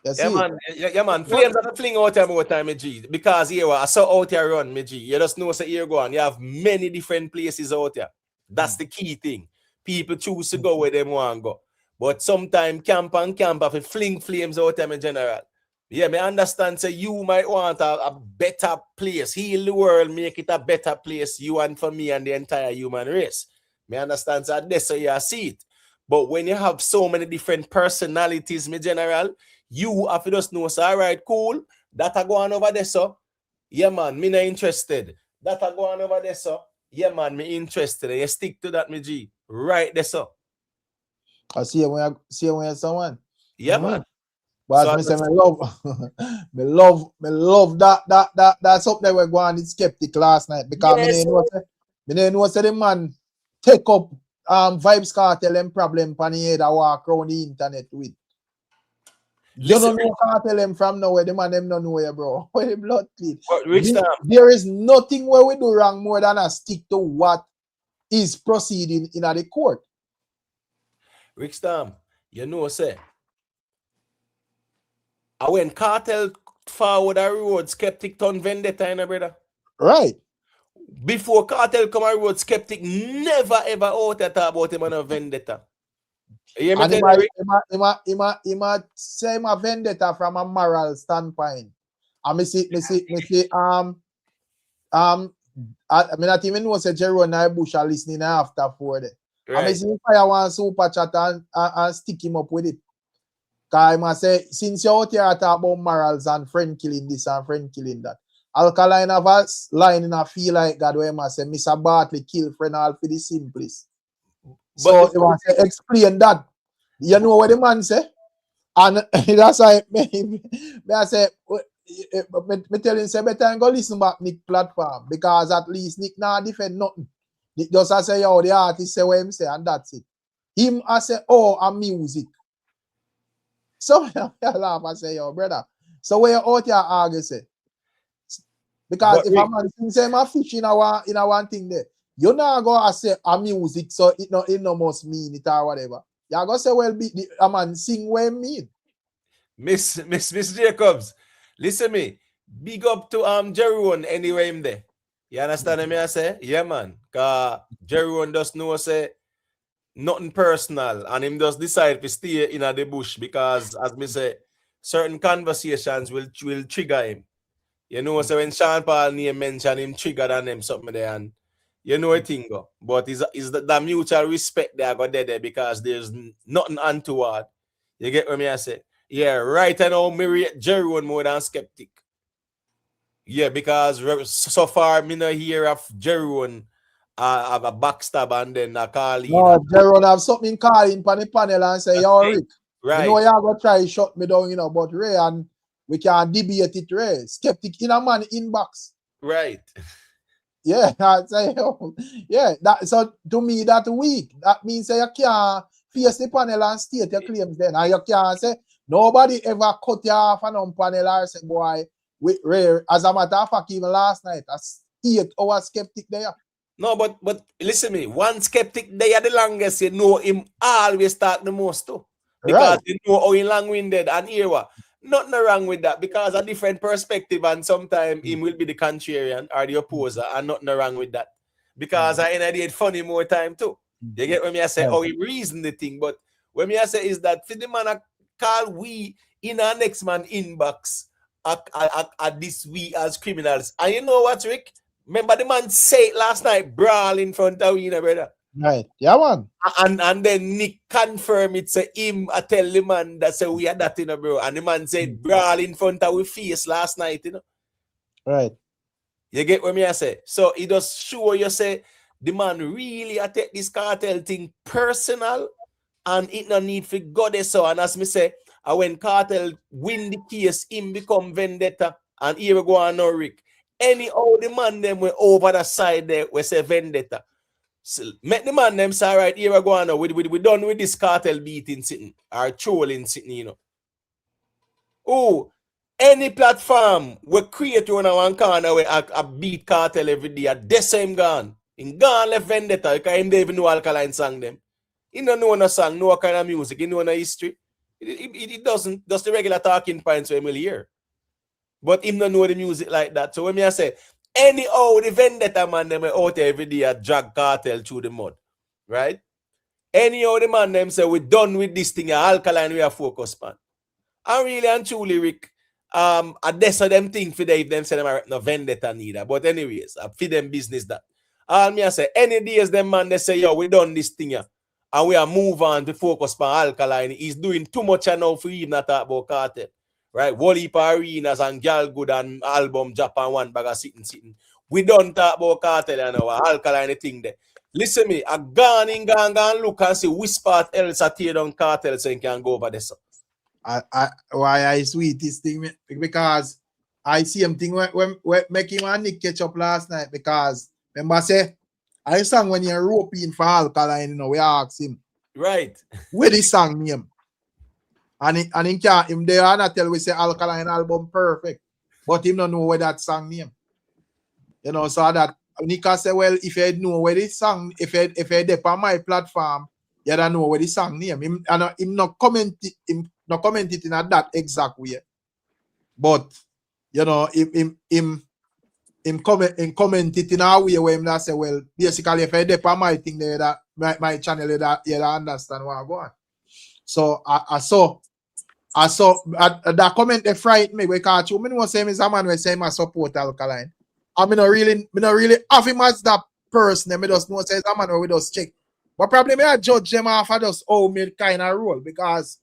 Yeah, man. Flames are fling out here more time, G. Because here I saw out here run, G. You just know say here go on. You have many different places out here. That's the key thing. People choose to go where they want to go. But sometimes camp have to fling flames out here in general. Yeah, me understand say you might want a better place. Heal the world, make it a better place, you and for me and the entire human race. Me understand that that's how you see it. But when you have so many different personalities, me general, you have to just know, so all right, cool. That are going over there, so yeah, man, me not interested. That are going over there, so yeah, man, me interested. You stick to that, me G. Right there, so. I see when you someone. Yeah, man. But so I say, me love that's something that we're going to skeptic last night because me didn't know say the man take up Vybz Kartel and problem pan the head I walk around the internet with. You don't know Kartel them from nowhere, the man them don't know where, bro. Where the blood clean. There is nothing where we do wrong more than a stick to what is proceeding in the court. Rick Stam, you know, say. When Kartel forward a road, skeptic turn vendetta, brother. Right. Before Cartel come and wrote Skeptic never ever out there talk about him on a vendetta. You hear me And tell you, Rick? he might say my vendetta from a moral standpoint. And me see I mean not even know say Jerome and Bush are listening after for it. I mean see fire one super chat and stick him up with it. Cause I must say, since you're out here talk about morals and friend killing this and friend killing that, Alkaline have a line in a feel like God where I must say Mr. Bartley kill friend all for the simplest. So you must say explain that. You know what the man say? And that's why I say me tell him say better go listen back Nick platform because at least Nick now defend nothing. Nick just I say yo the artist say what him say and that's it. Him I say oh and music. So I laugh and say yo brother. So where you out here argue say? Because but if a man say my fish in a one thing there, you not go say a music so it no must mean it or whatever. You go say well be a man sing what it mean. Miss Jacobs, listen me. Big up to Jerome anyway him there. You understand me I say? Yeah man. Cause Jerome just know say nothing personal and him just decide to stay in the bush because as me say certain conversations will trigger him. You know, so when Sean Paul name mention him triggered on him something there and you know a thing go. But is the mutual respect there got there because there's nothing untoward. You get what me I say? Yeah, right now me rate Jerome more than Skeptic. Yeah, because so far me no hear of Jerome have a backstab and then a call in. No, Jerome have something call in on the panel and say, yo, Rick, right. You know you're going to try to shut me down, you know, but Ray, and we can debate it, Ray. Skeptic in a man inbox. Right. Yeah, I say, yeah, that, so to me that weak. That means you can't face the panel and state your claims then. And you can't say, nobody ever cut you off and on panel or say, boy, with Ray, as a matter of fact, even last night, that's 8 hours Skeptic there. No, but listen me, one Skeptic they are the longest, you know him always talk the most too. Because you know how he long-winded and here what. Nothing wrong with that because a different perspective and sometimes him will be the contrarian or the opposer and nothing wrong with that. Because I did funny more time too. You get when me I say oh he reason the thing, but when me I say is that for the man I call we in our next man inbox at this we as criminals. And you know what, Rick? Remember the man say it last night, brawl in front of you, brother. Right, yeah, man. And then Nick confirm it, say him, I tell the man that say we had that, you know, bro. And the man said brawl in front of we face last night, you know. Right. You get what me I say? So it does show you say the man really take this cartel thing personal and it no need for God so. And as me say, when cartel win the case, him become vendetta and here we go on now, Rick. Any old the man them we over the side there we say vendetta. So make the man them say right here we go on now. We done with this cartel beating sitting or trolling sitting, you know. Oh, any platform we create one corner where I beat cartel every day. The same gone. In gone left vendetta because him don't even know Alkaline song them. He don't know no song, no kind of music, he know no history. It doesn't just the regular talking points we will hear. But him don't know the music like that. So when me I say, anyhow, the vendetta man them out every day at drag cartel through the mud. Right? Anyhow, the man them say, we done with this thing, Alkaline we are focused on. And really and truly, Rick, I guess them think for them say them are no vendetta neither. But anyways, I feed them business that. All me I say, any days them man they say, yo, we done this thing here. And we are move on to focus on Alkaline. He's doing too much now for him not talk about cartel. Right, Wally arenas and girl good and album Japan one bag of sitting. We don't talk about cartel and our Alkaline thing there. Listen me, I gone look and see which part else I tear down cartel so you can go over this. Why I sweet this thing because I see him thing when make him and Nick catch up last night because remember say I sang when you're roping for Alkaline, you know, we asked him. Right. Where the song name? And him can't him there and tell we say Alkaline album perfect. But him don't know where that song name. You know, so that Nika say, well, if you know where this song, if you dip on my platform, you don't know where the song name. Him not comment it in that exact way. But you know, him him comment it in a way where him not say, well, basically if I dip on my thing there, that my channel there, that you understand what I go on. So I saw that comment they frightened me because you know say is a man we say I support Alkaline. I mean not really have him as that person. Me just know say is a man where we just check. But probably me I judge them off of just how me kind of role because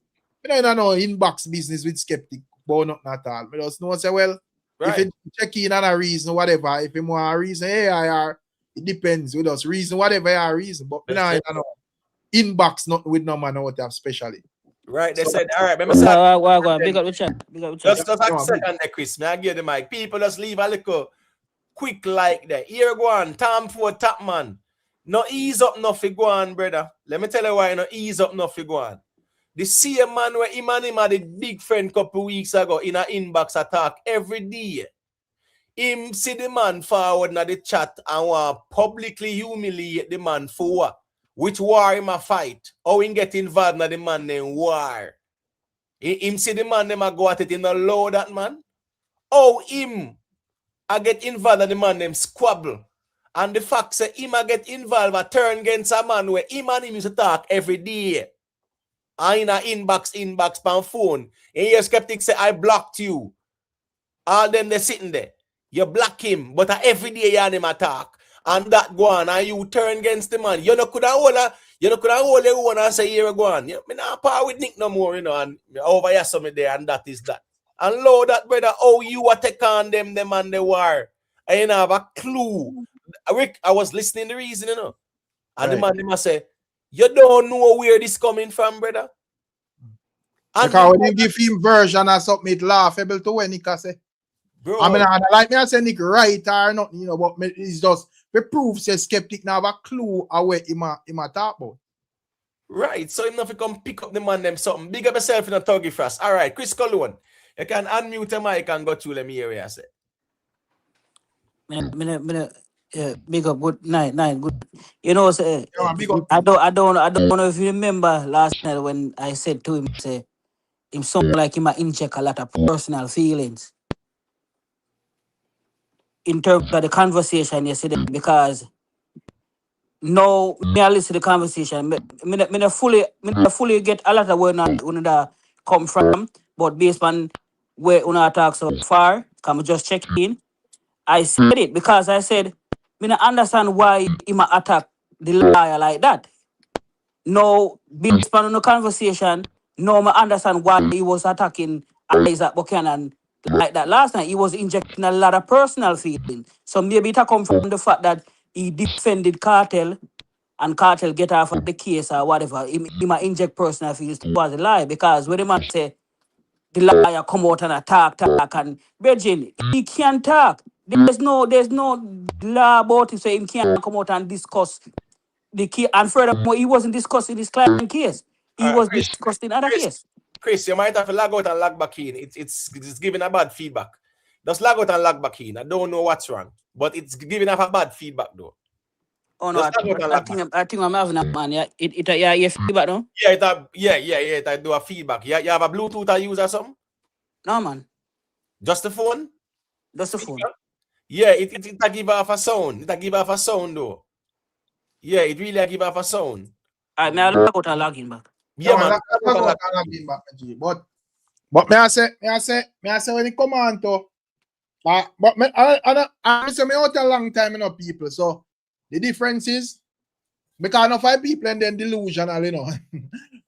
I don't know inbox business with skeptic, but not at all. Me just know say well. Right. If it check in on a reason, whatever, if it more a reason, it depends with us. Reason, whatever a reason. But I don't know. Inbox not with no man out there especially. Right, they So, said, all right, Big up the chat. Just a second there, Chris. May I give the mic. People just leave a little quick like that. Here go on, Tom Ford top man. No ease up nothing go on, brother. Let me tell you why no ease up nothing go on. The same man where him had a big friend couple weeks ago in an inbox attack every day. Him see the man forward in the chat and want publicly humiliate the man for what? Which war him a fight? How him get involved in the man named war? Him see the man them a go at it in a low that man? How him a get involved in the man named squabble? And the fact say him a get involved a turn against a man where him and him used to talk every day. I in a inbox pan phone. And your skeptic say, I blocked you. All them they sitting there. You block him, but every day you and him attack. And that go on, and you turn against the man. You no could have hold everyone and say, here go on. You me not part with Nick no more, you know, and over here something there, and that is that. And Lord, that brother, how you are take on them and the war. I didn't have a clue. Rick, I was listening to the reason, you know. And the man must say, you don't know where this coming from, brother. And because when you give him version or something, it laughable to when he can say. Bro. I mean, I like me, I say Nick right or not, you know, but it's just the proof say skeptic now have a clue of where he talk about. Right, so him not come pick up the man them something. Big up yourself in a Tuggy Fras. All right, Chris Colon, you can unmute the mic and go through them here where I say. Big up, good night, good. You know, say, I don't know if you remember last night when I said to him, say, him sound like him inject a lot of personal feelings in terms of the conversation yesterday, because no, me I listen to the conversation. Me fully get a lot of where that come from, but based on where una talk so far, come just check in. I said it because I said, me not understand why he attack the liar like that. No, based on the conversation, no, I understand why he was attacking Isaac Buchanan like that. Last night, he was injecting a lot of personal feeling. So maybe it come from the fact that he defended Kartel and Kartel get off of the case or whatever. He might inject personal feelings towards the lie, because when the man say the liar come out and attack and Virgin, he can't talk. There's no law about it, so he can't come out and discuss the case. And furthermore, he wasn't discussing his client case. He was discussing other case. Chris, you might have to log out and log back in. It's giving a bad feedback. Just log out and log back in. I don't know what's wrong, but it's giving up a bad feedback though. Oh no, I think I'm having a man. Yeah, you feedback no? Yeah. It do a feedback. You have a Bluetooth I use or something? No man. Just the phone? Just the phone. Yeah, it give off a sound. It give off a sound though. Yeah, it really give off a sound. I may log out and log in back. Yeah, man. Log in back, but may I say when it come on to, but I say me out a long time, you know, people. So the difference is because of 5 people and then delusional, you know.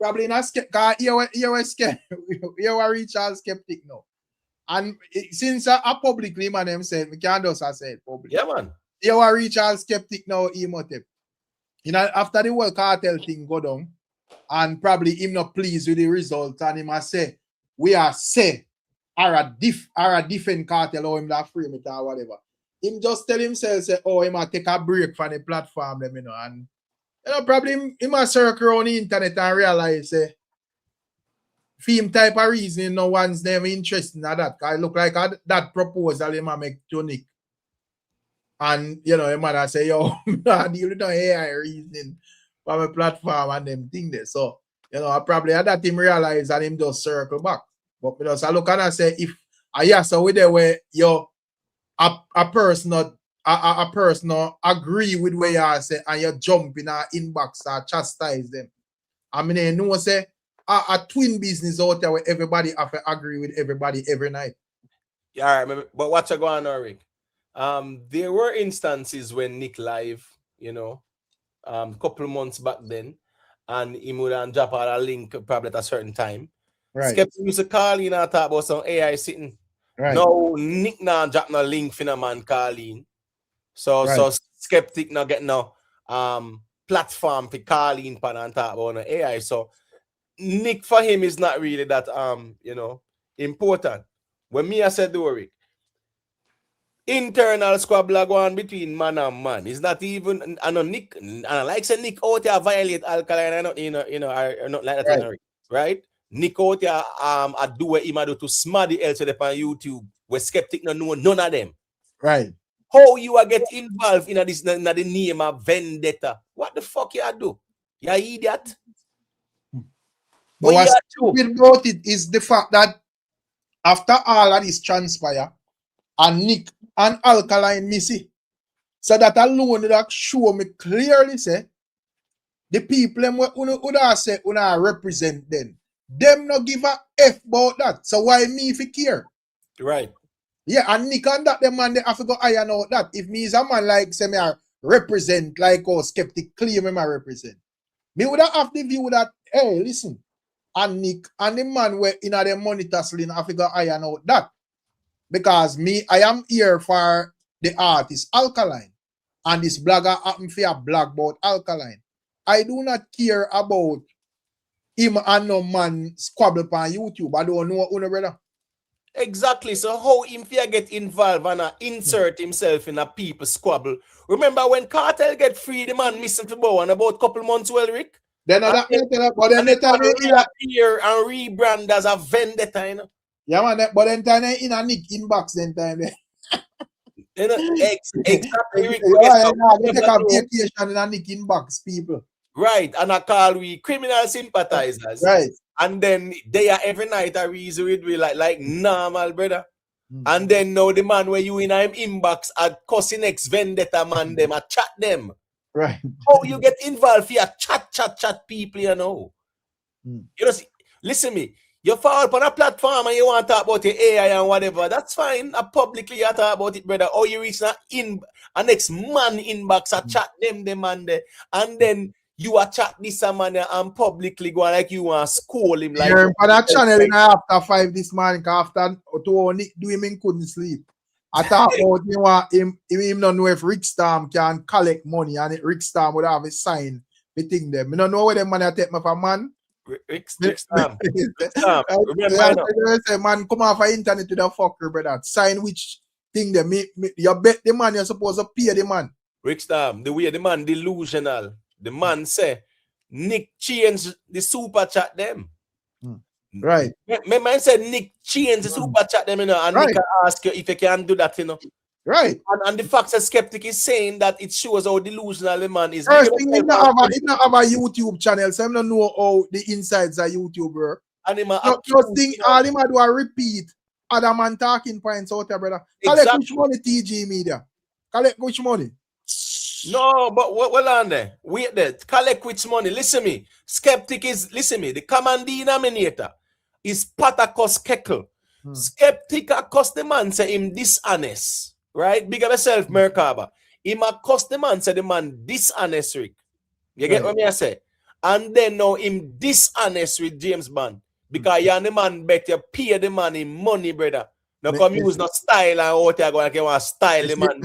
Probably not because you were scared. You were Richard skeptic now. And since I publicly man them said, we can't just say it publicly. Yeah, man. You were Richard skeptic now, Emotep. You know, after the World Cartel thing go down, and probably him not pleased with the result, and him say, we are say, are a different cartel or him that frame it or whatever. Him just tell himself, say, oh, he might take a break from the platform, them, you know, and you know, probably he might circle around the internet and realize, say, film type of reasoning, no one's never interested in that. Because it look like that proposal he might make to Nick. And, you know, he might say, yo, I deal with no AI reasoning from a platform and them thing there. So, you know, I probably had that him realize and him just circle back. But because I look and I say, if I so with the way, yo, a person a person agree with what you say and you jump in our inbox or chastise them. I mean, you know, say a twin business out there where everybody have to agree with everybody every night. Yeah, but what's going on, Rick? There were instances when Nick live, you know, couple months back then, and he would drop out a link probably at a certain time. Right. Skeptic used to call in and talk about some AI sitting. Right. No, Nick now drop no link for no man calling. So Skeptic now get no platform to call in pan and talk about no AI. So Nick for him is not really that you know, important. When me I said Rick, internal squabble going between man and man. It's not even I know Nick and I like say Nick out here violate Alkaline and not or not like that, right? Nick out here I do what he do to smarty else on YouTube where Skeptic no know none of them. Right. How you are get involved in this in the name of vendetta? What the fuck you do? You idiot. But what's stupid about it is the fact that after all of this transpire, and Nick and Alkaline missy, so that alone that show me clearly say the people them would say represent them not give a F about that. So why me if you care? Right. Yeah, and Nick and that them man they have to go iron out that. If me is a man like say me I represent like Skeptic claim me I represent. Me would have the view that hey listen. And Nick and the man were in the monitor sling have to go iron out that. Because me, I am here for the artist Alkaline. And this blogger happen for a blog about Alkaline. I do not care about him and no man squabble on YouTube. I don't know what brother. Exactly. So how him get involved and insert himself in a people squabble. Remember when Kartel get free, the man missing for about a couple months, well, Rick? Then that but then they tell me here and rebrand as a vendetta, you know. Yeah, man, but then time in a Nick inbox then time. You know, exactly. They take a vacation in a Nick inbox, people. Right, and I call we criminal sympathizers. Right. And then they are every night I reason with we like normal, brother. And then now the man where you in him inbox at cussing ex vendetta man them I chat them. Right. How you get involved here, chat people, you know. You know, listen me. You fall upon a platform and you want to talk about the AI and whatever. That's fine. Publicly you talk about it, brother. Or you reach a next man inbox and chat them and there. And then you are chat this man and publicly go like you want to scold him. Like yeah, for that channel in after 5 this morning, after 2 Nick do him couldn't sleep. I thought about him don't know if Rick Storm can collect money and Rick Storm would have a sign. We think them. I don't know where them money take me for man. Rick Storm. Remember, say, man, come off the internet to the fucker, brother. Sign which thing them. You bet the man you're supposed to pay the man. Rick Storm, the way the man delusional. The man say Nick changed the super chat them. Right. My man said Nick changed the super chat them, you know, and Nick can ask you if you can do that, you know. Right. And the fact that Skeptic is saying that it shows how delusional the man is. First thing, he not have a YouTube channel, so I don't know how the insides of YouTube work. And him just think all him do a repeat other man talking points out there, brother. Collect which money, TG Media? Collect which money? No, but what on there? Wait there. Collect which money? Listen me. Skeptic is, listen me, the common denominator is Patakos Keckle. Skeptic accost the man say him dishonest. Right? Big up yourself, Merkaba. Him accost the man say the man dishonest, Rick. You get what me I say? And then now him dishonest with James Bond. Because you and the man bet you pay the man in money, brother. No come use no style and out there go like you want style the man.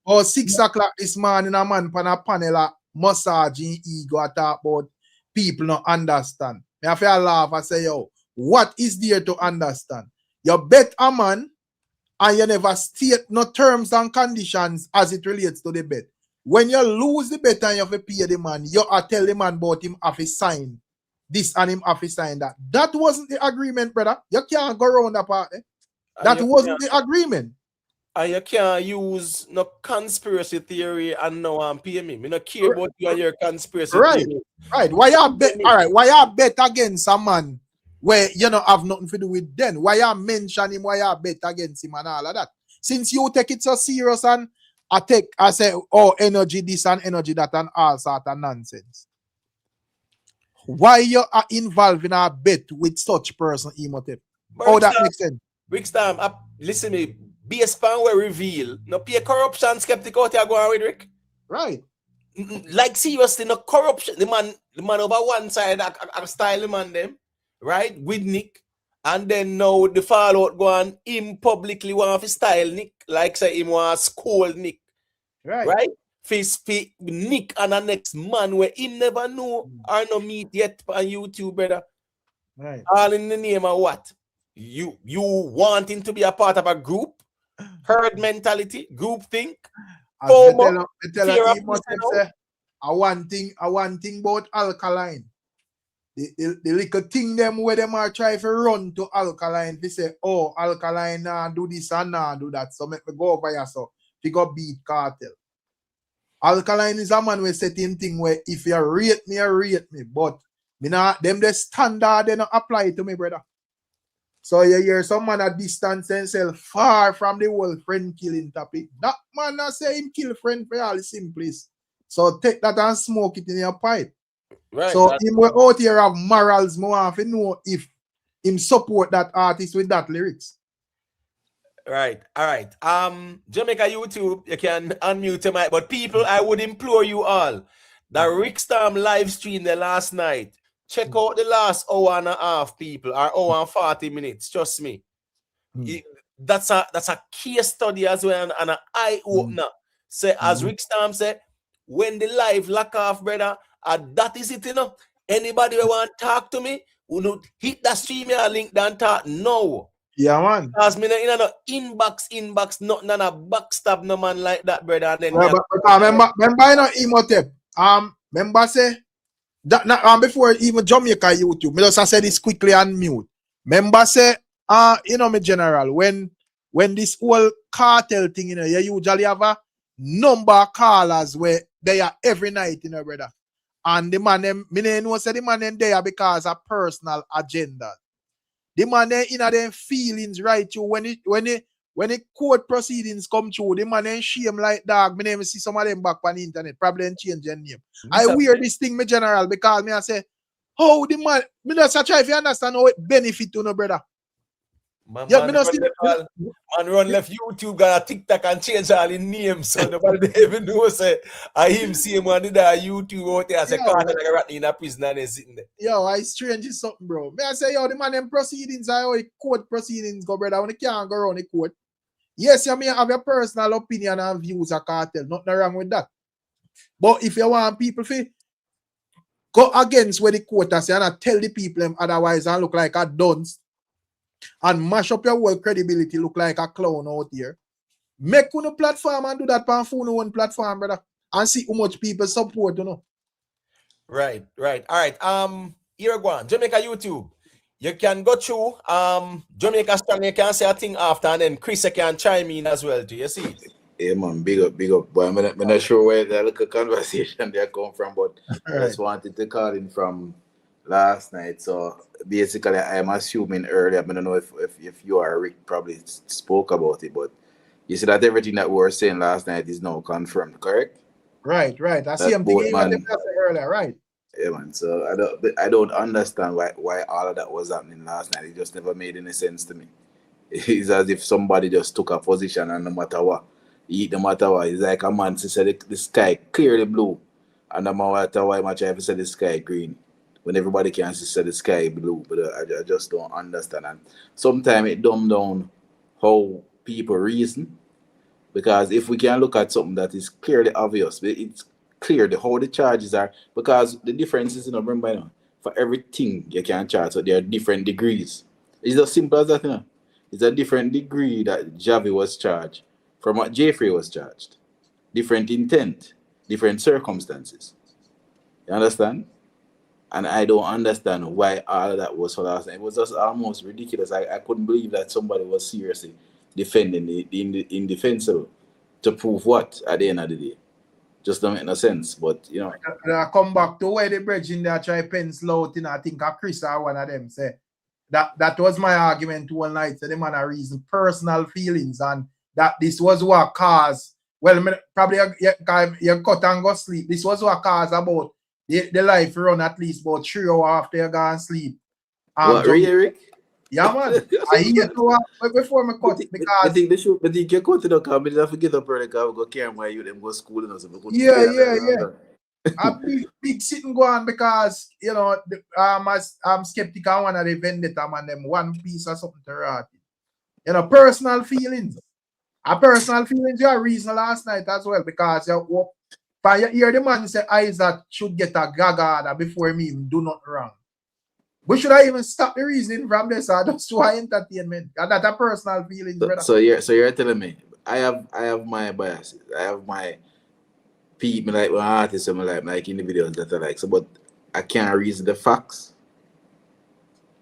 About 6 o'clock this morning, a man pan a panel massaging ego talk about people not understand. I feel laugh. I say, yo, what is there to understand? You bet a man and you never state no terms and conditions as it relates to the bet. When you lose the bet and you have to pay the man, you are tell the man about him have to sign this and him have to sign that. That wasn't the agreement, brother. You can't go around that part. That wasn't the agreement. And you can't use no conspiracy theory and no pay me. I don't care about you and your conspiracy theory. Right. Why you bet? All right. Why you bet against a man where you don't have nothing to do with them? Why you mention him? Why you bet against him and all of that? since you take it so serious and I say, oh, energy this and energy that and all sort of nonsense. Why you are involved in a bet with such person, Imhotep? Oh, that makes sense. Rickstam, listen me, based on we reveal, no pay corruption skeptic out here going with Rick. Right. Like seriously, no corruption. The man over one side, I style the man them, right? With Nick. And then now the fallout go on, him publicly want to style Nick, like say him want to scold Nick. Right? Face Nick and the next man where him never know or no meet yet on YouTube, brother. Right. All in the name of what? You wanting to be a part of a group? Herd mentality, group think. I one thing about Alkaline. The little thing them where them are trying to run to Alkaline. They say, oh, Alkaline do this and do that. So make me go over here so he got beat Kartel. Alkaline is a man where setting thing where if you rate me, you rate me. But them the standard they not apply to me, brother. So you hear some man at distance himself far from the whole friend killing topic. That man not say him kill friend for all the simplest. So take that and smoke it in your pipe. Right. So him we out here have morals more have to know if him support that artist with that lyrics. Right. All right. Jamaica YouTube, you can unmute your mic. But people, I would implore you all, the Rickstam live stream the last night. Check out the last hour and a half, people, or hour and 40 minutes. Trust me. That's a case study as well and an eye opener. Say, as Rickstam said, when the live lock off, brother, that is it, you know. Anybody who want to talk to me, who know, hit that stream here link and talk no. Yeah, man. Because me no inbox, nothing and a backstab no man like that, brother. And then remember you know Imhotep. Remember say that before even Jamaica YouTube, me just say this quickly and mute. Remember say you know me general, when this whole cartel thing, you know, you usually have a number of callers where they are every night, you know, brother. And the man them, me know say the man them there because of personal agenda. The man them in them feelings right you when the court proceedings come through, the man them shame like dog. Me name see some of them back on the internet, probably change their name. I wear this thing, me general, because me I say, how the man, me just try if you understand how it benefit to no brother. Man run left YouTube, got a TikTok and change all his names, so nobody even know say I him see him on the YouTube out there as a car like a rat in a prison and he's sitting there. Yo, I strange is something, bro. Me I say, yo, the man them proceedings are how court proceedings go, brother. When you can't go around the court. Yes, you may have your personal opinion and views of cartel. Nothing wrong with that. But if you want people to go against where the court has said and tell the people them otherwise and look like a dunce and mash up your whole credibility, look like a clown out here, make one platform and do that on phone one platform, brother, and see how much people support, you know. Right. All right. Here we go. Jamaica YouTube. You can go through Jamaica Strong, you can say a thing after, and then Chris can chime in as well. Do you see? Yeah, man, big up. But I'm not sure where the little conversation they come from, but I just wanted to call in from last night. So basically, I'm assuming earlier, I don't know if you or Rick probably spoke about it, but you see that everything that we were saying last night is now confirmed, correct? Right. I see him thinking earlier, right? Yeah, man. So I don't understand why all of that was happening last night. It just never made any sense to me. It's as if somebody just took a position and no matter what, it's like a man to say the sky clearly blue, and no matter why much I have to say the sky green, when everybody can say the sky blue. But I just don't understand. And sometimes it dumb down how people reason, because if we can look at something that is clearly obvious, it's clear how the charges are, because the difference is, remember, for everything you can charge, so there are different degrees. It's as simple as that, you know. It's a different degree that Jhavy was charged from what Jaffrey was charged. Different intent, different circumstances. You understand? And I don't understand why all of that was for last night. It was just almost ridiculous. I couldn't believe that somebody was seriously defending the indefensible. To prove what at the end of the day? Just don't make no sense, but you know. I come back to where the bridge in there try pencil out, I think Chris or one of them say that was my argument one night. So the man a reason personal feelings and that this was what caused. Well, probably you cut and go sleep. This was what caused about the life run at least about 3 hours after you go and sleep. What, really, Eric? Yeah, man. I hear to before me cut because I think they should. But think you cut it up. I mean, I forget up early. Go carry my you them go school and stuff. Yeah. A big sitting go on because you know I'm skeptical on one of the vendetta man them one piece or something to rot. You know, personal feelings. Personal feelings you are reason last night as well because you hear the man say Isaac should get a gaga before me even do nothing wrong. We should I even stop the reasoning from this or just to entertainment? And that's a personal feeling, brother. So you're telling me I have my biases. I have my people like my artists and like individuals that I like. So but I can't reason the facts.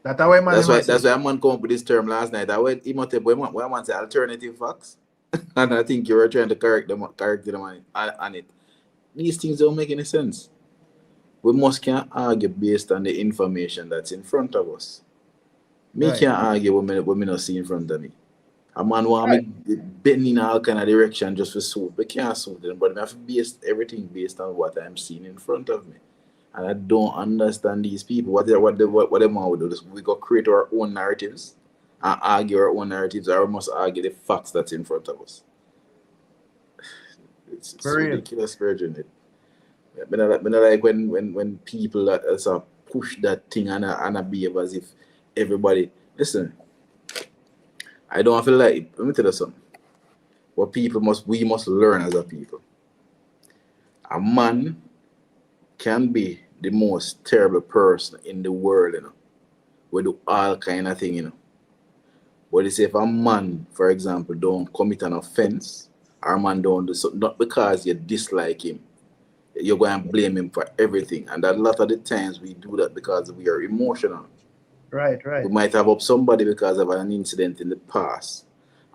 That's why man. That's why I'm on come up with this term last night. I went I want to say alternative facts. And I think you were trying to correct them on it. These things don't make any sense. We must can't argue based on the information that's in front of us. Me can't argue what me not see in front of me. A man want me bending in all kind of direction just for suit. We can't suit them, but I have to base everything based on what I'm seeing in front of me. And I don't understand these people. What they want to do is we go create our own narratives and argue our own narratives, or we must argue the facts that's in front of us. It's ridiculous, Virgin. I like when people that push that thing and behave as if everybody listen. I don't feel like let me tell you something. What we must learn as a people. A man can be the most terrible person in the world, you know. We do all kind of things, you know. But you say if a man, for example, don't commit an offense, or a man don't do something, not because you dislike him, you're going to blame him for everything. And a lot of the times we do that because we are emotional. Right. We might have up somebody because of an incident in the past.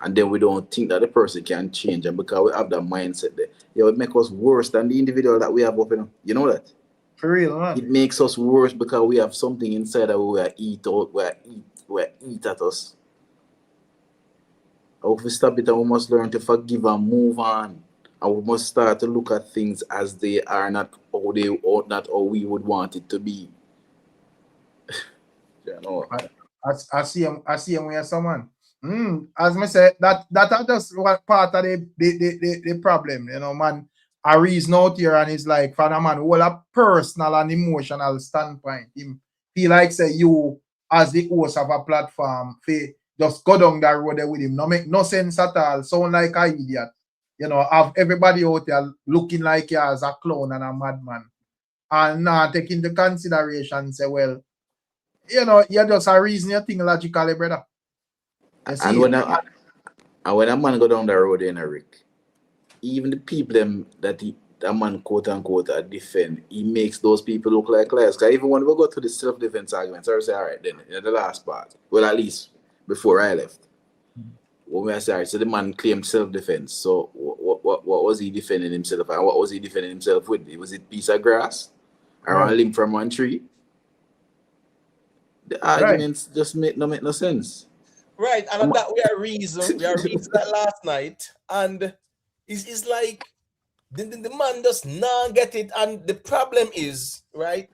And then we don't think that the person can change. And because we have that mindset there, it would make us worse than the individual that we have up, you know that? For real, man. It makes us worse because we have something inside that we eat at us. If we stop it, and we must learn to forgive and move on. And we must start to look at things as they are, not how we would want it to be. Yeah, no. I see him with someone. As I said, that just what part of the problem, you know, man. I reason out here and it's like for a man who a personal and emotional standpoint. Him feel like say you as the host of a platform, just go down that road there with him. No make no sense at all. Sound like an idiot. You know, have everybody out there looking like you as a clown and a madman. And now take into consideration, say, well, you know, you're just a reason you think logically, brother. And when a man go down the road in Rick, even the people that a man quote unquote defend, he makes those people look like liars. Because even when we go to the self-defense arguments, I say, all right, then in the last part, well, at least before I left, when we say, all right, so the man claimed self-defense. So what was he defending himself? And what was he defending himself with? Was it a piece of grass or a limb from one tree? The arguments just make no sense. Right, and that we are reason that last night, and it's like the man does not get it, and the problem is, right,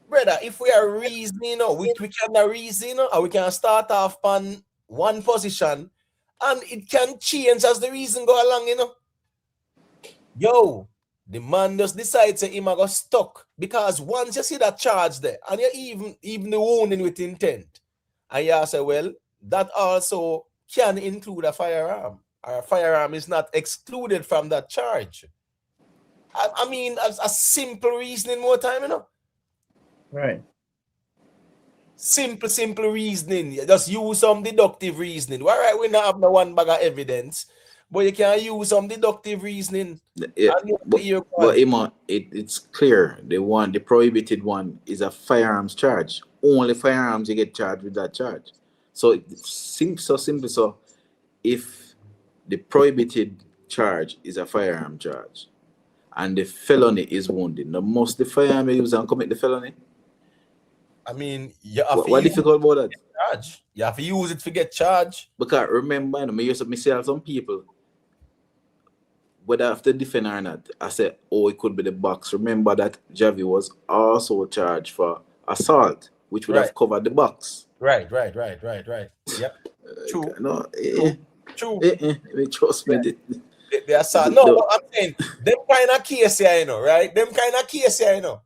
brother, if we are reasoning, we can reason, or we can start off on one position, and it can change as the reason go along, you know. Yo, the man just decides that he might go stuck because once you see that charge there, and you even the wounding with intent, and you say, well, that also can include a firearm. Or a firearm is not excluded from that charge. I mean, a simple reasoning more time, you know. Right. Simple reasoning. You just use some deductive reasoning. All right, we not have no one bag of evidence, but you can use some deductive reasoning. Yeah, but it's clear. The prohibited one is a firearms charge. Only firearms you get charged with that charge. So it's simple. So if the prohibited charge is a firearm charge and the felony is wounded, now must the firearm use and commit the felony? I mean, what difficult about that? charged. You have to use it to get charged. Because remember, I used to say some people, whether after defend or not, I said, oh, it could be the box. Remember that Jhavy was also charged for assault, which would have covered the box. Right. Yep. True. No, True. Trust me. The assault. No, but I'm saying, them kind of case here, you know, right? Them kind of case here, you know.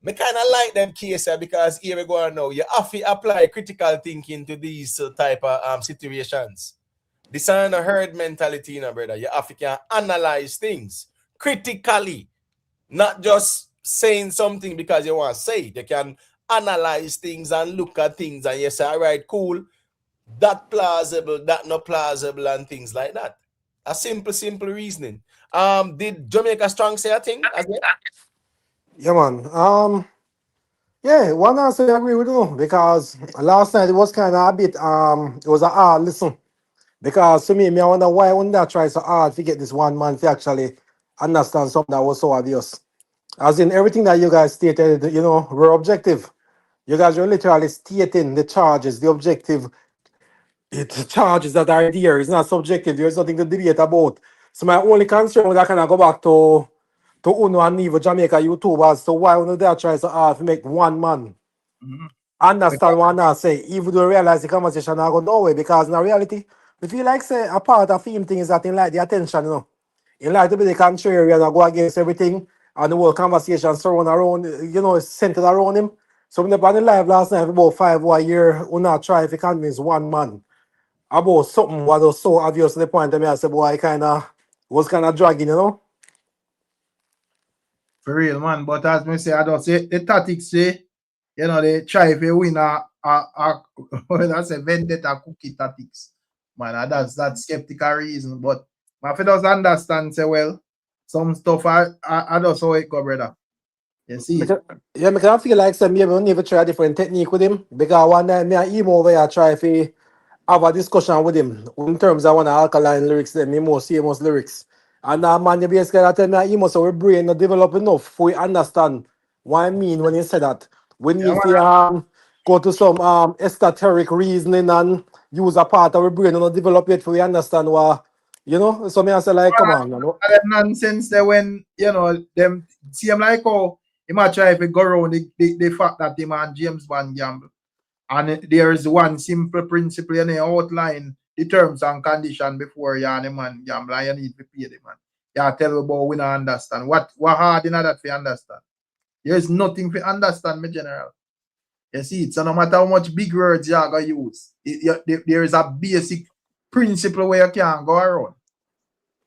Me kind of like them case here because here we go now. You have to apply critical thinking to these type of situations. This is a herd mentality, you know, brother. You have to analyze things critically, not just saying something because you want to say it. You can analyze things and look at things and you say, all right, cool, that plausible, that not plausible, and things like that. A simple reasoning. Did Jamaica Strong say a thing again? Yeah, man. Yeah, one answer I agree with you because last night it was kind of a bit it was a hard listen. Because to me, I wonder why wouldn't that try so hard to get this one man to actually understand something that was so obvious. As in everything that you guys stated, you know, were objective. You guys were literally stating the charges, the objective charges that are there. It's not subjective. There's nothing to debate about. So my only concern was I kind of go back to Uno and Nevo Jamaica YouTubers. So why wouldn't they try so hard to make one man understand what I say, even though realize the conversation not go nowhere? Because in reality, we feel like say a part of theme thing is that in like the attention, you know. In like to be the contrary and go against everything and the whole conversation surround around, you know, centered around him. So when they on the live last night about 5 or a year, we not try to convince one man about something what was so obvious to the point that I said, boy, I was kind of dragging, you know. For real, man. But as me say, I don't say the tactics say, you know, they try to win what I say, vendetta cookie tactics. Man, and that's skeptical reason. But if you does understand, say, well, some stuff I just how it go, brother. You see? Yeah, I can feel like some maybe we never try a different technique with him because one night me and emo over here try to have a discussion with him in terms of one of Alkaline lyrics, the most famous lyrics. And that man, you basically tell me emo so our brain not develop enough for we understand what I mean when you say that. We need to go to some esoteric reasoning and use a part of our brain and not develop it for we understand what, you know. So me I say like, come on, you know. That nonsense there when, you know, them see him like how he might try to go around the fact that him and James Bond gamble. And there is one simple principle in the outline the terms and conditions before you and the man gamble and you need to pay the man. You tell about we don't understand. What hard in that to understand? There is nothing to understand, my general. You see it. So no matter how much big words you are going to use, there is a basic principle where you can't go around.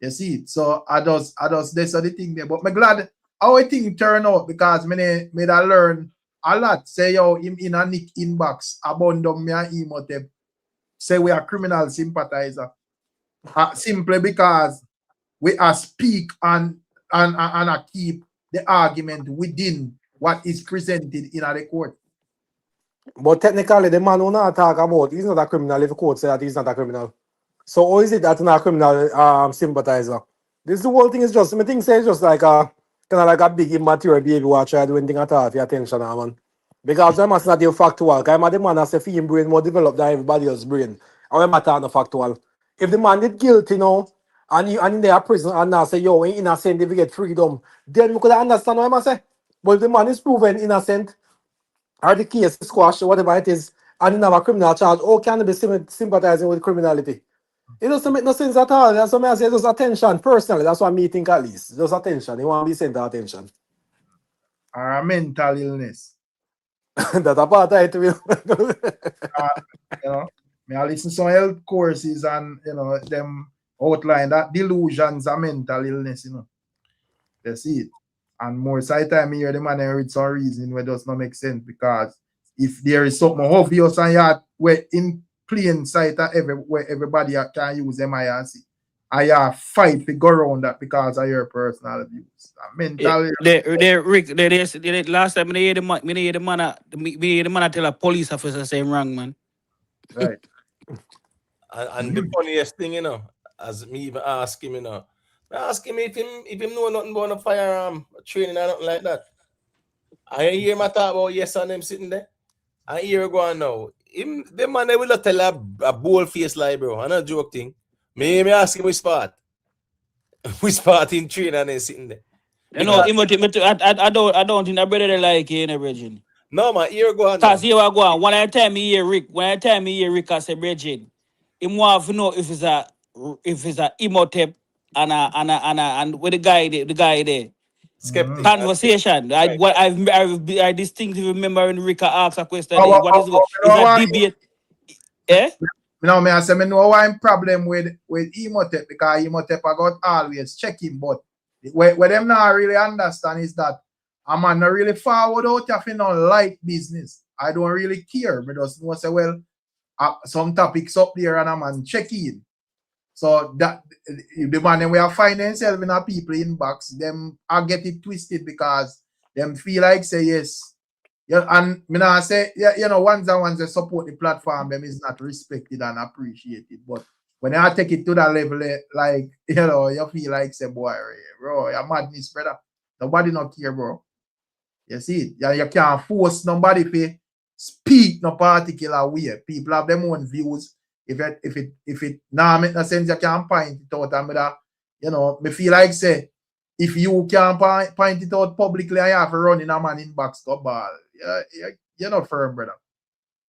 You see it. So I just this the thing there. But I'm glad how I think turn out because me I learn a lot. Say yo him in a nick inbox abandon me and emo tape. Say we are criminal sympathizer. Simply because we are speak and keep the argument within what is presented in the court. But technically, the man who not talk about he's not a criminal if the court say that he's not a criminal. So how is it that not a criminal sympathizer? This the whole thing is just my thing says just like a kind of like a big immature baby who try to do anything at all for attention, man. Because I'm not the factual. I'm the man that's a film brain more developed than everybody else's brain. And I'm not the factual. If the man did guilty, you know, and in their prison and now say, yo, he innocent if you get freedom, then we could understand what I'm saying. But if the man is proven innocent, or the case is squashed, or whatever it is, and he have a criminal charge, how can he be sympathizing with criminality? It doesn't make no sense at all. That's what I say, just attention. Personally, that's what me think at least. Just attention. He want to be sent to attention. Or a mental illness. That's a part of it. You know, I listen to some health courses and, you know, them outline that delusions are mental illness, you know. They see it. And more side time here, the man with some reason where it does not make sense because if there is something obvious and you where in plain sight where everybody can use them I fight to go around that because of your personal views. Mental Rick, last time me hear the man tell a police officer saying wrong, man. right. And the funniest thing, you know, as me even ask him, you know, I ask him if him know nothing about a firearm training or nothing like that. I hear him talk about yes and them sitting there. I hear go on now. the man they will not tell a bold face lie, bro. I'm not joke thing. Me ask him which part. Which part in train and then sitting there. You know, I don't think that brother they like you in the region. No man, here go on. Cause here I go on. When I tell me here Rick, I say Bridget, him want to know if it's a Imhotep and with the guy there. Skeptic. Conversation. Right. I distinctly remember when Rick asked a question. Oh, What is a debate? Eh? No, I say me know why I'm problem with Imhotep, because Imhotep I got always check him, but what them not really understand is that a man not really forward out if you don't like business. I don't really care. I just know say, well, some topics up there and a man check in. So that the man we are finding themselves in a people inbox, them I get it twisted because them feel like say yes. Yeah, and me now say, yeah, you know, once they support the platform, them is not respected and appreciated. But when I take it to that level, like, you know, you feel like say, boy, bro, you're madness, brother. Nobody not care, bro. You see, you can't force nobody to speak no particular way. People have their own views. If it now make no sense, you can't point it out. And that, you know, me feel like say, if you can't point it out publicly, I have to run in a man inbox to ball. You're not firm, brother.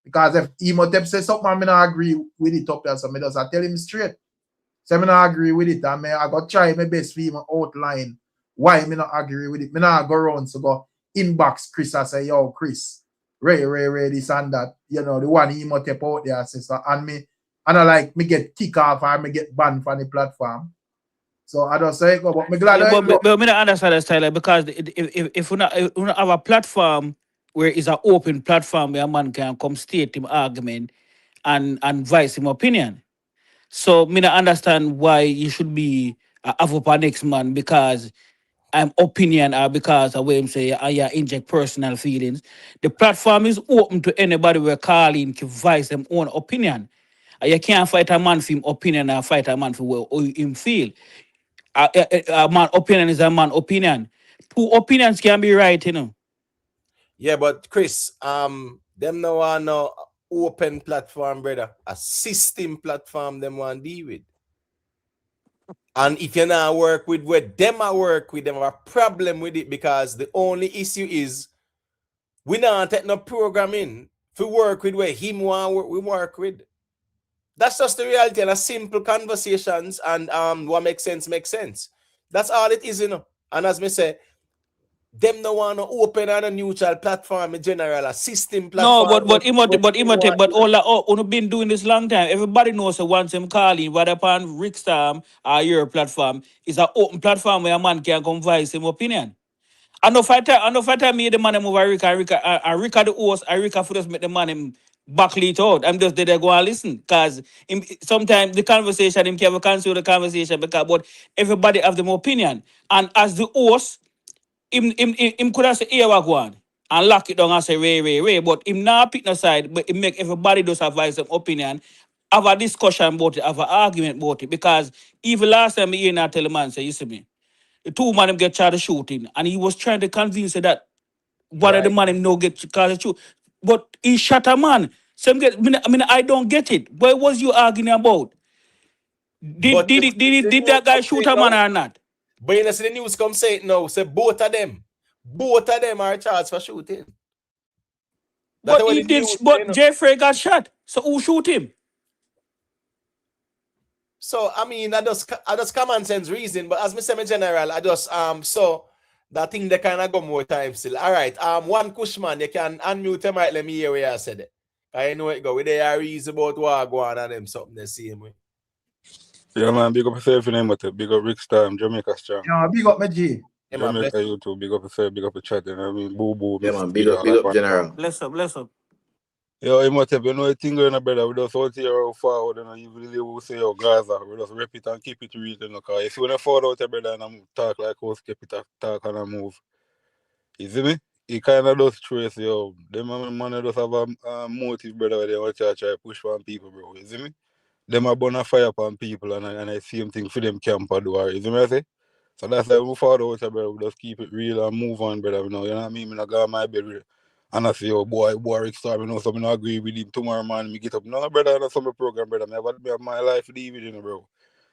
Because if Imhotep says something, I not agree with it up there, so I just tell him straight. So I not agree with it, and I got try my best for him outline why I not agree with it. I not go around so go inbox Chris and say, yo, Chris, Ray, this and that. You know, the one Imhotep out there, sister, and I like me get kick off or me get banned from the platform. So I don't say, but me glad. Yeah, but I don't understand that style because if we not have a platform where it's an open platform where a man can come state him argument and voice him opinion. So me not understand why you should be have up our next man because I'm opinion or because of way him say I inject personal feelings. The platform is open to anybody we're calling to voice them own opinion. You can't fight a man for him opinion or fight a man for how him feel. A man opinion is a man opinion. Two opinions can be right, you know. Yeah, but Chris, them no want no open platform, brother. A system platform them want deal with. And if you not work with where them I work with, them have a problem with it because the only issue is we not take no programming to work with where him want we work with. That's just the reality and a simple conversations and what makes sense. That's all it is, you know. And as me say, them no want to open on a neutral platform in general, a system platform. No, but all been doing this long time. Everybody knows that once him calling, whether upon Rick Storm or your platform, is an open platform where a man can come voice his opinion. I know fighter me the man move Rika the host, Rika for just make the man him back it out. I'm just there to go and listen. Cause sometimes the conversation him can cancel the conversation but everybody have their opinion. And as the host, him could have said here we go on and lock it down and say Ray. But him not pick no side, but him make everybody just advise some opinion, have a discussion about it, have an argument about it. Because even last time he tell the man say, you see me. The two man him get charged of shooting, and he was trying to convince her that one of the man him no get charged of shoot. But he shot a man. So I don't get it. What was you arguing about? Did that guy shoot a man or not? But you know, see the news come say it now. Say both of them are charged for shooting. But he did. But Jaffrey got shot. So who shoot him? So I mean, I just common sense reason. But as me say, in general, I just so that thing they kind of go more time still. All right. One Cushman, you can unmute him right. Let me hear where I said it. I know it go. We they are reason about what go on and them something the same way. Yeah, man, big up yourself in Imhotep, big up Rick Storm, Jamaica Strong. Yeah, big up my G. Yeah, man, Jamaica YouTube, big up yourself, big up the chat, you know what I mean? Boo. Yeah, man, big up General. Bless up. Yo, Imhotep, you know the thing going on, brother, we just out here how forward, you know, you really will say, yo, Gaza, we just rep it and keep it real, you know, because if you want to fall out, brother, and I'm talk like us, keep it talk and I move. You see me? He kind of does trace, yo, them man just have a motive, brother, where they want to try push on people, bro, you see me? Them are burn a fire upon people and I same thing for them camp or do, you see me I say? So that's why we move forward out, brother. We just keep it real and move on, brother. You know what I mean? I not go on my bed And I say, oh boy, Rick Star, you know, so I don't agree with him tomorrow, man. Me get up. No, brother, that's some program, brother. I have my life to live with, you know, bro.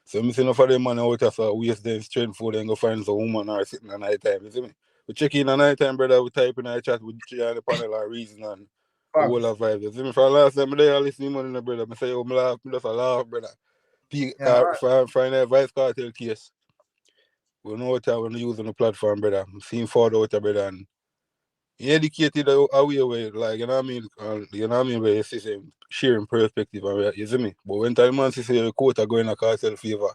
So I'm saying for them man out there, so waste their strength for them go find some woman or sitting at night time, you see me? We check in at night time, brother, we type in our chat, we share on the panel or reason and the whole of vibes. You see me? For the last time I listen to man, brother, I say, oh, I laugh, I just laugh, brother. Find a Vybz Kartel case. We know what I'm using the platform, brother. I'm seeing forward out there, brother, and he educated away, like, you know what I mean? You know what I mean? Where you see him sharing perspective, you see me? But when time man see the court are going to cartel favor,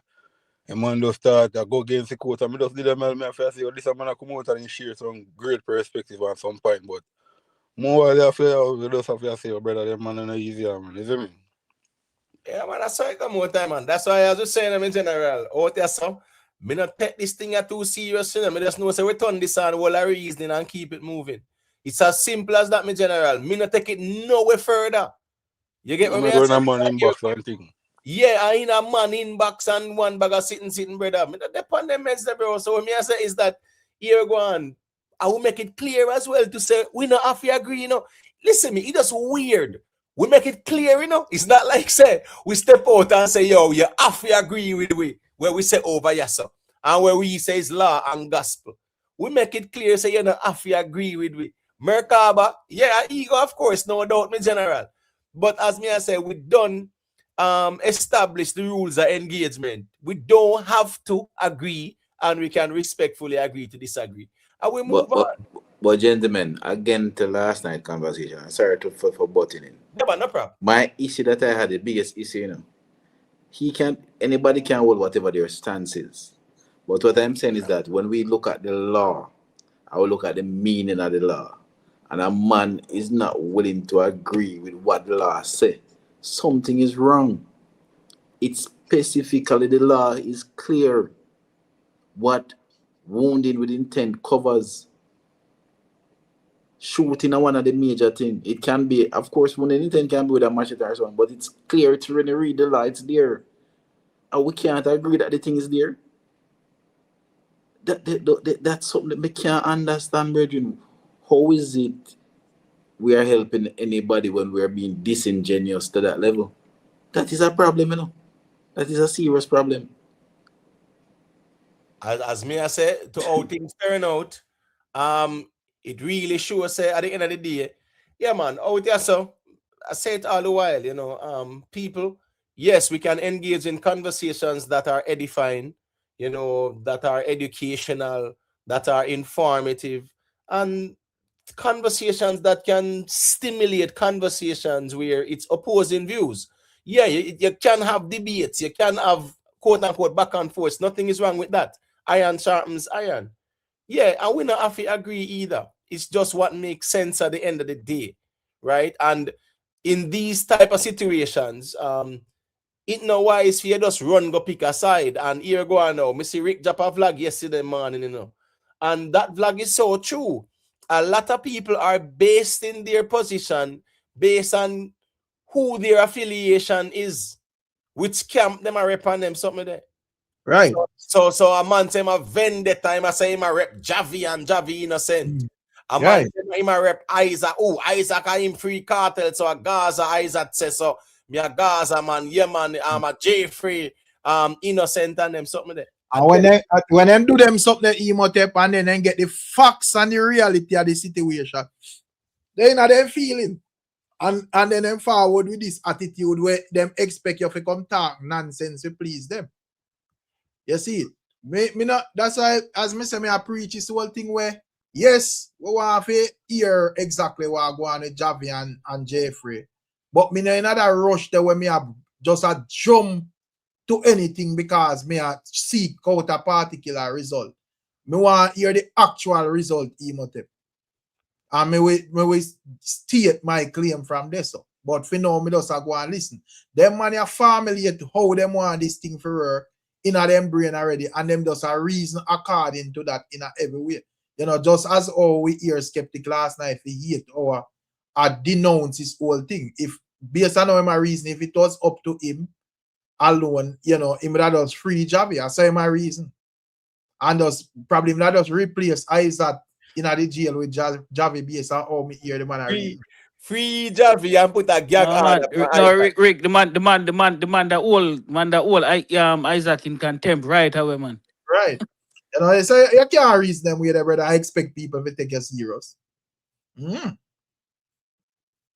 and man just start to go against the court, and I just did a man, I say, oh, this man come out and share some great perspective at some point, but more they affair, we just have to say, oh, brother, them man are not easy, man, you see me? Yeah, man, that's why I come out time, man. That's why I was just saying them in general. Out there, so me not take this thing too serious, you know. Me just know say we turn this on whole of reasoning and keep it moving. It's as simple as that, me general. Me not take it nowhere further. You get what me saying? saying? Man inbox and thing. Yeah, I in a man inbox and one bag of sitting, brother. Me not depend them meds, bro. So what me I say is that here go on. I will make it clear as well to say we not have to agree, you know. Listen me, it just weird. We make it clear, you know. It's not like say we step out and say, yo, you have to agree with we where we say over yourself. And where we say is law and gospel. We make it clear, say you don't have to agree with we. Merkaba, yeah, ego, of course, no doubt, me general. But as me I say, we done establish the rules of engagement. We don't have to agree, and we can respectfully agree to disagree. And we move on. But gentlemen, again to last night conversation. Sorry for butting in. Yeah, but no problem. My issue that I had, the biggest issue, you know, anybody can hold whatever their stance is. But what I'm saying is that when we look at the law, I will look at the meaning of the law. And a man is not willing to agree with what the law says, something is wrong. It's specifically the law is clear what wounding with intent covers. Shooting are one of the major things. It can be, of course, wounding intent can be with a machete or something, but it's clear to really read the law, it's there. And we can't agree that the thing is there. That's something that we can't understand, brethren. How is it we are helping anybody when we are being disingenuous to that level? That is a problem, you know. That is a serious problem. As me I say, to how things turn out, it really shows say at the end of the day, yeah, man, out there, so I say it all the while, you know, people, yes, we can engage in conversations that are edifying, you know, that are educational, that are informative, and conversations that can stimulate conversations where it's opposing views. Yeah, you can have debates, you can have quote unquote back and forth. Nothing is wrong with that. Iron sharpens iron. Yeah, and we not have to agree either. It's just what makes sense at the end of the day, right? And in these type of situations, it no wise for you just run go pick a side. And here go on now. Me see Rick drop a vlog yesterday morning, you know. And that vlog is so true. A lot of people are based in their position based on who their affiliation is, which camp them are rep on them, something there. Right. So a man say my vendetta, I say him a rep Jaffrey and Javi innocent. A man say him a rep Isaac. Oh, Isaac are him free cartel. So a Gaza Isaac says so. Me a Gaza man, yeah man, I'm a Jaffrey, innocent and them something there. And when them do them something Imhotep and then get the facts and the reality of the situation, they not them feeling. And then them forward with this attitude where them expect you to come talk nonsense to please them. You see it? Me not, that's why as me say me I preach this whole thing where yes, we want to hear exactly what go on with Jhavy and Jaffrey. But me not in that rush there where me have just a jump to anything because me a seek out a particular result. Me want to hear the actual result, Imhotep. And me will state my claim from this. But for now, me just go and listen. Them man are familiar to how them want this thing for her in a them brain already, and them just a reason according to that in a every way. You know, just as how we hear skeptic last night, he hate or denounce his whole thing. If based on my reason, if it was up to him alone, you know, him that does free Jhavy. I say my reason. And does probably not just replace Isaac in the jail with Jhavy based on how me hear the man are reading. Free Jaffrey and put a gag No, order. no, Rick, the man that old Isaac in contempt right away, man. Right. You know, so you can't reason them with it, brother. I expect people to take you serious.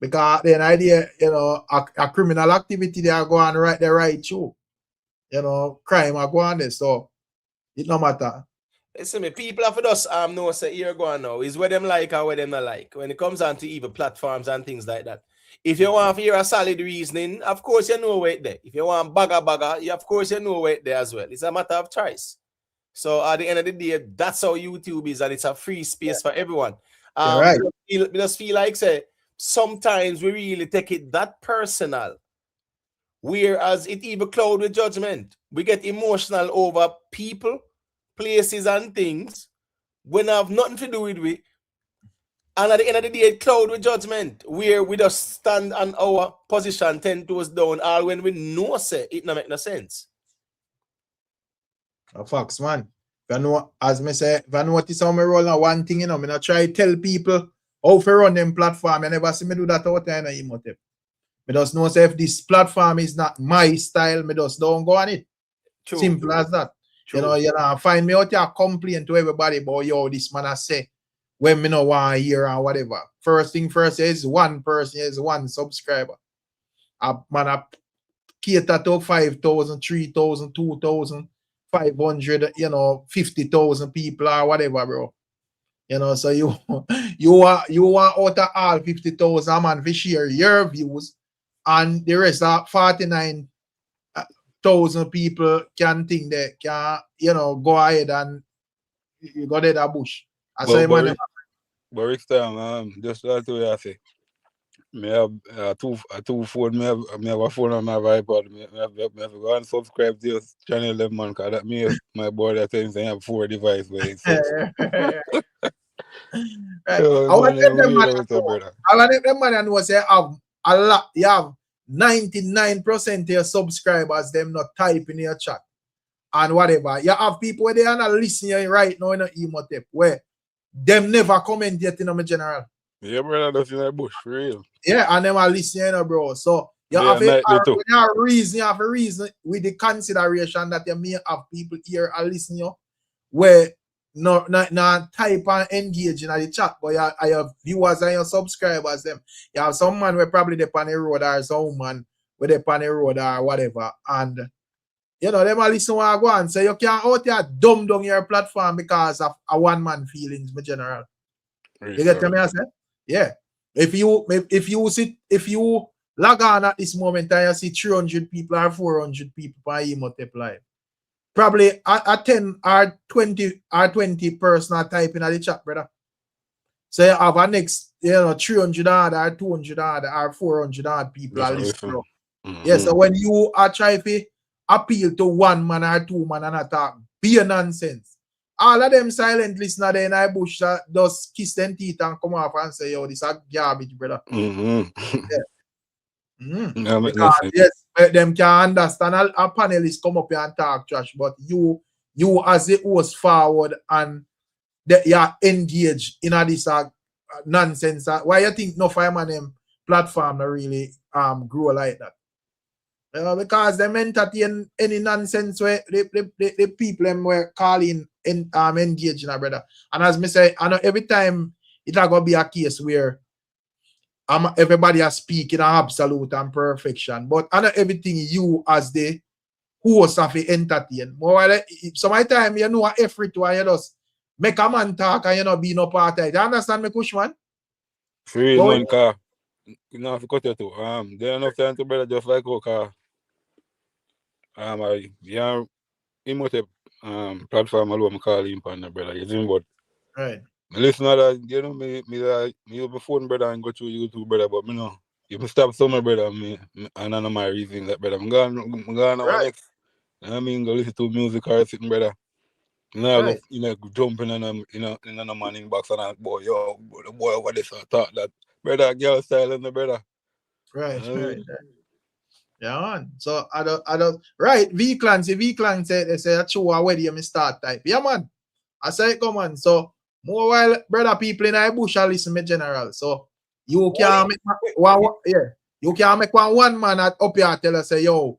Because the idea, you know, a criminal activity they are going right there right through. You know, crime are going there. So it no matter. Listen, me, people have us know say here going now is where them like or where them not like. When it comes on to even platforms and things like that. If you want to hear a solid reasoning, of course you know where it there. If you want bagger, of course you know where it there as well. It's a matter of choice. So at the end of the day, that's how YouTube is, and it's a free space for everyone. Right. We just feel like say sometimes we really take it that personal. Whereas it even cloud with judgment. We get emotional over people, places, and things when I have nothing to do with it. And at the end of the day, it cloud with judgment, where we just stand on our position 10 toes down, all when we know say it not make no sense. Facts, man. If you know, as me say, if I notice how me roll on one thing, you know, me not try to tell people how to run them platform. You never see me do that out there in the emotive. Me just know say if this platform is not my style, me just don't go on it. True. Simple as that. True. You know, find me out here complain to everybody about yo, this man I say when me no want to hear or whatever. First thing first is one person, is one subscriber. A man I cater to 5,000, 3,000, 2,000, 500, you know, 50,000 people or whatever, bro. You know, so you want out of all 50,000 man to share your views, and the rest of 49,000 people can think they can, you know, go ahead and you go there the bush. I say, man. But Rick time, just that way I say. Me have two phone. Me have a phone on my iPod. Me have go and subscribe to your channel, them man. Cause that me my boy that tells me I have 4 devices where it's Right. I want them man know say have a lot. You have 99% of your subscribers them not type in your chat and whatever. You have people where they are not listening right now in a emo tape where them never comment yet in my general. Yeah, brother, that's in that bush for real. Yeah, and them are listening, bro. So you have a reason with the consideration that you may have people here and listening where not type and engage in the chat, but you have viewers and your subscribers them. You have some man where probably they on the road or some man where they on the road or whatever. And you know, them are listening what I go and say you can't out here dumb down your platform because of a one man feelings, my general. Right, You get me I say? Yeah. If you log on at this moment and you see 300 people or 400 people per emotive live, probably a 10 or 20 person are typing at the chat, brother. So you have a next, you know, 300 odd or 200 odd or 400 odd people are listening. Yeah, so when you are trying to appeal to one man or two man and attack, be a nonsense. All of them silent listener there in the bush just kiss them teeth and come off and say, yo, this is garbage, brother. Yeah. Because, yes, them can understand a panelist come up here and talk trash, but you as the host forward and you are engaged in this nonsense. Why you think no fireman them platform really grow like that? Because them entertain any nonsense where the people them were calling engaging, brother. And as me say, I know every time it's gonna be a case where everybody is speaking absolute and perfection, but I know everything you as the host of the entertain. More like, sometimes you know every time you just make a man talk and you know be no part of it. You understand me, Kushman? Free man car. You know if you cut it too. There enough time to brother just like car. Yeah, emotive platform alone call him partner, brother. You think but right. Me listen to that, you know, me use my phone, brother, and go through YouTube, brother, but me know if me stop somewhere, brother, and none of my reasons that, brother. I'm going right. next. I mean, go listen to music or sitting, brother. Now right. go jumping in a man inbox and I, boy, yo, boy, what is I thought that, brother, girl style in the brother. Right. Yeah, man. So I don't right. V-Clan said they say a true where do you start type. Yeah, man. I say come on. So More while brother people in the bush are listen me general. So you can make you can make one man at up here tell us say yo,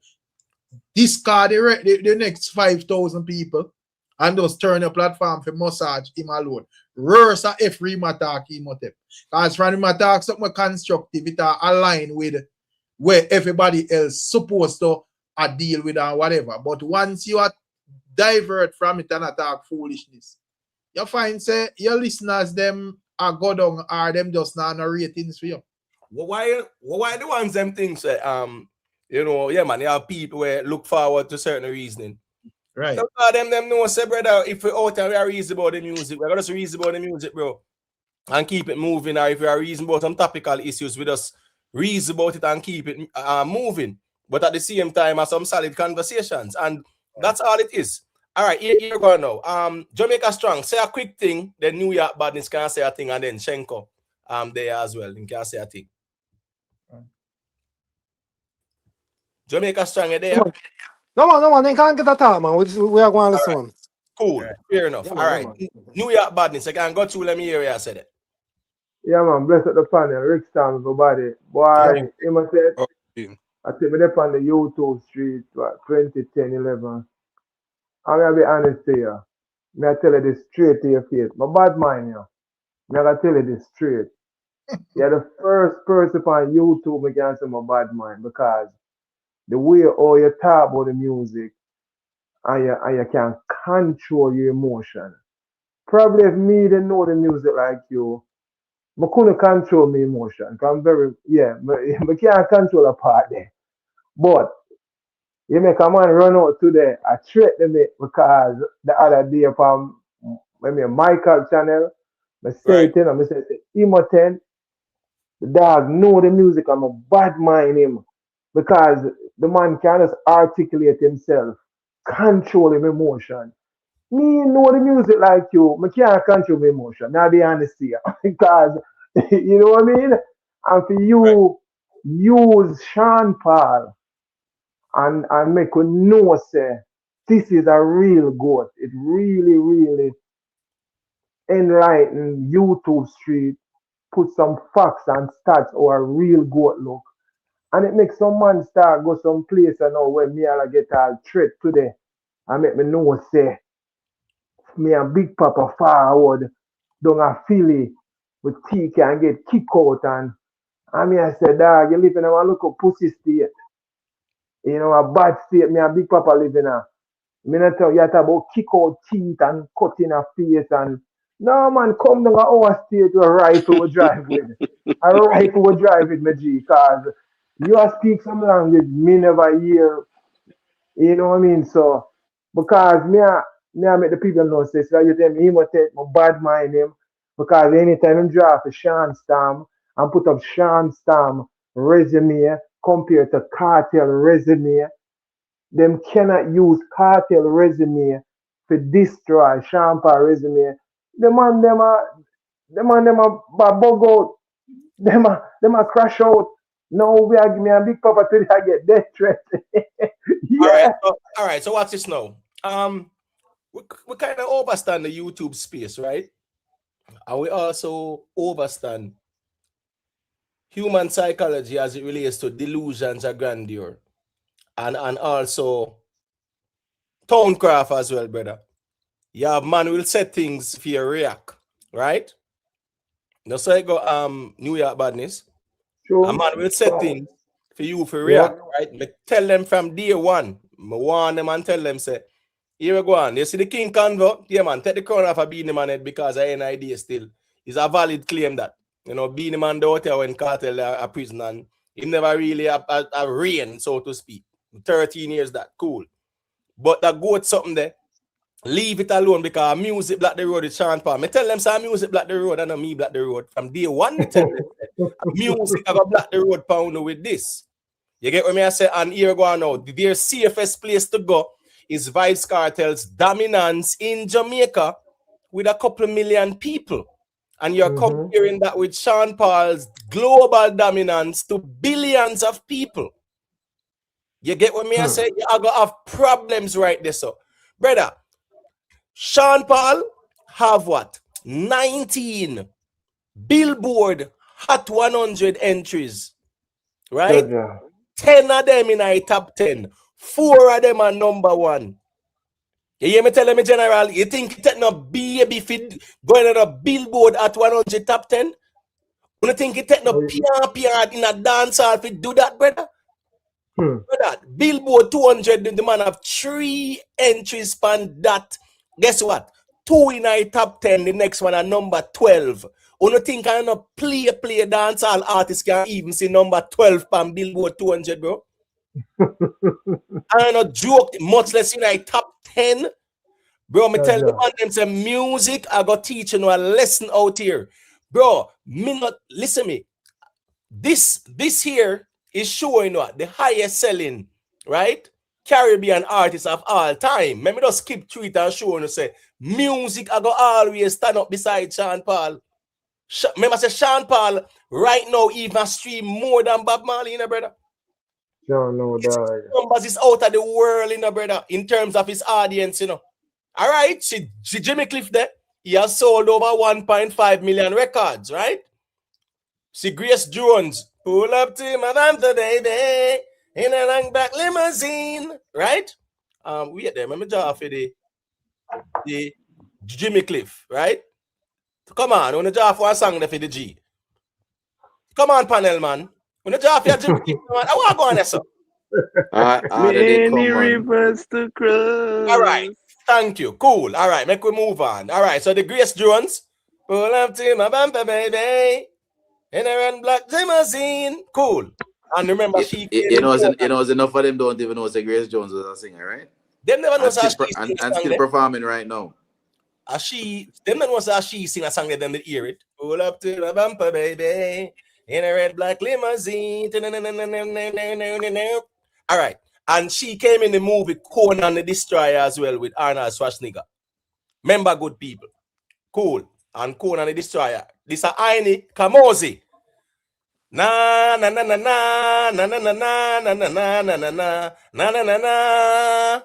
discard the next 5,000 people and just turn your platform for massage him alone. Worse if him attack him otep. Because from him attack something constructive, it align with where everybody else supposed to deal with and whatever. But once you divert from it and attack foolishness, you find say your listeners them are go down or them just not no ratings for you. Why the ones them things you know, yeah man, you have people where look forward to certain reasoning. Right. Some of them know say brother, if we're out and we are reason about the music, we're gonna reason about the music, bro. And keep it moving, or if we are reason about some topical issues, we just reason about it and keep it moving. But at the same time, have some solid conversations, and that's all it is. All right, here you go now. Jamaica Strong, say a quick thing. Then New York Badness can say a thing, and then Shenko, there as well, and can say a thing. Jamaica Strong, you there? No man, they can't get that time, man. We are going to listen. Right. Cool, fair enough. All right, New York Badness, I can go through. Let me hear you. I said it. Yeah, man, bless up the panel. Rick Stam, everybody. Boy, he must say, I take me up on the YouTube street, 2010, 11. I'm going to be honest to you. Me I tell you this straight to your face. My bad mind, you. Me I tell you this straight. You're the first person on YouTube me can say my bad mind because the way how you talk about the music and you can control your emotion. Probably if me didn't know the music like you, I couldn't control my emotion. I'm very, I can't control a part there. But you make a man run out today, I threaten me because the other day from maybe Michael channel, I say it, I say, Imo10, the dog know the music, I'm a bad mind him because the man can just articulate himself, control his emotion. Me know the music like you, I can't control my emotion. Now be honest here. Because you know what I mean? And for you use Sean Paul and make you know say this is a real goat. It really, really enlighten YouTube street, put some facts and stats or a real goat look. And it makes some man start go some place and know where me I'll get all threat today. And make me know say me and Big Papa forward down a Philly with T can get kick out and me I said, dog, you live in a look up pussy state. You know, a bad state, me and Big Papa live in a. Me not tell you about kick out teeth and cut in a face and no man, come down our state with a rifle we drive with. A rifle we drive with me G, cause you speak some language me never hear. You know what I mean? So because me I make the people know say so you tell me he must take my bad mind him because anytime him draft a Sean Stam and put up Sean Stam resume compared to Cartel resume, them cannot use Cartel resume to destroy Sean Paul resume. The man them bug out, them a crash out. No, we are me and Big Papa today I get death threat. All right, so watch this now. We kind of overstand the YouTube space, right? And we also overstand human psychology as it relates to delusions of grandeur. And also Towncraft as well, brother. You have man will set things for you react, right? Now so I go New York Badness. Sure. A man will set things for you for react, right? But tell them from day one. I warn them and tell them, say, here we go on. You see the King Convo? Yeah, man, take the crown off of Beanie Man head because I ain't idea still. It's a valid claim that, you know, Beanie Man out there when Cartel a prison and he never really a reign, so to speak. 13 years that, cool. But that goat something there. Leave it alone because music block the road with Sean Paul. Me tell them say music block the road and not me block the road. From day one, me tell them music I go block the road pound with this. You get what me I say? And here go on now. Their safest place to go is Vybz Kartel's dominance in Jamaica with a couple of million people. And you're comparing that with Sean Paul's global dominance to billions of people. You get what me I say? You're going to have problems right there, so. Brother, Sean Paul have what? 19 Billboard Hot 100 entries, right? Jaja. 10 of them in our top 10. 4 of them are number 1. You hear me telling me, General, you think it no baby fit going on a Billboard at 100 top 10? You think it take no PR in a dancehall if do that, brother? Brother, Billboard 200, the man have 3 entries span that. Guess what? 2 in our top 10, the next one are number 12. You think I no play dancehall artist can even see number 12 pan Billboard 200, bro? I no joke, much less in our top 10. Bro, me tell you, man, them say music, I got teaching a lesson out here. Bro, me not, listen me. This here is showing what the highest selling, right? Caribbean artists of all time. Let me just skip through it and show you say music I go always stand up beside Sean Paul. Remember say Sean Paul right now even stream more than Bob Marley, you know, brother. No, his numbers is out of the world, you know, brother, in terms of his audience, you know. All right, see Jimmy Cliff there. He has sold over 1.5 million records, right? See Grace Jones, pull up to my van today, in a long back limousine, right? Wait there, let me draw for the Jimmy Cliff, right? Come on, when you draw for a song there for the G. Come on, panel man. When you draw for Jimmy Cliff, man, I want to go on there, sir. Many rivers to cross. All right, thank you. Cool. All right, make we move on. All right, so the Grace Jones, pull up to my bumper, baby. And I run black limousine. Cool. And remember, she you know enough of them don't even know say Grace Jones was a singer, right? Them never know and still performing right now. Them never know she sing a song that them did hear it. Pull up to the bumper, baby. In a red black limousine. All right. And she came in the movie Conan the Destroyer as well with Arnold Schwarzenegger. Remember, good people. Cool. And Conan the Destroyer. This is Aini Kamosi. Na na na na na na na na na na na na na na na na na.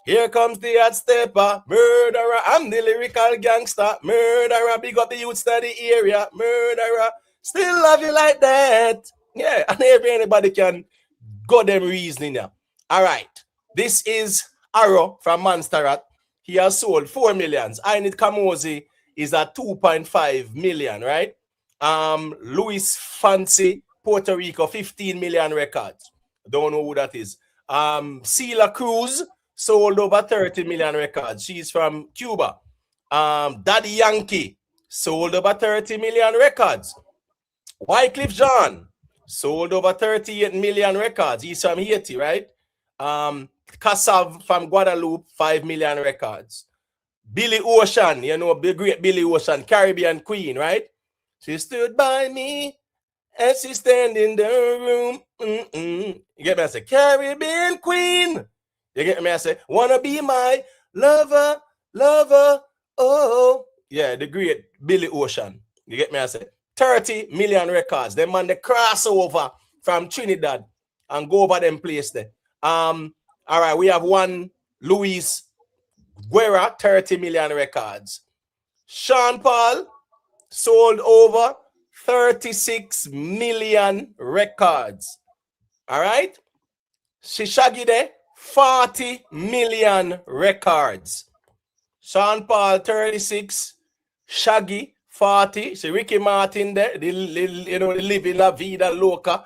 Here comes the hot stepper, murderer. I'm the lyrical gangster, murderer. Big up the youths to the area, murderer. Still love you like that. Yeah, and anybody can go them reasoning now. All right, this is Arrow from Monsterrat. He has sold 4 millions. Ainit Kamosi is at 2.5 million, right? Luis Fancy, Puerto Rico, 15 million records. Don't know who that is. Celia Cruz sold over 30 million records. She's from Cuba. Daddy Yankee sold over 30 million records. Wycliffe Jean sold over 38 million records. He's from Haiti, right? Kassav from Guadeloupe, 5 million records. Billy Ocean, you know, the great Billy Ocean, Caribbean Queen, right? She stood by me and she stand in the room. You get me? I say, Caribbean Queen. You get me? I say, wanna be my lover, oh. Yeah, the great Billy Ocean. You get me? I say, 30 million records. Them man, they cross over from Trinidad and go over them place there. All right, we have one Luis Guerra, 30 million records. Sean Paul sold over 36 million records. All right. Shaggy there, 40 million records. Sean Paul, 36. Shaggy, 40. See Ricky Martin there, the living la vida loca.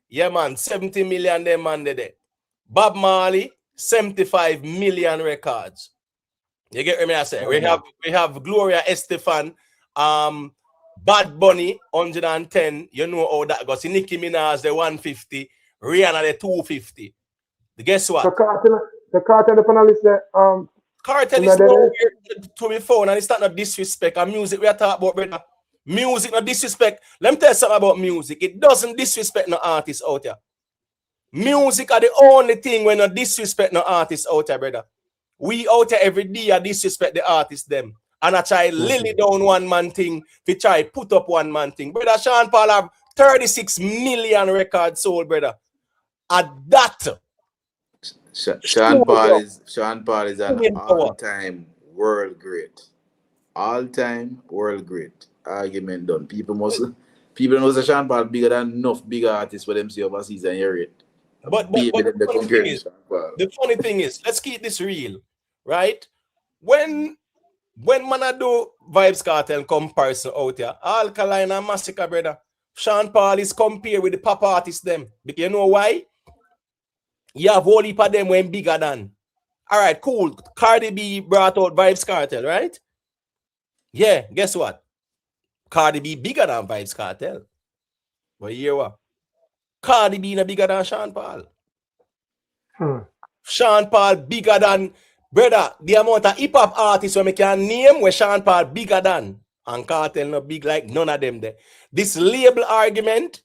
Yeah, man, 70 million them man there. Bob Marley, 75 million records. You get me? I say we have Gloria Estefan, Bad Bunny 110. You know how that goes. Nicki Minaj the 150, Rihanna the 250. Guess what? So Kartel the panelist there. Kartel is nowhere to be found, and it's not no disrespect. And music we are talking about, brother. Music no disrespect. Let me tell you something about music. It doesn't disrespect no artists out here. Music are the only thing when no disrespect no artists out here, brother. We out here every day I disrespect the artists them. And I try lily down one man thing to try put up one man thing. Brother Sean Paul have 36 million records sold, brother. At that. Sean Paul is an all-time world great. All-time world great. Argument done. People know that Sean Paul bigger than enough bigger artists for them see overseas and hear it. But Baby them they the funny compare thing to is, Sean Paul. the funny thing is, let's keep this real, right? When man I do Vybz Kartel comparison out here, Alkaline and Masicka, brother, Sean Paul is compared with the pop artists them. Because you know why? You have all heap of them when bigger than. All right, cool. Cardi B brought out Vybz Kartel, right? Yeah, guess what? Cardi B bigger than Vybz Kartel. But here what? Cardi B no bigger than Sean Paul. Sean Paul bigger than, brother, the amount of hip hop artists we can name where Sean Paul bigger than. And Kartel no big like none of them there. This label argument,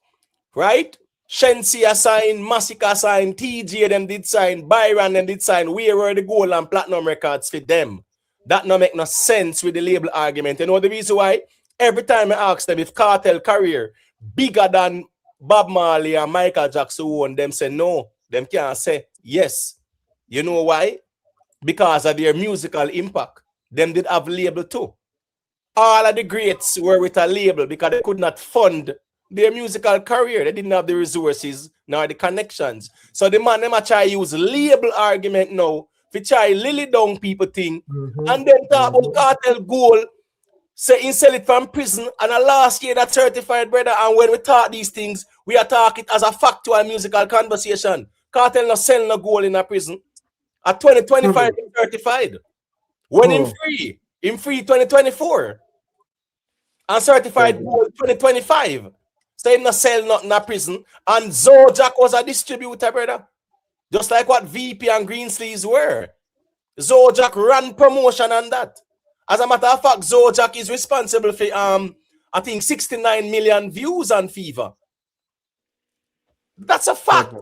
right? Shensi signed, Masicka signed, TJ them did sign, Byron them did sign. Where were the gold and platinum records for them? That no make no sense with the label argument. You know the reason why? Every time I ask them if Kartel career bigger than Bob Marley and Michael Jackson won, them say no. Them can't say yes. You know why? Because of their musical impact. Them did have label too. All of the greats were with a label because they could not fund their musical career. They didn't have the resources nor the connections. So the man them a try use label argument now to try lily down people thing and then talk about Kartel goal. Say he sell it from prison and a last year that certified, brother. And when we talk these things, we are talking as a factual musical conversation. Kartel no sell no goal in a prison. At 2025, he certified. When in free 2024. And certified goal 2025. So he no sell nothing in a prison. And Zojak was a distributor, brother. Just like what VP and Greensleeves were. Zojak ran promotion on that. As a matter of fact, Zojak is responsible for I think 69 million views on Fever. That's a fact.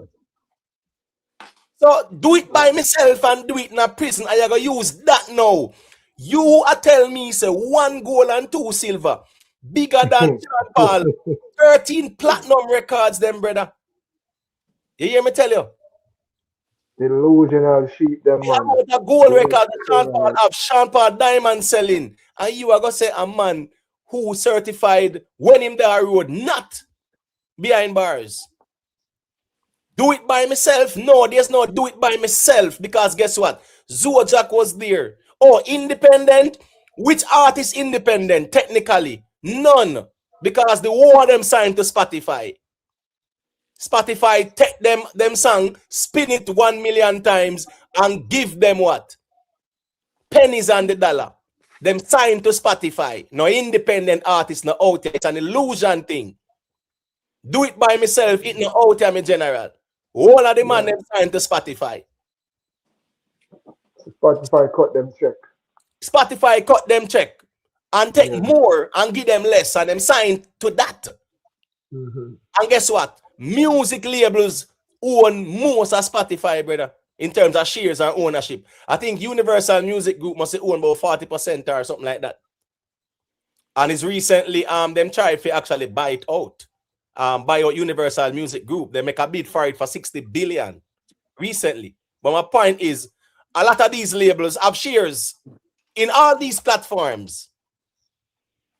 So do it by myself and do it in a prison. I gotta use that now. You are tell me say 1 gold and 2 silver. Bigger than Sean Paul. 13 platinum records, them brother. You hear me tell you? Delusional sheep, them man. The gold record that Sean Paul have, Sean Paul diamond selling. And you are gonna say a man who certified when him there road, not behind bars. Do it by myself? No, there's no do it by myself. Because guess what? Zojak was there. Oh, independent? Which artist independent? Technically, none. Because the war of them signed to Spotify. Spotify take them song, spin it 1 million times, and give them what? Pennies on the dollar. Them signed to Spotify. No independent artist, no out there. It's an illusion thing. Do it by myself, it no out there, me general. All of the man them signed to Spotify. Spotify cut them check. Spotify cut them check and take more and give them less, and them signed to that. And guess what? Music labels own most of Spotify, brother, in terms of shares and ownership. I think Universal Music Group must own about 40% or something like that. And it's recently them tried to actually buy it out. Buy out Universal Music Group. They make a bid for it for 60 billion recently. But my point is, a lot of these labels have shares in all these platforms.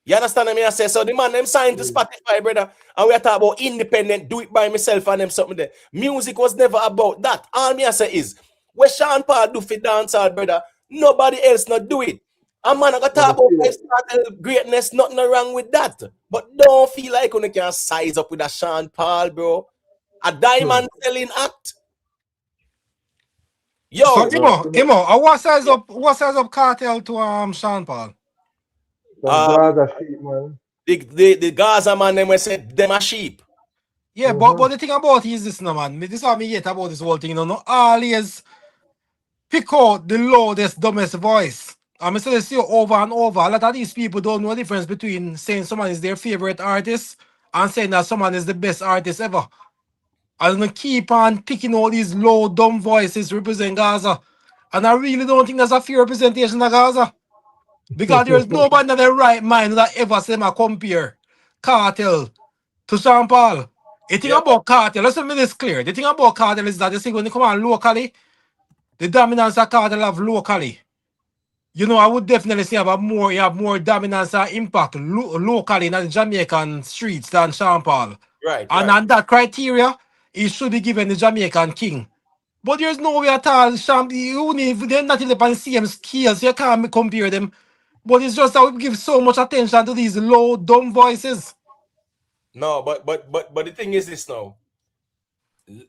You understand what I say? So the man them signed to Spotify, brother, and we are talking about independent, do it by myself and them something there. Music was never about that. All me I say is, what Sean Paul do for dancehall, brother, nobody else not do it. And man, I got to talk about greatness, nothing wrong with that. But don't feel like you can size up with a Sean Paul, bro. A diamond selling act. Yo, so Imo, what size up Kartel to Sean Paul? Gaza sheep, man. The Gaza man, them say them a sheep. Yeah, but the thing about it is this, no man. This is what me hate about this whole thing. You know, no always pick out the loudest, dumbest voice. I'm saying this over and over. A lot of these people don't know the difference between saying someone is their favorite artist and saying that someone is the best artist ever. I'm gonna keep on picking all these low, dumb voices represent Gaza. And I really don't think that's a fair representation of Gaza. Because there's nobody in their right mind that ever say I compare Kartel to Sean Paul. The thing about Kartel, let's make this clear. The thing about Kartel is that you see when they come on locally, the dominance of Kartel have locally. you know, I would definitely say you have more dominance and impact locally in the Jamaican streets than Sean Paul. Right, And right. on that criteria, he should be given the Jamaican king. But there's no way at all, Sean, they're not even on the same scale, so you can't compare them. But it's just that we give so much attention to these low, dumb voices. No, but the thing is this now.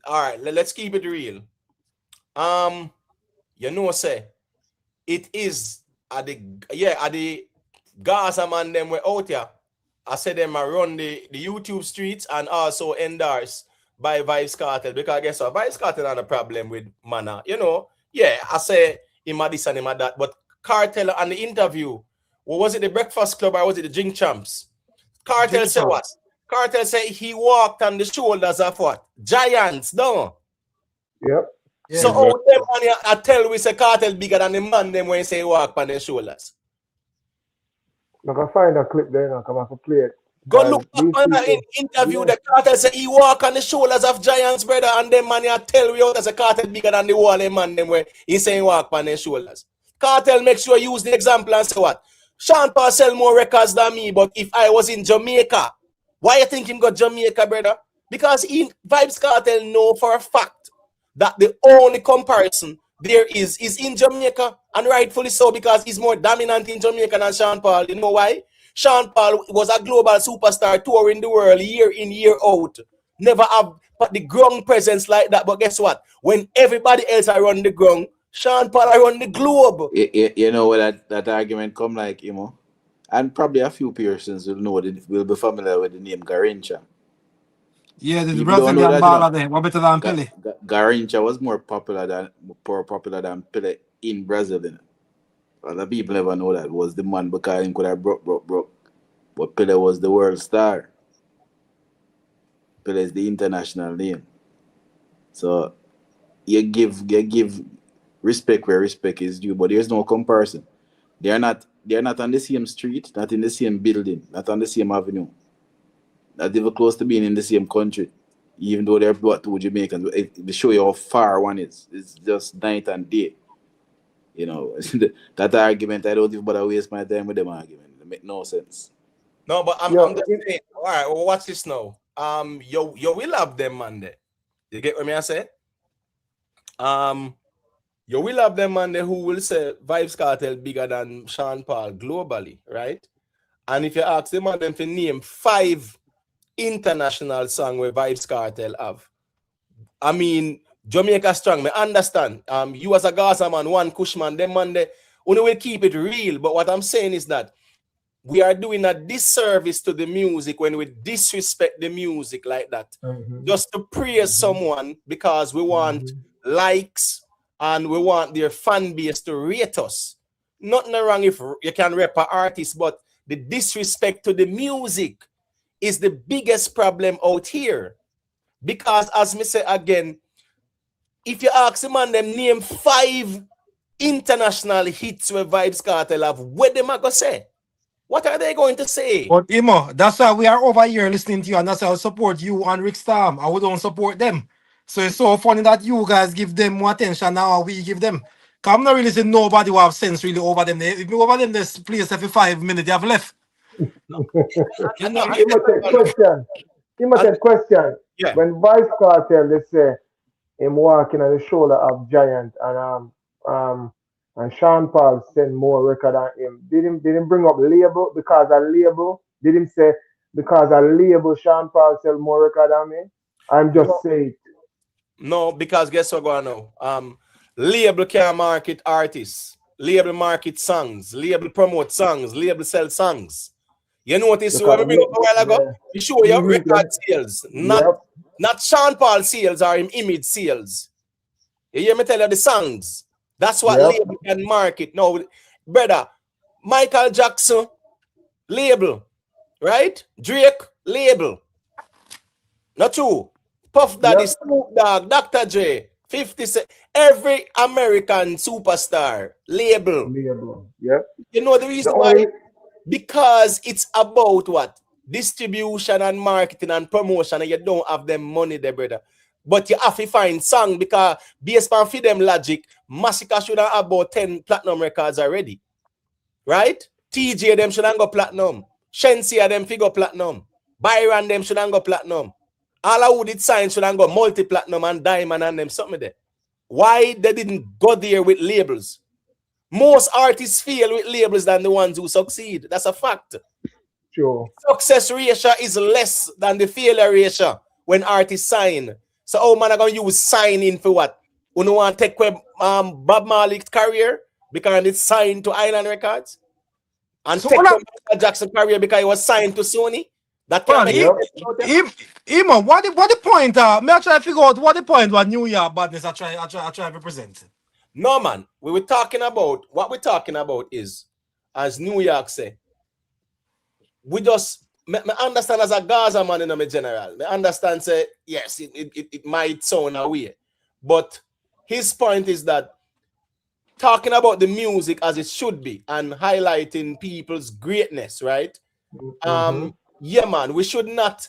All right, let's keep it real. You know, say it is at the Gaza man them were out here. I said them around the YouTube streets and also endorsed by Vybz Kartel, because guess what? Vybz Kartel had a problem with manner. You know, yeah, I say him a this and him a that, but Kartel on the interview, what was it, the Breakfast Club or was it the Drink Champs? Kartel said what? Kartel said he walked on the shoulders of what? Giants, no. Yep. Yeah. So all them man I tell we say Kartel bigger than the man them when say he walk on their shoulders. I can find a clip there and come and play it. Go look up on the interview. The Kartel say he walk on the shoulders of giants, brother, and them man I tell we out as a Kartel bigger than the wall them man them where he say he walk on their shoulders. Kartel make sure use the example and say what? Sean Paul sell more records than me, but if I was in Jamaica, why you think him got Jamaica, brother? Because Vybz Kartel know for a fact that the only comparison there is in Jamaica, and rightfully so, because he's more dominant in Jamaica than Sean Paul. You know why? Sean Paul was a global superstar touring the world year in, year out. Never have the ground presence like that. But guess what? When everybody else around the ground, Sean Paul around the globe. You know where that argument come like, you know? And probably a few persons will be familiar with the name Garincha. Yeah, the People Brazilian that, baller there. What better than Pele? Garincha was more popular than Pele in Brazil. You know? Other people never know that was the man because he could have broke. But Pele was the world star. Pele is the international name. So you give respect where respect is due, but there's no comparison. They're not on the same street, not in the same building, not on the same avenue, not even close to being in the same country. Even though they're brought to Jamaicans, they show you how far one is. It's just night and day. You know, that argument, I don't even bother waste my time with them argument. It make no sense. No, but I'm just saying, all right, well, watch this now. You will have them man there. You get what I say? You will have them man there who will say Vybz Kartel bigger than Sean Paul globally, right? And if you ask them man them to name 5 international songs where Vybz Kartel have, I mean, Jamaica strong, me understand. You as a Gaza man, one Cushman, them man there, only will keep it real. But what I'm saying is that we are doing a disservice to the music when we disrespect the music like that. Just to praise someone because we want likes and we want their fan base to rate us. Nothing wrong if you can rap an artist, but the disrespect to the music is the biggest problem out here. Because as me say again, if you ask the man them name 5 international hits where Vybz Kartel have, what them are going to say? What are they going to say? But Imo, that's why we are over here listening to you, and that's why I support you and Rick Storm, and we don't support them. So it's so funny that you guys give them more attention now we give them. Because I'm not really saying nobody will have sense really over them. If you over them this place every 5 minutes they have left. Question. Yeah. When Vybz Kartel, they say him walking on the shoulder of giant and Sean Paul send more record on him. Did him bring up label because a label? Did him say because a label Sean Paul sell more record on me? I'm just saying. No, because guess what going on? Label can market artists, label market songs, label promote songs, label sell songs. You notice when we bring up a while ago, we show you record sales, not Sean Paul sales or him image sales. You hear me tell you the songs. That's what label can market. No, brother, Michael Jackson, label, right? Drake, label. Not true. Puff Daddy, Snoop Dogg, Dr. J, 50 Cent, every American superstar, label. Yep. You know the reason why? Because it's about what? Distribution and marketing and promotion, and you don't have them money there, brother. But you have to find song because based on them logic, Masicka should have about 10 platinum records already. right? TJ them shouldn't go platinum. Shensia them figure platinum. Byron them shouldn't go platinum. All of who did sign shouldn't go multi-platinum and diamond and them something there. Why they didn't go there with labels? Most artists fail with labels than the ones who succeed. That's a fact. Sure. Success ratio is less than the failure ratio when artists sign. So how man are going to use signing for what? You don't want to take away Bob Marley's career because it's signed to Island Records? And So take what away Michael Jackson's career because he was signed to Sony? That Well, can't make Imo, what the point? Me I try to figure out what the point what New York badness I try to represent. No, man. What we're talking about is, as New York say, we just me understand as a Gaza man in my general. Me understand say yes, it might sound a way, but his point is that talking about the music as it should be and highlighting people's greatness, right? Yeah, man, we should not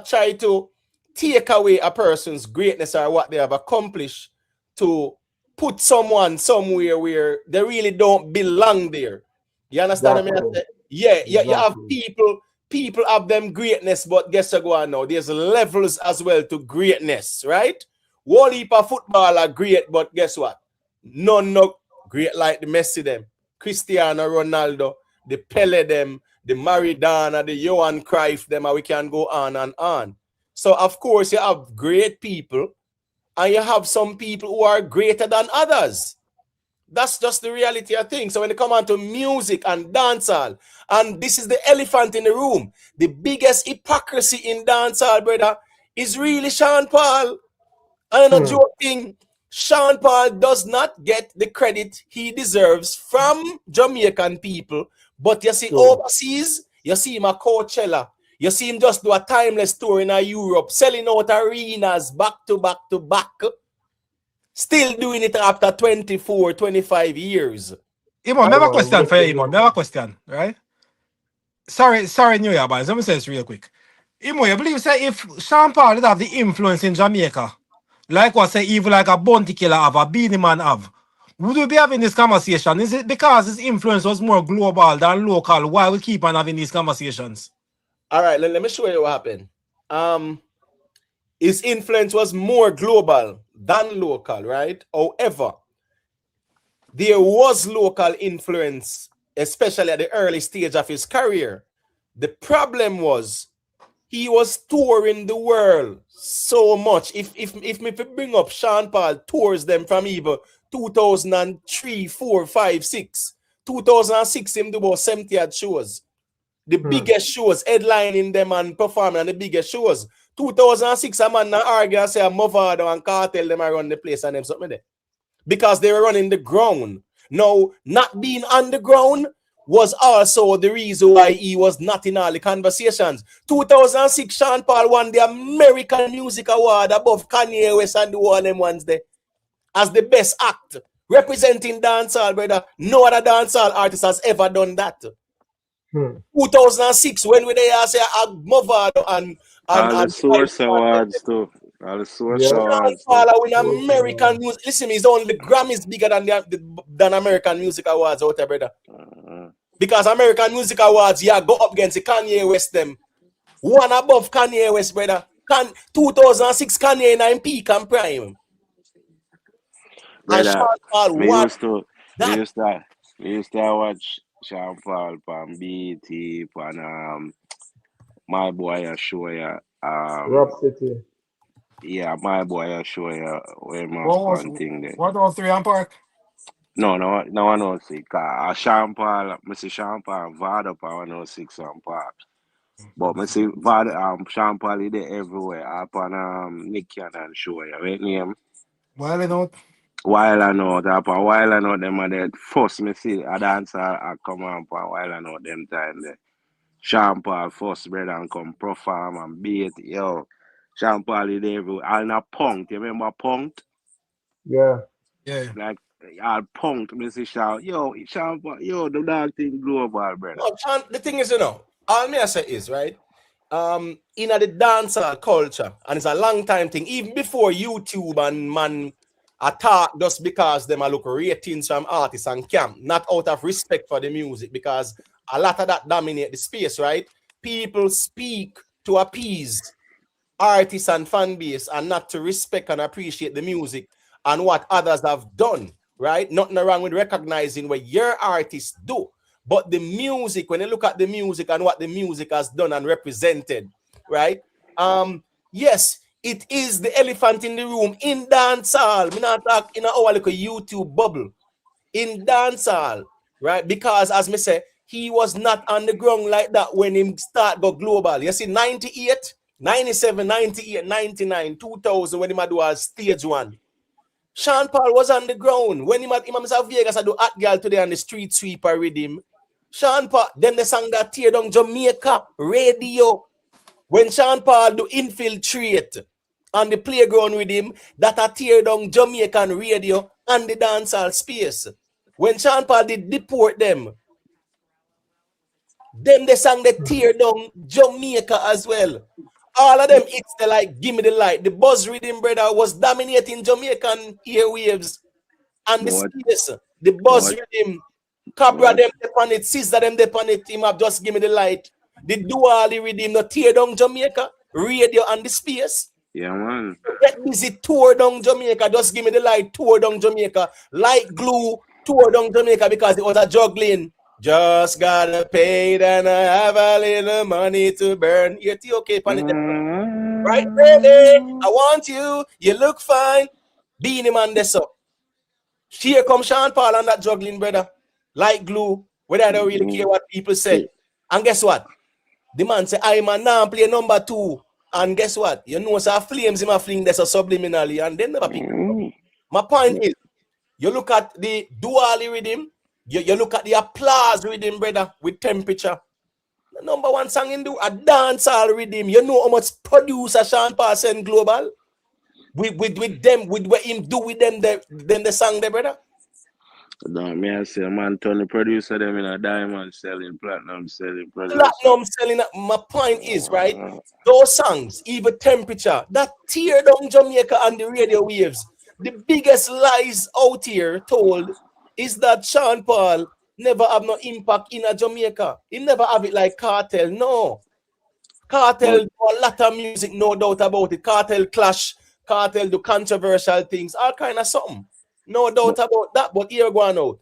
try to take away a person's greatness or what they have accomplished to put someone somewhere where they really don't belong there. You understand what I mean? Yeah, you have people have them greatness, but guess what now? There's levels as well to greatness, right? One heap of football are great, but guess what? None no great like the Messi them, Cristiano Ronaldo, the Pele them, the Maradona, the Johan Cruyff them, and we can go on and on. So of course you have great people, and you have some people who are greater than others. That's just the reality of things. So when it comes on to music and dancehall, and this is the elephant in the room, the biggest hypocrisy in dancehall, brother, is really Sean Paul. And I'm not joking. Sean Paul does not get the credit he deserves from Jamaican people. But you see overseas, you see him at Coachella. You see him just do a timeless tour in Europe, selling out arenas back to back to back. Still doing it after 24, 25 years. Imo, I have a question for you, Imo. I have a question, right? Sorry, New York, but let me say this real quick. Imo, you believe say if Sean Paul did have the influence in Jamaica, like what say even like a Bounty Killer have, a Beanie Man have, would we be having this conversation? Is it because his influence was more global than local? Why we keep on having these conversations? All right, let me show you what happened. His influence was more global than local, right? However, there was local influence, especially at the early stage of his career. The problem was he was touring the world so much. If me bring up Sean Paul tours them from even 2003, 4, 5, 6. 2006, him do about 70 odd shows. The biggest shows, headlining them and performing on the biggest shows. 2006, a man argue and say a Movado and Kartel them run the place and them something there. Because they were running the ground. Now, not being on the ground was also the reason why he was not in all the conversations. 2006, Sean Paul won the American Music Award above Kanye West and the one of them ones there as the best act representing dancehall, brother. No other dancehall artist has ever done that. 2006, when we there say Movado and the Source Awards too. All the Source Awards. Win American music. Listen, he's only the Grammys bigger than American Music Awards out there, brother. Because American Music Awards, go up against the Kanye West them. One above Kanye West, brother. 2006 Kanye in peak and prime. Brother, and Sean Paul we used to watch Sean Paul on BET on My Boy I Show Ya. Rock City. Yeah, My Boy I Show Ya where my fun thing there. What was 3 and Park? No, I don't see. Sean Paul, I see Sean Paul Vard up on 106 on Park. But I see Sean Paul is there everywhere. Up on Nick Cannon Show Ya. Right name? While I know. Up on While I Know them are there. First me see a dancer I come on While I Know them time there. Sean Paul first brother and come perform and beat yo. Sean Paul is there everywhere. And a Punk'd. You remember Punk'd? Yeah. Like I'll Punk'd me see Sean Paul, the dog thing global, brother. No, Sean, the thing is, all me I say is right. In the dancehall culture, and it's a long time thing, even before YouTube and man attack just because them a look ratings from artists and camp, not out of respect for the music, because a lot of that dominate the space, right? People speak to appease artists and fan base and not to respect and appreciate the music and what others have done, right? Nothing wrong with recognizing what your artists do, but the music, when you look at the music and what the music has done and represented, right? Yes, it is the elephant in the room in dancehall. Me not talk in our little YouTube bubble. In dancehall, right? Because as me say, he was not on the ground like that when him start go global. You see, 98, 97, 98, 99, 2000, when he do a stage one. Sean Paul was on the ground. When he had Imam Vegas, I do Hot Girl today on the street sweeper rhythm. Sean Paul, then the song that tear down Jamaica radio. When Sean Paul do Infiltrate on the playground with him, that a tear down Jamaican radio and the dancehall space. When Sean Paul did Deport them they sang the tear down Jamaica as well. All of them, it's the like, give me the light. The buzz rhythm, brother, was dominating Jamaican airwaves and the space. The buzz rhythm, Cabra them upon it, Sister them upon it, him have just give me the light. The dually rhythm, the tear down Jamaica, radio and the space. Yeah, man. Get busy, tour down Jamaica, just give me the light, tour down Jamaica. Like glue, tour down Jamaica because it was a juggling. Just gotta pay, and I have a little money to burn. You're okay, right? Really? I want you. You look fine. Beanie Man, this up. Here comes Sean Paul and that juggling, brother. Like glue. Whether I don't really care what people say. And guess what? The man say, I'm a now play number 2. And guess what? You know, so flames in my fling this subliminally, and then never pick up. My point is, you look at the dually rhythm. You look at the applause rhythm, brother, with temperature. The number 1 song in a dancehall rhythm. You know how much producer Sean Paul send global? With them, with what him do with them, the song there, brother. No, me I say, man, Tony producer them in a diamond selling, platinum selling, producer. Platinum selling. My point is, right, those songs, even temperature, that tear down Jamaica on the radio waves. The biggest lies out here told is that Sean Paul never have no impact in a Jamaica. He never have it like Kartel. No. Kartel do a lot of music, no doubt about it. Kartel clash, Kartel do controversial things, all kind of something. No doubt about that, but here going out.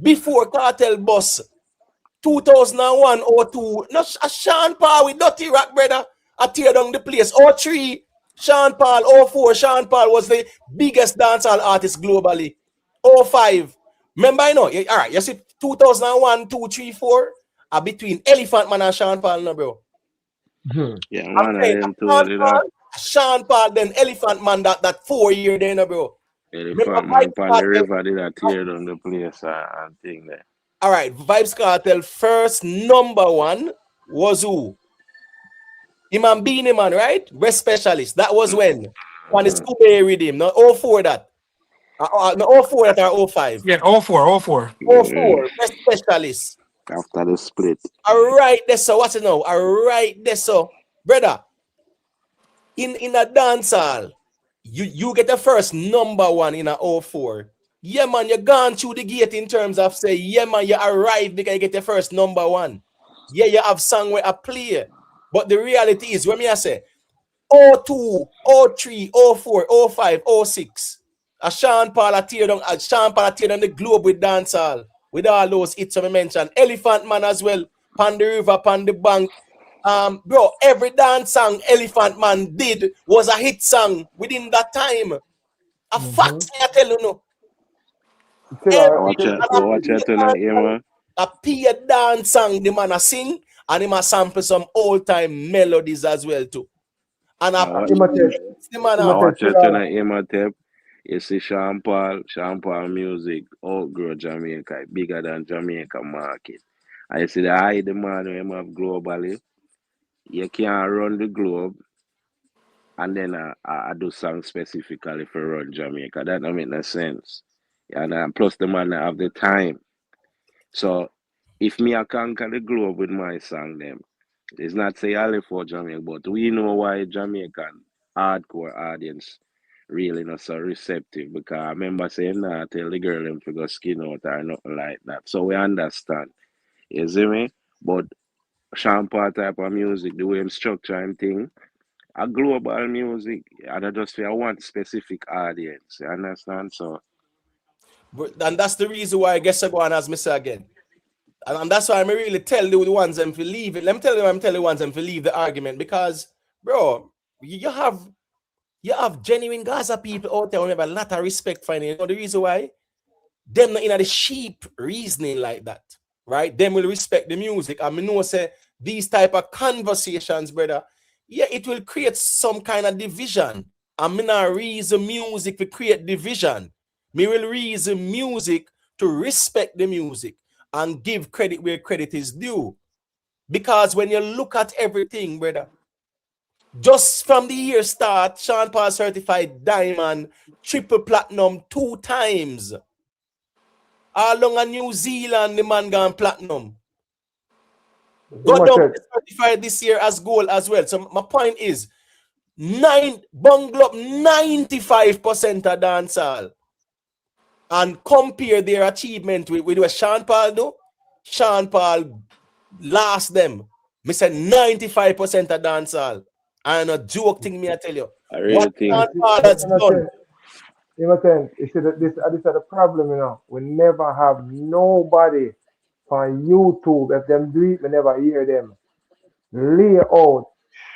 Before Kartel bus, 2001 or 2, no, Sean Paul with Dirty Rock, brother, I tear down the place. 03, Sean Paul, 04, Sean Paul was the biggest dancehall artist globally. 05, remember, you know, all right, you see 2001, 2, 3, 4 are between Elephant Man and Sean Paul, no, bro. Yeah, man, I am too. Sean Paul, then Elephant Man, that 4 year there, no, bro. Elephant Man on the river did a tear down the place and thing there. All right, Vybz Kartel first number 1 was who? Imam Beanie Man, right? Breast specialist. That was when? On the Scooby rhythm. No, 04 that. No, 04 that or 05. Yeah, 04. 04, breast specialist. After the split. All right, that's so. What's it now? All right, that's so. Brother, in a dancehall, you get the first number 1 in a 04. Yeah, man, you gone through the gate in terms of say, yeah, man, you arrived because you get the first number 1. Yeah, you have song where I play. But the reality is, when me I say 02, 03, 04, 05, 06, a Sean Paul tear down the globe with dancehall, with all those hits I mentioned. Elephant Man as well, Pan the River, Pan the Bank. Bro, every dance song Elephant Man did was a hit song within that time. A fact, I tell you no. Watch it tonight, yeah, man. A peer dance song the man a sing, and he must sample some old time melodies as well too. And watch it tonight, Imhotep. You see Sean Paul music outgrow Jamaica, bigger than Jamaica market. And you see the high demand we have globally. You can't run the globe and then I do songs specifically for run Jamaica. That don't make no sense. And plus the man have the time. So if me I conquer the globe with my song them, it's not say only for Jamaica, but we know why Jamaican hardcore audience really not so receptive because I remember saying nah tell the girl them to go skin out or nothing like that. So we understand. You see me? But Sean Paul type of music, the way him structure and thing, a global music, and I just feel one specific audience. You understand? So And that's the reason why I guess I go on as me say again. And that's why I'm really tell the ones them to leave it. Let me tell you, I'm telling the ones them to leave the argument because, bro, you have genuine Gaza people out there who have a lot of respect for it. You know the reason why? Them not in the sheep reasoning like that, right? Them will respect the music. I mean, no say these type of conversations, brother. Yeah, it will create some kind of division. I mean, not reason music to create division. Me will reason music to respect the music and give credit where credit is due. Because when you look at everything, brother, just from the year start, Sean Paul certified diamond, triple platinum 2 times. All along in New Zealand, the man gone platinum. Go down certified this year as gold as well. So my point is, bungle up 95% of dancehall and compare their achievement with what Sean Paul do. Sean Paul last them. Me say 95% of dancehall. And a joke thing me I tell you. I really What think Sean Paul has done. You see this is the problem, you know. We never have nobody on YouTube. If them do it, we never hear them lay out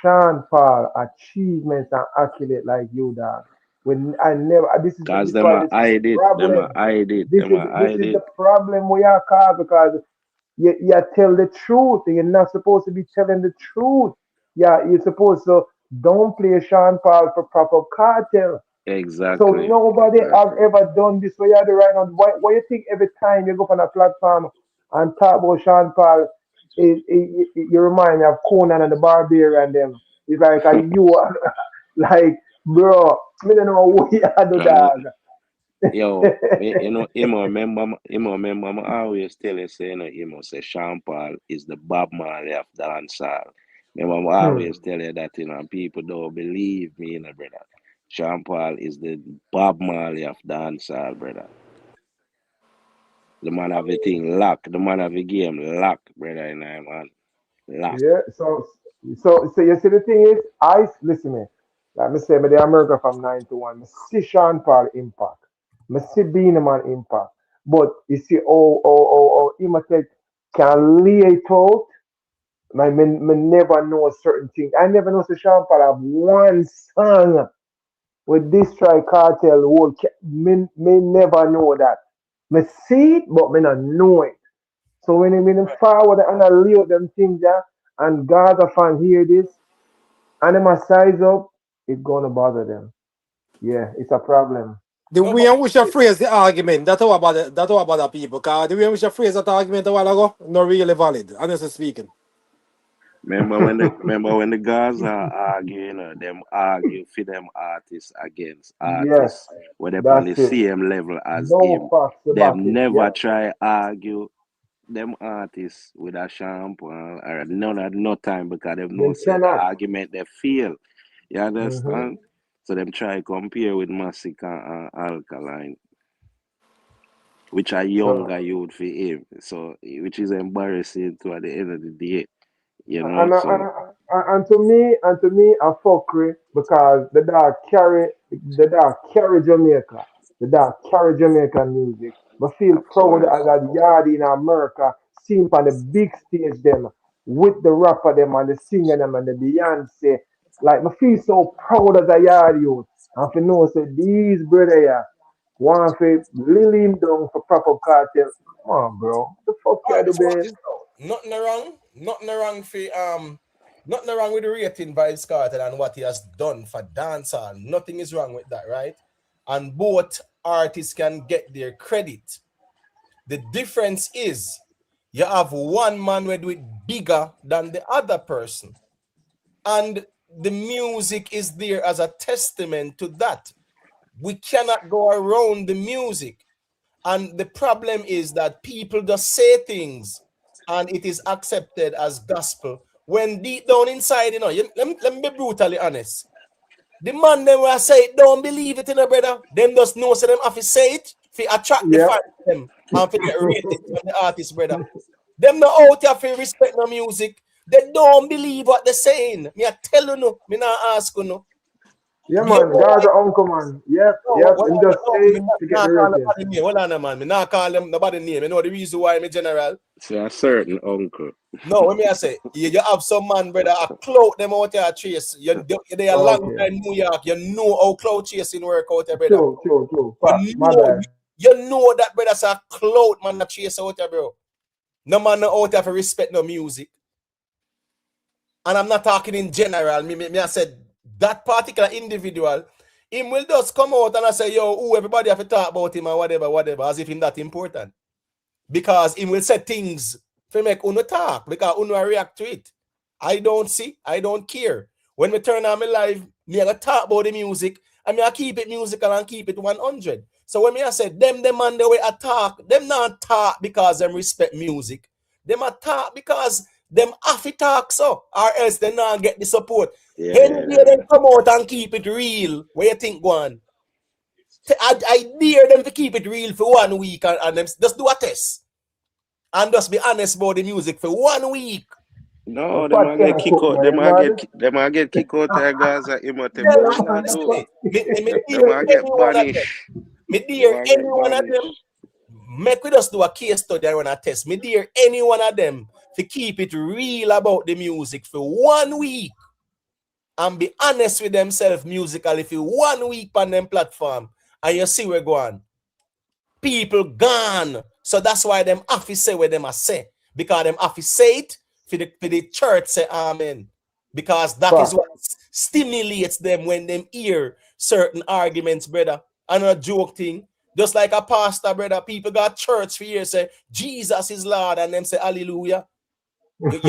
Sean Paul achievements and accolade like you, dog. When I never, this is cause this them why a this is the hide it, them a problem. hide it, This them is a this hide is it. the problem we are caught because you tell the truth and you're not supposed to be telling the truth. Yeah, you're supposed to don't play Sean Paul for proper cartel. So Exactly. nobody have ever done this way you do right now. Why you think every time you go on a platform and talk about Sean Paul, you remind me of Conan and the Barbarian them. It's like you are like bro, me don't know what you do And dog. yo, him remember, I always tell you, say, you know, him say Sean Paul is the Bob Marley of dancehall. Remember, I Hmm. always tell you that, you know, and people don't believe me, you know, brother. Sean Paul is the Bob Marley of dancehall, brother. The man have a thing locked, the man have a game locked, brother, you know, man. Locked. Yeah, so you see the thing is, I listen me. Like me say, me the America from 91. Me see Sean Paul impact. Me see Beanie Man impact. But you see, him can lay it out. Me never know certain things. I never know say Sean Paul have one song with this try cartel whole. Me never know that. Me see it, but me not know it. So when them forward and I lay out them things there, and Gaza fan hear this, and them a size up, it gonna bother them. Yeah, it's a problem. The No, way but in which you phrase the argument, that's what about the people. Cause the way in which you phrase that argument a while ago, not really valid, honestly speaking. Remember when the Gaza argue, you know, them argue for them artists against Yes, artists where they on the that's it. same level as No him. facts about Them it. never Yeah. try argue them artists with a shampoo or none at no time because they've no They said the cannot. argument they feel. You Mm-hmm. understand? So them try compare with Masicka and Alkaline, which are So younger youth for him. So which is embarrassing to at the end of the day, you know. So and to me, a fuckery because the dog carry Jamaica, the dog carry Jamaican music. But feel proud absolutely. as a yard in America, seeing on the big stage them with the rapper them and the singer them and the Beyonce. Like I feel so proud as a yard youth. And for know say these brother here want to lily him down for proper cartel. Come on, bro. The fuck you do, so what babe? is nothing wrong for nothing wrong with the rating Vybz Kartel and what he has done for dancehall. Nothing is wrong with that, right? And both artists can get their credit. The difference is you have one man who do it bigger than the other person. And the music is there as a testament to that. We cannot go around the music. And the problem is that people just say things and it is accepted as gospel when deep down inside, let me be brutally honest. The man them will say it, don't believe it in a brother. Them just know so them have to say it to attract the fans them and to get rated from the artist, brother. Them not out here for respect no music. They don't believe what they're saying. Me I tell you no, me not ask you no. Yeah, man, God's uncle, man. Yep, and just saying to get the rating. Hold on, man. Me not call them nobody name. You know the reason why me general. Say a certain uncle. No, when me I say you have some man, brother, a clout them out there chase. They a long time in New York. You know how clout chasing work out there, brother. True. My bad. You know that brother's a clout man that chase out there, bro. No man out there for respect no music. And I'm not talking in general. Me I said that particular individual, him will just come out and I say, yo, everybody have to talk about him and whatever, as if him that important. Because him will say things to make uno talk, because uno react to it. I don't care. When we turn on my live, me I talk about the music, and me I keep it musical and keep it 100. So when me I say, them man the way I talk, them not talk because them respect music. Them a talk because them have to talk so, or else they not get the support. Then they come out and keep it real. Where you think, go on? I dare them to keep it real for 1 week and them just do a test. And just be honest about the music for 1 week. No, they might get kicked out. They might get kicked out of Gaza. They might get banished. Me dear any one of them. Make we just do a case study and run a test. Me dear any one of them to keep it real about the music for 1 week and be honest with themselves musically for 1 week on them platform, and you see where going. People gone. So that's why them have to say what them are say. Because them have to say it for the church say amen. Because that is what stimulates them when them hear certain arguments, brother. Another joke thing. Just like a pastor, brother, people got church for years say Jesus is Lord and them say hallelujah. You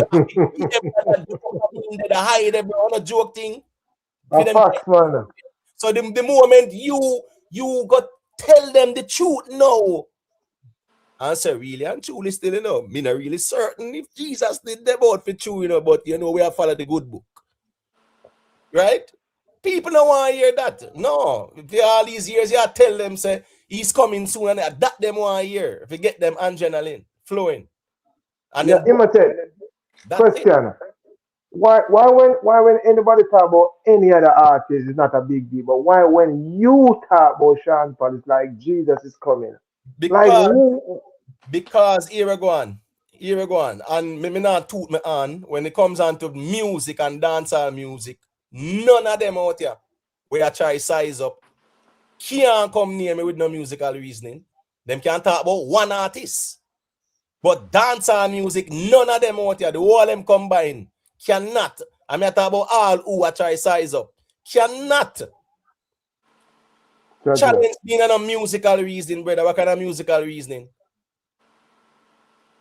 hide them on a joke thing. So the moment you got tell them the truth now. And say really and truly still, you know, me not really certain if Jesus did them out for true, you know, but you know we have followed the good book. Right? People don't want to hear that. No. For all these years, you tell them say he's coming soon and that them want to hear. If you get them adrenaline flowing. And imitate. Question. Why when anybody talk about any other artist is not a big deal, but why when you talk about Sean Paul, it's like Jesus is coming? Because here we go on. And me not toot me on when it comes on to music and dancehall music. None of them out here where I try size up can't come near me with no musical reasoning. Them can't talk about one artist. But dancehall music, none of them out here, the whole them combined, cannot. I mean, I talk about all who I try size up. Cannot challenge being on a musical reasoning, brother. What kind of musical reasoning?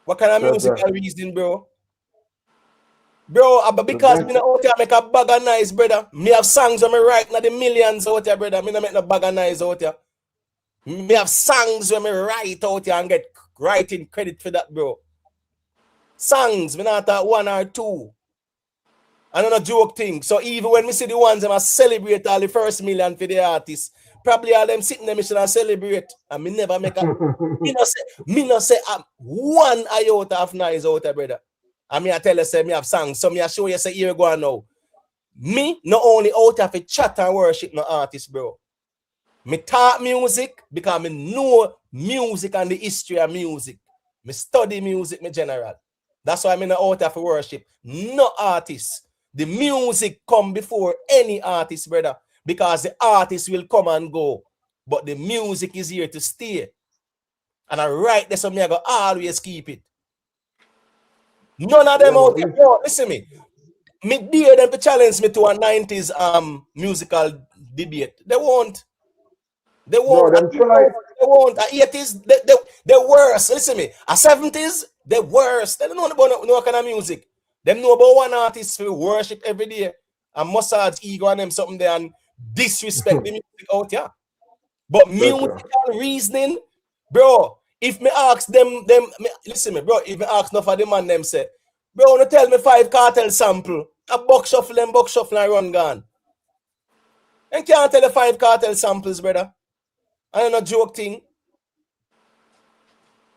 What kind of musical reasoning, bro? Bro, because me not out here make a bag of nice, brother. Me have songs when me write na the millions out here, brother. Me not make no bag of nice out here. Me have songs when me write out here and get writing credit for that, bro. Songs, me not talk 1 or 2. And not a joke thing. So even when me see the ones them a celebrate all the first million for the artists, probably all them sitting there, me should celebrate. And me never make a me not say 1 iota of nice out there, brother. And me I tell you say me have songs. So me I show you say here we go now. Me not only out of a chat and worship no artist, bro. Me talk music because me know music and the history of music. Me study music, me general. That's why I'm not out of worship. No artist. The music come before any artist, brother. Because the artist will come and go. But the music is here to stay. And I write this, so me I go always keep it. None of them out there. Yo, listen me. Me dare them to challenge me to a 90s musical debate. They won't. They won't. No, They won't. A 80s, they worse. Listen me. A 70s, they worse. They don't know about no kind of music. Them know about one artist who worship every day and massage ego and them something there and disrespect the music out here. But musical reasoning, bro. If me ask them, listen me, bro. If me ask enough of the man, them say, bro, wanna tell me 5 cartel sample, a buck shuffle and run gone. And can't tell the 5 cartel samples, brother. I don't know joke thing.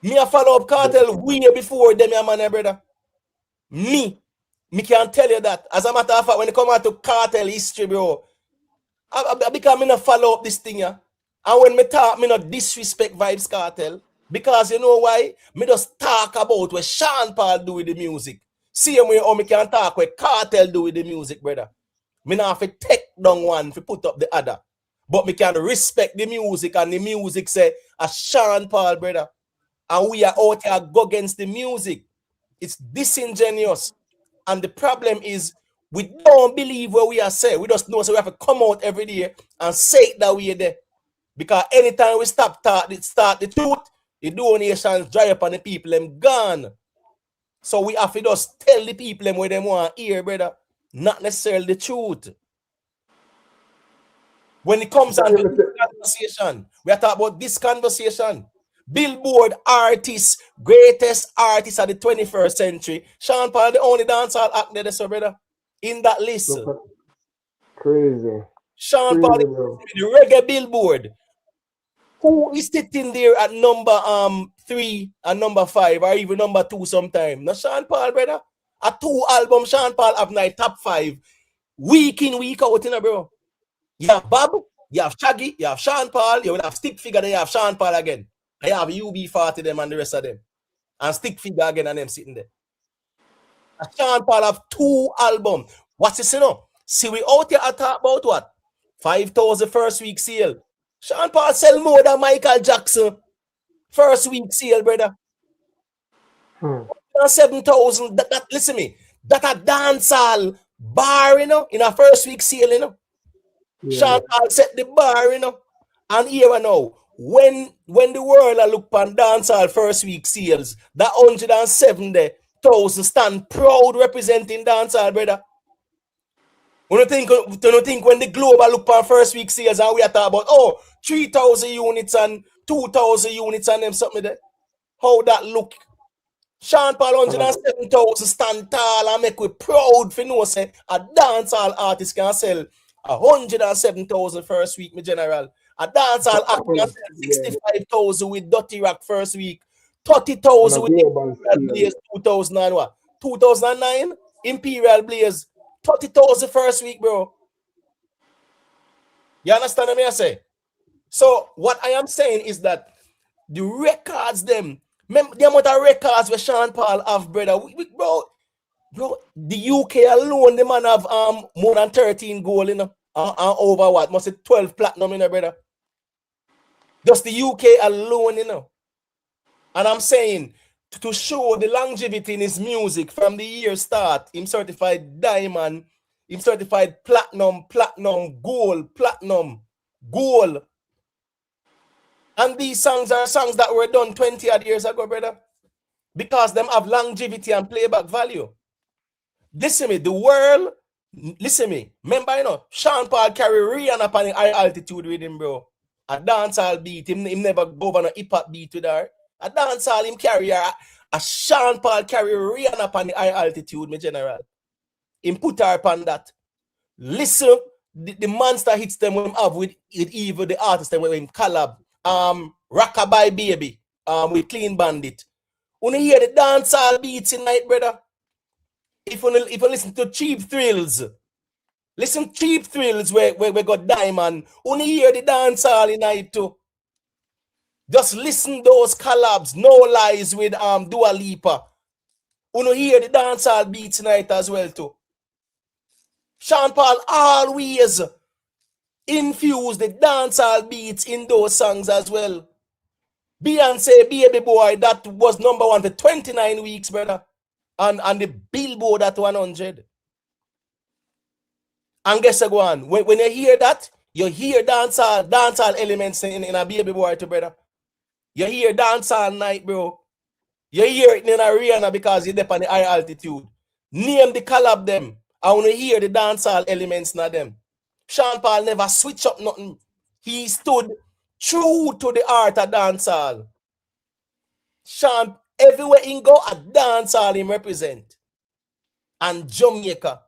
Me a follow up cartel way before them, man, brother. Me can't tell you that. As a matter of fact, when it come out to cartel history, bro, I become me not follow up this thing, yeah. And when me talk, me not disrespect Vybz Kartel. Because you know why? Me just talk about what Sean Paul do with the music. Same way how me can talk what Kartel do with the music, brother. Me not have to take down one to put up the other. But me can respect the music, and the music say a Sean Paul, brother. And we are out here go against the music. It's disingenuous. And the problem is we don't believe what we are saying. We just know so we have to come out every day and say it that we are there. Because anytime we start the truth, the donations dry up and the people them gone. So we have to just tell the people them where they want to hear, brother. Not necessarily the truth. When it comes on to this conversation, we are talking about this conversation. Billboard artists, greatest artists of the 21st century. Sean Paul, the only dancehall act there, so brother, in that list. Crazy. Sean Paul, the reggae Billboard. Who is sitting there at number 3 and number 5 or even number 2 sometime? Now Sean Paul, brother, a 2 album Sean Paul have night top 5 week in week out, you know, bro. You have Bob, you have Shaggy, you have Sean Paul, you will have Stick Figure, then you have Sean Paul again. I have UB40 them and the rest of them. And Stick Figure again and them sitting there. And Sean Paul have 2 albums. What's this, you know? See, we out here talk about what? 5,000 first week sale. Sean Paul sell more than Michael Jackson. First week sale, brother. 7,000. That listen me. That a dancehall bar, you know, in a first week sale, you know. Yeah. Sean Paul set the bar, you know. And here now, when the world look on dancehall first week sales, that 170,000 stand proud representing dancehall, brother. When you think when the global look on first week sales and we are talking about 3,000 units and 2,000 units and them something there. How that look? Sean Paul 107,000 stand tall and make we proud for no say a dancehall artist can sell 107,000 first week, my general. A dancehall act can sell 65,000 with Dirty Rock first week, 30,000 with Imperial Blaze 2001. 2009 Imperial Blaze 30,000 first week, bro. You understand what I say? So what I am saying is that the records them, the amount of records where Sean Paul have, brother, bro, the UK alone, the man have more than 13 gold, you know, and over what? Must say 12 platinum, you know, brother. Just the UK alone, you know. And I'm saying to show the longevity in his music from the year start, him certified diamond, him certified platinum, gold, gold. And these songs are songs that were done 20 odd years ago, brother. Because them have longevity and playback value. Listen me, the world, listen me. Remember, you know, Sean Paul carry Rihanna up on the high altitude with him, bro. A dancehall beat, him never go on a hip-hop beat with her. A dancehall him carry her. A Sean Paul carry Rihanna up on the high altitude, my general. Him put her upon that. Listen, the monster hits them when have with evil, the artist them when him collab. Rockabye Baby, with Clean Bandit. When you hear the dancehall beats in night, brother, if you listen to Cheap Thrills, listen Cheap Thrills where we got Diamond, when you hear the dancehall in night too. Just listen those collabs, No Lies with Dua Lipa. When you hear the dancehall beats tonight as well too. Sean Paul always infuse the dancehall beats in those songs as well. Beyonce, Baby Boy, that was number 1 for 29 weeks, brother. And the Billboard at 100. And guess what? When you hear that, you hear dancehall elements in a Baby Boy too, brother. You hear dancehall night, bro. You hear it in a Rihanna because you're up on the high altitude. Name the collab them. I want to hear the dancehall elements in them. Sean Paul never switch up nothing. He stood true to the art of dancehall. Sean, everywhere he go, a dancehall him represent. And Jamaica.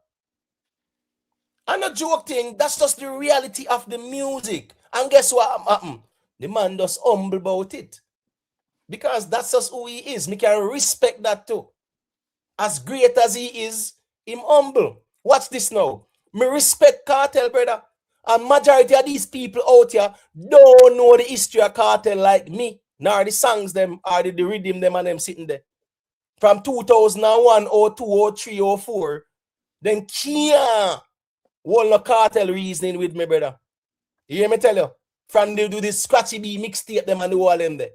I'm not joking. That's just the reality of the music. And guess what happened? The man just humble about it. Because that's just who he is. Me can respect that too. As great as he is, him humble. Watch this now. Me respect Kartel, brother. And majority of these people out here don't know the history of Kartel like me. Nor the songs them or the rhythm them and them sitting there. From 2001, 02, 03, 04, then can't hold no Kartel reasoning with me, brother. You hear me tell you? From they do this scratchy B mixtape them and do all them there.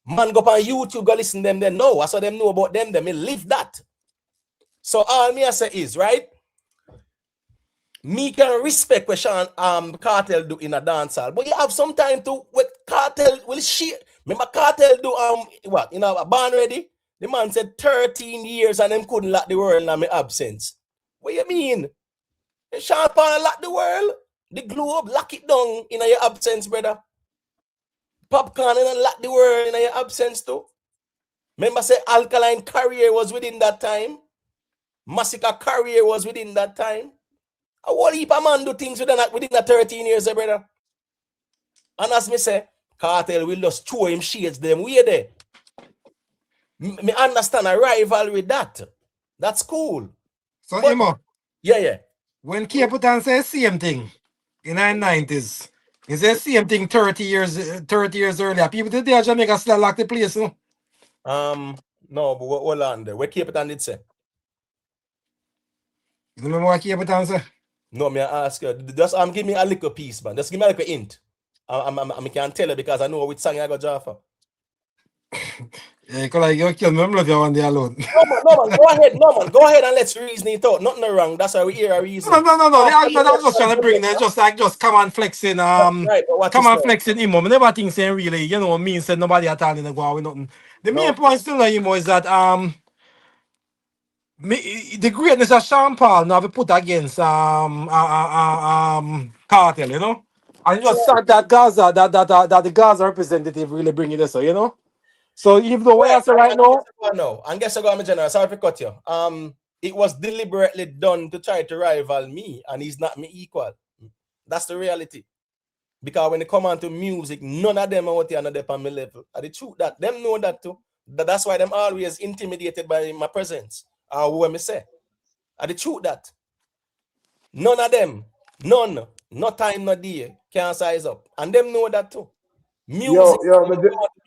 Man go up on YouTube, go listen to them then. No, I saw them know about them. Me live that. So all me I say is, right? Me can respect what Sean Kartel do in a dancehall, but you have some time to what Kartel will shit. Remember Kartel do what you know a band ready? The man said 13 years and them couldn't lock the world in my absence. What you mean? Sean Paul lock the world, the globe, lock it down in your absence, brother. Popcorn and lock the world in your absence too. Remember say Alkaline career was within that time. Masicka career was within that time. A whole heap of man do things within that 13 years, brother. And as me say, Kartel will just throw him shades them way there. Me understand a rivalry with that. That's cool. So, Imo, yeah. when Capitan says same thing in the 90s, he says same thing 30 years earlier. People today Jamaica still lock the place, no? No, but hold on there. What Capitan did say? You remember what Capitan said? No, me I ask you. Just give me a little piece, man. Just give me a little hint. I can't tell you because I know which song I got Jaffa. Yeah, because like you kill me, I'm love you one day alone. No, man, go ahead. No, man, go ahead and let's reason it out. Nothing wrong. That's why we hear a reason. No. I was just trying to bring that, just come on flexing. Right, come on flexing Imo. I never think saying really, you know, mean said nobody at all in the go with nothing. The main point still, Imo, is that the greatness of Sean Paul now we put against Kartel, you know, and just start that Gaza that the Gaza representative really bring it so, you know. So even though what I say right now, and guess what, I'm general. Sorry for cut you. It was deliberately done to try to rival me, and he's not me equal. That's the reality. Because when they come on to music, none of them are what they are not on my level. And the truth that them know that too. That's why them always intimidated by my presence. Or what me say. And the truth that none of them, no time, no day, can size up. And them know that too. Music,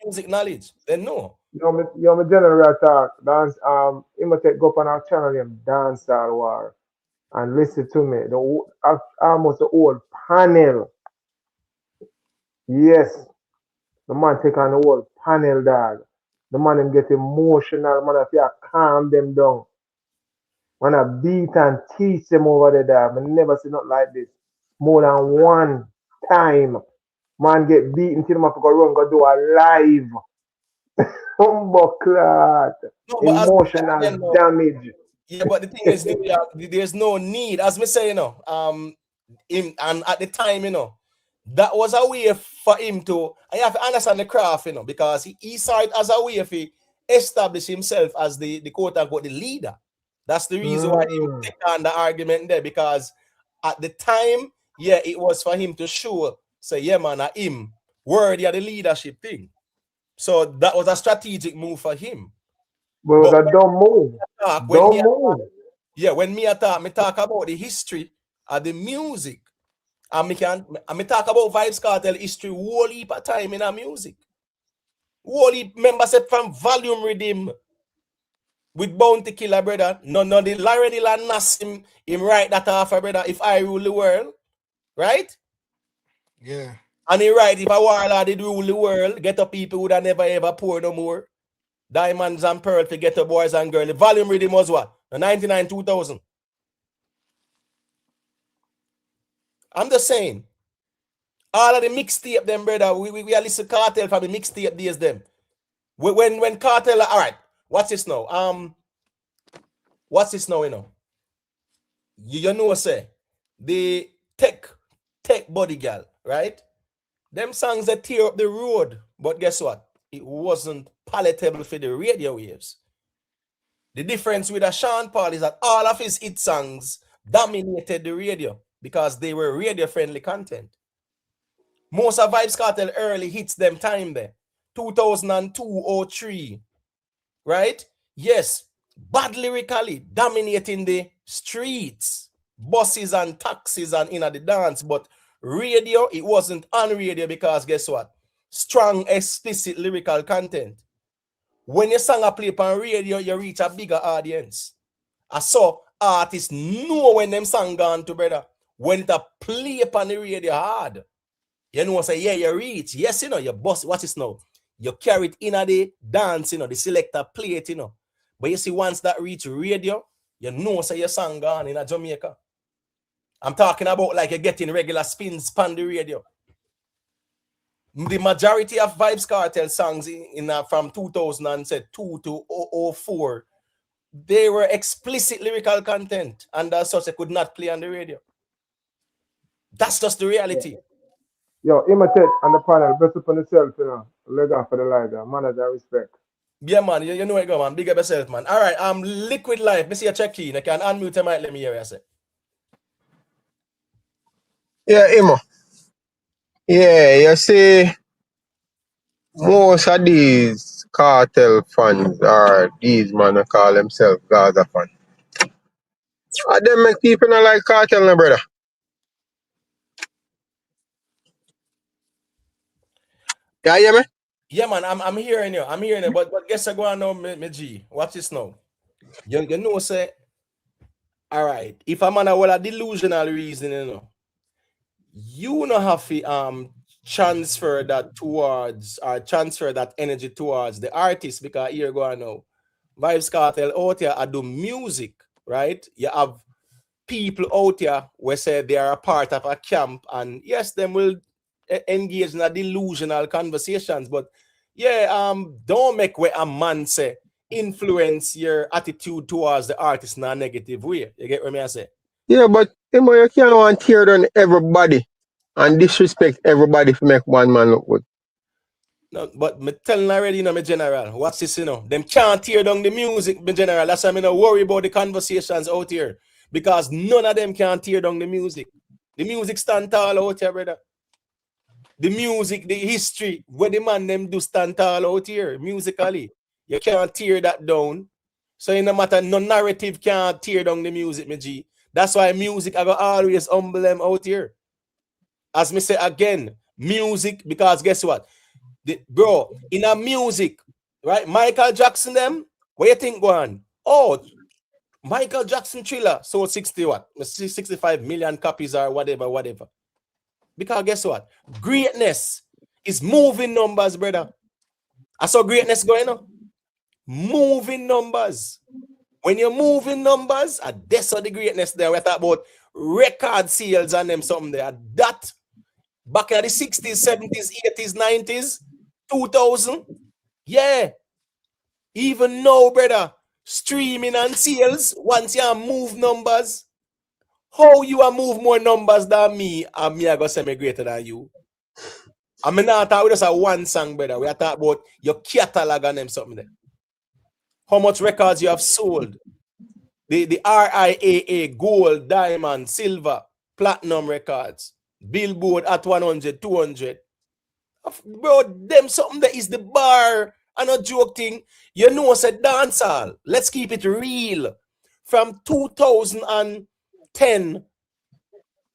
music knowledge, they know. My general talk, dance, imitate go up on our channel name, Dancehall War, and listen to me. Almost the whole panel. Yes, the man take on the whole panel, dog. The man them get emotional, man, if you calm them down. Man, I beat and teach them over there, dog. I never see nothing like this. More than one time. Man get beaten till him have to go run, go do a live. Humbucklat. Emotional damage. Yeah, but the thing is, there's no need. As me say, you know, and at the time, you know, that was a way for him to, I have to understand the craft, you know, because he saw it as a way for establish himself as the quote unquote the leader. That's the reason why he take on the argument there, because at the time, yeah, it was for him to show, say, yeah, man, him worthy of the leadership thing. So that was a strategic move for him. But don't move. Don't move. Yeah, when me talk about the history of the music. And me talk about Vybz Kartel history whole heap of time in our music. Whole heap members said from Volume Rhythm with Bounty Killer, brother. No, the Larry Dylan Nas him write that off, brother. If I rule the world, right? Yeah. And he write, if a warlord did rule the world, get up people would have never ever pour no more. Diamonds and pearl to get up boys and girls. The Volume Rhythm was what? The 99, 2000. I'm just saying. All of the mixtape them, brother. We are listen Kartel from the mixtape days them. When Kartel, all right. What's this now? What's this now, you know? You know what say? The tech body girl, right? Them songs that tear up the road, but guess what? It wasn't palatable for the radio waves. The difference with a Sean Paul is that all of his hit songs dominated the radio because they were radio-friendly content. Most of Vybz Kartel early hits them time there. 2002 or 3. Right? Yes. Bad lyrically, dominating the streets. Buses and taxis and in the dance. But radio, it wasn't on radio because guess what? Strong, explicit lyrical content. When your song a play on radio, you reach a bigger audience. I saw artists know when them song gone to, brother. When it a play on the radio hard. You know, say, yeah, you reach. Yes, you know, your boss, what is now? You carry it in the dance, you know, the selector play it, you know. But you see, once that reach radio, you know, say your song gone in a Jamaica. I'm talking about like you're getting regular spins on the radio. The majority of Vybz Kartel songs from 2002 to 04, they were explicit lyrical content, and as such, they could not play on the radio. That's just the reality. Yo, imitate on the panel, best up on yourself, you know. Leg off for the light, manners and respect. Yeah, man, you know it go, man. Big up yourself, man. All right, Liquid Life. Me see a check in. I can unmute your mic. Let me hear you say. Yeah, Imo. Yeah, you see, most of these cartel fans are these men who call themselves Gaza fans. And them make people not like cartel, no, brother. You hear me? Yeah, man, I'm hearing you. I'm hearing you. But guess I go on now, me G. Watch this now. You know, say, all right, if I'm on a delusional reason, you know have to transfer that towards or transfer that energy towards the artist, because here go on now. Vybz Kartel out here I do music, right? You have people out here where say they are a part of a camp, and yes, them will engage in a delusional conversations, but yeah, don't make where a man say influence your attitude towards the artist in a negative way. You get what I say? Yeah, but you can't want to tear down everybody and disrespect everybody to make one man look good. No, but me telling already, you know, me general. What's this, you know? Them can't tear down the music, me general. That's why I'm not worry about the conversations out here. Because none of them can tear down the music. The music stand tall out here, brother. The music, the history, where the man them do stand tall out here, musically. You can't tear that down. So no matter, no narrative can't tear down the music, me G. That's why music, I go always humble them out here. As me say again, music, because guess what? Bro, in a music, right? Michael Jackson them, what you think go on? Oh, Michael Jackson Thriller sold 65 million copies or whatever. Because guess what? Greatness is moving numbers, brother. I saw greatness going on. Moving numbers. When you're moving numbers, that's all the greatness there. We talk about record sales and them something there. That back in the 60s, 70s, 80s, 90s, 2000. Yeah. Even now, brother, streaming and sales, once you move numbers, how you are move more numbers than me, and me I go say me greater than you. I mean, not talk with us a one song, brother. We are talking about your catalog and them something there. How much records you have sold. The RIAA, gold, diamond, silver, platinum records. Billboard at 100, 200. Bro, them something that is the bar. And a joke thing. You know, said dancehall. Let's keep it real. From 2010,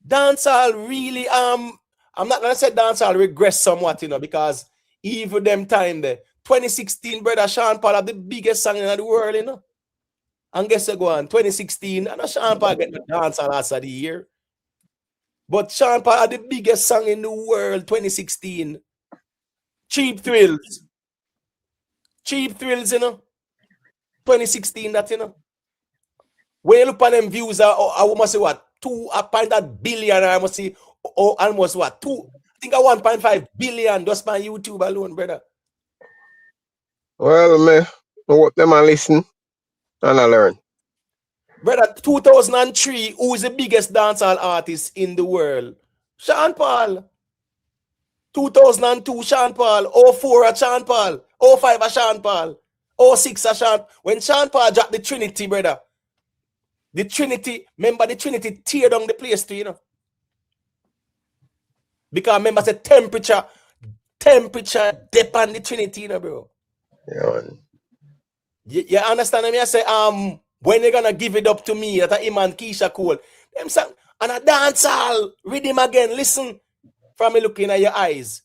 dancehall really, I'm not gonna say dancehall regress somewhat, you know, because even them time there, 2016, brother Sean Paul had the biggest song in the world, you know. And guess what go on, 2016, and Sean Paul get the dancehall last of the year. But Sean Paul had the biggest song in the world, 2016. Cheap Thrills. Cheap Thrills, you know. 2016, that, you know. When you look at them views, I must say what? 2.5 billion, I must say, almost what? I think 1.5 billion just by YouTube alone, brother. Well, man, I hope them and listen and I learn. Brother, 2003, who is the biggest dancehall artist in the world? Sean Paul. 2002, Sean Paul. 04, Sean Paul. 05, Sean Paul. 06, Sean. When Sean Paul dropped the Trinity, brother, The Trinity, remember the Trinity tear down the place too, you know. Because remember the temperature dip on the Trinity, you know, bro. Yeah. You understand me? I say, when you're gonna give it up to me, that him and Keisha Cole, them song, and a dancehall, read him again, listen, from me looking at your eyes.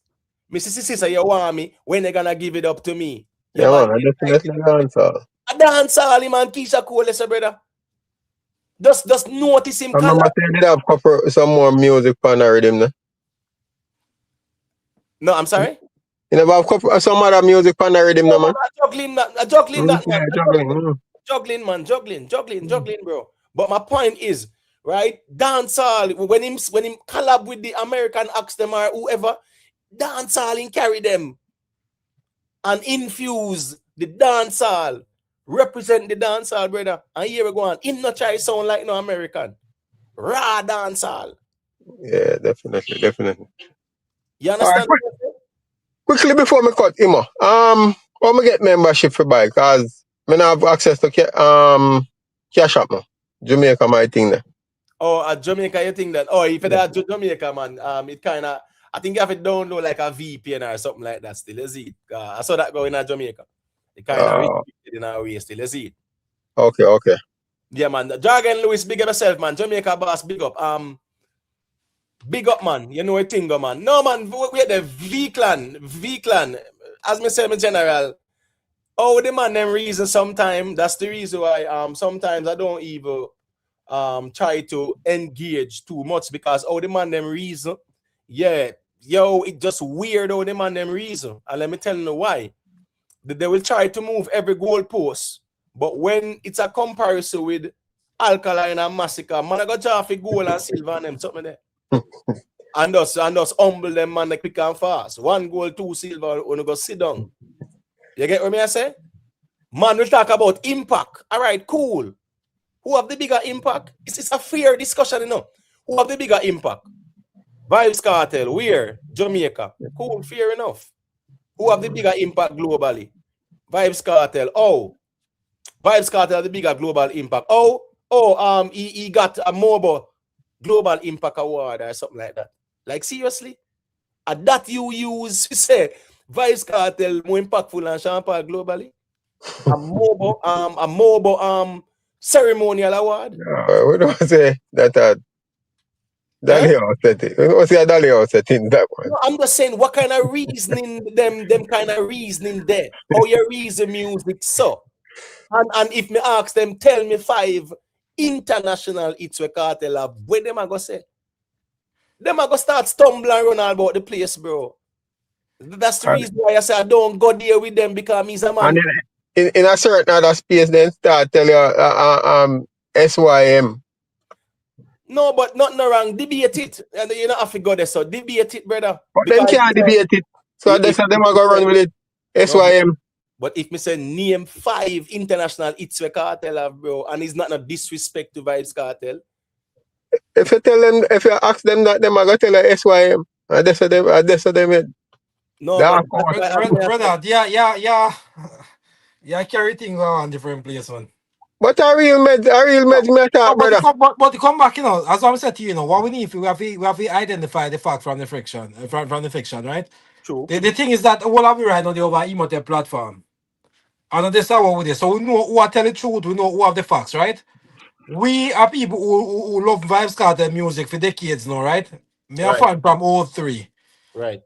Mrs. Sister, you want me, when you're gonna give it up to me? Yeah, man, I definitely dancehall. A dancehall, him and Keisha Cole, listen, brother. Just notice him. I remember they did have some more music on the rhythm, no? No, I'm sorry? You never have some other music on the rhythm, no, man? Juggling, bro. But my point is, right, dancehall, when him collab with the American acts them or whoever, dancehall and carry them and infuse the dancehall, represent the dancehall, brother. And here we go on. Him not try sound like no American. Raw dancehall. Yeah, definitely. You understand? Right, quickly before me cut, Imo, how me get membership for bike? Cause me not have access to cash app now. Jamaica my thing there. Oh, at Jamaica, you think that? Oh, if it at Jamaica, man, it kind of, I think you have to download like a VPN or something like that still, is it? I saw that going at Jamaica. It kind of restricted in our way still, is it? Okay. Yeah, man. Jargon Lewis, big up yourself, man. Jamaica boss, big up. Big up, man. You know a thing, man. No, man, we the V-clan. As me say, in general, oh, the man, them reason sometimes, that's the reason why sometimes I don't even try to engage too much because the man them reason, yeah, it just weird the man them reason. And let me tell you why. They will try to move every goalpost, but when it's a comparison with Alkaline and Masicka, man, I got Jaffrey goal and silver and them something there. and us humble them, man, like quick and fast. 1 goal, 2 silver, when you go sit down. You get what I say? Man, we'll talk about impact. All right, cool. Who have the bigger impact? It's a fair discussion, you know. Who have the bigger impact? Vybz Kartel, where? Jamaica. Cool, fair enough. Who have the bigger impact globally? Vybz Kartel. Oh, Vybz Kartel have the bigger global impact. He got a mobile global impact award or something like that. Like seriously? And that you use to say Vybz Kartel more impactful than Sean Paul globally? A mobile ceremonial award? We don't say that Dali set it. We don't say Dali set in that one. No, I'm just saying what kind of reasoning them kind of reasoning there. How you reason music so? And if me ask them, tell me 5 international hits we Kartel have, what them are gonna say? Them are gonna start stumbling around about the place, bro. That's the reason why I say I don't go there with them because he's a man. And in a certain other space, then start tell you SYM. No, but nothing wrong. Debate it. And you don't have to go there, so debate it, brother. But them can't debate it. So that's how them are going to run with it. SYM. But if me say name 5 international hits we Kartel have, bro, and it's not a disrespect to Vybz Kartel. If you ask them that, them are going to tell you SYM. And that's how them No, brother, yeah, carry things on different place, man. But a real meds matter, brother. But to come back, you know, as I'm saying to you, what we need, we have to identify the fact from the fiction, from the fiction, right? True. The thing is that all of we right on the over emote platform. And that's how we do. So we know who are telling the truth, we know who have the facts, right? We are people who love Vybz Kartel music for decades now, right? Me a fan from 03. Right.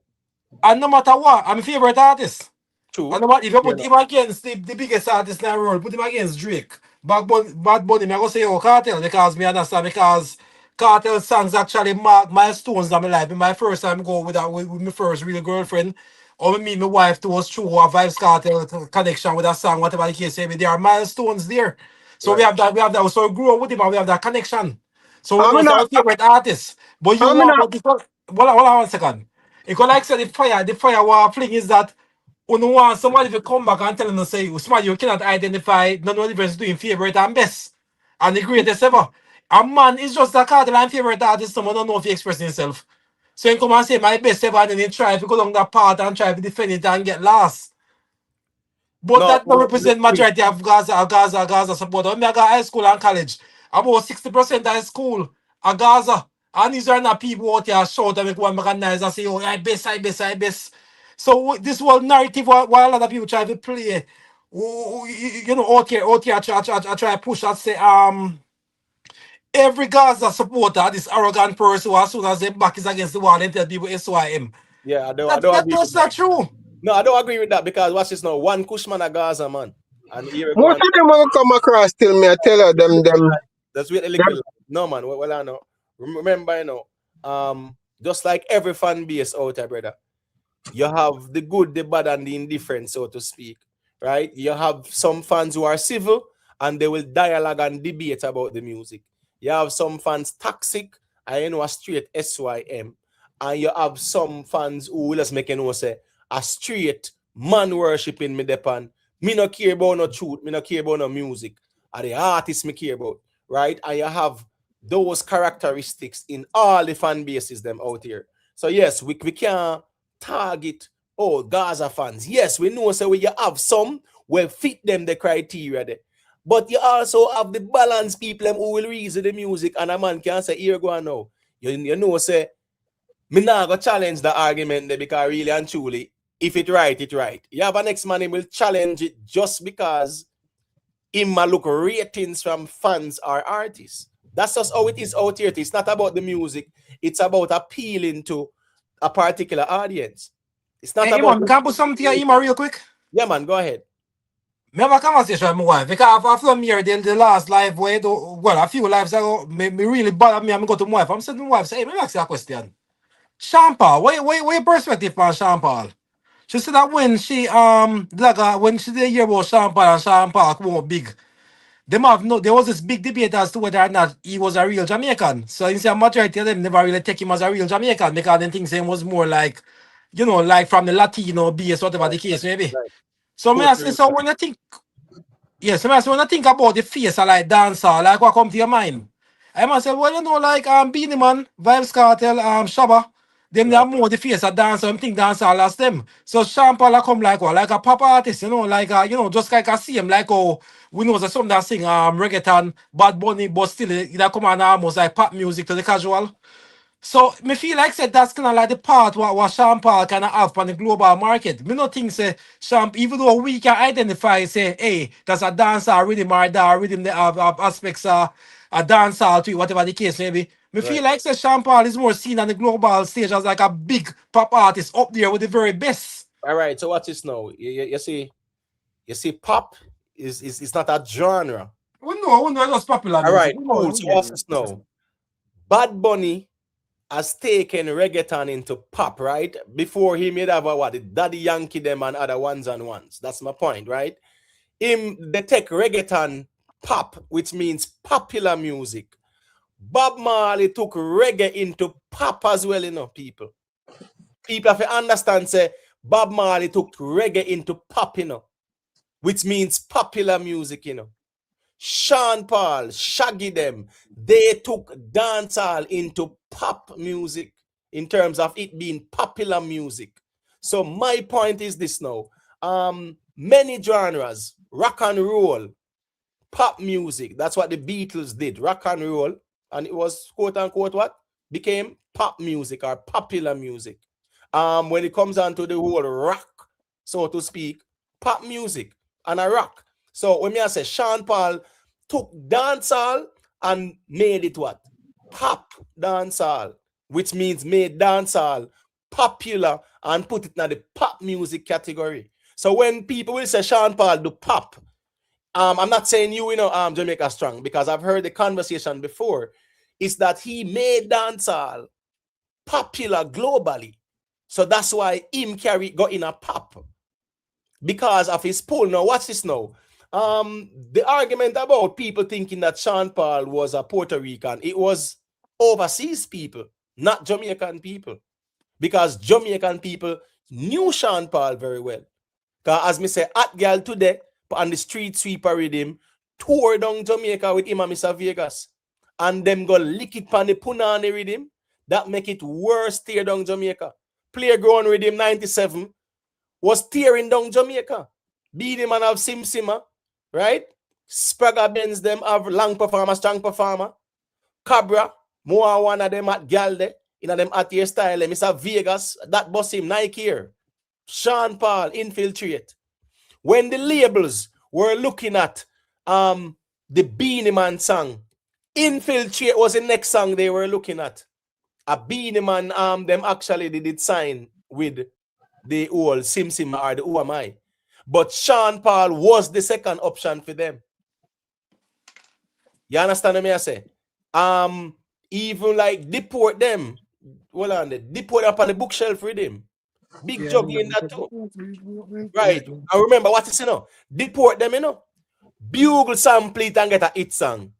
And no matter what, I'm a favorite artist. True. And no matter if you put him against the biggest artist in the world, put him against Drake. Bad Bunny, I'm going to say, Kartel, because me understand, because Kartel songs actually mark milestones in my life. In my first time go with my first real girlfriend, or me, my wife, to us through a Vybz Kartel connection with a song, whatever the case may be. There are milestones there. So we have that. So we grew up with him and we have that connection. So we know our favorite artist. But you want, hold on 1 second. It could like say the fire war fling is that when you want somebody to come back and tell them to say, somebody you cannot identify none of the difference between favorite and best and the greatest ever. A man is just a Kartel and favorite artist, someone don't know if he express himself. So he come and say my best ever and then he try to go down that path and try to defend it and get lost. But that don't represent majority of Gaza supporters. I got high school and college. about 60% of the school are Gaza. And these are not people out here shout and make one make a noise and say, oh, I best. So this whole narrative while a lot of people try to play, you know, out here, I try to push and say, every Gaza supporter, this arrogant person who as soon as their back is against the wall, they tell people SYM. Yeah, I don't agree That's with not that. true. No, I don't agree with that because watch this now. One Cushman a Gaza man. And here we go Most and of them will come across till me. I tell her let's wait a little bit. No man, well I know. Remember, you know, just like every fan base out there, brother. You have the good, the bad, and the indifferent, so to speak. Right? You have some fans who are civil and they will dialogue and debate about the music. You have some fans toxic and you know a straight SYM. And you have some fans who will just make you know say a straight man worshiping me depan. Me no care about no truth, me no care about no music. And the artists me care about. Right? And you have those characteristics in all the fan bases them out here. So yes, we can target Gaza fans. Yes, we know so you have some will fit them the criteria there. But you also have the balanced people who will reason the music and a man can say, here go on now. You know, say, me not go challenge the argument there because really and truly, if it right, it right. You have a next man who will challenge it just because he might look ratings from fans or artists. That's just how it is out here. It's not about the music. It's about appealing to a particular audience. It's not Hey, about... man, can I put something to your email real quick? Yeah, man, go ahead. Me have a conversation with my wife because after I'm here, the last live where a few lives ago, me really bother me. I'm go to my wife. I'm saying to my wife, say, hey, let me ask you a question. Sean Paul, what your perspective on Sean Paul? She said that when she when she did hear about Sean Paul and Sean Paul come out big, there was this big debate as to whether or not he was a real Jamaican. So instead a majority of them never really take him as a real Jamaican because they think him was more like, you know, like from the Latino base, whatever the case may be. Right. So me ask you, so when you think yes, I when I think about the face of like dancer, like what come to your mind? I must say, well, you know, like Beanie Man, Vybz Kartel, Shabba, them they Right. are more the face of dancer. I think dancer lost them. So Sean Paul come like what, like a pop artist, you know, like you know, just like I see him, like oh, we know that some that sing reggaeton, Bad Bunny, but still they come on almost like pop music to the casual. So me feel like said that's kind of like the part what Sean Paul kind of have on the global market. Me not think say Sean, even though we can identify say, hey, that's a dancer rhythm or that rhythm they have aspects a dancer to it, whatever the case may be. Me Right. feel like say Sean Paul is more seen on the global stage as like a big pop artist up there with the very best. All right. So watch this now. You see, pop is not a genre. We know just popular All music. right, cool. So watch this now. Bad Bunny has taken reggaeton into pop, right? Before he made over what the Daddy Yankee them and other ones and ones. That's my point, right? They take reggaeton pop, which means popular music. Bob Marley took reggae into pop as well, you know, people. People have to understand, say, Bob Marley took reggae into pop, you know, which means popular music, you know. Sean Paul, Shaggy them, they took dancehall into pop music in terms of it being popular music. So my point is this now. Many genres, rock and roll, pop music, that's what the Beatles did, rock and roll, and it was quote unquote what? Became pop music or popular music. When it comes down to the whole rock, so to speak, pop music and a rock. So when I say Sean Paul took dancehall and made it what? Pop dancehall, which means made dancehall popular and put it in the pop music category. So when people will say Sean Paul do pop, I'm not saying you know Jamaica strong because I've heard the conversation before. Is that he made dancehall popular globally. So that's why him got in a pop because of his pull. Now watch this now. The argument about people thinking that Sean Paul was a Puerto Rican, it was overseas people, not Jamaican people. Because Jamaican people knew Sean Paul very well. Because as me say, Hot Girl today, on the street sweeper with him, tour down Jamaica with him and Mr. Vegas. And them go lick it on the punani with him. That make it worse tear down Jamaica. Playground with him 97 was tearing down Jamaica. Beat him and have Sim Simma, right? Spragga Benz them have long performer, strong performer. Cabra, more one of them at Galde, in them at your style. Mr. Vegas, that boss him Nike here. Sean Paul, Infiltrate. When the labels were looking at the Beanie Man song, Infiltrate was the next song they were looking at. A Beanie Man, them actually they did sign with the old Sim Sim or the Who Am I. But Sean Paul was the second option for them. You understand what I say? Even like deport them. Hold on, deport up on the bookshelf with him. Big juggling in that too. Right. I remember what is, deport them, Bugle sample it and get a hit song.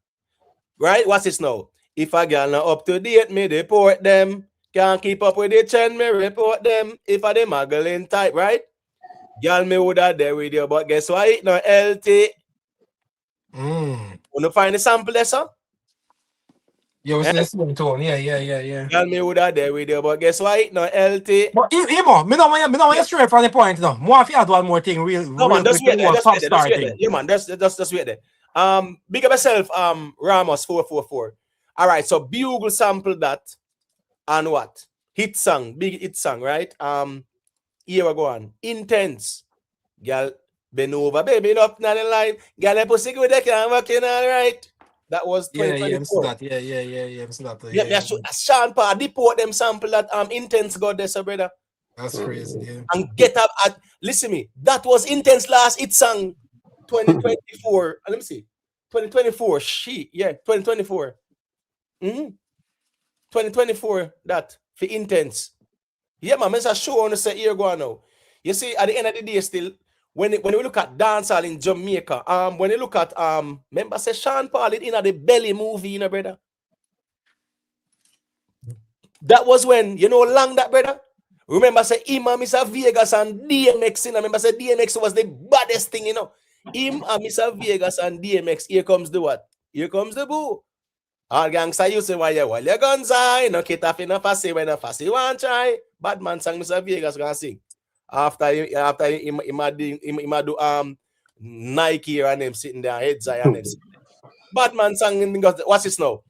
Right? What's this now? If a girl not up to date, me deport them. Can't keep up with the trend, me report them. If a them muggling type, right? Girl, me would have there with you, but guess what? No LT. Wanna find the sample there, sir? Yeah, we see the same tone. Yeah. Girl, me would have there with you, but guess what? No LT. But Emo, me don't want you straight from the point now. More if you add one more thing, No man, just wait there. Yeah, man, just wait there. Big up yourself, Ramos 444. All right, so Bugle sample that and what? Hit song, big hit song, right? Here we go on. Intense. Girl, bend over, baby, up now the line. Girl, I pussy good, they can working all right. That was 2024. Yeah. Sean Paul deport them sample that Intense got there, so brother. That's crazy, yeah. And get up at listen me. That was Intense last hit song 2024. Let me see. 2024. 2024. 2024 that for Intense. Yeah, man, I show on the set here go on now. You see, at the end of the day, still, when we look at dancehall in Jamaica, when you look at remember say Sean Paul in the Belly movie, brother. That was when, long that, brother. Remember say him and Mr. Vegas and DMX, remember say DMX was the baddest thing, Him and Mr. Vegas and DMX, here comes the what? Here comes the boo. All gangster you say, while your guns high, no kit off in a fussy, when a fussy want try. Bad man sang Mr. Vegas gonna sing. After he do Nike and them sitting there, heads high and them sitting there. Bad man sang, what's this now?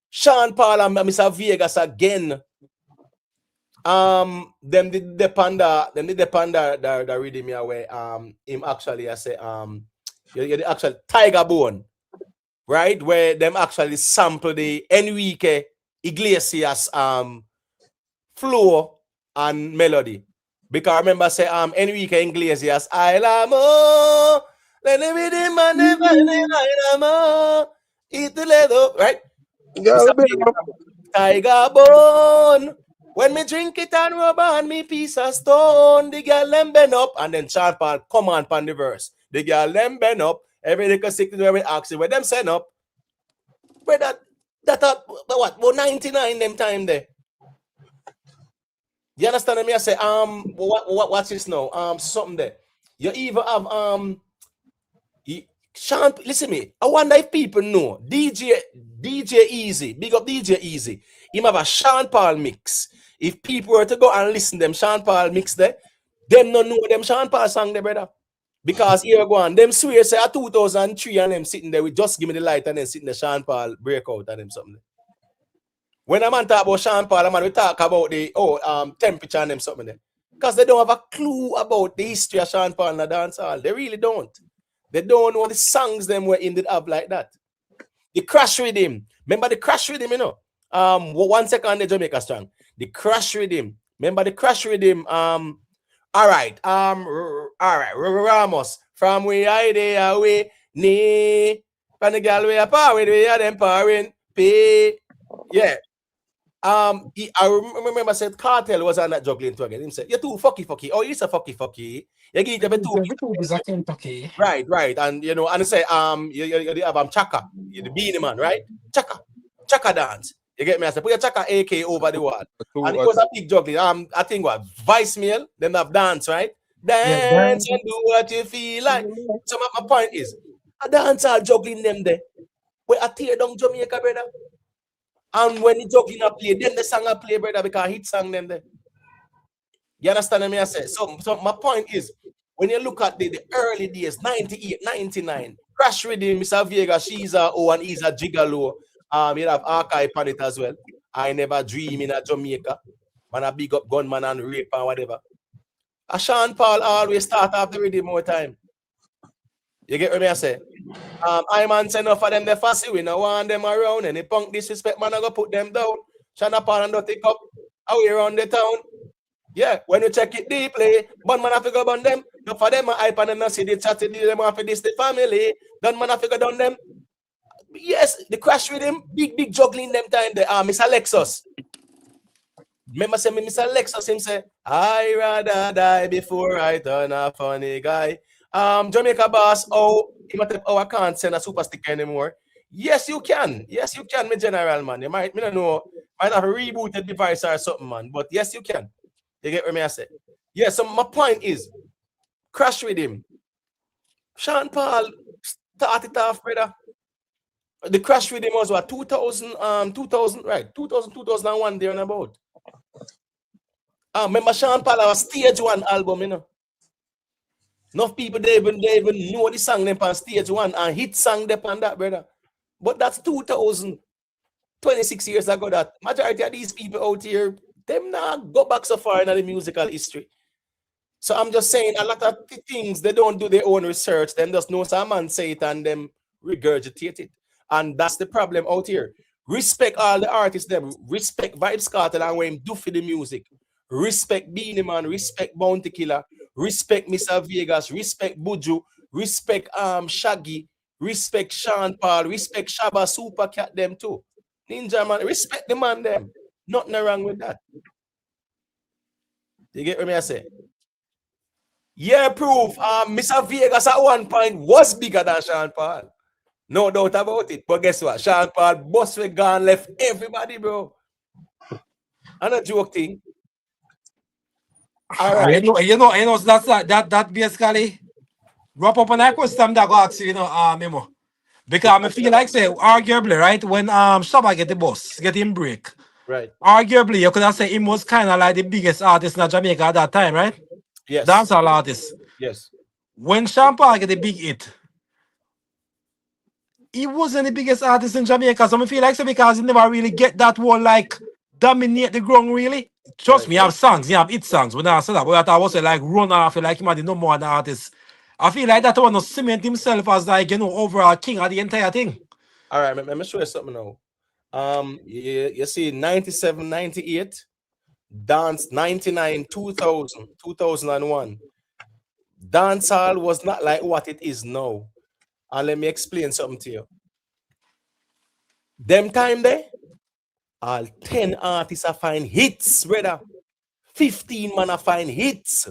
Sean Paul and Mr. Vegas again. Them did depend the rhythm here where him actually I say you the actual Tiger Bone. Right, where them actually sample the Enrique Iglesias flow and melody. Because remember say Enrique Iglesias I amo let me be the man eat the leather, right? Tiger Bone. When me drink it and rub on me piece of stone, the girl them bend up and then Sean Paul come on the verse. The girl them bend up. Every little sick to every action where them send up. But that what? About 99 them time there. You understand me? I say what's this now? Something there. You even have Sean, listen to me. I wonder if people know DJ Easy, big up DJ Easy. He have a Sean Paul mix. If people were to go and listen them Sean Paul mix there, them no know them Sean Paul song there, brother. Because here go on, them swear say 2003 and them sitting there with Just Give Me the Light and then sitting there Sean Paul breakout and them something. When a man talk about Sean Paul, we talk about the temperature and them something there. Because they don't have a clue about the history of Sean Paul and the dancehall. They really don't. They don't know the songs them were ended up like that. The crash rhythm. Remember the crash rhythm, 1 second the Jamaica strong. The crash rhythm. Remember the crash rhythm, all right, Ramos, from we hide away, from the girl we are power, we are them powering, pay, yeah. I remember said Kartel was on that juggling too again. He said, "You're too fucky. Oh, he's a fucky. You get it too." Right, and and I say, you have Chaka, you the beanie man, right? Chaka dance. You get me? I said, put your Chaka AK over the wall. And it was a big juggling. I think what voicemail, then have dance, right? Dance and do what you feel like. So my point is, a dancer juggling them there. We a tear down Jamaica, brother. And when the juggling a play, then the song a play, brother, because hit song them there. You understand me? I say. So my point is, when you look at the early days, 98, 99, Crash with him, Mr. Vega, she's a O and he's a gigolo. You have archive on it as well. I never dream in a Jamaica. Man, a big up gunman and rape and whatever. A Sean Paul always start off the rhythm more time. You get what me I say? I man say enough of them the fussy, we no want them around. Any punk disrespect, man, I go put them down. Sean Paul and Dirty Cup, away around the town. Yeah, when you check it deeply, one man have to go on them. Enough of them, I hype and them see the chat, them have to this the family. Don't man have to go down them. Yes, the crash with him, big juggling them time there. Mr. Lexus. Remember say Mr. Lexus him say, I rather die before I turn a funny guy. Jamaica boss, I can't send a super sticker anymore. Yes, you can. Yes, you can, my general man. You might have a rebooted device or something, man. But yes, you can. You get what I say? Yeah, so my point is, crash with him. Sean Paul started off, brother. The crash with him was what 2001 there and about. Remember Sean Paul our stage 1 album, you know. Enough people they even know the song them on stage 1 and hit song them on that, brother. But that's 26 years ago. That majority of these people out here, them not go back so far in the musical history. So I'm just saying a lot of things they don't do their own research. Them just know some man say it and them regurgitate it. And that's the problem out here. Respect all the artists, them. Respect Vybz Kartel and what him do for the music. Respect Beanie Man. Respect Bounty Killer. Respect Mr. Vegas. Respect Buju. Respect Shaggy. Respect Sean Paul. Respect Shabba Super Cat them too. Ninja Man. Respect the man them. Nothing wrong with that. You get what I say? Yeah, proof. Mr. Vegas at one point was bigger than Sean Paul. No doubt about it. But guess what? Sean Paul bust with gone left everybody, bro. And a joke thing. All right. You know, that basically wrap up on that question that go ask you, Memo. Because I feel like say arguably, right, when Shabba get the bus, get him break. Right. Arguably, you could have said he was kind of like the biggest artist in Jamaica at that time, right? Yes. Dancehall artist. Yes. When Sean Paul get the big hit, he wasn't the biggest artist in Jamaica. So I feel like so because he never really get that one like dominate the ground really. Trust me, you have songs, you have hit songs. When I said that, but I was like run off like him at the number one artist. I feel like that one to cement himself as like overall king of the entire thing. All right, let me show you something now. You see 97, 98, dance 99, 2000, 2001. Dancehall was not like what it is now. And let me explain something to you. Them time there, all 10 artists are find hits, brother. 15 man are find hits.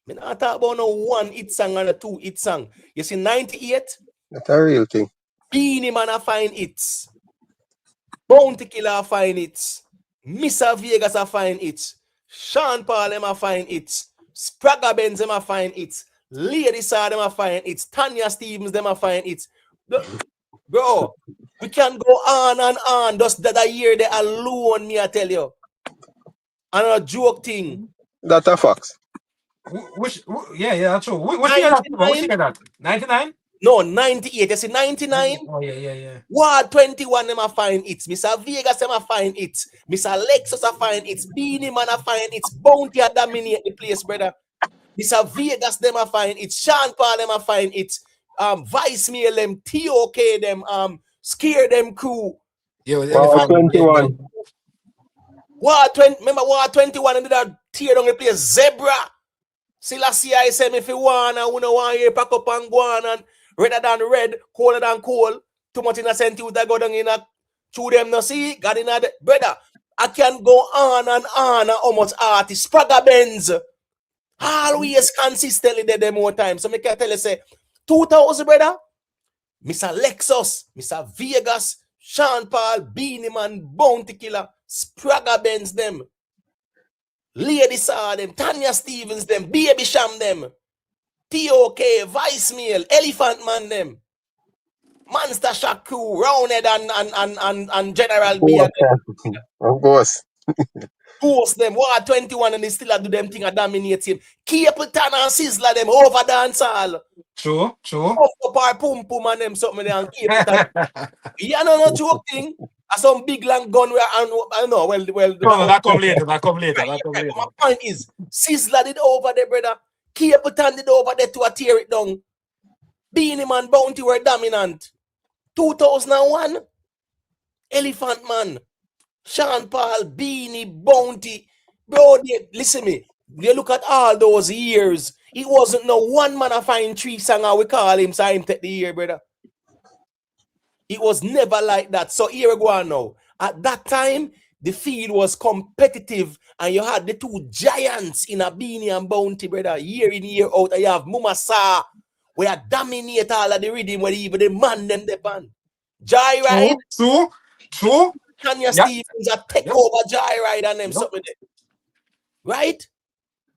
I not talk about no one hit song and a 2 hit song. You see 98? That's a real thing. Beanie Man are find hits. Bounty Killer are find hits. Mr. Vegas are find hits. Sean Paul them are find hits. Spragga Benz them are find hits. Lady Saw them are find hits. Tanya Stevens them are find hits. Bro, we can go on and on. Just that a year they alone, me I tell you. And a joke thing. That's a fact. Yeah, that's true. What year that? 99? No, 98. You see 99? Oh, yeah. Ward 21 them are fine hits. Mr. Vegas them are fine hits. Mr. Lexus are fine hits. Beanie Man are fine hits. Bounty are dominate the place, brother. Mr. Vegas them are fine hits. Sean Paul them are fine hits. Vice Mail them, TOK them, Scare them crew. Ward 21. Ward 20, remember Ward 21 and did that tear down the place. Zebra. Selassie I say if you want and we don't want you pack up and go on and redder than red, colder than cold. Too much innocent youth that go down in a through them no see. God in a brother. I can go on and how much artists. Spragga Benz. Always consistently there them more time. So I can tell you say 2000 brother. Mr. Lexus, Mr. Vegas, Sean Paul, Beanie Man, Bounty Killer, Spragga Benz them. Lady Saw them, Tanya Stevens them, Baby Sham them, TOK, Vice Mail, Elephant Man them, Monster Shack crew, Roundhead and General B. Of course. Post them, Ward 21 and they still do them thing and dominate him. Capleton and Sizzler them over Dancehall. True. Pump up our pum pum and them something there and keep it. Yeah, no joke thing. Some big long gun where I know. Well, that come later. Right. But my point is, Sizzler did over there, brother. Capleton did over there to tear it down. Beanie Man Bounty were dominant. 2001, Elephant Man, Sean Paul, Beanie, Bounty. Bro, listen me. You look at all those years. It wasn't no one man a find 3 song we call him, so him take the year, brother. It was never like that. So here we go now. At that time, the field was competitive, and you had the 2 giants in a Beanie and Bounty, brother, year in, year out. And you have Muma Sa, where dominate all of the rhythm, where even the man them the band. Jaii Ride. True. Tanya Stevens a take over Jaii Ride and them something there. Right?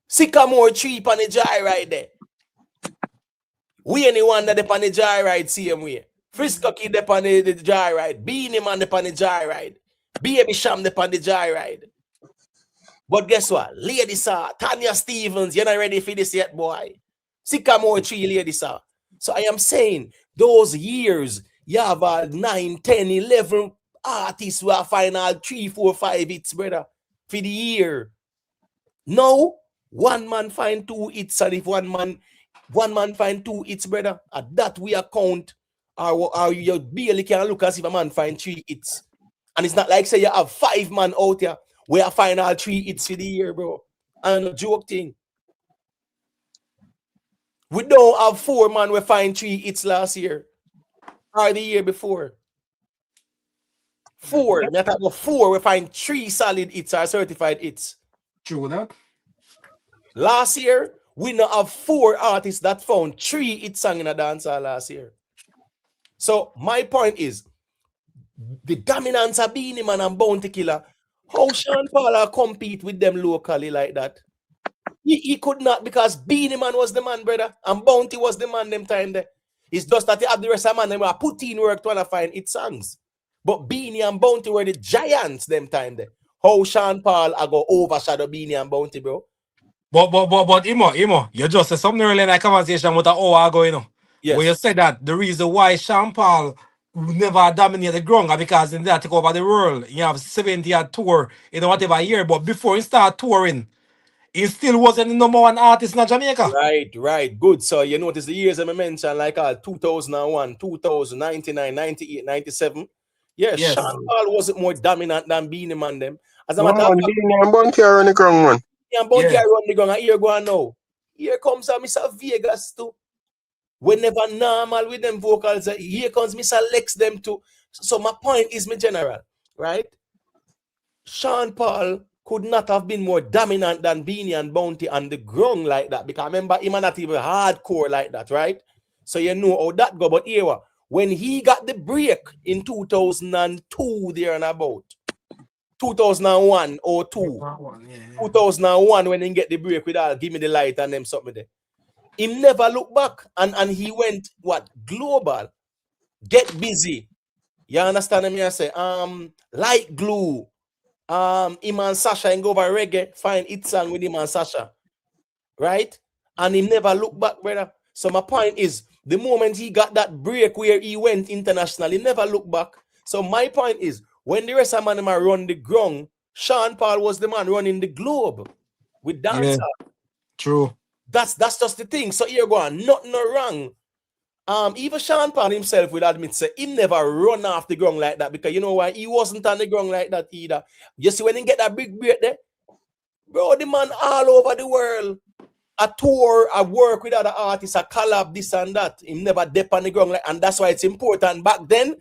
Sycamore Tree on the Jaii Ride there. We anyone that dep on the Jaii Ride same way. Frisco Kid dep on the Jaii Ride. Beanie Man dep on the Jaii Ride. Baby Sham dep on the Jaii Ride. But guess what? Lady Saw, Tanya Stevens, you're not ready for this yet, boy. Sycamore Tree, Lady Saw. So I am saying, those years, you have 9, 10, 11 artists who are final 3, 4, 5 hits, brother, for the year. Now, one man find 2 hits, and if one man find 2 hits, brother, at that we account, or you barely can look as if a man find 3 hits. And it's not like say you have 5 man out here where I find all 3 hits for the year, bro. And a joke thing. We don't have 4 man we find 3 hits last year or the year before. 4. We talk about 4 we find 3 solid hits or certified hits. True that. Last year, we now have 4 artists that found 3 hit songs in a dancehall last year. So my point is, the dominance of Beanie Man and Bounty Killer, how Sean Paul compete with them locally like that? He could not, because Beanie Man was the man, brother, and Bounty was the man them time there. It's just that they have the rest of man them were put in work to find hit songs. But Beanie and Bounty were the giants them time there. How Sean Paul go overshadow Beanie and Bounty, bro? But Imo, you just said something earlier in that conversation with the hour ago, you know. Yes. Where you said that the reason why Sean Paul never dominated the ground because in that take over the world. You have 70 tour in whatever year, but before he start touring, he still wasn't the number 1 artist in Jamaica. Right. Good. So you notice the years I mentioned, like 2001, 2000, 99, 98, 97. Yes. Sean Paul wasn't more dominant than Beanie Man them. As a matter of fact, Beanie and Bounty are on the ground, man. And Bounty are on the ground, and here go on now. Here comes Mr. Vegas too. We never normal with them vocals. Here comes Mr. Lex them too. So my point is, my general, right? Sean Paul could not have been more dominant than Beanie and Bounty on the ground like that. Because remember, him not even hardcore like that, right? So you know how that go. But here, when he got the break in 2002 there and about, 2001 or 2, 2001 when he get the break with all, give me the light and them something there. He never looked back, and he went global, get busy. You understand me? I say Light Glue, him and Sasha and go over reggae, find it song with him and Sasha, right? And he never looked back, brother. So my point is, the moment he got that break where he went international, he never looked back. So my point is, when the rest of man run the ground, Sean Paul was the man running the globe with dancehall. Yeah, true. That's just the thing. So here go on, nothing wrong. Even Sean Paul himself will admit, say, he never run off the ground like that, because you know why? He wasn't on the ground like that either. You see, when he get that big break there, bro, the man all over the world, a tour, a work with other artists, a collab, this and that. He never dip on the ground, and that's why it's important. Back then,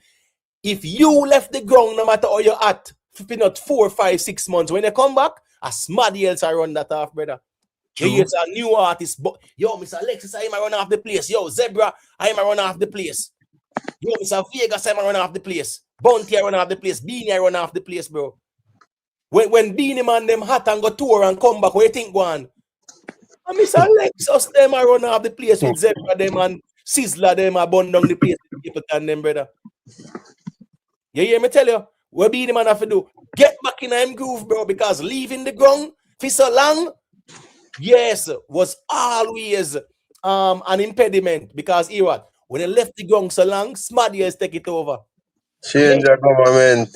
if you left the ground, no matter how you're at, not 4, 5, 6 months, when you come back, a smarty else I run that off, brother. You use a new artist, but yo, Mr. Alexis, I am run off the place. Yo, Zebra, I am run off the place. Yo, Mr. Vegas, I am run off the place. Bounty, I run off the place. Beanie, I run off the place, bro. When Beanie Man them hot and go tour and come back, what you think, one? And Mr. Alexis, them I run off the place with Zebra, them and Sizzler, them I burn down the place with people and them, brother. You hear me tell you? What Beanie Man have to do? Get back in them groove, bro, because leaving the ground for so long, yes, was always an impediment because here what? When they left the ground so long, Smaddiers take it over. Change the government.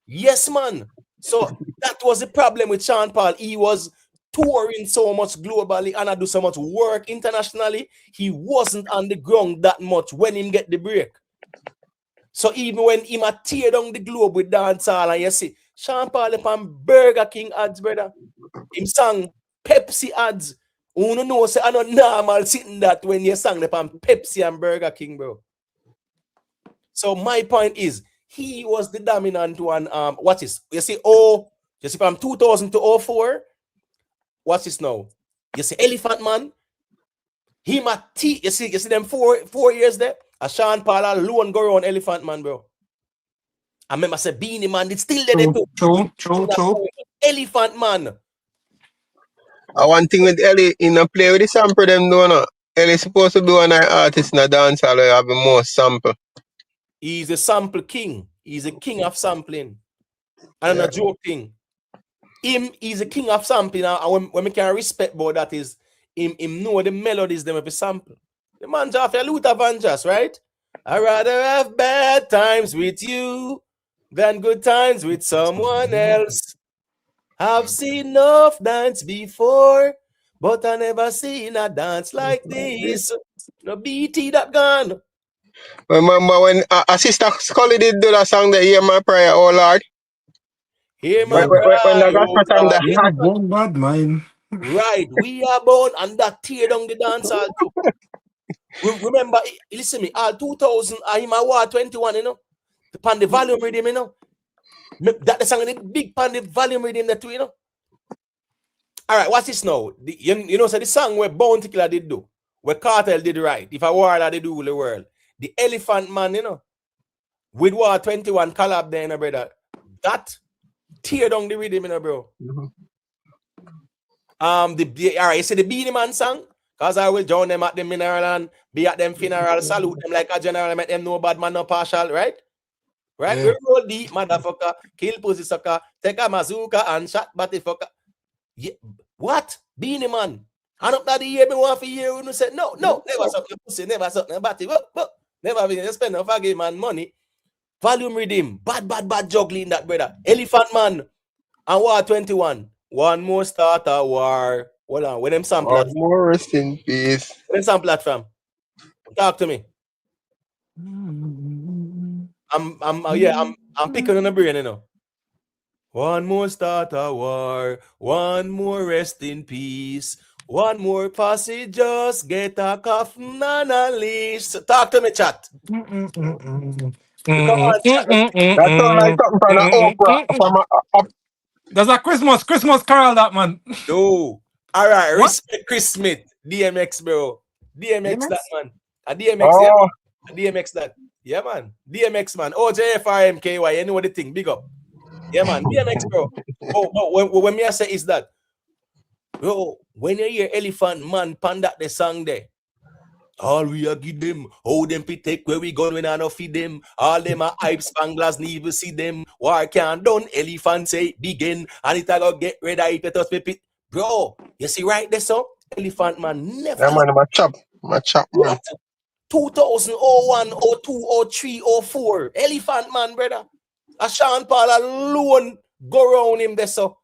Yes, man. So that was the problem with Sean Paul. He was touring so much globally and I do so much work internationally. He wasn't on the ground that much when him get the break. So even when him a tear down the globe with dancehall and you see Sean Paul upon Burger King ads, brother. Him sang Pepsi ads. Who no know say I not normal sitting that when you sang upon Pepsi and Burger King, bro. So my point is he was the dominant one. What is you see from 2000 to 04? What's this now? You see Elephant Man. Him a T. You see them 4 years there. A Sean Paul alone go around Elephant Man, bro. I remember say Beanie Man, it's still there too. True. Elephant Man. One thing with Ellie, in a play with the sample them do not. Ellie supposed to be one of the artists in the dancehall who have the most sample. He's a sample king. He's a king of sampling. And a joke thing. He's a king of sampling. And when we can respect about that is him know the melodies them of a sample. The man Jaffrey a Luther Vanjas, right? I'd rather have bad times with you than good times with someone else. I've seen enough dance before, but I never seen a dance like this. No BT that gone. Remember when Sister Scully did do that song, the Hear My Prayer, oh Lord? Hear my prayer, when the gospel song, the Yeah, born bad, man. right, we are born and that tear down the dancehall too. Remember, listen to me, all 2000, I'm a war 21, you know, upon the volume rhythm, you know. That the song, the big pan the volume rhythm that too, you know. All right, what's this now? You know, so the song where Bounty Killer did do, where Kartel did right, if a war they do the world. The Elephant Man, you know, with War 21 collab there, you know, brother. That tear down the rhythm, you know, bro. All right, you see the Beanie Man song? Because I will join them at the mineral and be at them funeral, salute them like a general, make them know bad man no partial, right? Right? Yeah. We roll deep, motherfucker, kill pussy sucker, take a mazooka and shot batty fucker. Yeah. What? Beanie Man. And up that the year, me want for year, we said, no, never suck your pussy, never suck your batty, never been spend no forgive man money. Volume redeem, bad juggling that, brother. Elephant Man and War 21. One more starter war. Hold on, when them sample One more rest in peace. when them sample that from? Talk to me. I'm picking on the brain, you know. One more starter war, one more rest in peace, one more posse just get a coffin and a leash. So talk to me, chat. Come on, chat. That sound like something from the opera, from There's a Christmas carol that man. No. All right, What? respect Chris Smith, DMX, bro. DMX that man. A DMX, Oh. yeah. A DMX that. Yeah, man. DMX, man. OJFRMKY, you know what the thing. Big up. Yeah, man. DMX, bro. But when me I say is that, bro, when you hear Elephant Man pan that the song there, all we a give them, how them fi take where we gone when I no feed them. All them a hype spanglers never see them. War can't done, Elephant say begin, and it a go get rid of it, touch me pit. Bro, you see right there, so Elephant Man never. Yeah, man, my chop, man. 2001, 02, 03, 04. Elephant Man, brother. A Sean Paul alone go around him there, so.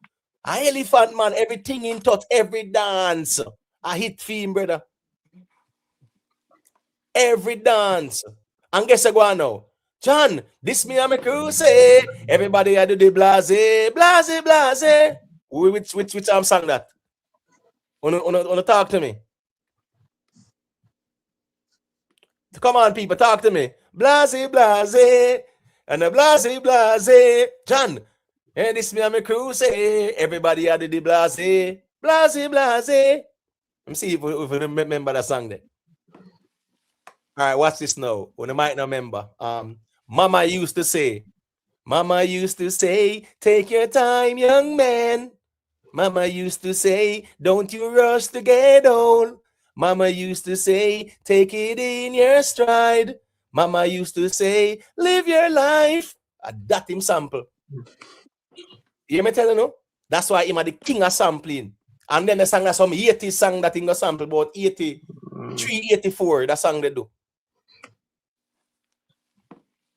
A Elephant Man, everything in touch, every dance. A hit for him, brother. Every dance. And guess what now? John, this me and my crew say. Everybody had to do the blase. Which song that? Wanna talk to me? Come on, people, talk to me. Blase. And the blase. John, and this me and my crew say. Everybody had to do blase. Let me see if we remember that song there. All right, watch this now. When I might not remember. Mama used to say, take your time, young man. Mama used to say, don't you rush to get old. Mama used to say, take it in your stride. Mama used to say, live your life. That him sample. You hear me tell you no? That's why him are the king of sampling. And then they sang some 80 song that in the sample about 83, 84, that song they do.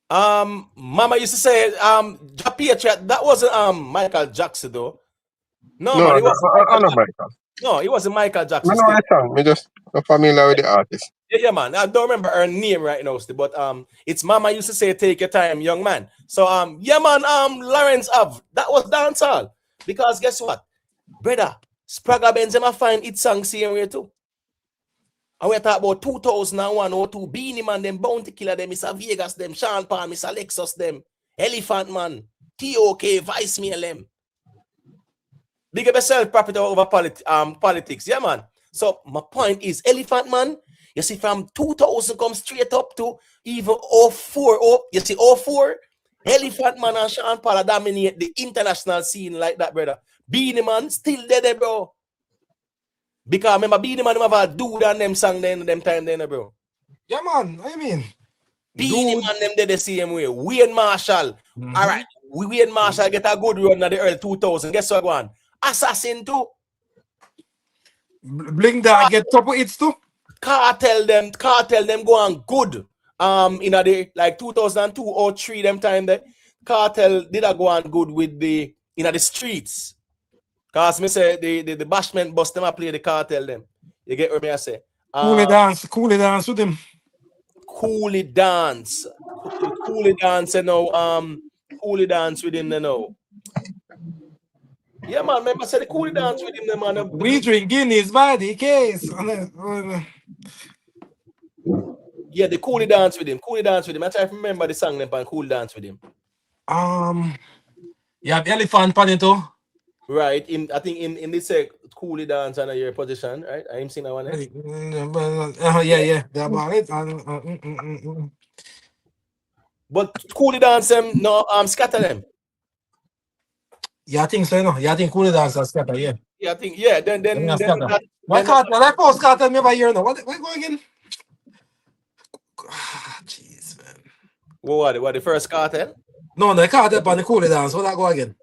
Mama used to say, Patriot, that wasn't Michael Jackson though. No, No, man, it wasn't Michael. No, it wasn't Michael Jackson. I know the song. Me just not familiar with the artist. Yeah, man. I don't remember her name right now, still, but it's Mama used to say, "Take your time, young man." So yeah, man. Lawrence Ave, that was dancehall. Because guess what, brother, Spragga Benzema find it song same way too. And we talk about 2001 or 2, Beanie Man, them Bounty Killer, them Mr. Vegas, them Sean Paul, Mr. Lexus, them Elephant Man, TOK, Vice Mail, them. Big up yourself, property over politics. Yeah, man. So my point is, Elephant Man, you see, from 2000 come straight up to even 04. You see, 04, Elephant Man and Sean Paul dominate the international scene like that, brother. Beanie Man still there, bro. Because remember, Beanie Man have a dude and them sang then them time then, bro. Yeah, man. I mean, Beanie Man them did the same way. Wayne Marshall. All right. Wayne Marshall get a good run at the early 2000. Guess what, one? Assassin too. Bling that get top of it too. Cartel them go on good. In the like 2002 or 3 them time that Cartel did a go on good with the the streets. Cause me say the bashment bust them a play the Cartel them. You get what me I say? Cool it dance with them. Cool it dance. Cool it dance, you know. Cool it dance with him, you know. Yeah, man. Remember, say the cool it dance with him, man. We drink Guinness by the case. Yeah, the cool it dance with him. Cool it dance with him. I try to remember the song them and cool dance with him. You have Elephant Pan too. Right. I think in this cool it dance under your position, right? I'm seeing that one. Yeah. But cool it dance them, no, scatter them. Yeah, I think so, you know. Yeah, I think cool it dance and scatter, yeah. Yeah, I think, yeah, then why Cartel? I post Cartel me by year now. What go again? Jeez, man. What the first Cartel? No, the Cartel on the cool it dance. What that go again?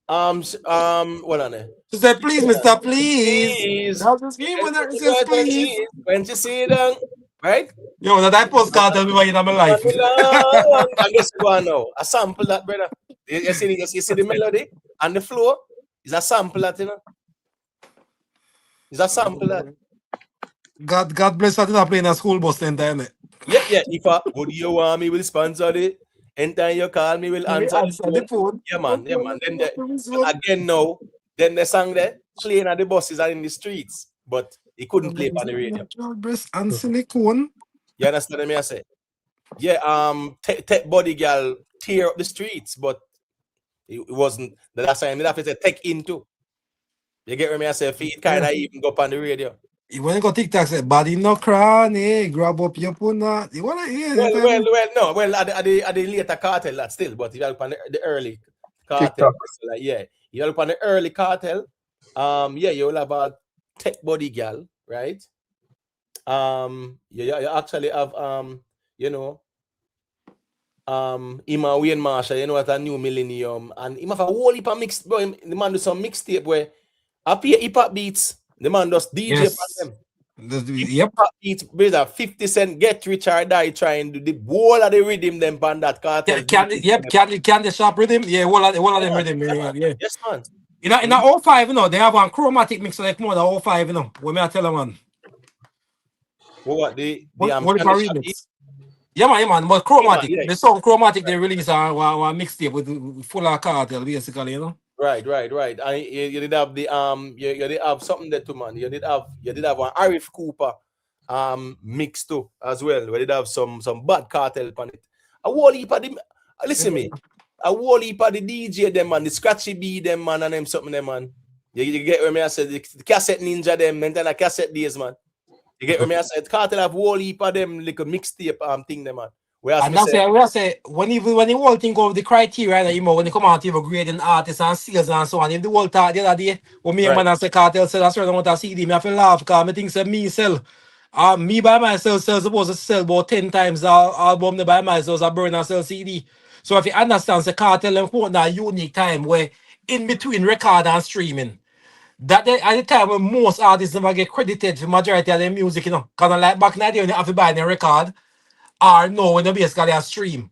What on there? She said, please, Mr. Please. That's the scheme when that says please. When you see them, right? Yo, that I post Cartel me by in my life. I guess go on now. A sample that, brother. You see the melody and the flow is a sample that, you know. It's a sample that. God bless that not playing a school bus then, innit? Yeah. If a good you want me will sponsor it. Anytime you call me will answer the phone. Yeah, man. Then again now, then the song there playing at the buses and in the streets, but he couldn't play on the radio. And silicone. You understand what I say? Yeah, tech body girl tear up the streets, but it wasn't the last time. I have to say tech into. You get what I say? It kind of even go up on the radio. You want to go TikTok, say, body no cranny, grab up your puna. You want to hear no. Well, at the later Cartel, that still, but if you look on the early Cartel, like, yeah, you look on the early Cartel, yeah, you'll have a tech body girl, right? You actually have, you know, Ima Wayne Marshall, you know, at a new millennium, and him have a whole heap of mixed, bro. The man do some mixtape where up here hip hop beats. The man does DJ for them. Yep. Beats, brother, 50 Cent get rich or die trying to do the whole of the rhythm them on that Cartel. Can the shop rhythm? Yeah, all of them rhythm. Yeah. Yes, man. In a 05, you know, they have one chromatic mix like more than 05, you know. What may I tell them, man? What the remix? Yeah, man. But chromatic, the song chromatic they release one mixtape with full of Cartel, basically, you know. Right. And you did have the you did have something there too, man. You did have one Arif Cooper mix too as well. We did have some bad Cartel on it. A whole heap of them. Listen me. A whole heap of the DJ them man, the Scratchy B them man and them something them man. You get what me I said, the cassette ninja them, and then a cassette days man. You get what me I said. Cartel have whole heap of them like a mixtape thing them man. And that's why I say when you all think of the criteria that you know when you come out to grading artists and sales and so on, if the whole talk the other day when me and man say Cartel sell that's why I want to CD, me have to laugh because I think say me sell. Me by myself supposed to sell about 10 times the album by myself I burn and sell CD. So if you understand the Cartel important a unique time where in between record and streaming, That they, at the time when most artists never get credited for majority of their music, you know. Because like back in the day when you have to buy a record, or no, when they basically a stream.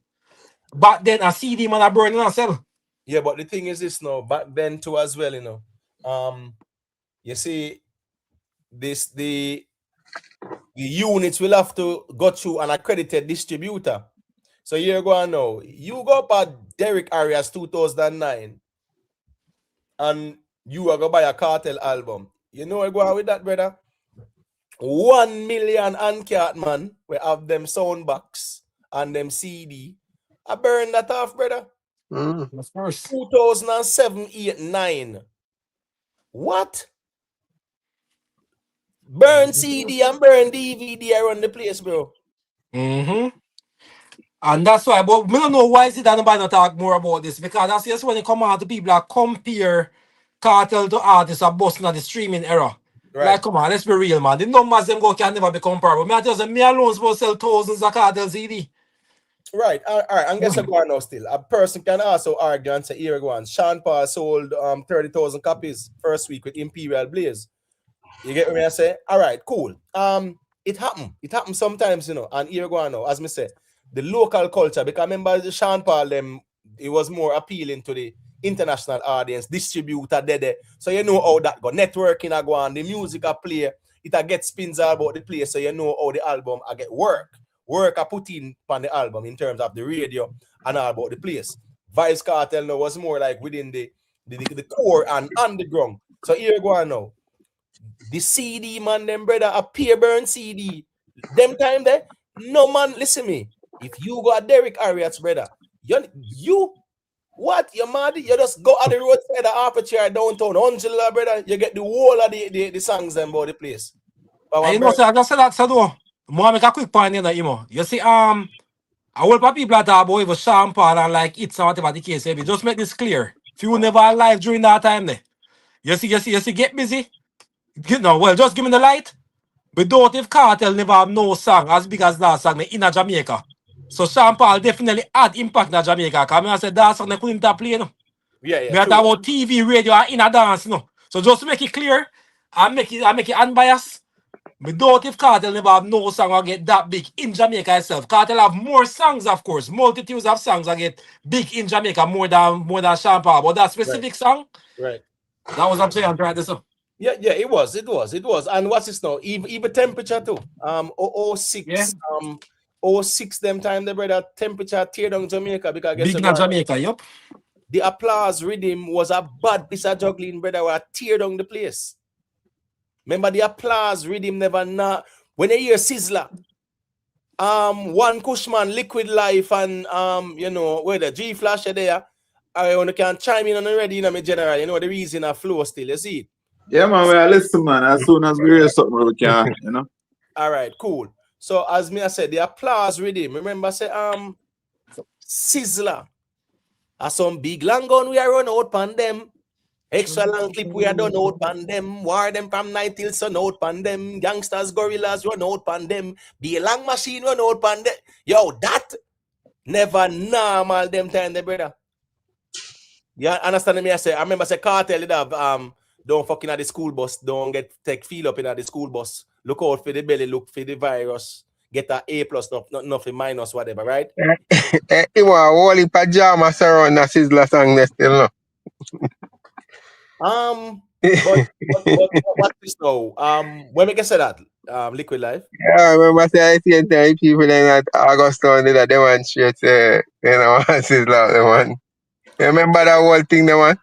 Back then a CD man a burn and a sell. Yeah, but the thing is this now, back then too as well, you know. You see, the units will have to go through an accredited distributor. So here go on now. You go up at Derek Arias 2009 and you are going to buy a Cartel album. You know where go on with that, brother? 1 million uncat man we have them sound box and them CD. I burn that off, brother. Of course. 2007, 8, 9. What? Burn CD and burn DVD around the place, bro. And that's why, but we don't know why is it that nobody not talk more about this, because that's just when it come out to people that compare Cartel to artists are busting at the streaming era. Right. Like, come on, let's be real, man. The numbers them go can never be comparable. Me, I just say, me alone supposed to sell thousands of Cartel CD. Right, all right. And guess what now still? A person can also argue and say, here go on. Sean Paul sold 30,000 copies first week with Imperial Blaze. You get what I say? All right, cool. It happened. It happens sometimes, you know. And here go on now, as me say, the local culture, because remember the Sean Paul them, it was more appealing to the international audience, distributor there. So you know how that go. Networking I go on, the music I play, it I get spins all about the place, so you know how the album I get work I put in on the album in terms of the radio and all about the place. Vybz Kartel now was more like within the core and underground. So here go on now. The CD man, them brother, a peer burn CD. Them time there, no man, listen me. If you got Derek Arias, brother, you what? You mad? You just go at the roadside of Aperture downtown, Angela, brother. You get the whole of the songs them about the place. And you know, so I just said that, so no. More make a quick point in that, you know. You see, a whole lot of people that talk about even Sean Paul and like it's or whatever the case may be. Just make this clear. If you were never alive during that time there, you see, get busy. Just give me the light. But don't if Cartel never have no song as big as that song in Jamaica. So Sean Paul definitely had impact in Jamaica. Because I said that song they couldn't play, no. Yeah. We talk about TV, radio, and in a dance, no. So just to make it clear, I make it unbiased. But don't if Cartel never have no song or get that big in Jamaica itself. Cartel have more songs, of course. Multitudes of songs that get big in Jamaica more than Sean Paul. But that specific song, right. That was I'm saying I'm trying to say. Yeah, it was. And what's this now? Even temperature too. 06, 06 them time the brother temperature tear down Jamaica because big in Jamaica, yup. The applause rhythm was a bad piece of juggling, brother, where tear down the place. Remember the applause rhythm never not when you hear Sizzler, One Cushman, Liquid Life, and where the G Flash there, I only can chime in on already, you know, me general, you know the reason I flow still, you see it. Yeah, man, we are listen, man. As soon as we hear something, we can, you know. All right, cool. So as me I said, the applause rhythm. Remember, say Sizzler. Some big long gun we are run out pan them. Extra long clip we are done out pan them. War them from night till sun out pan them. Gangsters, gorillas run out pan them. Be a long machine run out pan them. Yo, that never normal them time, the brother. You understand me? I remember say Cartel did have don't fucking at the school bus, don't take feel up in at the school bus. Look out for the belly, look for the virus. Get an A+, nothing minus, whatever, right? It was a whole pajamas around the Sizzler song there still, no? But what's this now? When we can say that, Liquid Life? Yeah, I remember say I see the people in at Augustine did a demonstrate, Sizzler, the one. You remember that whole thing, the one?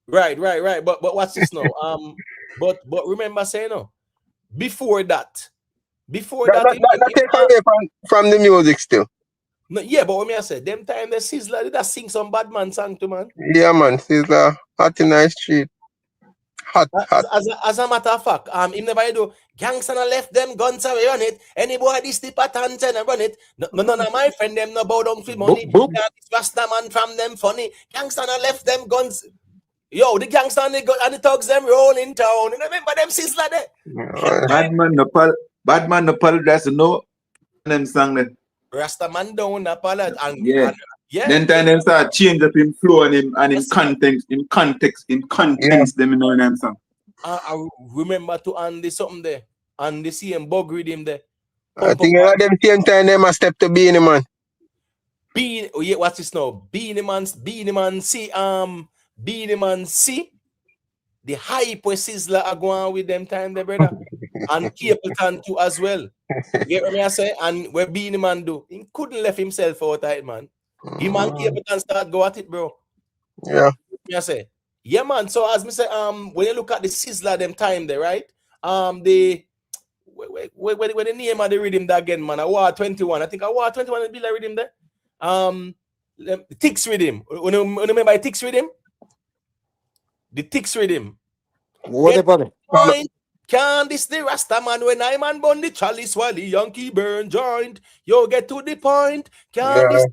Right. But what's this now? But remember saying no. Before that take away from the music still. No, yeah, but what me I said, them time the Sizzler did I sing some bad man song to man. Yeah, man, Sizzler hot in the street. Hot. As a matter of fact, him never do gangster left them guns away on it. Any boy this the pattern and run it. None of my friend them no bow down for money. Rasta man from them funny. Gangster left them guns. Yo, the gangster and the thugs them roll in town. You remember them Sizzler there? Bad man apologize no them song there. Rasta man don't apologize. Yeah. Then them start change up in flow and in context them in them song. I remember to Andy something there. And the same bug rhythm there. I think at them same time they must step to Beanie Man. Oh yeah, what's this now? Beanie Man see the hype with Sizzler are going with them time there, brother. And Capleton too as well. You get what I say? And where Beanie Man do, he couldn't left himself out of it, man. Him and Capleton start go at it, bro. Yeah. I say, yeah, man. So as me say, when you look at the Sizzler them time there, right? The when the name of the rhythm that again, man, War 21. I think War 21 will be the rhythm there. The Tix rhythm. You remember the Tix rhythm? The Tix rhythm. What about it? Can't this the Rasta man when I man bun the chalice while the Yankee burn joint? You get to the point. Can't this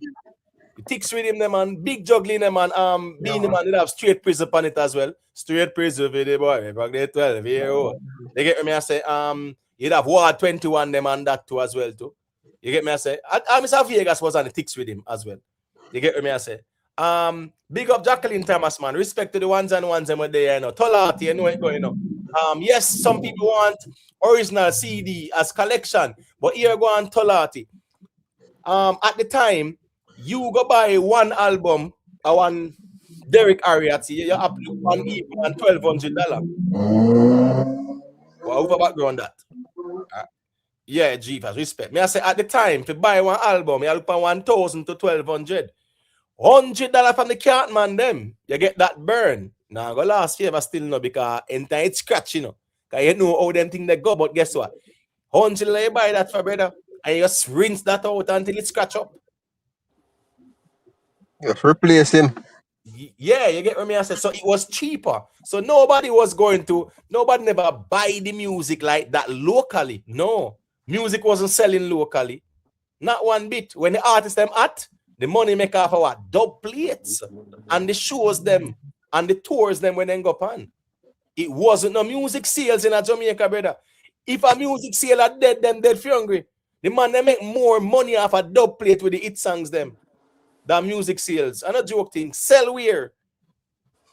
the Tix rhythm them man, big juggling them man, Beanie Man, they have straight prison upon it as well. Straight prison for the boy, back there 12 year old. You get me, I say, you'd have War 21 them and that too as well too. You get me, I say, Mr. Vegas was on the Tix with him as well. You get me, I say. Big up Jacqueline Thomas, man. Respect to the ones and ones them were there, you know. Tolati, you know it going on. Yes, some people want original CD as collection, but here go on Tolati. At the time, you go buy one album, one Derek Ariat, you have to one even and $1,200. Well, over background that. Yeah, Jhavy, respect. Me I say at the time, if you buy one album, you look for 1,000 to 1,200. $100 from the cat man them. You get that burn. Now go last favor still no because entire it's scratch, you know. Cause you know how them things they go, but guess what? $100 you buy that for brother, and you just rinse that out until it scratch up. You replace him. Yeah, you get what I say. So it was cheaper. So nobody never buy the music like that locally. No, music wasn't selling locally. Not one bit. When the artists them at, the money make off of what? Dub plates. And the shows them and the tours them when they go on. It wasn't no music sales in a Jamaica, brother. If a music sale are dead, them dead for hungry. The man they make more money off a dub plate with the hit songs them. The music sales. And a joke thing. Sell where?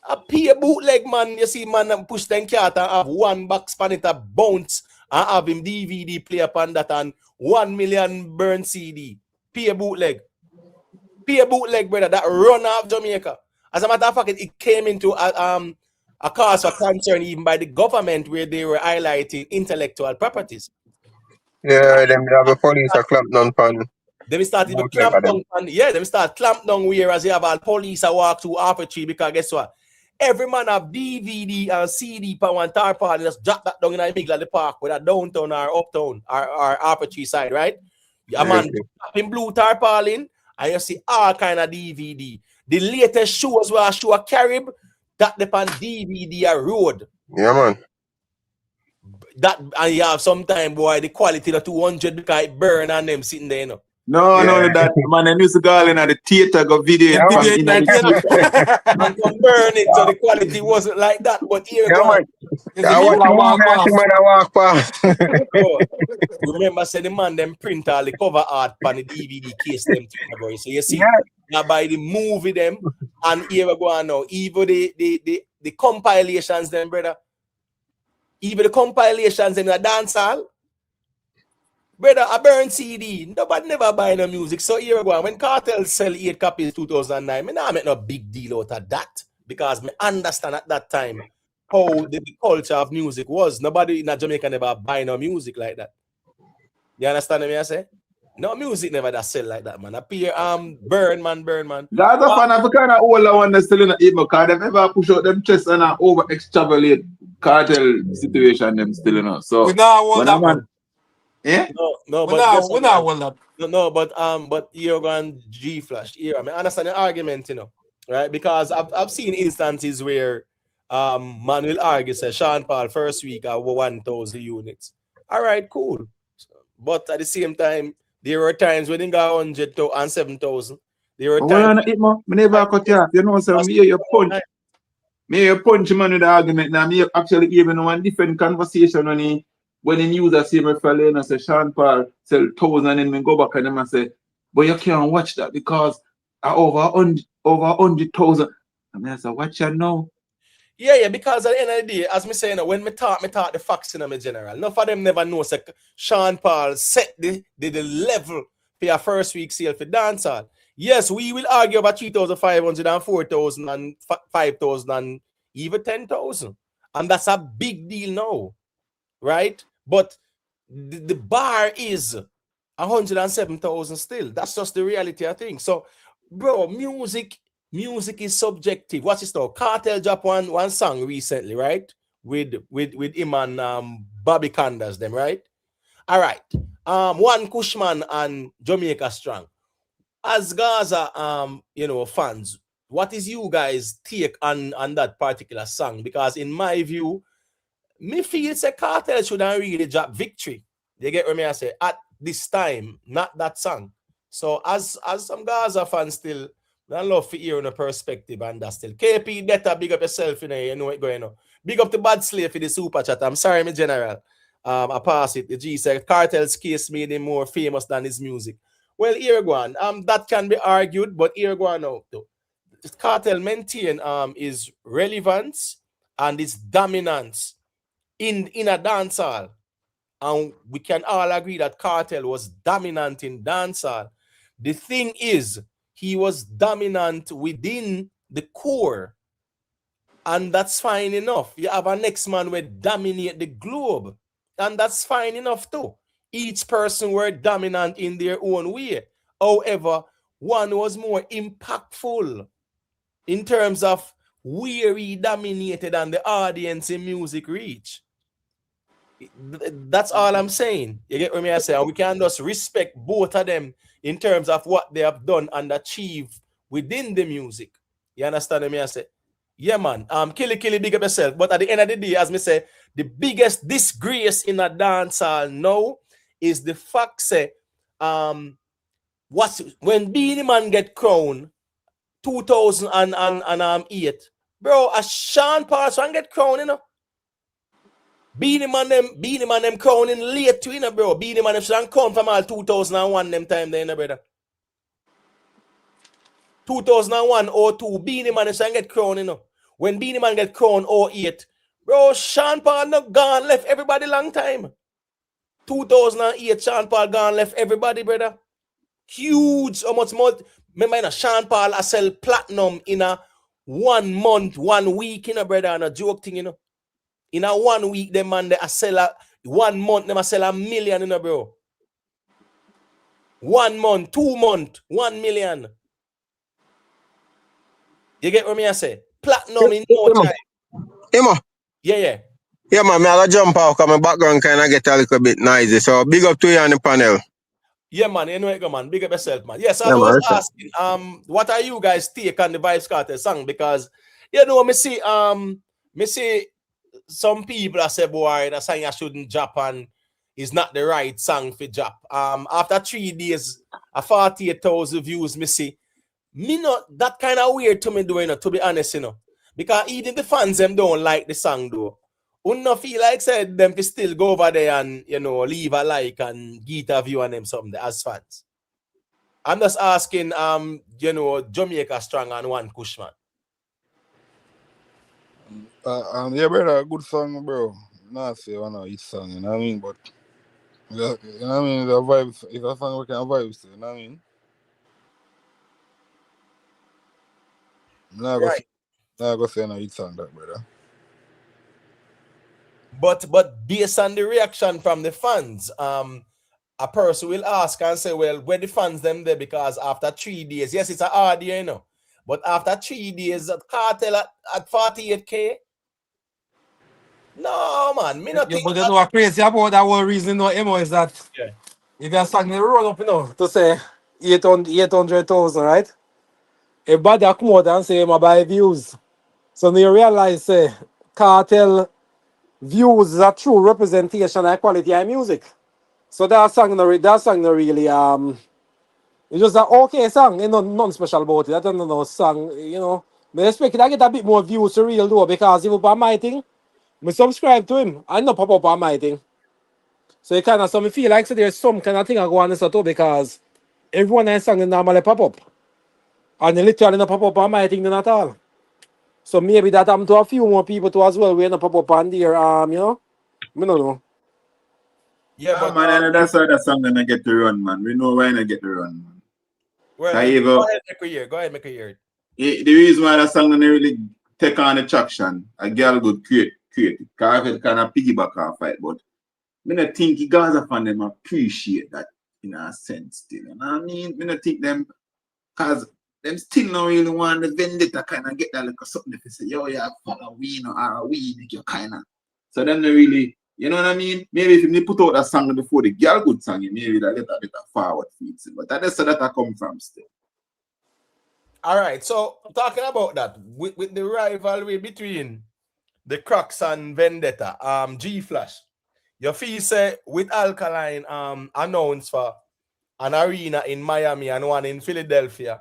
A pay bootleg man. You see man push them cat and have one box pan it a bounce and have him DVD play upon that and 1 million burn CD. Pay bootleg. Pay bootleg, brother, that run off Jamaica. As a matter of fact, it came into a cause for concern even by the government where they were highlighting intellectual properties. Yeah, them have a police a clamp down pan. Them started to clamp down on, them start clamp down whereas they have all police a walk through half a tree because guess what? Every man have DVD and CD per one tarpaulin, just drop that down in the middle of the park, whether downtown or uptown or half a tree side, right? A man drop in blue tarpaulin and you see all kind of DVD. The latest shows where I show a Carib, that depend DVD a road. Yeah, man. That and you have sometime boy the quality of 200 because it burn and them sitting there, you know. No, no, that man, I used to go in at the theater, go video. Man come burn it, so the quality wasn't like that. But here, man. Walk past. Remember, say the man them print all the cover art on the DVD case them. So you see, now by the movie them, and here we go on now. Even the compilations them, brother. Even the compilations in the dancehall. Brother, I burn CD. Nobody never buy no music. So here we go. When Kartel sell 8 copies 2009, I not make no big deal out of that. Because I understand at that time how the culture of music was. Nobody in Jamaica never buy no music like that. You understand what I say? No music never that sell like that, man. Appear burn man. That's a fan of kind of older one that's still in the emo because they never push out them chest and over extrapolate Kartel situation them still in us. So we now want that man. Yeah. No, but you're going G flash here. I mean, I understand the argument, you know, right? Because I've seen instances where man will argue say Sean Paul first week over 1,000 units. All right, cool. But at the same time, there were times when they got 100 and 7,000. There were times. Me never cut you off. You know, so me your punch. Me your punch man with the argument. Now me actually even one different conversation when the news I see me fella and I say Sean Paul sell 1,000 and me go back and them and say, but you can't watch that because I over 100,000. I mean I say, watch you now. Yeah, because at the end of the day, as me say, when me talk the facts in my general. None of them never know say Sean Paul set the level for your first week sale for dancehall. Yes, we will argue about 3,500 and 4,000 and 5,000 and even 10,000. And that's a big deal now, right? But the bar is 107,000 still. That's just the reality of things. So, bro, music is subjective. What's this now? Kartel dropped one song recently, right? With him and Bobby Candas, them, right? All right. One Cushman and Jamaica Strong. As Gaza fans, what is you guys' take on that particular song? Because in my view, me feel say Kartel shouldn't really drop Victory. You get what me I say? At this time, not that song. So as some Gaza fans still, I love to hear on a perspective and that still. KP Detta, big up yourself, you know what going on. Big up the bad slave for the super chat. I'm sorry, my general. I pass it. The G said Kartel's case made him more famous than his music. Well, here go on. That can be argued, but here go on now. Kartel maintain his relevance and his dominance in a dancehall. And we can all agree that Kartel was dominant in dancehall. The thing is, he was dominant within the core. And that's fine enough. You have a next man who dominate the globe. And that's fine enough too. Each person were dominant in their own way. However, one was more impactful in terms of where he dominated and the audience in music reach. That's all I'm saying. You get what I say? And we can just respect both of them in terms of what they have done and achieved within the music. You understand what I say? Yeah, man. Killy, big up yourself. But at the end of the day, as me say, the biggest disgrace in a dancehall now is the fact say, when Beenie Man get crowned 2008, bro, a Sean Paul get crowned, you know. Beenie Man them crowning late too, you know, bro. Beenie Man them should come from all 2001 them time there, you know, brother. 2001 or 2, Beenie Man should get crowned, you know. When Beenie Man get crowned 08, bro, Sean Paul not gone, left everybody long time. 2008, Sean Paul gone, left everybody, brother. Huge, how much more? Remember, you know, Sean Paul I sell platinum in a 1 month, 1 week, you know, brother, and a joke thing, you know. In a 1 week, them man, they sell 1 month, them sell $1 million, you know, bro. 1 month, 2 months, 1 million. You get what me I say? Platinum in no time. Imo. Yeah. Yeah, man, I gotta jump out because my background kind of get a little bit noisy. So big up to you on the panel. Yeah, man, you know it, go, man. Big up yourself, man. Yes, Yeah, I was man, asking, what are you guys take on the Vybz Kartel song? Because, you know, me see some people say, boy, that song I shouldn't drop and is not the right song for drop. After 3 days, 48,000 views, me see. Me not that kind of weird to me doing, you know, to be honest, you know. Because even the fans them don't like the song though. Wouldn't not feel like said them to still go over there and, you know, leave a like and get a view on them something as fans. I'm just asking you know, Jamaica Strong and one Cushman. Yeah, brother, good song, bro. Not say one of his song, you know what I mean? But you know what I mean, the vibes, it's a song we can vibes, you know what I mean? I'm not gonna say no his song that, brother. But based on the reaction from the fans, a person will ask and say, well, where the fans them there? Because after 3 days, yes, it's a hard year, you know. But after 3 days, Kartel at 48K. No, man, me not think. But you know what crazy about that one reason, you know, Emo, is that if you're starting to run up, you know, to say 800,000, right? Everybody come out and say, I buy views. So you realize, say, Kartel views is a true representation of quality of music. So that song not really it's just an okay song, you know, nothing special about it. I don't know song, you know. I expect it I get a bit more views to real though, because if upon my thing, I subscribe to him. I know pop up on my thing. So it kind of so me feel like so there's some kind of thing I go on this too, because everyone I song normally pop up. And they literally not pop up on my thing then at all. So maybe that happened to a few more people too as well. We end up on there, you know. I don't know. Yeah, but man, that's why that song gonna get to run, man. We know why not get to run, man. well, Go ahead, make a year. Go ahead, make a year. The reason why that song don't really take on the traction, a girl good create it. Cause it kind of piggyback off fight, but I don't think the Gaza fan them appreciate that in a sense still. You know what I mean? I don't think them, cause them still not really want the vendetta kind of get that like something if they say, yo, yeah, follow we, you know, or we, like you kind of. So then they really, you know what I mean? Maybe if they put out that song before the girl good song, maybe that get a bit of forward feeds. But that's where that I come from still. All right, so talking about that, with the rivalry between the Crocs and Vendetta, G Flash, your fee say with Alkaline announced for an arena in Miami and one in Philadelphia,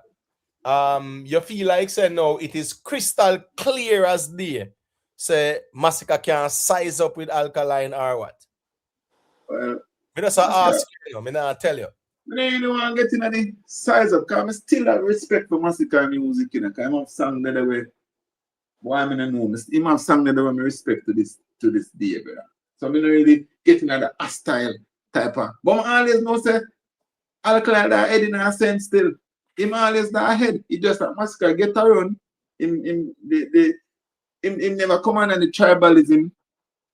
you feel like say no, it is crystal clear as day. Say Masicka can size up with Alkaline or what? Well, I just ask you, I not tell you. I don't really want to get into the size up, because I still have respect for Masicka music, you know, because I have sung the way, why I don't know, I have sung the way I respect to this day, brother. So I'm not really getting at the hostile type of, but I always know, say, Alkaline that head in a sense still. Him always that head. He just that Masicka get around. Him never come on the tribalism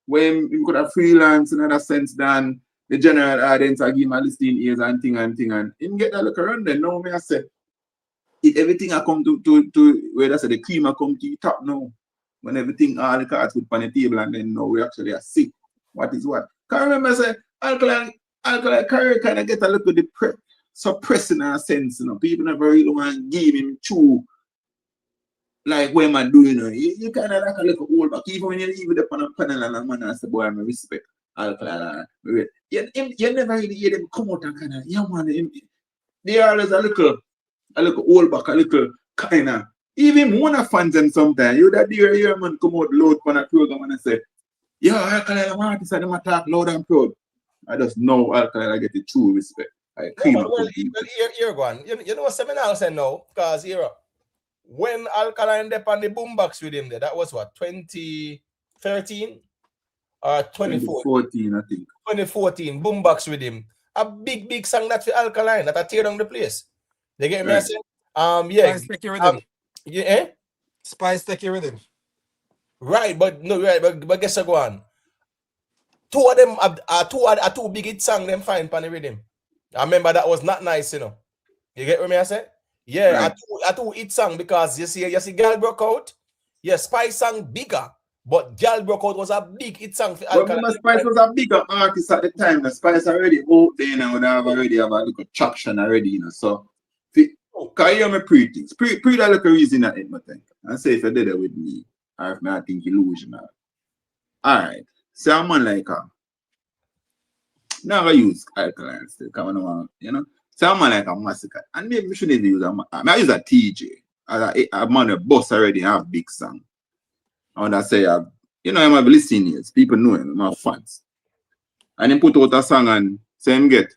where him could have freelance in other sense than the general audience I give him a listing ears and thing and him get that look around then. Now me I say if everything I come to where I say the cream I come to the top now. When everything all the cards put on the table and then now we actually are sick. What is what? Can remember I say Alkaline career kind of get a little bit suppressing in a sense, you know. People never really want to give him true like what man do, you know. You kind of like a little old back. Even when you leave it up on a panel and a man and say, boy, I respect Alkaline. You never really hear them come out and kind of, yeah man, they are always a little old back, a little kind of, even one of fans them sometimes. You that hear man come out loud on a program and say, yeah, Alkaline, I'm artist and them talk loud and proud. I just know Alkaline I get the true respect. Well, here go on. You know what Seminal said now? Because here, when Alkaline dep on the boombox with him there, that was what, 2013 or 2014? 2014, I think. 2014, boombox with him. A big song that for Alkaline that I tear down the place. They get me right. Yeah. Spice take your rhythm. Yeah. Spice take your rhythm. Right, but guess what go on. Two of them are two big hit song them find pan the rhythm. I remember that was not nice, you know. You get what I say? Yeah, right. I two hit song because you see Girl Broke Out. Yeah, Spice song bigger, but Girl Broke Out was a big hit song for Alkaline. But Spice was a bigger artist at the time. The Spice already out there now, they already have a little traction already, you know. So can you hear me pre-things? Pre that little reason at it, I think. I say if you did it with me, or if I think illusional. Alright. So a man like now I use Alkaline still, because I don't want, you know. So a man like a Masicka. And maybe we shouldn't use I use a TJ. A man a boss already have big song. And I say, you know, I'm a listeners. People know him, I'm fans. And he put out a song and say him get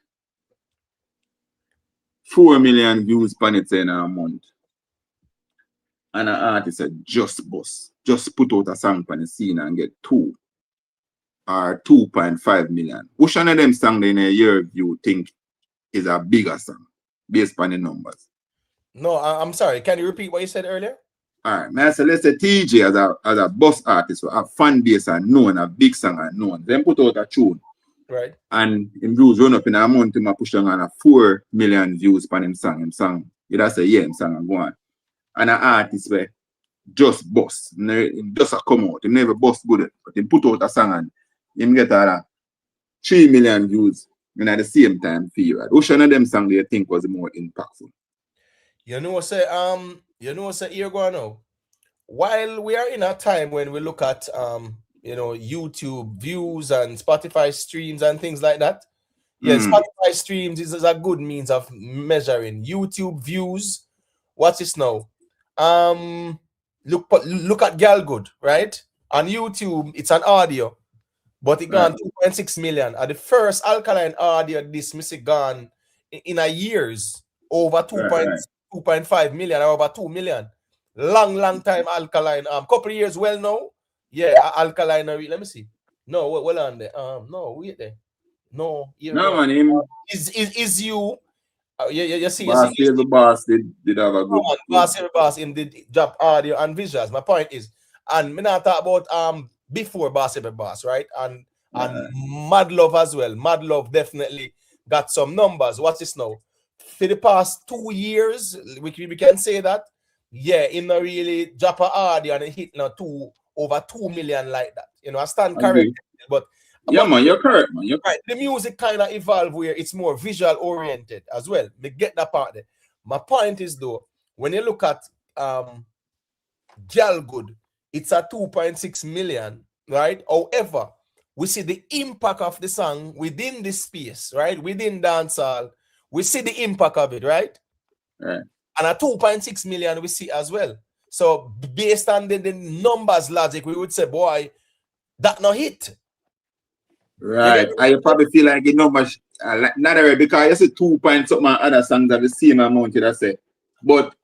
4 million views on it in a month. And an artist said, just put out a song on the scene and get 2 or 2.5 million. Which one of them songs in a year you think is a bigger song based on the numbers? No, I'm sorry. Can you repeat what you said earlier? All right, man. So let's say TJ as a boss artist, so a fan base and known, a big song and known. Then put out a tune. Right. And him views run up in a month, him push on a 4 million views on him song. You just say, yeah, him song and go on. And an artist where just boss. Him just a come out. He never boss good. But he put out a song and him get a 3 million views and at the same time period. Which one of them songs do you think was more impactful? You know here go now. While we are in a time when we look at YouTube views and Spotify streams and things like that. Yeah, Spotify streams is a good means of measuring YouTube views. What's this now? Look at Girl Good, right? On YouTube, it's an audio, but it gone 2.6 million. At the first Alkaline audio, this music gone in a years over 2.5 million or over 2 million. Long time Alkaline. Couple years well now. Yeah, Alkaline. Let me see. No, well on there. No, wait there. No, here we No, go. man, him Is you? You see, boss, the boss did have a good. Boss him did drop audio and visuals. My point is, and me not talk about before Boss Every Boss, right? And Mad Love as well. Mad Love definitely got some numbers. What's this now? For the past 2 years, we can say that. Yeah, him not really drop a audio and it hit now over 2 million like that. You know, I stand corrected, but yeah, man, you're correct, man. You're right, the music kind of evolved where it's more visual oriented as well. Me get that part there. My point is though, when you look at Girl Good, it's a 2.6 million, right? However, we see the impact of the song within this space, right? Within dancehall, we see the impact of it, right? Right. And a 2.6 million we see as well. So based on the numbers logic, we would say, boy, that no hit. Right. I probably feel like it not much not already because you see 2 point something other songs have the same amount I say. But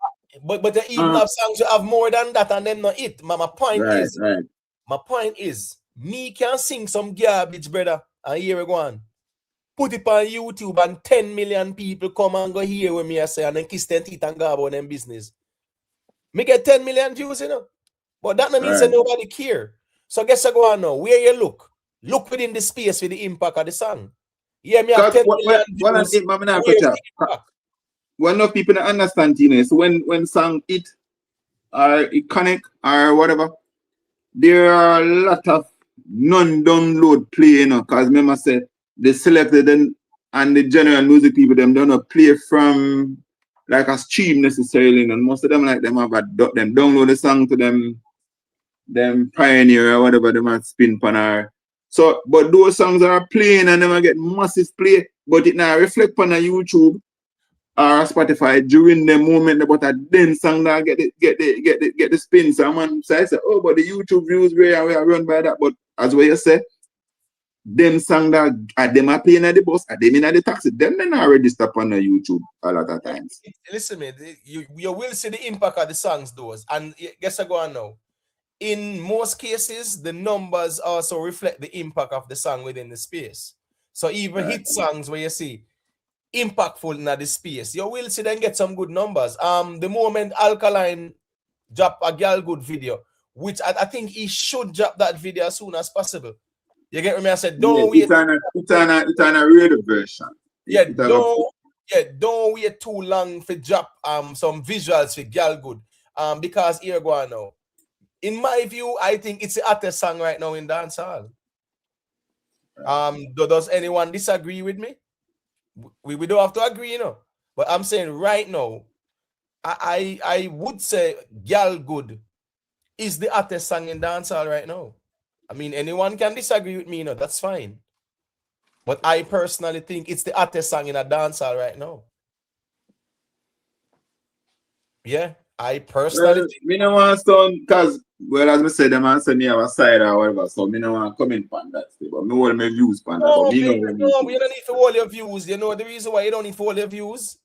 they even have songs that have more than that and them not it. My point is, me can sing some garbage, brother, and here we go on. Put it on YouTube and 10 million people come and go hear what me I say and then kiss them teeth and go about them business. Me get 10 million views, you know. But that means that nobody care. So guess I go on now. Where you look? Look within the space with the impact of the song. Yeah, me have 10 million views. When no people don't understand, you know, so when song it or it connect or whatever, there are a lot of non-download play, you know, because remember say they selected and the general music people them don't play from like a stream necessarily, and most of them like them have them download the song to them Pioneer or whatever they might spin pan or so, but those songs are playing and them get massive play, but it now reflect on a YouTube or Spotify during the moment about a then song that get the spin. So man say, oh, but the YouTube views we are run by that. But as what you say, them song that them are playing at the bus, at them in the taxi, them they not register on the YouTube a lot of times. Listen, man, you will see the impact of the songs those. And guess I go on now. In most cases, the numbers also reflect the impact of the song within the space. So even hit songs where you see impactful in the space, you will see them get some good numbers. The moment Alkaline drop a Girl Good video, which I think he should drop that video as soon as possible. You get me? I said, don't wait. It's on a radio version. Don't wait too long for drop some visuals for Girl Good. Because here go on now. In my view, I think it's the hottest song right now in dancehall. Does anyone disagree with me? We don't have to agree, you know. But I'm saying right now, I would say Girl Good is the hottest song in dancehall right now. I mean, anyone can disagree with me, you know, that's fine. But I personally think it's the hottest song in a dancehall right now. Yeah, I personally think. Me no want to because, well, as I said, them answer me have a side or whatever, so me no want to comment on that. But me want my views on that. No, you don't need to hold your views. You know the reason why you don't need to hold your views?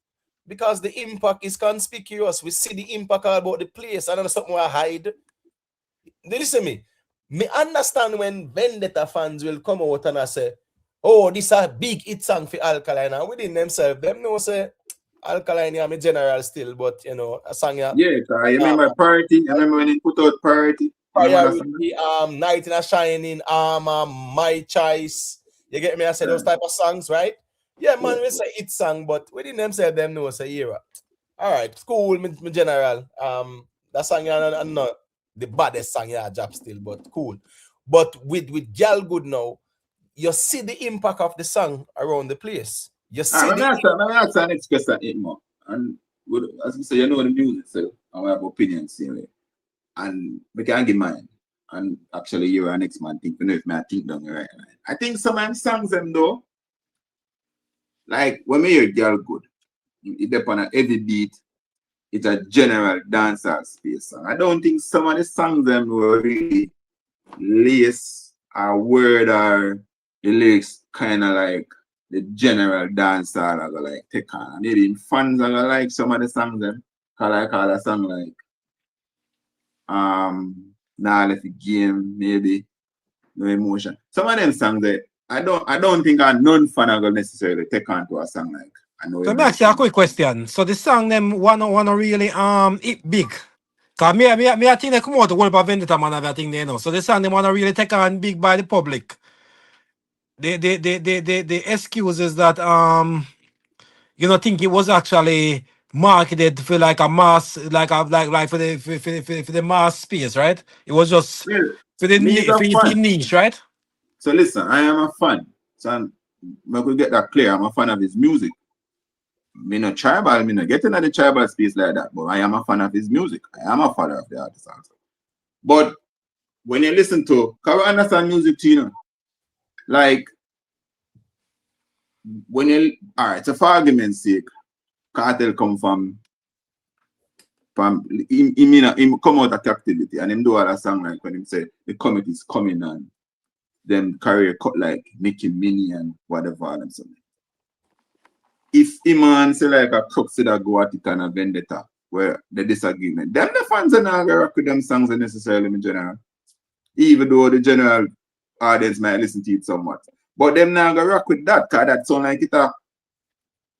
Because the impact is conspicuous. We see the impact about the place. I don't know something I hide. Listen to me. Me understand when Vendetta fans will come out and I say, oh, this is a big hit song for Alkaline. And within themselves, them know say Alkaline, I'm a general still, but you know, a song. Yeah, I remember Priority. I remember when he put out Priority. Night in a Shining, My Choice. You get me? I say those type of songs, right? Yeah, man, we say hit song, but within themselves, them know say era. All right, cool, me general. That song I'm not the baddest song job still, but cool. But with Girl Good now, you see the impact of the song around the place. You see let me ask the next question more. And as you say, you know the music, so I have opinions anyway. And we can give mine. And actually you're an next man think, you know if I think down right. I think some of them songs them though, like when we hear Girl Good, it depends on a heavy beat. It's a general dancer space. I don't think some of the songs them were really lace a word or the lyrics kind of like the general dancer are gonna like take on. Maybe fans are gonna like some of the songs them. Cause I call a song like Nah left the game, maybe. No emotion. Some of them songs that I don't think a non-fan are gonna necessarily take on to a song like I know So let me ask you a quick question. So the song them wanna really it big. Cause me I think they come out the world of Vendetta man I think they know. So the song them wanna really take on big by the public. The excuse is that you know think it was actually marketed for like a mass like for the mass space, right? It was just well, for the me is a for the fan. niche, right? So listen, I am a fan. So I could get that clear. I'm a fan of his music. Me no tribal, me no get into the tribal space like that, but I am a fan of his music. I am a fan of the artist also. But when you listen to, can you understand music too, you know? Like when you alright, so for argument's sake, Kartel come from him come out of captivity and him do all that song like when him say the comet is coming and them career cut like Nicki Minnie and whatever and something. If Iman say like a crux that go at it and a vendetta where the disagreement, them the fans are not gonna rock with them songs necessarily in general. Even though the general audience might listen to it somewhat. But them not gonna rock with that cause that sound like it a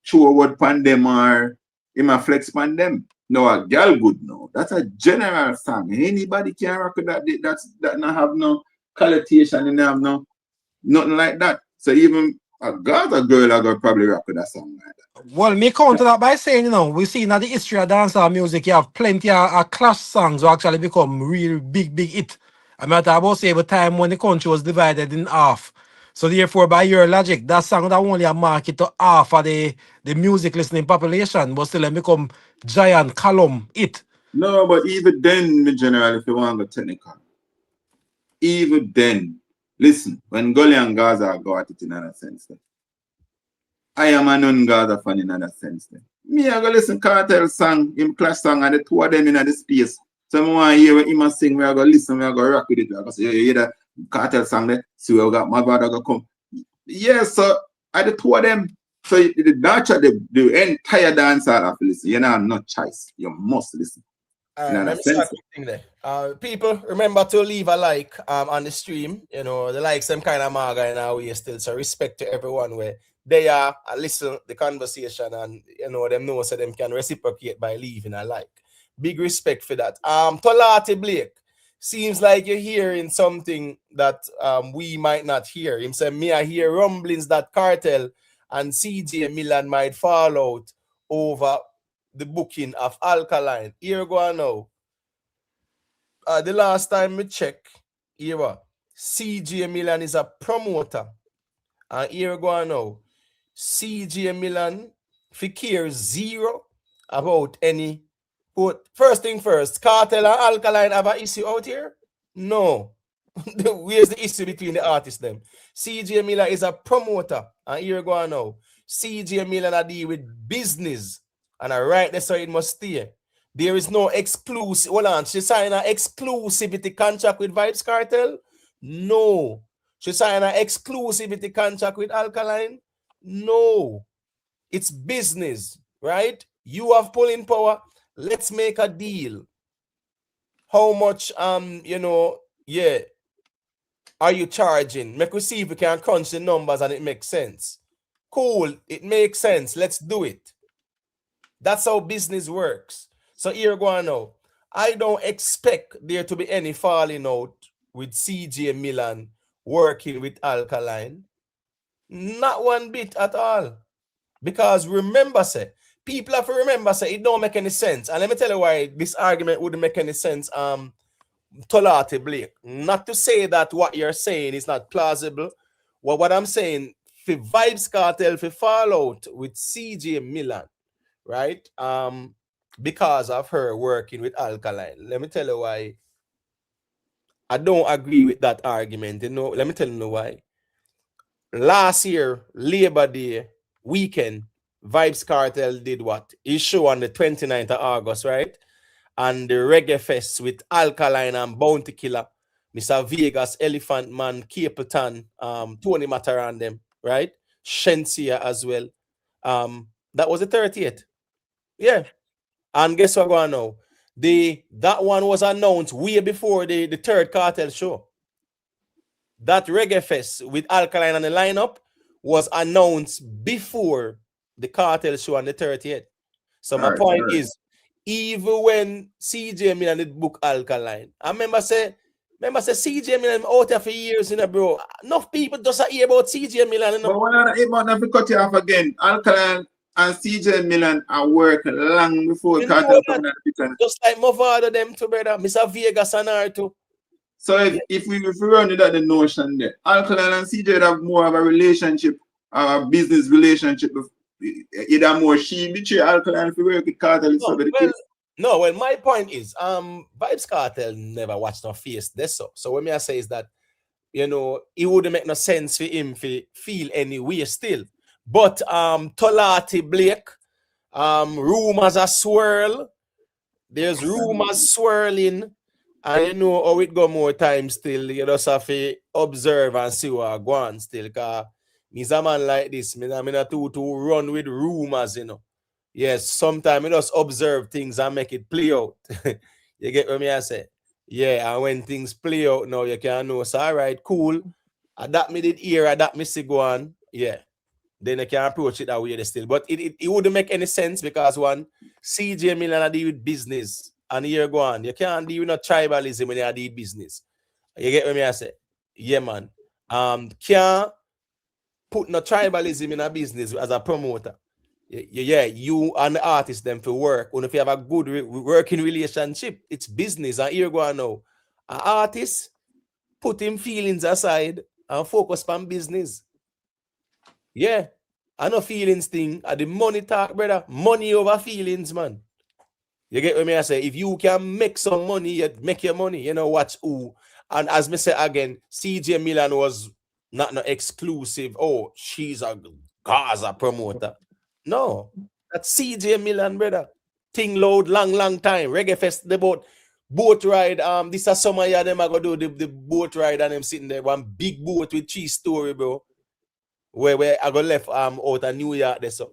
show what pan them or him a flex pan them. No, a girl good no. That's a general song. Anybody can rock with that. That not have no connotation and have no nothing like that. So even a Gaza girl are gonna probably rock with that song like that. Well, me counter that by saying, you know, we see in the history of dancehall music, you have plenty of clash songs who actually become real big hit. I mean, I about say every time when the country was divided in half. So therefore, by your logic, that song that only a market to half of the music listening population, but still become giant column hit. No, but even then, in general, if you want to go technical, even then, listen, when Gully and Gaza go at it in another sense, then, I am a non-Gaza fan in another sense. Then. Me, I go listen Kartel song, him clash song, and the two of them in the space. So I want to hear what him sing, we are going to listen, we are going to rock with it. I go say, you hear the Kartel song there? See where we got my brother go come. Yes, so I the two of them. So the nurture the entire dance hall have to listen. You know, no choice. You must listen. Let me start thing there. People, remember to leave a like on the stream. You know, the likes them kind of maga in our way still. So respect to everyone where they are listen the conversation and you know them know so them can reciprocate by leaving a like. Big respect for that. Tolati Blake. Seems like you're hearing something that we might not hear. Him say, me I hear rumblings that Kartel and CJ Milan might fall out over the booking of Alkaline. Here go now. The last time we check, here CJ Milan is a promoter. And here go now. CJ Milan care zero about any. But first thing first, Kartel and Alkaline have an issue out here? No. Where's the issue between the artists them? CJ Miller is a promoter. And here go on now. CJ Miller I deal with business. And I write this so it must stay. There is no exclusive. Hold on. She signed an exclusivity contract with Vybz Kartel? No. She signed an exclusivity contract with Alkaline? No. It's business, right? You have pulling power. Let's make a deal. How much you know, yeah, are you charging? Make we see if we can crunch the numbers and it makes sense. Cool, it makes sense. Let's do it. That's how business works. So here go on now. I don't expect there to be any falling out with CJ Milan working with Alkaline. Not one bit at all. Because remember, say, people have to remember, say, it don't make any sense. And let me tell you why this argument wouldn't make any sense. Tolati Blake. Not to say that what you're saying is not plausible. Well, what I'm saying, for Vybz Kartel, for fall out with CJ Milan, right? Because of her working with Alkaline. Let me tell you why I don't agree with that argument. You know, let me tell you why. Last year, Labor Day weekend, Vybz Kartel did what? His show on the 29th of August, right? And the Reggae Fest with Alkaline and Bounty Killer, Mr. Vegas, Elephant Man, Capleton, Tony Mataran them, right? Shensia as well. That was the 30th. Yeah. And guess what going on now? that one was announced way before the third Cartel show. That Reggae Fest with Alkaline on the lineup was announced before the Cartel show on the 30th. So my point is, even when CJ Milan did book Alkaline, I remember say CJ Milan out there for years, bro. Enough people just hear about CJ Milan. But when I not to cut you off again, Alkaline and CJ Milan are working long before Cartel coming out the picture. Just like my father them too, brother. Mr. Vegas and her too. So if we run it at the notion there, Alkaline and CJ have more of a relationship, a business relationship. Either more she betray Alkaline if we work with Cartel. Well, my point is, Vybz Kartel never watched no face this up. So what me I say is that, it wouldn't make no sense for him to feel any way still. But Tolati Blake, rumors are swirl. There's rumors swirling. And how it go more time still, you just have to observe and see what go on still. Because me's a man like this, me not to run with rumors, Yes, sometimes you just observe things and make it play out. You get what I say? Yeah, and when things play out now, you can know, so all right, cool. That me did hear, that me see go on. Yeah. Then you can approach it that way still. But it wouldn't make any sense because one, CJ Milan deal with business. And here go on. You can't deal with no tribalism when you deal business. You get what I say? Yeah, man. Can't put no tribalism in a business as a promoter. Yeah, you and the artist them for work. And if you have a good working relationship, it's business. And here go on now. An artist put him feelings aside and focus on business. Yeah. I know feelings thing. The money talk, brother. Money over feelings, man. You get what I say? If you can make some money, you make your money. Watch who. And as me say again, CJ Milan was not no exclusive. Oh, she's a Gaza promoter. No, that's CJ Milan, brother. Thing load, long time. Reggae Fest, the boat ride. This is summer year, them are gonna do the boat ride and them sitting there. One big boat with 3-story, bro. Where I go left out of New York there. So.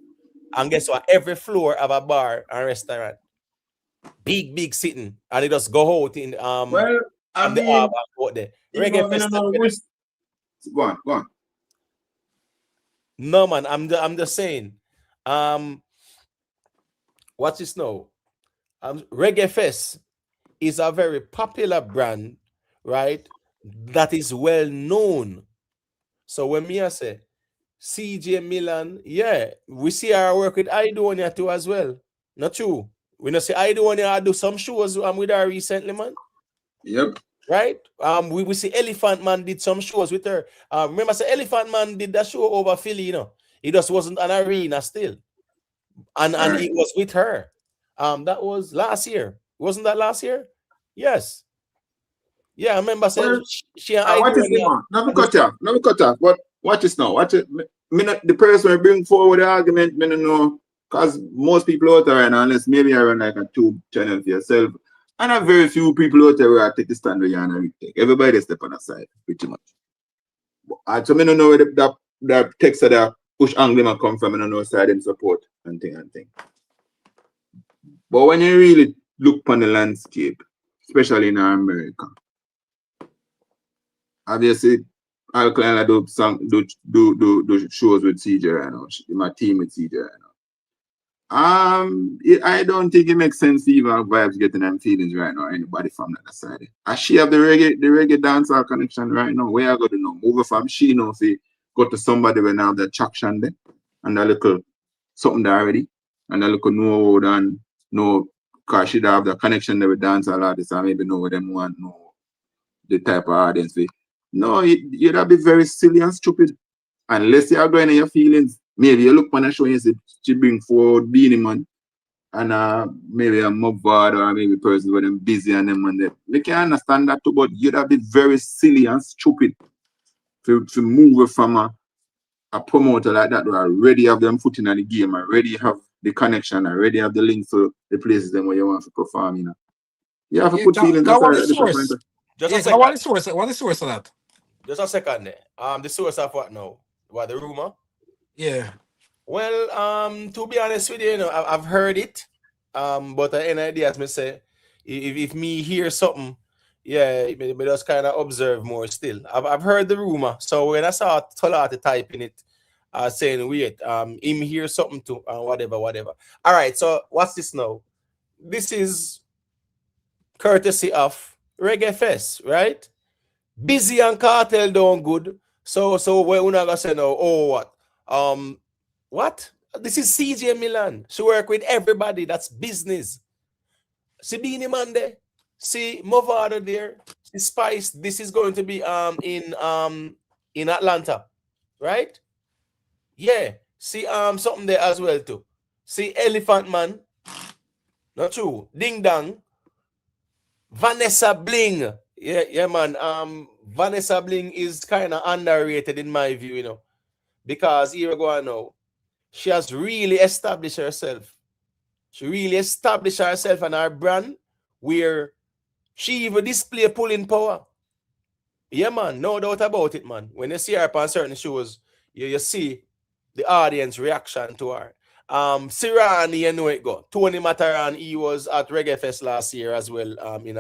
And guess what? Every floor have a bar and restaurant. Big sitting. And it just go out in well, I mean, the out there. Reggae Fest. Go on. No man, I'm just saying. What's this now? Reggae Fest is a very popular brand, right? That is well known. So when me I say CJ Milan, yeah, we see our work with Idonia too as well. Not true. We know see Idonia do some shows with her recently, man. Yep. Right? We see Elephant Man did some shows with her. Remember, say Elephant Man did that show over Philly, It just wasn't an arena still. And it was with her. That was last year. Wasn't that last year? Yes. Yeah, I remember saying she and what is it, man? Never cut off. But watch this now. Watch it. The person who bring forward the argument, I don't know, because most people out there, unless maybe I run like a tube channel for yourself, and a very few people out there where I take the stand where you and retake. Everybody step on the side, pretty much. So I don't know where that text of that push angle come from, and I know side and support and thing. But when you really look upon the landscape, especially in America, obviously Alkaline do shows with CJ right now. My team with CJ right now. I don't think it makes sense to even have Vybz getting them feelings right now, or anybody from the other side. I she have the reggae dancehall connection right now. Where I got to know, move from she know if you go to somebody when now the traction there and a little something there already, and a little know and know because she have the connection there with dancehall artists, and maybe know what them want, know the type of audience we. No, you'd be very silly and stupid. Unless you are going in your feelings. Maybe you look on a show and you say she bring forward Beanie Man and maybe a Mugward or maybe person with them busy and them and that. We can understand that too, but you'd be very silly and stupid to move from a promoter like that who already have them foot in the game, already have the connection, already have the links to the places them where you want to perform, You have to put feelings aside at the point. Just a second. What is the source of that? Just a second there. The source of what now? What, the rumor? Yeah. Well, to be honest with you, I've heard it. But any idea, as me say, if me hear something, yeah, me just kind of observe more still. I've heard the rumor. So when I saw Tolati typing it, saying wait, him hear something too, whatever. All right, so what's this now? This is courtesy of Reggae Fest, right? Busy and Cartel doing good. So we're not gonna say no, oh what? This is CJ Milan. She work with everybody. That's business. See Beanie Man there. See Movado there. See Spice. This is going to be in Atlanta, right? Yeah. See something there as well too. See Elephant Man. Not true. Ding Dong. Vanessa Bling. Yeah, man. Vanessa Bling is kind of underrated in my view, you know, because here we go now. She has really established herself. She really established herself and her brand where she even display pulling power. Yeah, man, no doubt about it, man. When you see her on certain shows, you see the audience reaction to her. Sirani, you know it go. Tony Mataran, he was at Reggae Fest last year as well, in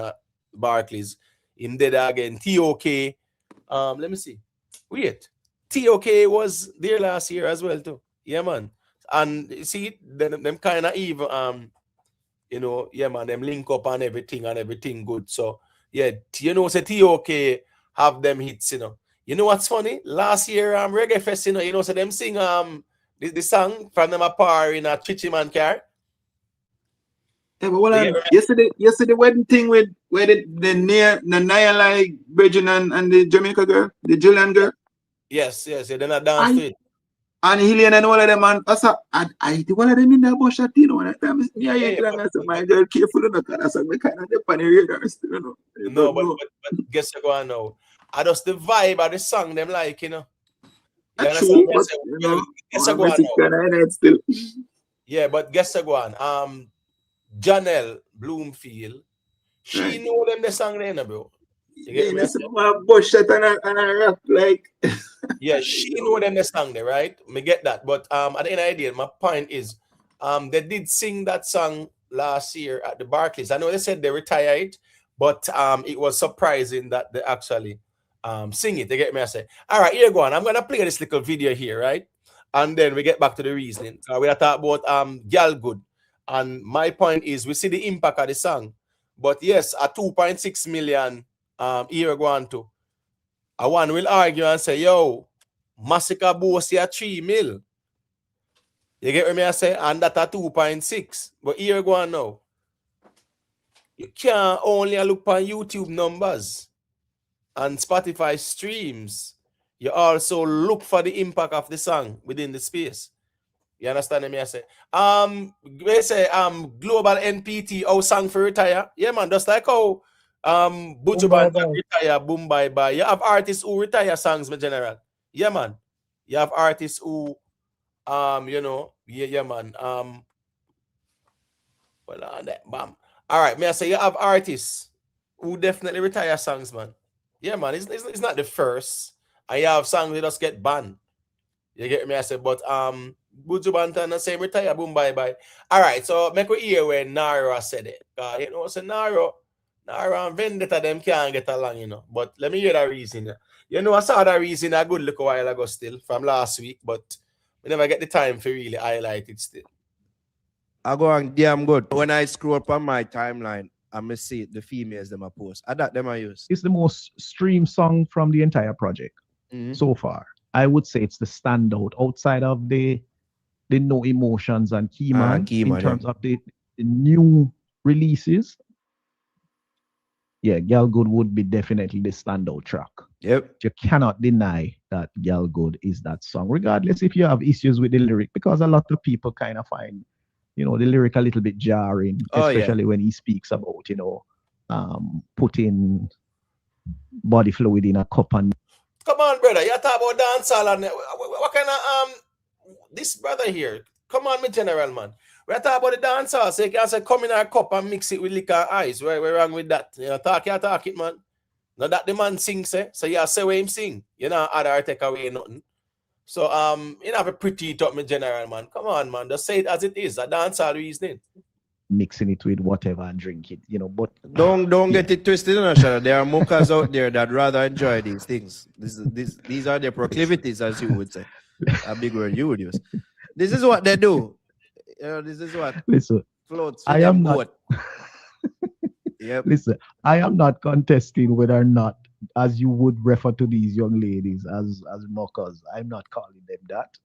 Barclays. In did again. TOK. Let me see. Wait. TOK was there last year as well, too. Yeah, man. And see, them kind of even, you know, yeah, man, them link up and everything good. So, yeah, you know, say TOK have them hits, you know. You know what's funny? Last year, Reggae Fest, you know, so them sing the song from them apart in a Chichiman car. Yeah, but yesterday wedding thing with where the Naya like Virgin and the Jamaica girl, the Julian girl. Yes, they're not dance to it. And Hillian and all of them, and I the one of them in that bush at you know, and I tell me, my girl careful enough, and I said, me kind of dip on the radar still, you know. No, but guess what going on now? I just the vibe of the song them like, you know. That's true, but you know, guess what going on still. Yeah, but guess what going on? Janelle Bloomfield, she know them the song there, bro. Yeah, that's my bush shot and I rap like. Yeah, she know them the song there, right? Me get that, but at the end of the day, my point is, they did sing that song last year at the Barclays. I know they said they retired, but it was surprising that they actually sing it. They get me? I say, all right, here go on. I'm gonna play this little video here, right? And then we get back to the reasoning. We are talking about Gal Good. And my point is, we see the impact of the song. But yes, a 2.6 million here going to. A one will argue and say, yo, Masicka boast here 3 mil. You get what I say? And that a 2.6. But here going now. You can't only look on YouTube numbers and Spotify streams. You also look for the impact of the song within the space. You understand me? I say, we say global NPT how song for retire. Yeah, man, just like how Buju Banton retire, boom bye bye. You have artists who retire songs, my general. Yeah, man. You have artists who you know, yeah, man. Well on that bam. All right, may I say you have artists who definitely retire songs, man. Yeah, man, it's not the first. And you have songs that just get banned. You get me? I say, but Buju Banton the same retire, boom, bye bye. All right, so make we hear when Naro said it. You know, so Naro and Vendetta them can't get along, you know. But let me hear that reason. You know, I saw that reason a good look a while ago still from last week, but we never get the time to really highlight it still. I go on damn good. When I scroll up on my timeline, I may see the females them a post. That them I use. It's the most streamed song from the entire project so far. I would say it's the standout outside of the No Emotions and Keyman in terms of the new releases. Yeah, Girl Good would be definitely the standout track. Yep. You cannot deny that Girl Good is that song, regardless if you have issues with the lyric, because a lot of people kind of find, you know, the lyric a little bit jarring, especially when he speaks about, you know, putting body fluid in a cup and. Come on, brother. You talk about dancehall and what kind of this brother here? Come on, me general man. We talk about the dancehall. So you can say come in a cup and mix it with liquor and ice. We're wrong with that. You know, talk it, man. Now that the man sings, so you say what him sing. You know, add or take away nothing. So you know, have a pretty talk, me general man. Come on, man. Just say it as it is. A dancehall reasoning. mixing it with whatever and drink it, you know. But don't get it twisted, you know, Shadow. There are mockers out there that rather enjoy these things. These are their proclivities, as you would say. A big word you would use. This is what they do. You know, this is what floats with them boat. Yep. Listen, I am not contesting whether or not, as you would refer to these young ladies as mockers. I'm not calling them that.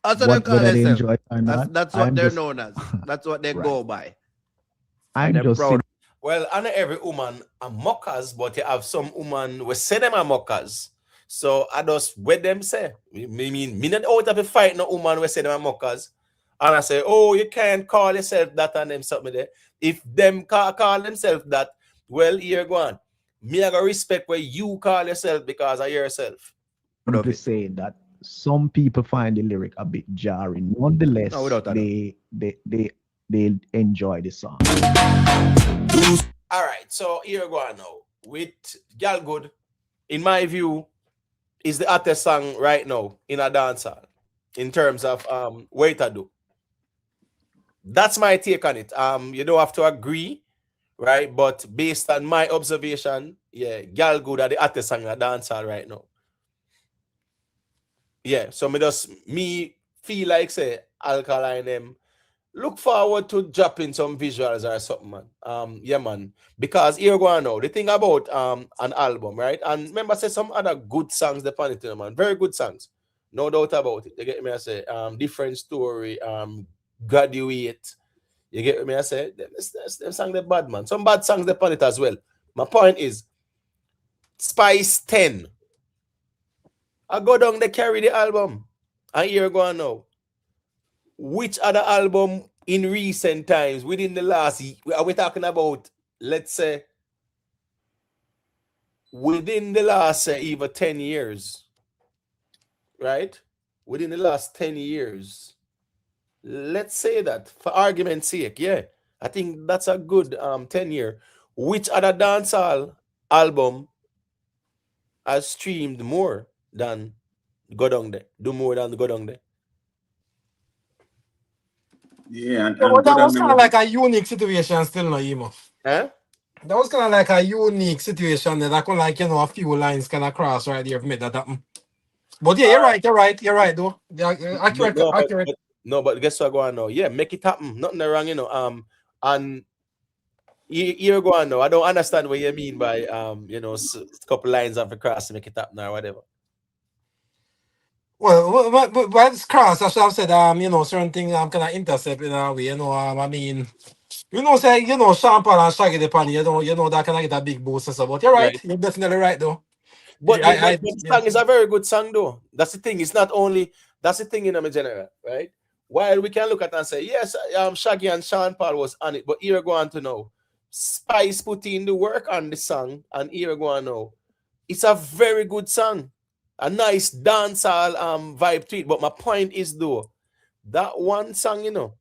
That's what they call themselves. Enjoy or not, that's what they're known as. That's what they go by. I'm just proud. Well, I know every woman are mockers, but you have some women we say them are mockers. So I just what them say. Me not out of a fight no woman we say them are mockers. And I say, oh, you can't call yourself that and them something there. If them call themselves that, well, here go on. Me I got respect where you call yourself because of yourself. I'm just saying that some people find the lyric a bit jarring. Nonetheless, they enjoy the song. All right, so here go on now. With Gal Good, in my view, is the hottest song right now in a dancehall in terms of way to do. That's my take on it. You don't have to agree, right? But based on my observation, yeah, Gal Good are the hottest song in a dancehall right now. Yeah, so me feel like say Alkaline them look forward to dropping some visuals or something, man. Yeah, man. Because here go on now. The thing about an album, right? And remember, say some other good songs depend on it, man. Very good songs. No doubt about it. You get me, I say, different story, graduate. You get me, I say, them songs they bad, man. Some bad songs depend on it as well. My point is, Spice 10. I go down, they carry the album. And here go on now. Which other album in recent times, within the last, are we talking about, let's say, within the last even 10 years, right? Within the last 10 years, let's say that, for argument's sake, yeah. I think that's a good 10 year. Which other dancehall album has streamed more than Go Down There? Do more than Go Down There? Yeah, and that was kind of like a unique situation still, no, Emo. Huh? That was kind of like a unique situation that I could, like, you know, a few lines kind of cross right there for me that happen. But yeah, you're right, though. Yeah, accurate. But guess what going on now? Yeah, make it happen. Nothing wrong, you know. And here go on now. I don't understand what you mean by you know, a couple lines off the cross to make it happen or whatever. Well, but it's cross, as I've said, you know, certain things kind of intercept in a way, you know, I mean, you know, say, you know, Sean Paul and Shaggy the Pan, you know, that can get a big boost and stuff, but you're right, You're definitely right, though. But the song is a very good song, though. That's the thing. It's not only, that's the thing in my general, right? While we can look at it and say, yes, Shaggy and Sean Paul was on it, but here go on to know, Spice put in the work on the song, and here go on now. It's a very good song. A nice dancehall vibe to it. But my point is, though, that one song, you know,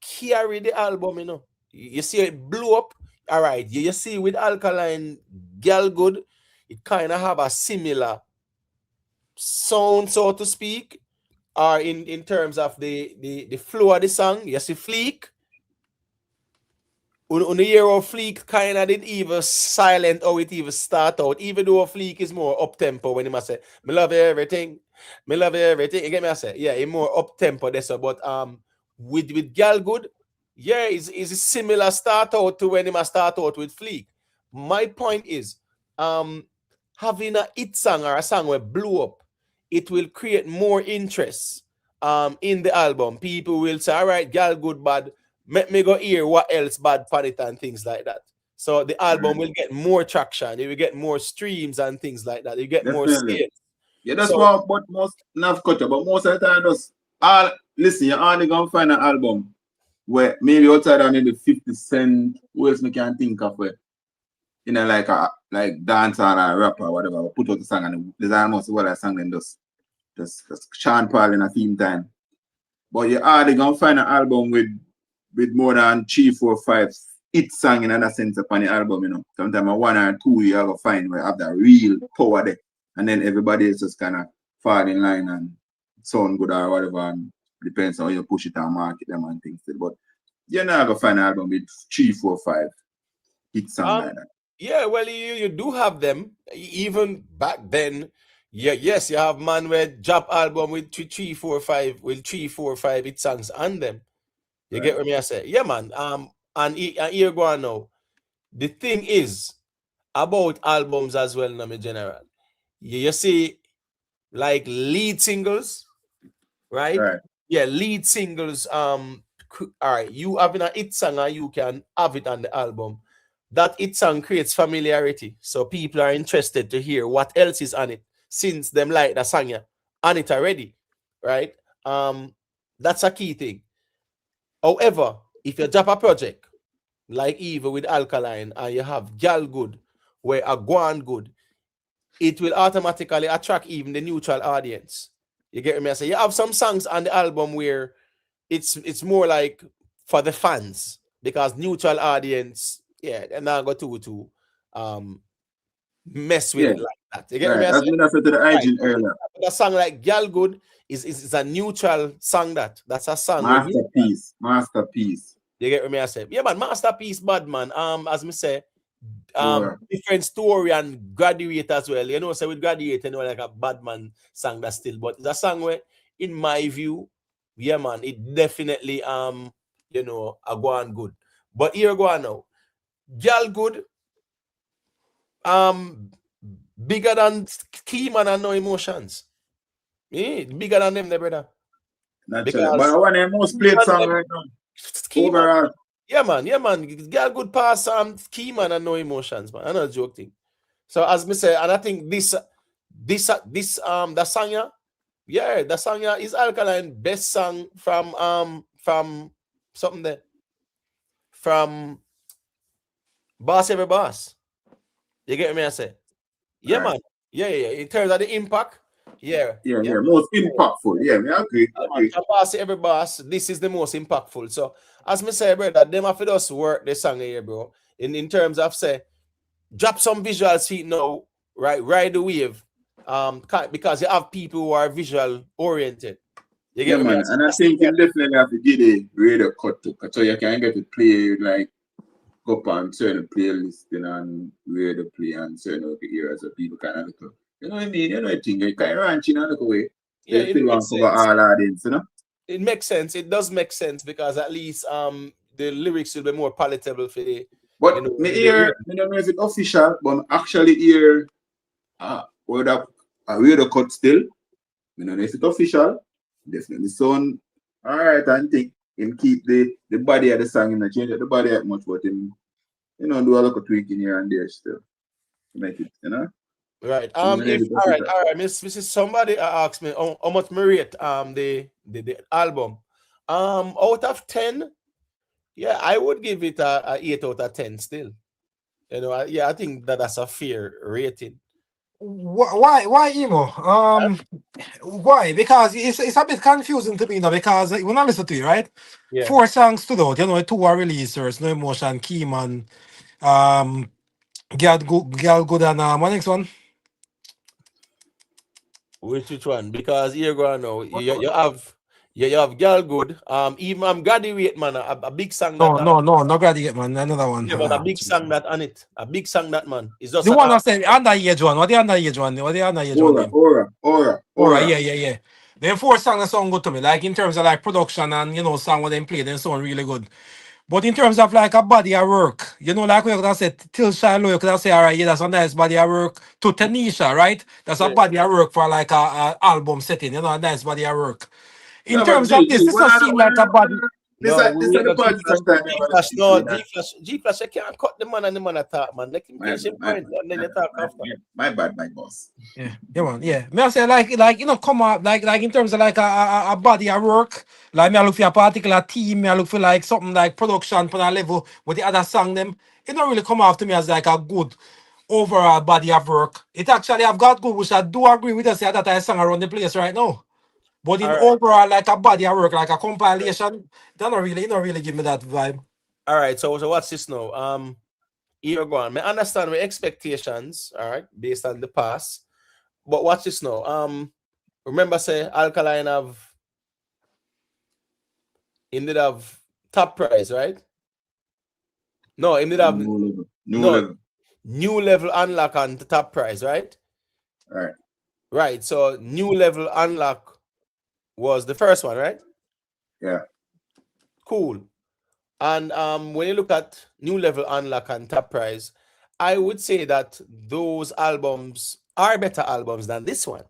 carry the album, you know. You see it blew up. All right. You see with Alkaline, Gal Good, it kind of have a similar sound, so to speak, or in terms of the flow of the song. You see Fleek. On the year of Fleek kind of didn't even silent how it even start out, even though Fleek is more up-tempo when he must say, me love everything. You get me, I say, yeah, it's more up-tempo this, but with Gal Good, yeah, it's a similar start out to when he must start out with Fleek. My point is, having a hit song or a song where blew up, it will create more interest in the album. People will say, all right, Gal Good bad. Let me go hear what else bad for it and things like that. So the album will get more traction. You will get more streams and things like that. You get more sales. Yeah, that's what but most not culture, but most of the time listen, you're only gonna find an album where maybe outside of maybe 50 Cent, who else we can think of where, you know, like dancer or rapper or whatever, put out the song and there's almost what I sang then just Sean Paul in a theme time. But you're only gonna find an album with more than 3, 4, 5 hit song in another sense upon the album, you know. Sometimes 1 or 2 you have to find where have that real power there. And then everybody else just kind of fall in line and sound good or whatever. And depends on how you push it and market them and things. But you're not gonna find an album with 3, 4, 5 hit songs like that. Yeah, well, you do have them. Even back then, yeah, yes, you have man with drop album with 3, 4, 5 hit songs on them. You get what me I say? Yeah, man. And here go on now. The thing is about albums as well, now, my general. You see, like lead singles, right? Yeah, lead singles. All right, you having a hit song and you can have it on the album. That hit song creates familiarity, so people are interested to hear what else is on it since them like the song on it already, right? That's a key thing. However, if you drop a project like Eva with Alkaline and you have Gal Good, where a Guan Good, it will automatically attract even the neutral audience. You get me? I say you have some songs on the album where it's more like for the fans because neutral audience, yeah, they're not going to mess with it like that. You get me? I That's been after the hygiene earlier. A song like Gal Good is a neutral song that's a song. Masterpiece. You get me? I say, yeah, man, masterpiece, bad man. As me say, different story and graduate as well. You know, so with graduate, you know, like a bad man song that still, but it's a song where, in my view, yeah, man, it definitely you know, a go on good. But here go on now. Gal Good, bigger than Key Man and No Emotions. Yeah, bigger than them, there, brother. Naturally. But I want the most played song right now. Overall. Yeah, man. Gal Good pass Key Man and No Emotions, man. I'm not joking. So as me say, and I think this the song yeah, the song is Alkaline best song from something there. From Boss Every Boss. You get me I say? Yeah, man. Yeah. In terms of the impact, yeah. Most impactful. Yeah, I agree. Boss Every Boss, this is the most impactful. So as me say, brother, them have to just work the song here, bro. In terms of say, drop some visuals feet now, right? Ride the wave. Because you have people who are visual oriented. You get man, and I think you definitely have to get a radio cut to, so you can get to play like up on certain playlists and radio play and certain areas so people kind of look. You know what I mean? You know I think you kind of ranching and look away. Yeah, it still want to cover all audience, you know? It makes sense. It does make sense because at least the lyrics will be more palatable for the. But you know, me hear, I don't know if it's official, but actually hear word up a radio cut still. You know if it's official, definitely sound all right. I think him keep the body of the song and change the body that much, but him do a lot of tweaking here and there still to make it, you know. Right. All right. Mrs. Somebody asked me how much me rate the album. Out of 10, yeah, I would give it a 8 out of 10 still. You know, I think that's a fair rating. Why emo? Why? Because it's a bit confusing to me now. Because when I listen to you, right? Yeah. 4 songs stood out. You know, 2 are releasers. No Emotion, Keyman, Gal Good, and what next one? Which one? Because here go now. You have Gal Good. Even I'm Graduate Man, a big song. No, Graduate Man. Another one. Yeah, but a big song that on it. A big song that man. It's just the one I said underage one. What the underage one? Aura. Yeah. Then 4 songs that sound good to me. Like in terms of like production and song what they play, they sound really good. But in terms of like a body of work, like we could have said, Till Shiloh, you could have said, all right, yeah, that's a nice body of work. To Tanisha, right? That's a body of work for like a album setting, a nice body of work. In terms of this, it doesn't seem like a body. G-Flash, I can't cut the man and the man attack, man. Let him finish his point and then you talk after. My bad, my boss. Yeah, man. Yeah. Me I say like come up like in terms of like a body of work. Like me I look for a particular team, me I look for like something like production on a level with the other song them. It don't really come off to me as like a good overall body of work. It actually have got good, which I do agree with us that I song around the place right now. But in overall, like a body of work, like a compilation, it don't really give me that vibe. All right, so what's this now? Here go on. I understand my expectations, all right, based on the past. But watch this now. Remember, say Alkaline have top prize, right? No, it did have New no level. new level unlock on the top prize, right? Right. Right. So new level unlock was the first one, right? Yeah. Cool. And when you look at new level unlock and top prize, I would say that those albums are better albums than this one.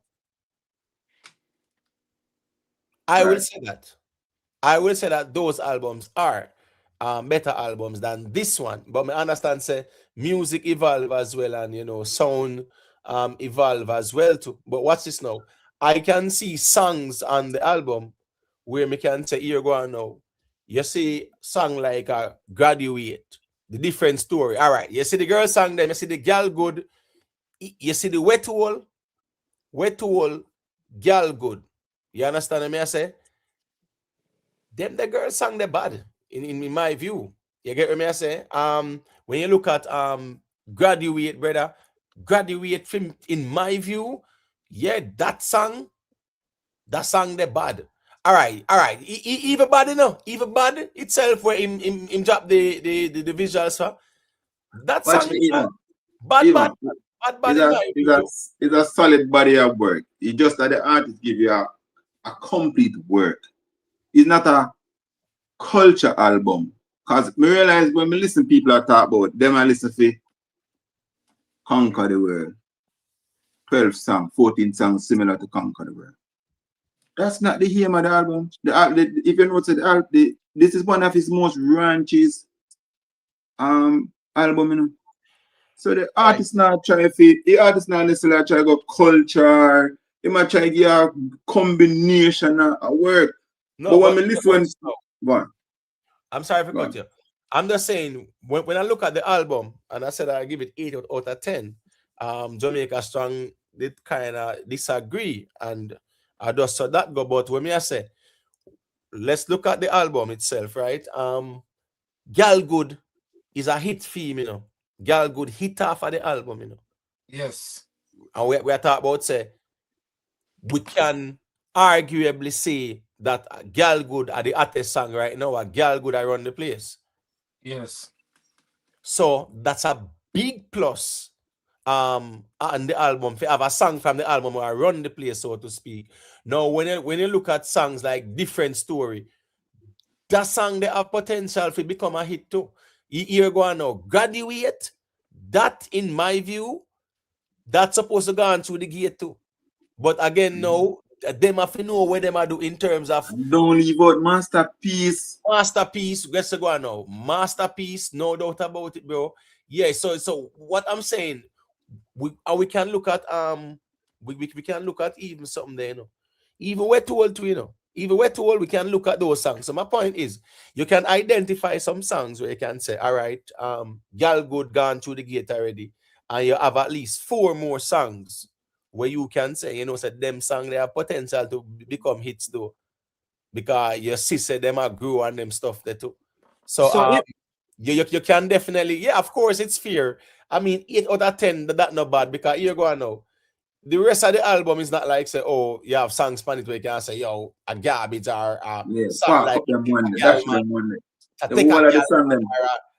I will Right. say that. I will say that those albums are better albums than this one. But I understand say music evolve as well, and you know, sound evolve as well too. But watch this now. I can see songs on the album where me can say, here go on now. You see song like Graduate, the different story. All right. You see the girl song them, you see the girl good, you see the wet hole, girl good. You understand what I say? Them the girl sang the bad in my view. You get what I say? When you look at Graduate, brother, Graduate film, in my view, yeah, that song the bad. All right. Even bad, you know, even bad itself where him drop the visuals for that Watch song me, is you know. bad Even in my view. It's a solid body of work. It's just that the artist give you a complete work. It's not a culture album. Because me realize when me listen people are talk about them, I listen to Conquer the World. 12 songs, 14 songs similar to Conquer the World. That's not the aim of the album. If you notice this is one of his most raunchiest album, you know. So the artist not try the artist not necessarily try to go culture. He might try to get a combination of work. No, but when we listen, what? I'm sorry for cut you. I'm just saying when I look at the album and I said I give it 8 out of 10, Jamaica Strong did kind of disagree, and I just saw that go. But when I say let's look at the album itself, right? Girl Good is a hit theme, you know. Girl Good hit off of the album, you know. Yes. And we are talking about say we can arguably say that Girl Good are the hottest song right now. A Girl Good I run the place. Yes. So that's a big plus on the album. If you have a song from the album where I run the place, so to speak. Now, when you look at songs like Different Story, that song they have potential to become a hit too. You're going now, Graduate, that in my view, that's supposed to go on through the gate too. But again, no, them have to know what them are do in terms of don't leave out Masterpiece. Masterpiece, let's go on now. Masterpiece, no doubt about it, bro. Yeah, so what I'm saying, we can look at we can look at even something there, you know. Even we're too old to, you know. Even we're too old, we can look at those songs. So my point is, you can identify some songs where you can say, all right, Girl Good gone through the gate already, and you have at least 4 more songs where you can say, you know, say them songs they have potential to become hits though, because your sister them are grew on them stuff there too. So you can definitely, yeah, of course it's fair. I mean, 8 out of 10, that's not bad, because you're going now. The rest of the album is not like say, oh, you have songs on it where you can say, yo, a garbage or a song like them one, take a girl or a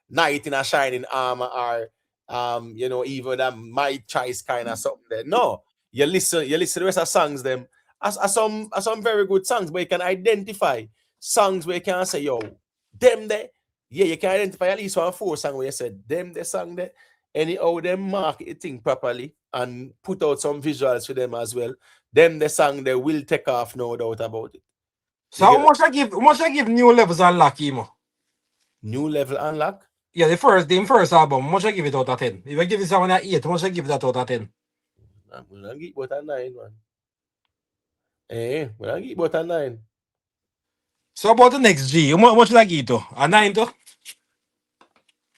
night in a shining armor, or you know, even that my choice kind of something there. No, you listen to the rest of songs them as some very good songs, but you can identify songs where you can say, yo, them there. Yeah, you can identify at least 1 or 4 songs where you said them the song there. Anyhow, them market the thing properly and put out some visuals for them as well. Them the song they will take off, no doubt about it. So how much I give New Levels Unlock, Emo? New Level Unlock? Yeah, the first album, how much I give it out of 10? If I give it someone at 8, how much I give that out of 10? I'm gonna give about a 9, man. I'm gonna give about a 9. So about the next G, how much should I give it to? A 9 too?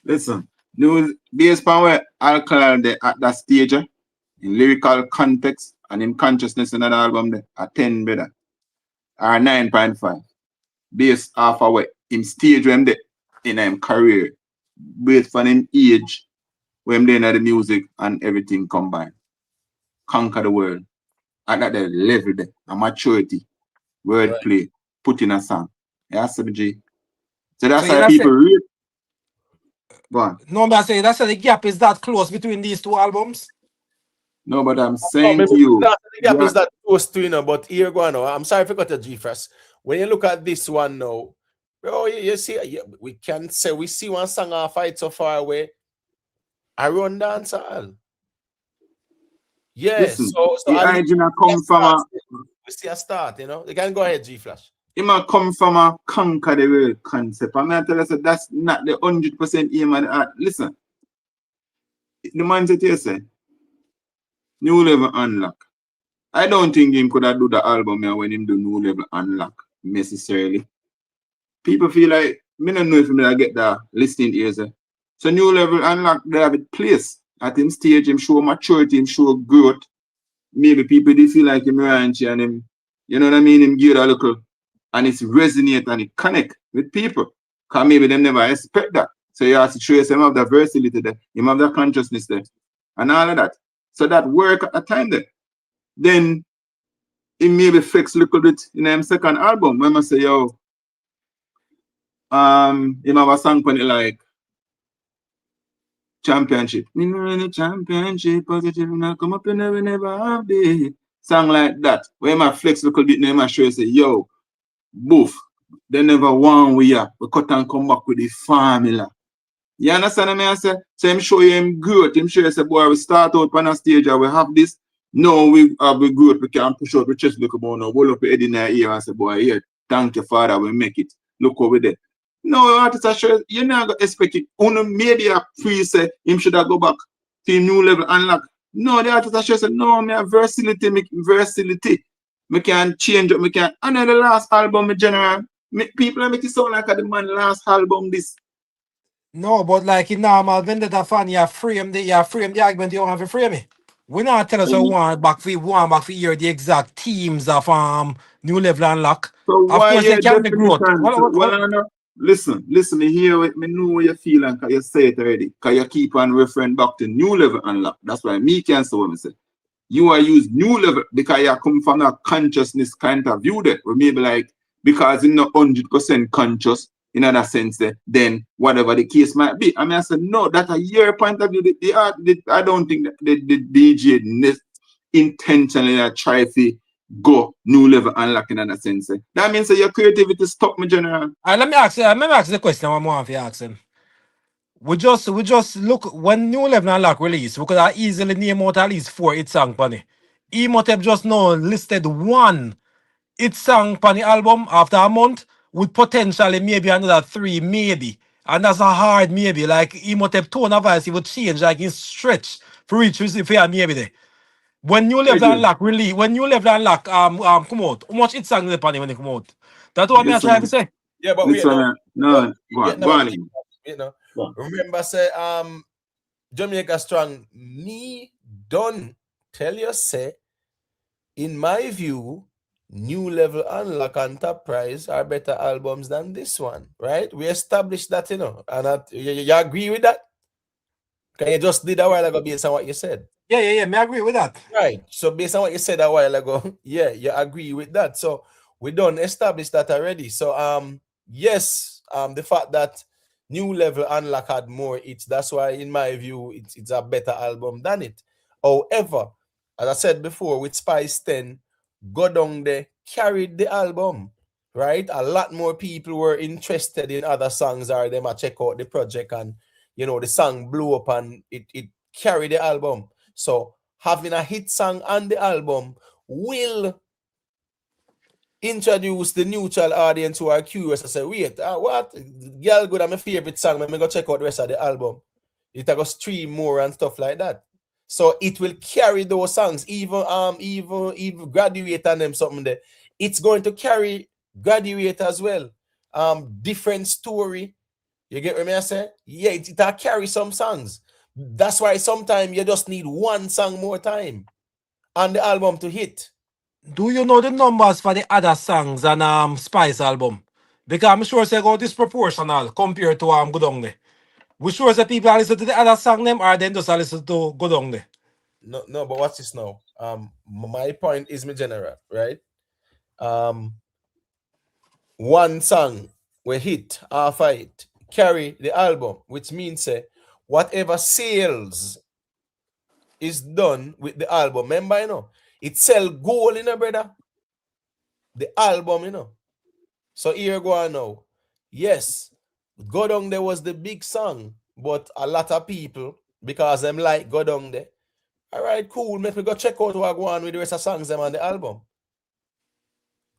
Listen, based on where Alkaline at that stage, in lyrical context and in consciousness in that album, there, a 10 better. Or 9.5. Based off of what him stage when they in him career, based on him age, when they know the music and everything combined. Conquer the world. At that level there, a maturity, wordplay, put in a song. Yeah, CBG. So that's So why that's people it. read. Go on. No, I say that's the gap is that close between these two albums. No, but I'm saying to you, the gap is that close to, you know, but here go on now. I'm sorry if I got a G first. When you look at this one now, bro, you see, we can say we see one song or fight so far away. I run dancehall. Yes, listen, so the at least original come from a. we see a start, you know. You can go ahead, G Flash. It might come from a conquer the world concept. I'm going to tell you, that's not the 100% aim of the art. Listen, the man said you say, New Level Unlock. I don't think him could have do the album here when him do New Level Unlock necessarily. People feel like, me don't know if I get the listening ears. So New Level Unlock, they have it place at him stage, him show maturity, him show growth. Maybe people they feel like him ranch and him, you know what I mean, him give a little, and it's resonate and it connect with people. Because maybe them never expect that. So you have to show him have the versatility there, him have the consciousness there, and all of that. So that work at a time there. Then it maybe flex a little bit in his second album. When I say, yo, him have a song when it like championship. Me no in a championship, positive now come up and we never have it. Song like that. Where my flex a little bit, now I show you say, yo, boof. They never won we are. We cut and come back with the formula. You understand what I say? So him show you him growth. Him show you say, boy, we start out on a stage and we have this. No, we have a growth. We can push out the chest look about now. Roll up your head in the ear and say, boy, here, thank you, Father, we make it. Look over there. No, artists are sure you're not gonna expect it. Only maybe a pre say him should have go back to a New Level Unlock. No, the artists are sure say, no, me have versatility, me can change it, me can. And then the last album, in general, people make it sound like the man last album this. No, but like in normal vendetta fan, you frame the argument, you don't have to frame it. We not tell us we want back for hear the exact themes of New Level Unlock. So Of why course they your can be growth. definition? Well, no. Listen, me hear it, me know what you feel and cause you say it already. Cause you keep on referring back to New Level Unlock. That's why me can say what I say. You are use New Level because you come from a consciousness kind of view there. Or maybe like because you're not 100% conscious in that sense there, then whatever the case might be. I mean, I said, no, that's a your point of view. I don't think that the DJ intentionally try to go New Level Unlock in that sense. That means that your creativity stop me, general. Let me ask the question I'm want to ask him. We just look when New Level Unlock release, we could have easily name out at least 4 hit song on it. Emotep just now listed 1 hit song on the album after a month with potentially maybe another 3, maybe. And that's a hard maybe. Like Emotep tone of voice, it would change, like in stretch for each if you maybe there. When New Level Unlock release, when New Level Unlock come out, how much hit song is upon it when it come out? That's what I'm trying to say. Yeah, but wait, no, you know, remember say Jamaica Strong, me don't tell you say, in my view, New Level Unlock and Top Prize are better albums than this one, right? We established that, you know, and you agree with that? Can you just did a while ago based on what you said? Yeah, me agree with that. Right. So based on what you said a while ago, yeah, you agree with that. So we don't establish that already. So yes, the fact that New Level Unlock had more hits, that's why in my view it's a better album than it. However, as I said before, with Spice 10, Go Down There carried the album, right? A lot more people were interested in other songs or they might check out the project and you know the song blew up and it carried the album. So having a hit song on the album will introduce the neutral audience who are curious and say, wait, what? Girl Good, I'm my favorite song. Let me go check out the rest of the album. It will go stream more and stuff like that. So it will carry those songs, even Graduate and them something there. It's going to carry Graduate as well. Different story. You get what I say? Yeah, it'll carry some songs. That's why sometimes you just need one song more time on the album to hit. Do you know the numbers for the other songs on Spice album? Because I'm sure they go disproportional compared to Go Down There. We sure that people are listen to the other song them or then just listen to Go Down There. No, but watch this now. My point is my general, right? One song we hit after it carry the album, which means say whatever sales is done with the album. Remember, you know, it sell gold, you know, brother. The album, you know. So here go on now. Yes, Go Down There was the big song, but a lot of people, because them like Go Down There. All right, cool. Let me go check out what go on with the rest of songs them on the album.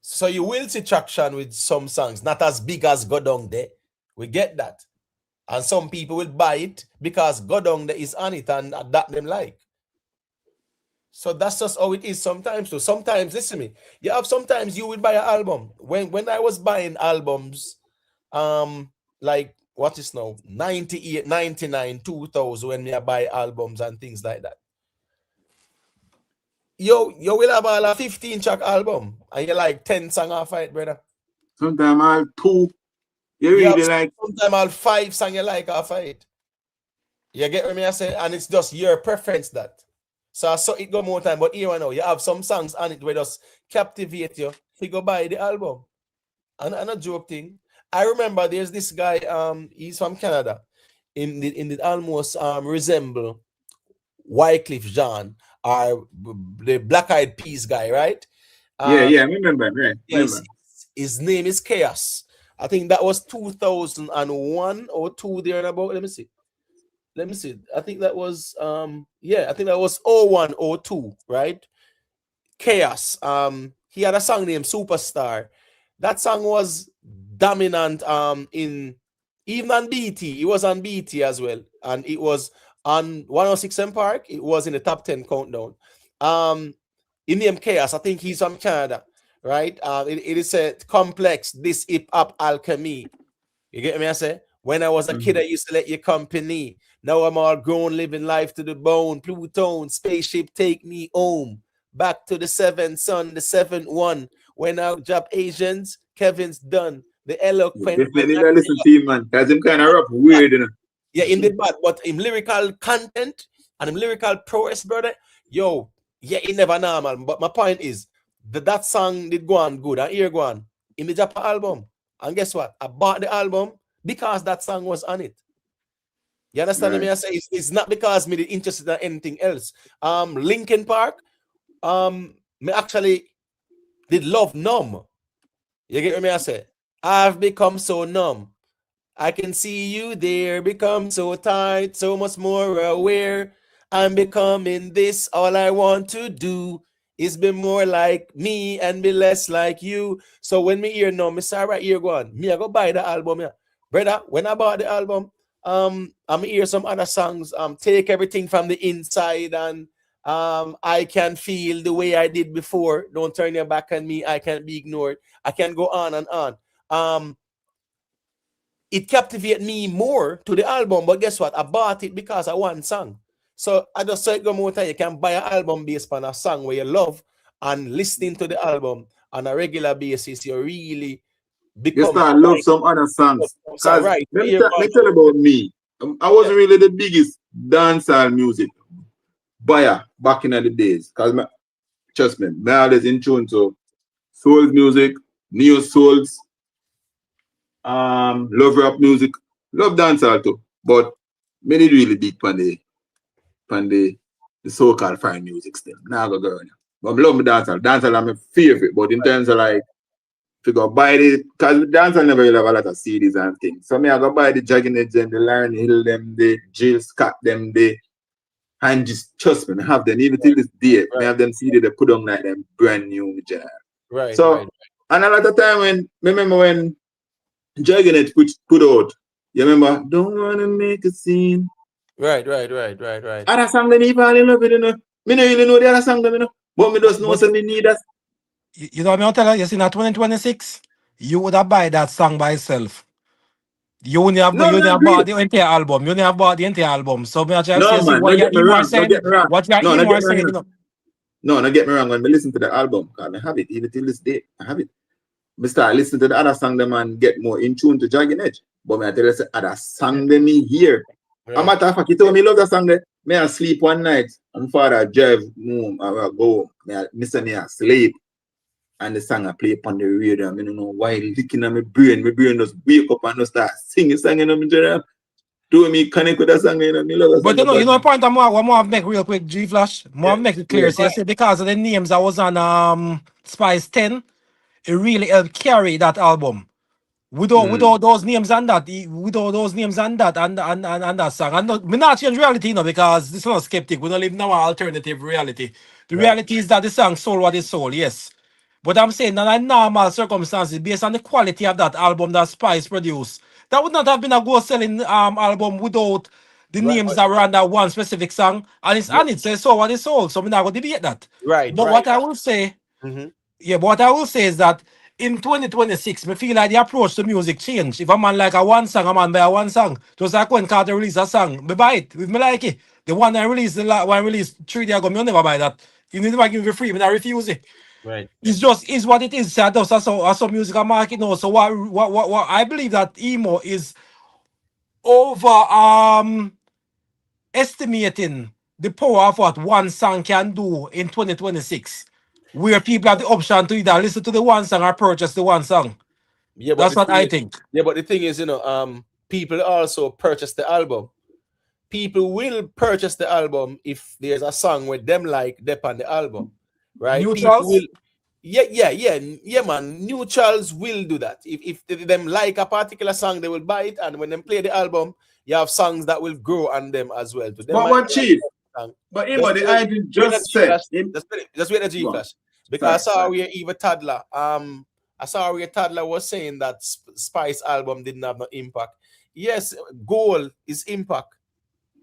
So you will see traction with some songs, not as big as Go Down There. We get that. And some people will buy it because Go Down There is on it and that them like. So that's just how it is sometimes. So sometimes, listen to me. You have sometimes you will buy an album. When I was buying albums, like what is now 98, 99, 2000, when you buy albums and things like that. You will have a 15-track album and you like 10 songs off it, brother. Sometimes I'll 2. You really like. Sometimes I'll 5 songs you like off it. You get what I say? And it's just your preference that. So I saw it go more time, but here I know you have some songs on it where just captivate you. You go buy the album. And a joke thing. I remember there's this guy, he's from Canada. In the almost resemble Wycliffe Jean or the Black Eyed Peas guy, right? I remember, right? Yes, his name is Chaos. I think that was 2001 or 2 there and about. Let me see. I think that was I think that was 01 or 2, right? Chaos. He had a song named Superstar. That song was dominant in even on BT. He was on BT as well, and it was on 106 M Park. It was in the top 10 countdown. In name Chaos. I think he's from Canada, right? It is a complex, this hip hop alchemy. You get me? I say, when I was a kid, I used to let you company. Now I'm all grown, living life to the bone. Pluton, spaceship, take me home. Back to the 7th sun, the 7th one. When I drop Asians, Kevin's done. The eloquent. Definitely not listen to him, man. Because him kind of rap weird, you know. Yeah, in the bad, but in lyrical content and in lyrical prowess, brother, yo, yeah, it never normal. But my point is that song did go on good. And here go on in the Japan album. And guess what? I bought the album because that song was on it. You understand what I say? It's not because me interested in anything else. Linkin Park, me actually did love Numb. You get what I say? I've become so numb. I can see you there, become so tight, so much more aware. I'm becoming this. All I want to do is be more like me and be less like you. So when me hear Numb, me say, right here, go on. Me I go buy the album, yeah. Brother, when I bought the album, I'm hear some other songs, Take Everything from the Inside and I Can Feel the Way I Did Before, Don't Turn Your Back on Me, I Can't Be Ignored. I can go on and on. It captivated me more to the album, but guess what? I bought it because of one song. So I just said go more time, you can buy an album based on a song where you love and listening to the album on a regular basis, you really become. You start love some other songs. Because let me tell about me. I wasn't really the biggest dancehall music buyer back in the days. Because trust me, I always in tune to soul music, neo souls, love rap music, love dancehall too. But many really big on the so-called fine music still. Now go girl. But I love my dancehall. Dancehall is my favorite. But in terms of like, if you go buy it, because dancehall never really have a lot of CDs and things. So I go buy the Jagging Edge and the Lion Hill them, the Jill Scott them, and just trust me, I have them even till this day. I have them CD they put on like them brand new general. Right. So and a lot of time remember when Jagging Edge put out, you remember, don't wanna make a scene. Right. Other song they fall in love with, you know. Me no really know the other song them, you know. But me just know some me need that. You know what I'm telling you? You see, in 2026, you would have buy that song by itself. You only have bought the entire album. You only have bought the entire album. So me actually no, man, what get me wrong. Don't get me wrong. What you're saying, you know. No, don't get me wrong. When we listen to the album, because I have it even till this day. I have it. We start listening to the other song them and get more in tune to Jagging Edge. But me I tell you, the other song them me hear. Right. A matter of fact, you told me love that song there. Me I sleep one night. And father drive home. I will go. Me say me I sleep. and the song I play upon the radio. I don't know why licking on my brain just wake up and just start singing song in my general. Do me connect with that song in me love But you know, point I'm more make real quick, G Flash. More make it clear. So you see, because of the names that was on Spice 10, it really helped carry that album. With all those names and that, and that song. And we not change reality, because this is not skeptic. We don't live now alternative reality. The reality is that the song sold what it sold, yes. But I'm saying that in normal circumstances, based on the quality of that album that Spice produced, that would not have been a go-selling album without the names that were on that one specific song. And it's on it, so it sold what it sold. So we're not going to debate that. But what I will say, but what I will say is that in 2026, I feel like the approach to music changed. If a man like a one song, a man buy a one song. Just like when Carter released a song, me buy it. If me like it, the one I released, one released 3 days ago, me never buy that. You never give me free, but I refuse it. Right. It's just is what it is. So that's how musical market now. So what I believe that emo is over estimating the power of what one song can do in 2026. Where people have the option to either listen to the one song or purchase the one song. Yeah, that's what I think. Yeah, but the thing is, people also purchase the album. People will purchase the album if there's a song with them like them on the album, right? Neutrals? Will, yeah, man. Neutrals will do that. If them like a particular song, they will buy it, and when they play the album, you have songs that will grow on them as well. To them, but one chief. But the idea just said. Just wait a G Flash. Because I saw where Eva Toddler, I saw where Toddler was saying that Spice album didn't have no impact. Yes, goal is impact.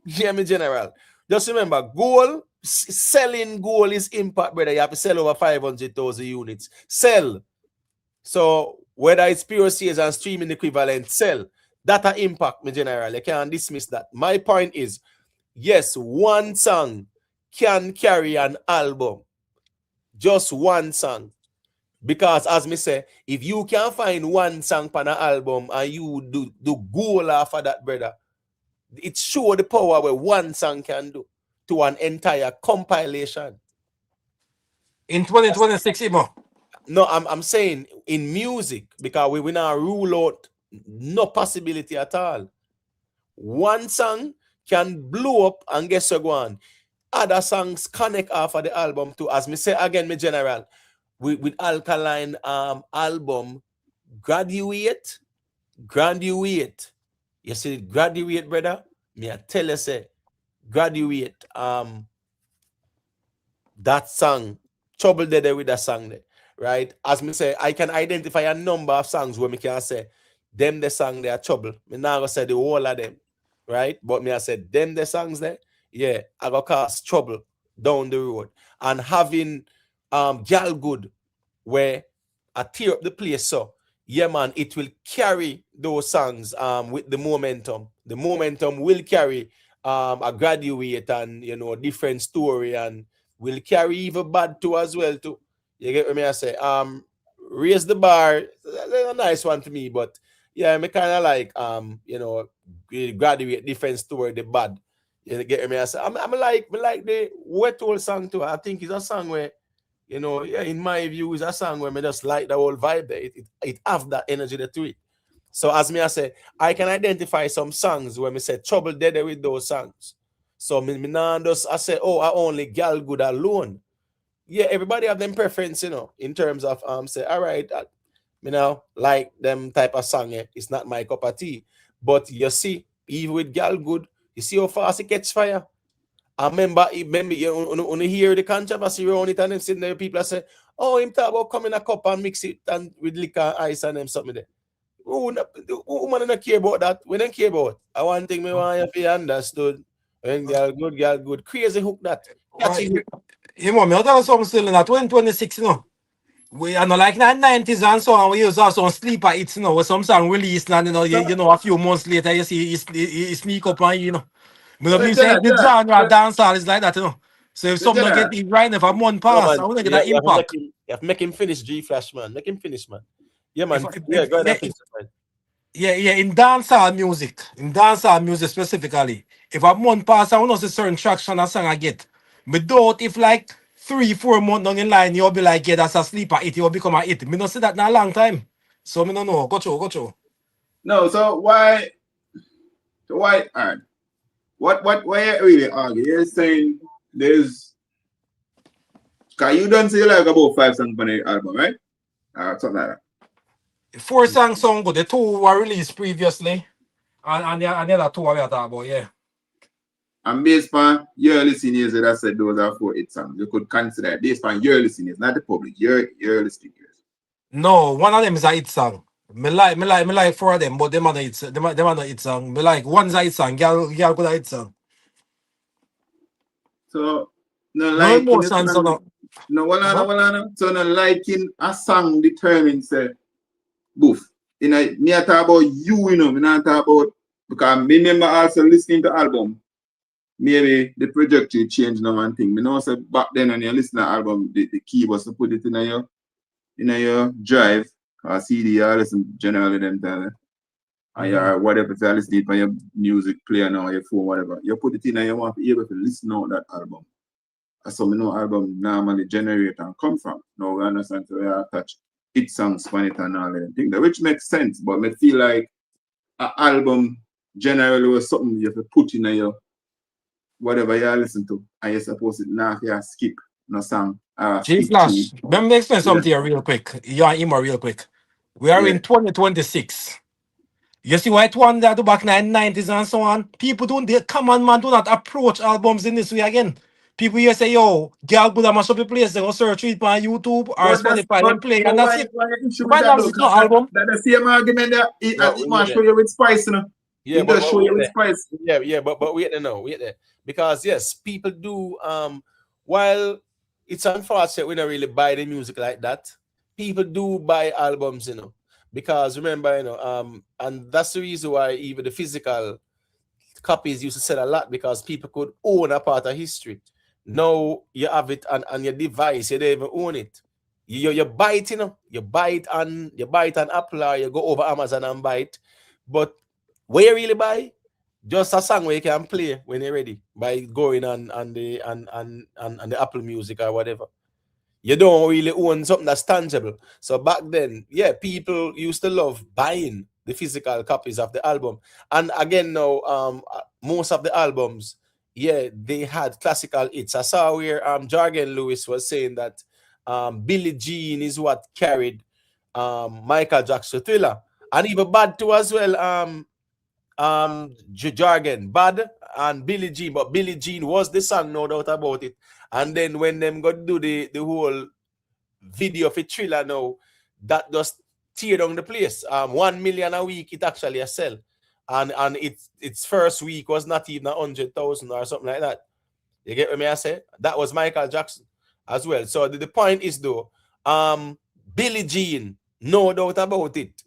Hear me, general. Just remember, selling goal is impact, brother. You have to sell over 500,000 units. Sell. So whether it's pure sales and streaming equivalent, sell. That a impact, my general. You can't dismiss that. My point is, yes, one song can carry an album. Just one song. Because as me say, if you can find one song on an album and you do goal off of that, brother, it shows the power where one song can do to an entire compilation. In 2026, Imo. No, I'm saying in music, because we not rule out no possibility at all. One song can blow up and guess what go on. Other songs connect off of the album too. As me say again, me general, with Alkaline album, graduate. You see, graduate, brother. Me I tell you, say, graduate. That song, trouble there with that song there, right? As me say, I can identify a number of songs where me can say, them the song they are trouble. Me now go say the whole of them, right? But me I said them the songs there, yeah, I go cause trouble down the road. And having Gal Good where I tear up the place, so yeah, man, it will carry those songs with the momentum. The momentum will carry a graduate and different story, and will carry even bad too as well too. You get what me I say? Raise the bar, a nice one to me, but yeah, me kind of like graduate different story, the bad. You get what me I say? I'm like the Wet Hole song too. I think it's a song where in my view, it's a song where me just like the whole vibe there. It have that energy there to it. So as me I say, I can identify some songs where me say trouble there with those songs. So me now just I say, I only Gal Good alone. Yeah, everybody have them preference, in terms of say, all right, me now like them type of song. It's not my cup of tea. But you see, even with Gal Good, you see how fast it catch fire. I remember you hear the controversy around it, and them sitting there, people say, him talk about coming a cup and mix it and with liquor and ice and them something there. Who man don't care about that? We don't care about. I want thing me want you to be understood. When girl good. Crazy hook that. Me I'll tell you something still in that 2026, we are not like 90s and so on. We use also sleeper hits, with some song released and a few months later you see he sneak up on you. But the genre dancehall is like that, So if something don't get it right, if a month pass, I want to get that impact. You have to make him finish G Flash, man. Make him finish, man. Yeah, man. Go ahead. In dancehall music specifically, if a month pass, I want to see certain traction a song I get. But don't if like 3-4 months down in line, you'll be like, yeah, that's a sleeper hit. You'll become a hit. Me not see that in a long time. So me don't know. Go through. No, so why? All right. Why you really argue? You're saying there's, cause you don't say like about 5 songs on the album, right? Something like that. 4 songs sound good. The 2 were released previously. And the other 2 we are talking about, yeah. And based on your listeners that said those are 4 hit songs, you could consider it based on your listeners, not the public, your listeners. No, one of them is a hit song. Me like 4 of them, but them are not hit. Them are not hit song. Me like one's a hit song. Girl good a hit song. So no No liking a emotions, song. No, so no liking a song determines boof. You know, me I talk about you know, me not talk about, because me remember also listening to album. Maybe the trajectory change now and thing. Me know say back then when you listen to album, the key was to put it in your drive or CD or listen generally them time. Or your whatever, if you listen it on your music player now or your phone, whatever. You put it in and you want to be able to listen out that album. So me know album normally generate and come from. Now we understand, so we attach hit songs on it and all that thing, which makes sense, but me feel like an album generally was something you have to put in your whatever you listen to, and you're supposed to not skip no song. G-Flash, let me explain something here real quick. You and Imo real quick. We are in 2026. You see what one that do back in the 90s and so on? People don't, come on man, do not approach albums in this way again. People here say, yo, girl good mash up the place, they go search it on YouTube or Spotify and play, and that's it. Why not listen to album? That's the same argument that it might show you with spice, you know. Yeah, it does show you with spice. Yeah, but wait there. Because yes, people do while it's unfortunate we don't really buy the music like that, people do buy albums, you know. Because remember, you know, and that's the reason why even the physical copies used to sell a lot, because people could own a part of history. Now you have it on your device, you don't even own it. You buy it, you know, you buy it on Apple, or you go over Amazon and buy it. But where you really buy? Just a song where you can play when you're ready by going on the Apple Music or whatever. You don't really own something that's tangible. So back then, yeah, people used to love buying the physical copies of the album. And again, now, most of the albums, yeah, they had classical hits. I saw where Jargon Lewis was saying that Billie Jean is what carried Michael Jackson Thriller. And even Bad too as well. Jargon, Bad and Billie Jean, but Billie Jean was the song, no doubt about it. And then when them got to do the whole video for Thriller now, that just tear down the place. 1 million a week it actually sell, and its first week was not even 100,000 or something like that. You get what me I say? That was Michael Jackson as well. So the point is though, Billie Jean, no doubt about it.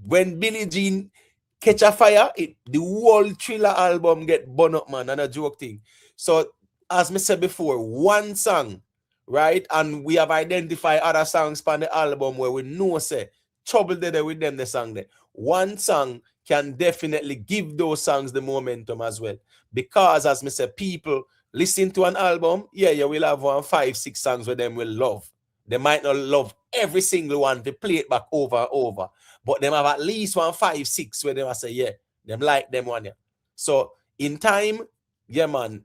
When Billie Jean catch a fire, the whole Thriller album get burned up, man, and a joke thing. So as me said before, one song, right? And we have identified other songs on the album where we know say trouble there with them, the song there. One song can definitely give those songs the momentum as well. Because as me said, people listen to an album, yeah, you will have 5-6 songs where them will love. They might not love every single one, they play it back over and over. But them have at least 5-6 where they must say, yeah, them like them one. Yeah. So in time, yeah, man,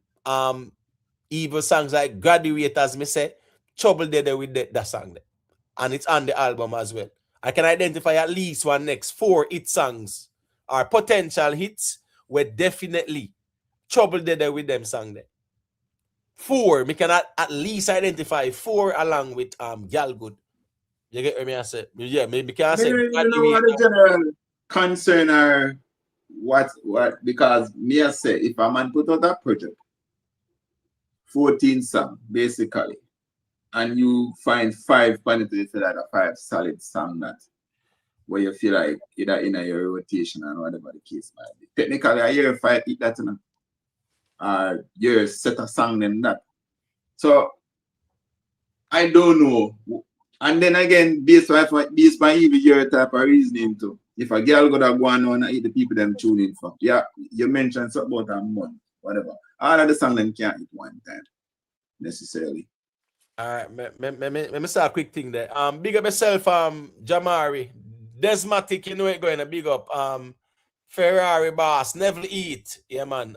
even songs like Graduate, as me say, trouble there with that song there. And it's on the album as well. I can identify at least 4 hit songs or potential hits where definitely trouble there with them song there. 4, we can at least identify 4 along with Gal Good. You get what I say? Yeah, maybe can I say you know what the general concern are what because me I say if a man put out that project 14 songs basically, and you find 5 penalties that are 5 solid songs that where you feel like either in your rotation and whatever the case might be. Technically, I hear 5 hit that, you know, you set a song them that. So I don't know. And then again, based on even your type of reasoning too. If a girl got to go on and eat the people them tune in for. Yeah, you mentioned something about a month, whatever. All of the songs them can't hit one time necessarily. All right, let me start a quick thing there. Big up yourself, Jamari. Desmatic, you know it going to big up. Ferrari boss, never eat. Yeah, man.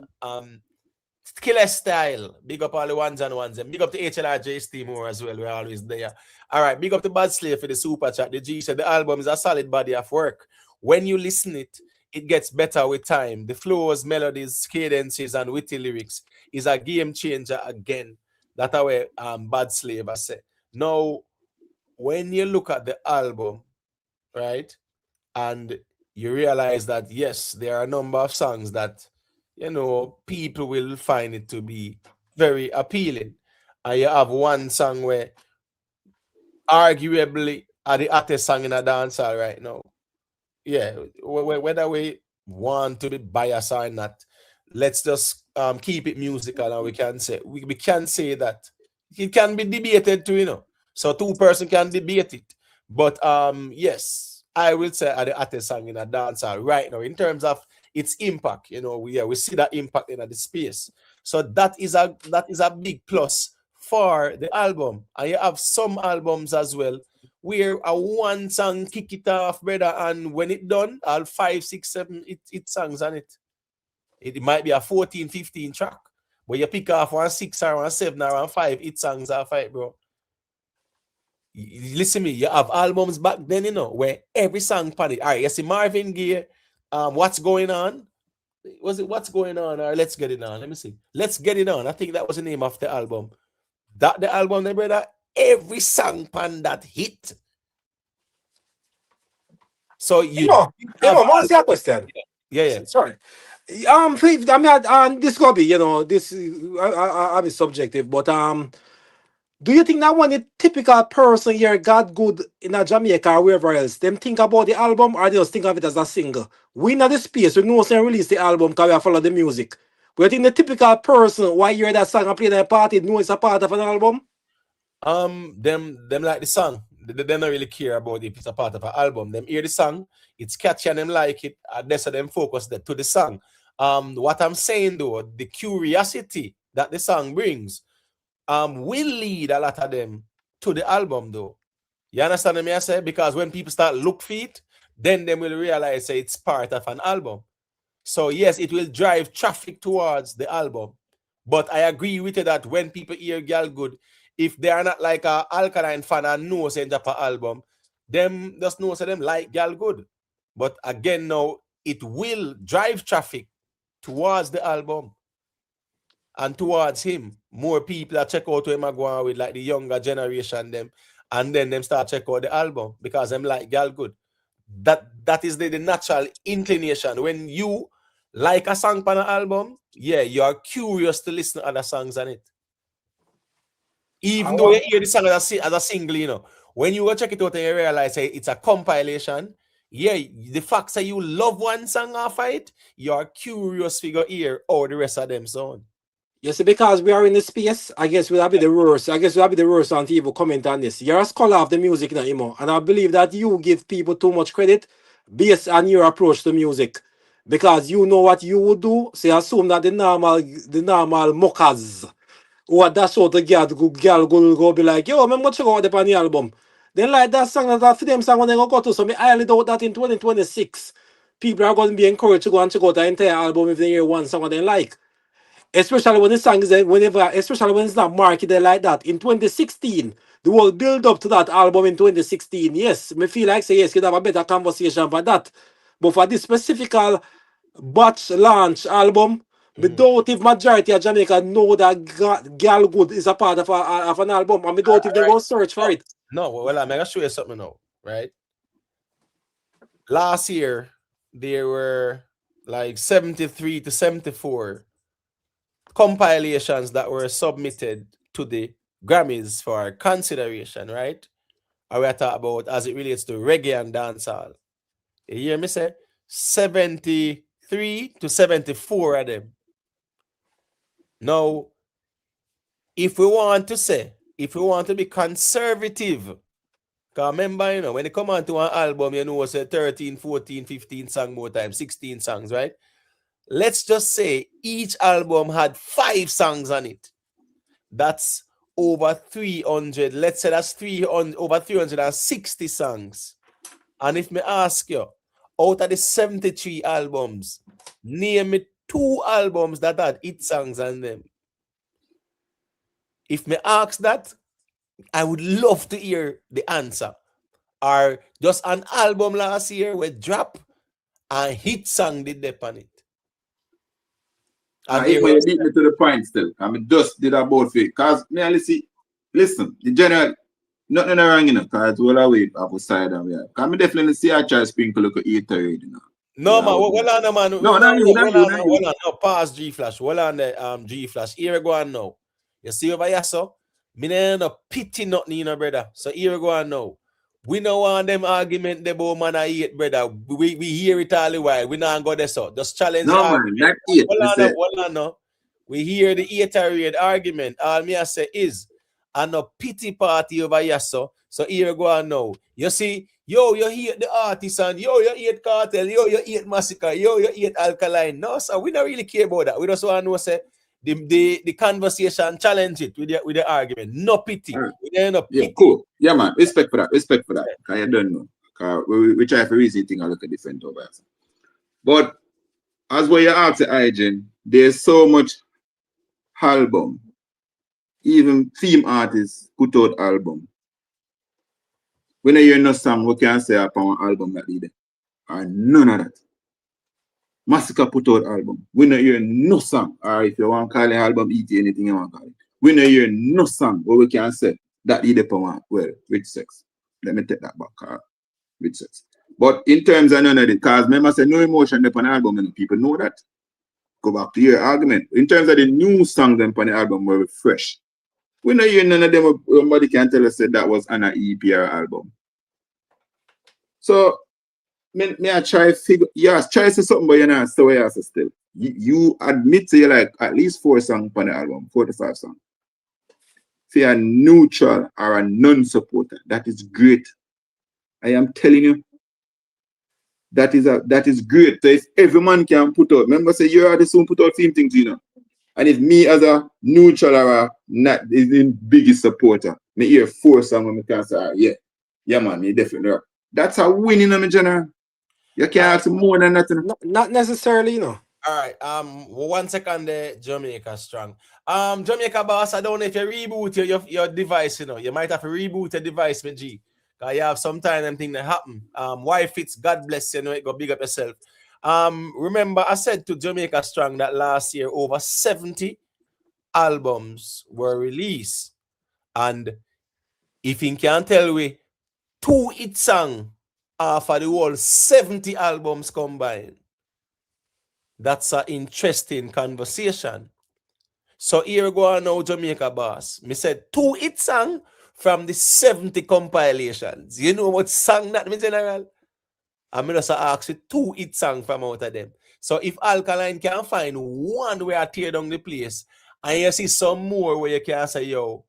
Killer style. Big up all the ones and ones. And big up the HLRJ team more as well. We're always there. All right, big up the Bad Slave for the super chat. The G said the album is a solid body of work. When you listen it gets better with time. The flows, melodies, cadences, and witty lyrics is a game changer again. That's how Bad Slave I say. Now, when you look at the album, right, and you realize that yes, there are a number of songs that people will find it to be very appealing, and you have one song where arguably are the hottest song in a dancehall right now. Yeah, whether we want to be biased or not, let's just keep it musical, and we can say that it can be debated too, so two person can debate it. But yes, I will say at the hottest song in a dancehall right now in terms of its impact. We see that impact in the space. So that is a big plus for the album. And you have some albums as well where a one song kick it off, brother, and when it done, all 5, 6, 7 it songs on it. It might be a 14, 15 track, but you pick off 1 6 or 1 7 or 1 5, it songs are 5, bro. Listen me, you have albums back then, where every song pan it. All right, you see Marvin Gaye, What's Going On? Was it What's Going On or Let's Get It On? Let me see. Let's Get It On. I think that was the name of the album. The album, there, brother, every song pan that hit. So what's your question? Yeah. Sorry. Please, I mean, this gonna be, this I'll be subjective, but do you think that when a typical person here got good in a Jamaica or wherever else, them think about the album or they just think of it as a single? We know the space, we know say release the album because we follow the music. But I think the typical person why you hear that song and play that party know it's a part of an album? Them like the song. They don't really care about if it's a part of an album. Them hear the song, it's catchy and them like it, and that's them focus to the song. What I'm saying though, the curiosity that the song brings will lead a lot of them to the album though. You understand what I say? Because when people start look for it, then they will realize it's part of an album. So yes, it will drive traffic towards the album. But I agree with you that when people hear Girl Good, if they are not like a Alkaline fan and know say Japa album, them just know say them like Girl Good. But again, now it will drive traffic towards the album and towards him. More people that check out him are going with like the younger generation them, and then them start check out the album because them like Girl Good. That is the natural inclination. When you like a song on an album, yeah, you are curious to listen to other songs on it. Even though you hear the song as a single, when you go check it out and you realize it's a compilation, yeah, the fact that you love one song off of it, you are curious to hear all the rest of them sound. Yes, because we are in the space, I guess we'll be the worst. I guess we'll be the worst on people comment on this. You're a scholar of the music now, Imo, and I believe that you give people too much credit based on your approach to music. Because you know what you would do, so assume that the normal mockers who that's what the girl go be like, yo, I'm check out the on the album. Then like that song that for them song when they go to, so me highly doubt that in 2026 people are going to be encouraged to go and check out the entire album if they hear one song they like. Especially when the song is especially when it's not marketed like that. In 2016, the whole build up to that album in 2016. Yes, me feel like say yes, you'd have a better conversation for that. But for this specific batch launch album, me doubt if majority of Jamaica know that Girl Good is a part of an album, and me doubt if they go search for it. No, well, I'm gonna show you something now, right? Last year, there were like 73 to 74 compilations that were submitted to the Grammys for consideration, right? Or we are talking about as it relates to reggae and dancehall. You hear me say 73 to 74 of them. Now, if we want to be conservative, because remember, when they come on to an album, it's 13, 14, 15 songs more time, 16 songs, right? Let's just say each album had 5 songs on it. That's over 300, let's say that's 300, over 360 songs. And if me ask you, out of the 73 albums, name me 2 albums that had hit songs on them. If me ask that, I would love to hear the answer. Or just an album last year with drop and hit song did they on it. You beat me to the point still. I mean, just did about it. Because me listen, the general, nothing wrong, you know, because it's all away outside of here. Because me definitely see I try sprinkle like a 8 already, you know. No, man, hold on, man. No, not you. Hold on, no, pause G Flash. Hold on the G Flash. Here we go on now. You see over here, so me no pity nothing, you know, brother. So here we go on now. We know want them argument about man I hate, brother. We hear it all the while. We not go there, so just challenge. No, man, not it. Hold on, no. We hear the 8 argument. All me I say is, and no pity party over here, so here we go on now. You see, yo, you hate the artist, and yo, you hate Kartel, yo, you hate Masicka, yo, you hate Alkaline. No, so we don't really care about that. We just want to know, say, the conversation, challenge it with the argument. No pity. Right. No pity. Yeah, cool. Yeah, man. Respect for that. Because I don't know. We try for reason thing and look at different over. But as what you asked the IGN, there's so much album. Even theme artists put out album. When you hear no song, we can say upon an album that did it. And none of that. Masicka put out album. We don't hear no song. Or if you want to call the album ET, anything you want to call it. We don't hear no song where we can say that did it upon well, with sex. Let me take that back. With sex. But in terms of none of it, because remember I said no emotion upon the album, and people know that. Go back to your argument. In terms of the new songs upon the album were fresh. We don't hear none of them. Somebody can tell us that was an EP or album. So, me I try to figure, yes, try to say something, but you're not so yes still. You admit to you like at least 4 songs on the album, 4 to 5 songs. If you're a neutral or a non-supporter, that is great. I am telling you, that is great. So if every man can put out, remember say you're the soon put out same things, you know. And if me as a neutral or not is the biggest supporter, me hear 4 songs and me can say, yeah man, me definitely rock. That's a win in the general. You can't ask more than nothing. Not necessarily, you know. All right. 1 second there, Jamaica strong. Jamaica boss, I don't know if you reboot your device, you know. You might have to reboot your device, my G. Because you have some time and thing that happen. Why fits, God bless you, know, it go big up yourself. Remember, I said to Jamaica Strong that last year over 70 albums were released. And if you can tell me 2 hit songs for the whole 70 albums combined, that's an interesting conversation. So here we go on now, Jamaica boss. Me said 2 hit songs from the 70 compilations. You know what song that means, general? I'm just ask you 2 hit songs from out of them. So if Alkaline can find one where I tear down the place, and you see some more where you can say, yo,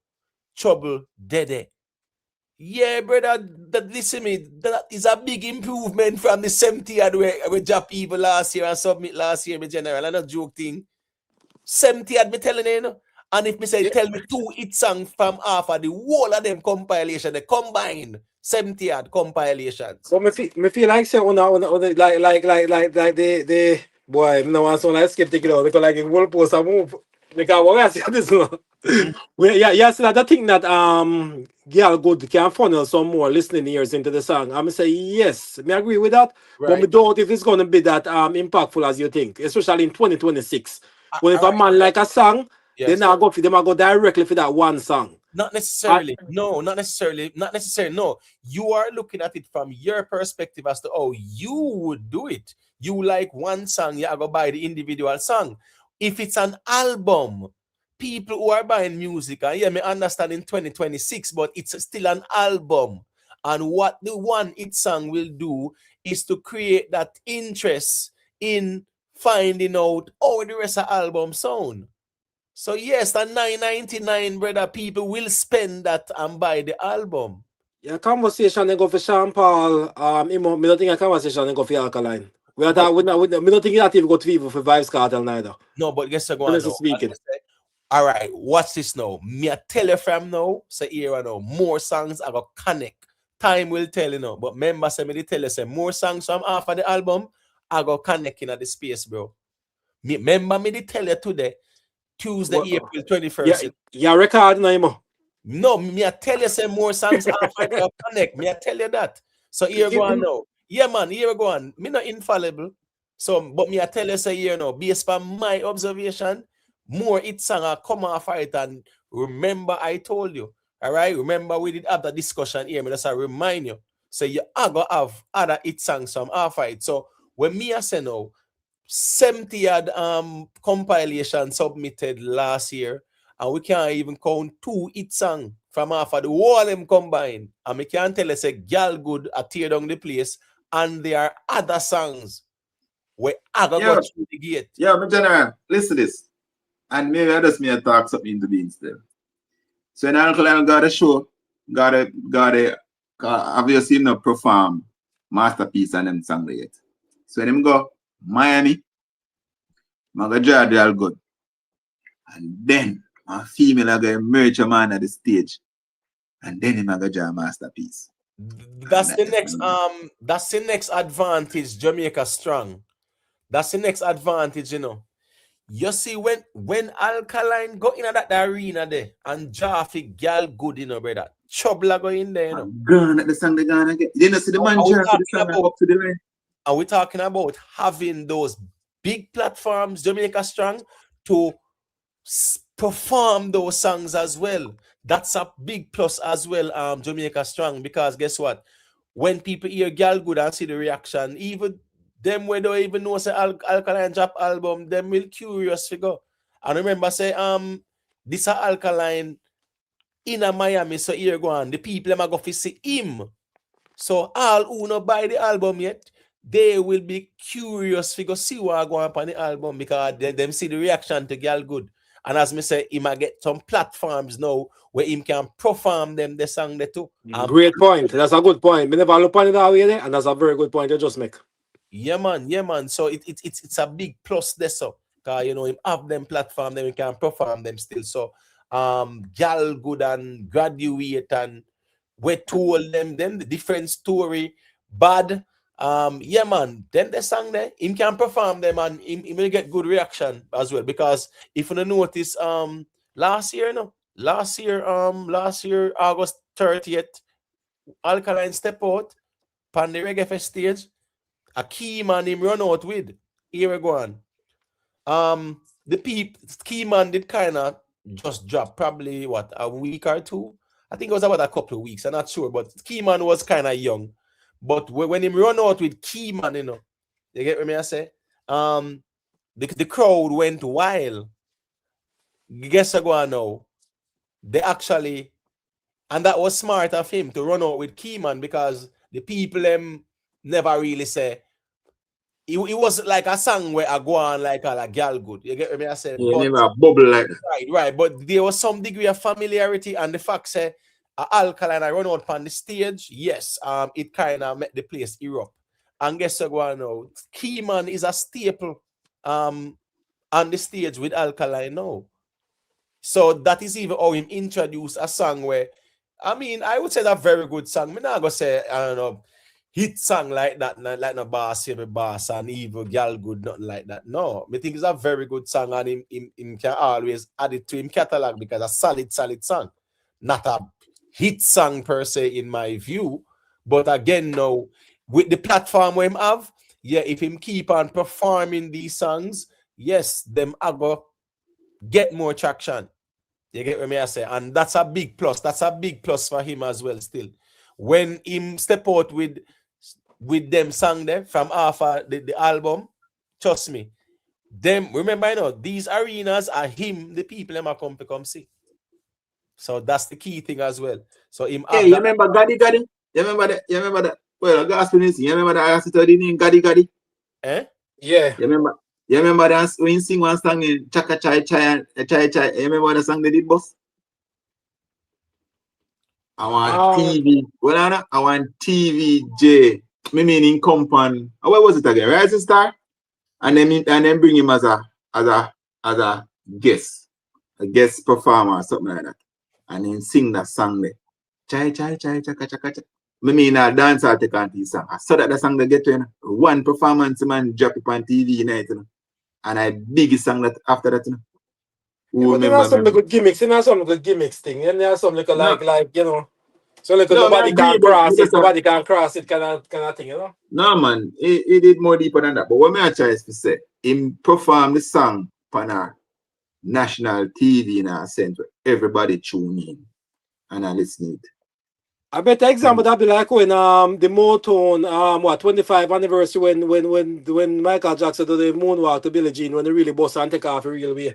trouble, dead. Yeah, brother, listen me, that is a big improvement from the 70 where Jaffrey people last year and submit last year, my general. I'm not joke thing. 70 had me telling you, know? And if me say, tell me 2 hit songs from half of the whole of them compilation, they combine 70 odd compilations. So me feel like say on like the boy, no one so like skeptic, you know, because like in world post a move. Because what I see this one. Yes, that thing that girl good can funnel some more listening ears into the song. I'm say yes, me agree with that. Right. But me doubt if it's gonna be that impactful as you think, especially in 2026. When if a man like a song, then I go for them, I go directly for that one song. Not necessarily. No, not necessarily. Not necessarily. No, you are looking at it from your perspective as to how you would do it. You like one song, you go buy the individual song. If it's an album, people who are buying music, and yeah, me understand in 2026, but it's still an album. And what the one hit song will do is to create that interest in finding out how the rest of the album sound. So yes, the $9.99, brother, people will spend that and buy the album. Yeah, conversation they go for Sean Paul. Me don't think a conversation they go for Alkaline. We don't think that even go to people for Vybz Kartel neither. No, but guess what? All right, watch this now. Me I tell you from now, say here now, more songs I go connect. Time will tell you now. But remember, say me tell you, say more songs from half of the album, I go connect in the space, bro. Me remember me tell you today, Tuesday, April 21st. Yeah, record now. No, me I tell you, say more songs half of the connect. Me I tell you that. So here go on now. Yeah, man, here go on. Me not infallible. So, but me I tell you, say here now, based on my observation, more hit song are come off it. And remember, I told you, all right. Remember, we did have that discussion here. Me just remind you, say you are gonna have other hit songs from off it. So when me I say now, 70 odd compilation submitted last year, and we can't even count 2 hit songs from half of the whole of them combined. And we can't tell us a girl good a tear down the place, and there are other songs where I go through the gate. Yeah, but General, listen to this. And maybe I just may talk something into being still. So in Alkaline got a show, got a obviously not perform masterpiece and them song yet. So when them go Miami, I go draw the all good. And then my female I go emerge a man at the stage. And then him I go draw a masterpiece. That's the next advantage Jamaica strong. That's the next advantage, you know. You see, when Alkaline go in that arena there and Jaffrey girl good, you know, brother. Trouble go in there, you know. Gone at the song they gonna get. You didn't see the man Jaffrey the song up to the line. And we're talking about having those big platforms, Jamaica Strong, to perform those songs as well. That's a big plus as well, Jamaica Strong, because guess what? When people hear Girl Good and see the reaction, even them where don't even know say Alkaline drop album, them will curious to go. And remember, say this a Alkaline in a Miami, so here go on. The people are going to see him. So all who not buy the album yet, they will be curious to go see what go on the album because them see the reaction to Girl Good. And as me say, he might get some platforms now where he can perform them the song there too. Great point. That's a good point. Me never look on it that way there, and that's a very good point you just make. Yeah, man. So it's a big plus there, so because you know him have them platform, then we can perform them still. So Girl Good and Graduate and we told them the different story, bad. Yeah, man. Then the song there, him can perform them and he will get good reaction as well. Because if you notice, last year, August 30th, Alkaline step out on the Reggae Fest stage. A key man him run out with. Here we go on. The key man did kind of just drop probably what a week or two. I think it was about a couple of weeks. I'm not sure, but Keyman was kind of young. But when him run out with Keyman, you know, you get what I say? The crowd went wild. Guess what now? They actually, and that was smart of him to run out with Keyman because the people never really say. It was like a song where I go on like a Girl Good. You get what I say? Yeah, never bubble like that. Right. But there was some degree of familiarity and the fact say Alkaline I run out on the stage. Yes, it kind of made the place erupt. And guess what now? Keyman is a staple on the stage with Alkaline now. So that is even how him introduce a song where I mean I would say that's a very good song. I'm not gonna say I don't know hit song like that, like no boss, me boss and evil Girl Good, nothing like that. No, I think it's a very good song and him can always add it to him catalog because a solid song. Not a hit song per se in my view. But again, now, with the platform we have, yeah, if him keep on performing these songs, yes, them are going get more traction. You get what I say? And that's a big plus. That's a big plus for him as well still. When him step out with them song there from half the album, trust me, them remember you know these arenas are him, the people them are come see. So that's the key thing as well. So him hey, you remember Gaddy? You remember that? Well, gospel is you remember that I asked the name Gaddy? Eh? Yeah. You remember that when you sing one song in Chaka Chai Chai. You remember the song they did, boss? I want TV. Well, I want TVJ. Me meaning company. What was it again? Rising Star, and then bring him as a guest. a guest performer or something like that, and then sing that song there. Chai chai chai chaka chaka chaka. I mean, a dancer take on this song. I saw that the song they get to, you know, one performance man drop it on TV, you know, and I biggest song that after that, you know. Yeah, but there are some good gimmicks. There are some good gimmicks thing, and there are some like you know. So like nobody can cross it, nobody can cross it, kind of thing, you know. No man, he did more deeper than that. But what I try is to say, him perform the song on a national TV in a sense where everybody tune in and I listen it. I bet the example that be like when the Motown 25 anniversary when Michael Jackson do the moonwalk to Billie Jean when they really bust and take off a real way.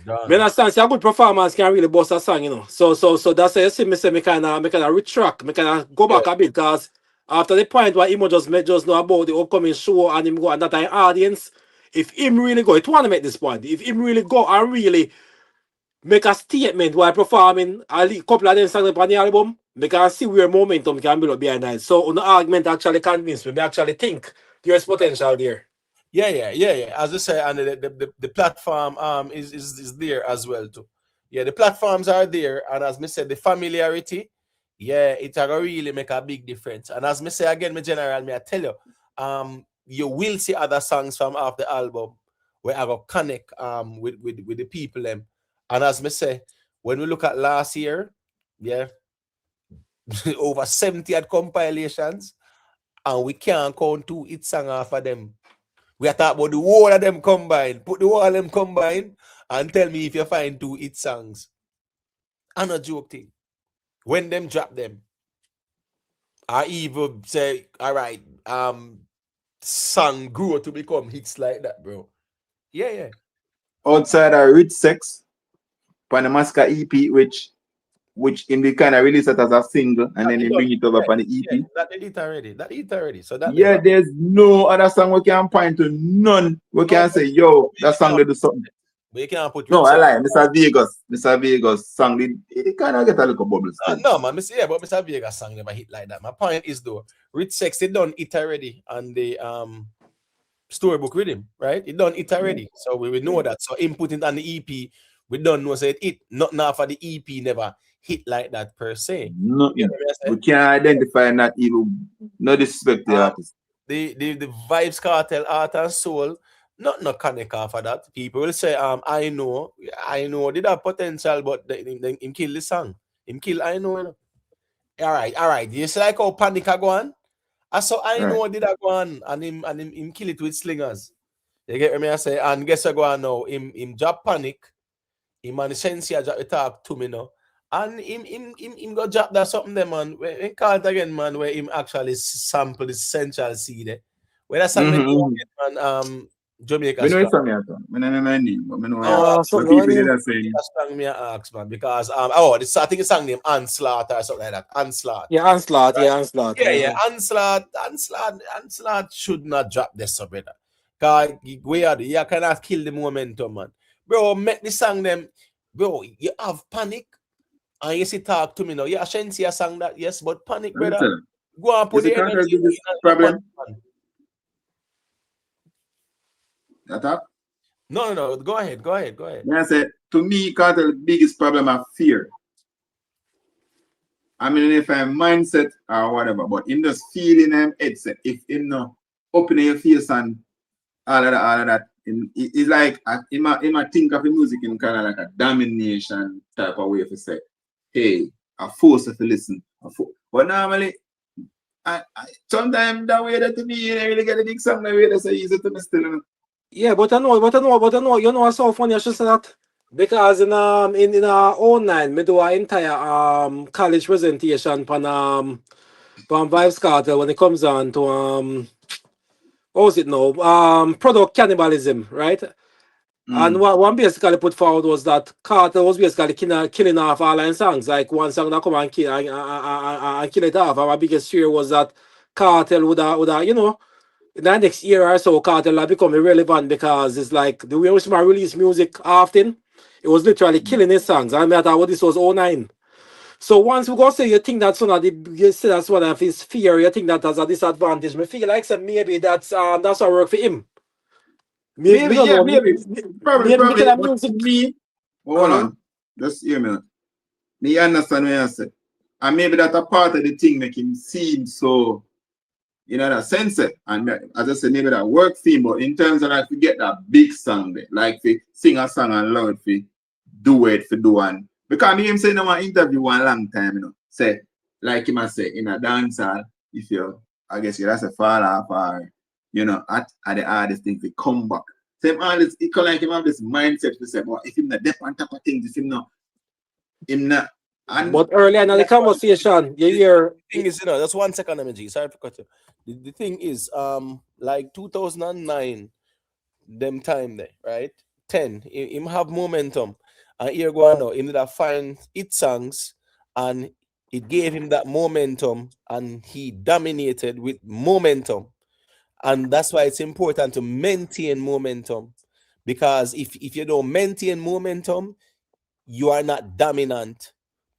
I understand, see a good performance can really bust a song, you know. So that's why you see me say me kinda retract, me kinda go back a bit because after the point where him just know about the upcoming show and him go and that time audience, if him really go, it wanna make this point. If him really go and really make a statement while performing a couple of them songs on the album, we can see where momentum can build up behind that. So on the argument actually convinced me. I actually think there's potential there. Yeah. As I say, and the platform is there as well too. Yeah, the platforms are there, and as me said, the familiarity, yeah, it will really make a big difference. And as me say again, I tell you, you will see other songs from off the album where I go connect with the people them. And as me say, when we look at last year, yeah, over 70 odd compilations, and we can't count 2 hit songs off of them. We are talking about the whole of them combined. Put the whole of them combined and tell me if you find 2 hit songs. I'm not joking. When them drop them, I even say, all right, song grew to become hits like that, bro. Yeah. Outside of Rich Sex, on the Masicka EP, which in the kind of release it as a single and then they bring it over on the EP. Yeah, that they did already. So that there's no other song we can point to, none we can say, yo, that song they do something. But you can't put no, I lie. Mr. Vegas song, it kind of get a little bubbles. No, man, but Mr. Vegas song never hit like that. My point is though, Rich Sex, they done it already on the storybook rhythm, right? It done it already. So we know that. So input it on the EP, we don't know say it not now for the EP never hit like that per se. No, you know we can't identify not even no disrespect the artist. The Vybz Kartel Art and Soul, not connect off of that. People will say, I know did have potential, but him kill the song. Him kill I know. You know? All right. You see like how Panic go on? I saw I know did that go on and him kill it with slingers. You get me? I say, and guess what go on now? Him drop Panic, him and the Sensia drop the talk to me now. And him go drop that something there, man. When call it again, man, where him actually sample the Central C there. Where that song man, Jamaica. We know it's from here, but people are saying song me ask, man, because I think it's song name Onslaught or something like that. Onslaught. Yeah, Onslaught, right? Onslaught. Yeah. Onslaught should not drop this so brother. Cause you cannot kill the momentum, man. Bro, make the song them, bro, you have Panic. And you see talk to me now. Yeah, Shensia sang that, yes, but Panic, brother. Go and put the energy in problem. That up? No. Go ahead. I said, to me, Kartel, the biggest problem is fear. I mean, if I'm mindset or whatever, but in just feeling him, it's if him no opening your face and all of that, it's like he might think of the music in kind of like a domination type of way to say, hey, I force you to listen. But normally, I sometimes that way that to me, you really get a big song that way that's so easy to me still. Yeah, but I know, you know what's so funny? I should say that because in 09, me do an entire college presentation from Vybz Kartel when it comes on to what was it now? Product cannibalism, right? And what one basically put forward was that Kartel was basically killing off all line songs. Like one song that come and kill it off. And my biggest fear was that Kartel would you know, in the next year or so, Kartel had become irrelevant because it's like the way which man release music often, it was literally killing his songs. I thought what this was 09. So once we go say you think that's one of that's one of his fear, you think that has a disadvantage. Me feel like maybe that's what work for him. Maybe. Probably. Me. Hold on. Just hear me out. Me understand what you say. And maybe that a part of the thing make him seem so, you know, that sense. And as I said, maybe that work theme, but in terms of like we get that big song there, like we sing a song and loud for do it for do one. Because me him say in my interview one long time, you know, say, like him I say, in a dancehall, if you, I guess you that's a fall off or, you know, at the hardest thing to come back. Same all this, it can like him have this mindset to say, but if him not dep on top of things, if him not. But earlier in the conversation, you hear the thing is, you know, that's 1 second, MG. Sorry for cutting. The thing is, like 2009, them time there, right? 10, him have momentum, and here go now, him did a find hit songs, and it gave him that momentum, and he dominated with momentum, and that's why it's important to maintain momentum, because if you don't maintain momentum, you are not dominant.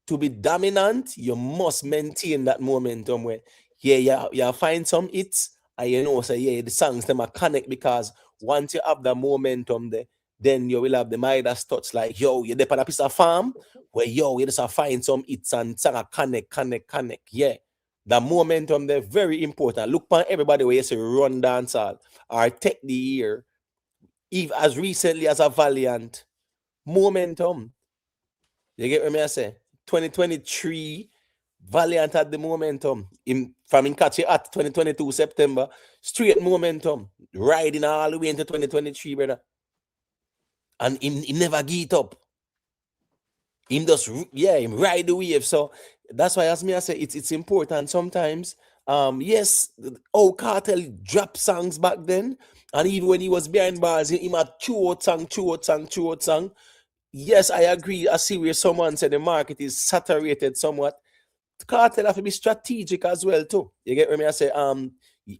To be dominant, you must maintain that momentum where, yeah, you find some hits, and you know, say, yeah, the songs, them are connect, because once you have the momentum there, then you will have the Midas touch, like, yo, you're there on a piece of farm, where, yo, you just find some hits and song a connect. Yeah, the momentum there, very important. Look for everybody where you say run dancehall, or take the year, even as recently as a Valiant, momentum. You get what I say? 2023, Valiant had the momentum. From Incarceration at 2022 September, straight momentum, riding all the way into 2023, brother. And he never get up. Him just, him ride the wave. So that's why, as me I say, it's important sometimes. Yes, Kartel dropped songs back then, and even when he was behind bars, he had chew out song. Yes, I agree. I see where someone said the market is saturated somewhat. Kartel have to be strategic as well too. You get what I say? All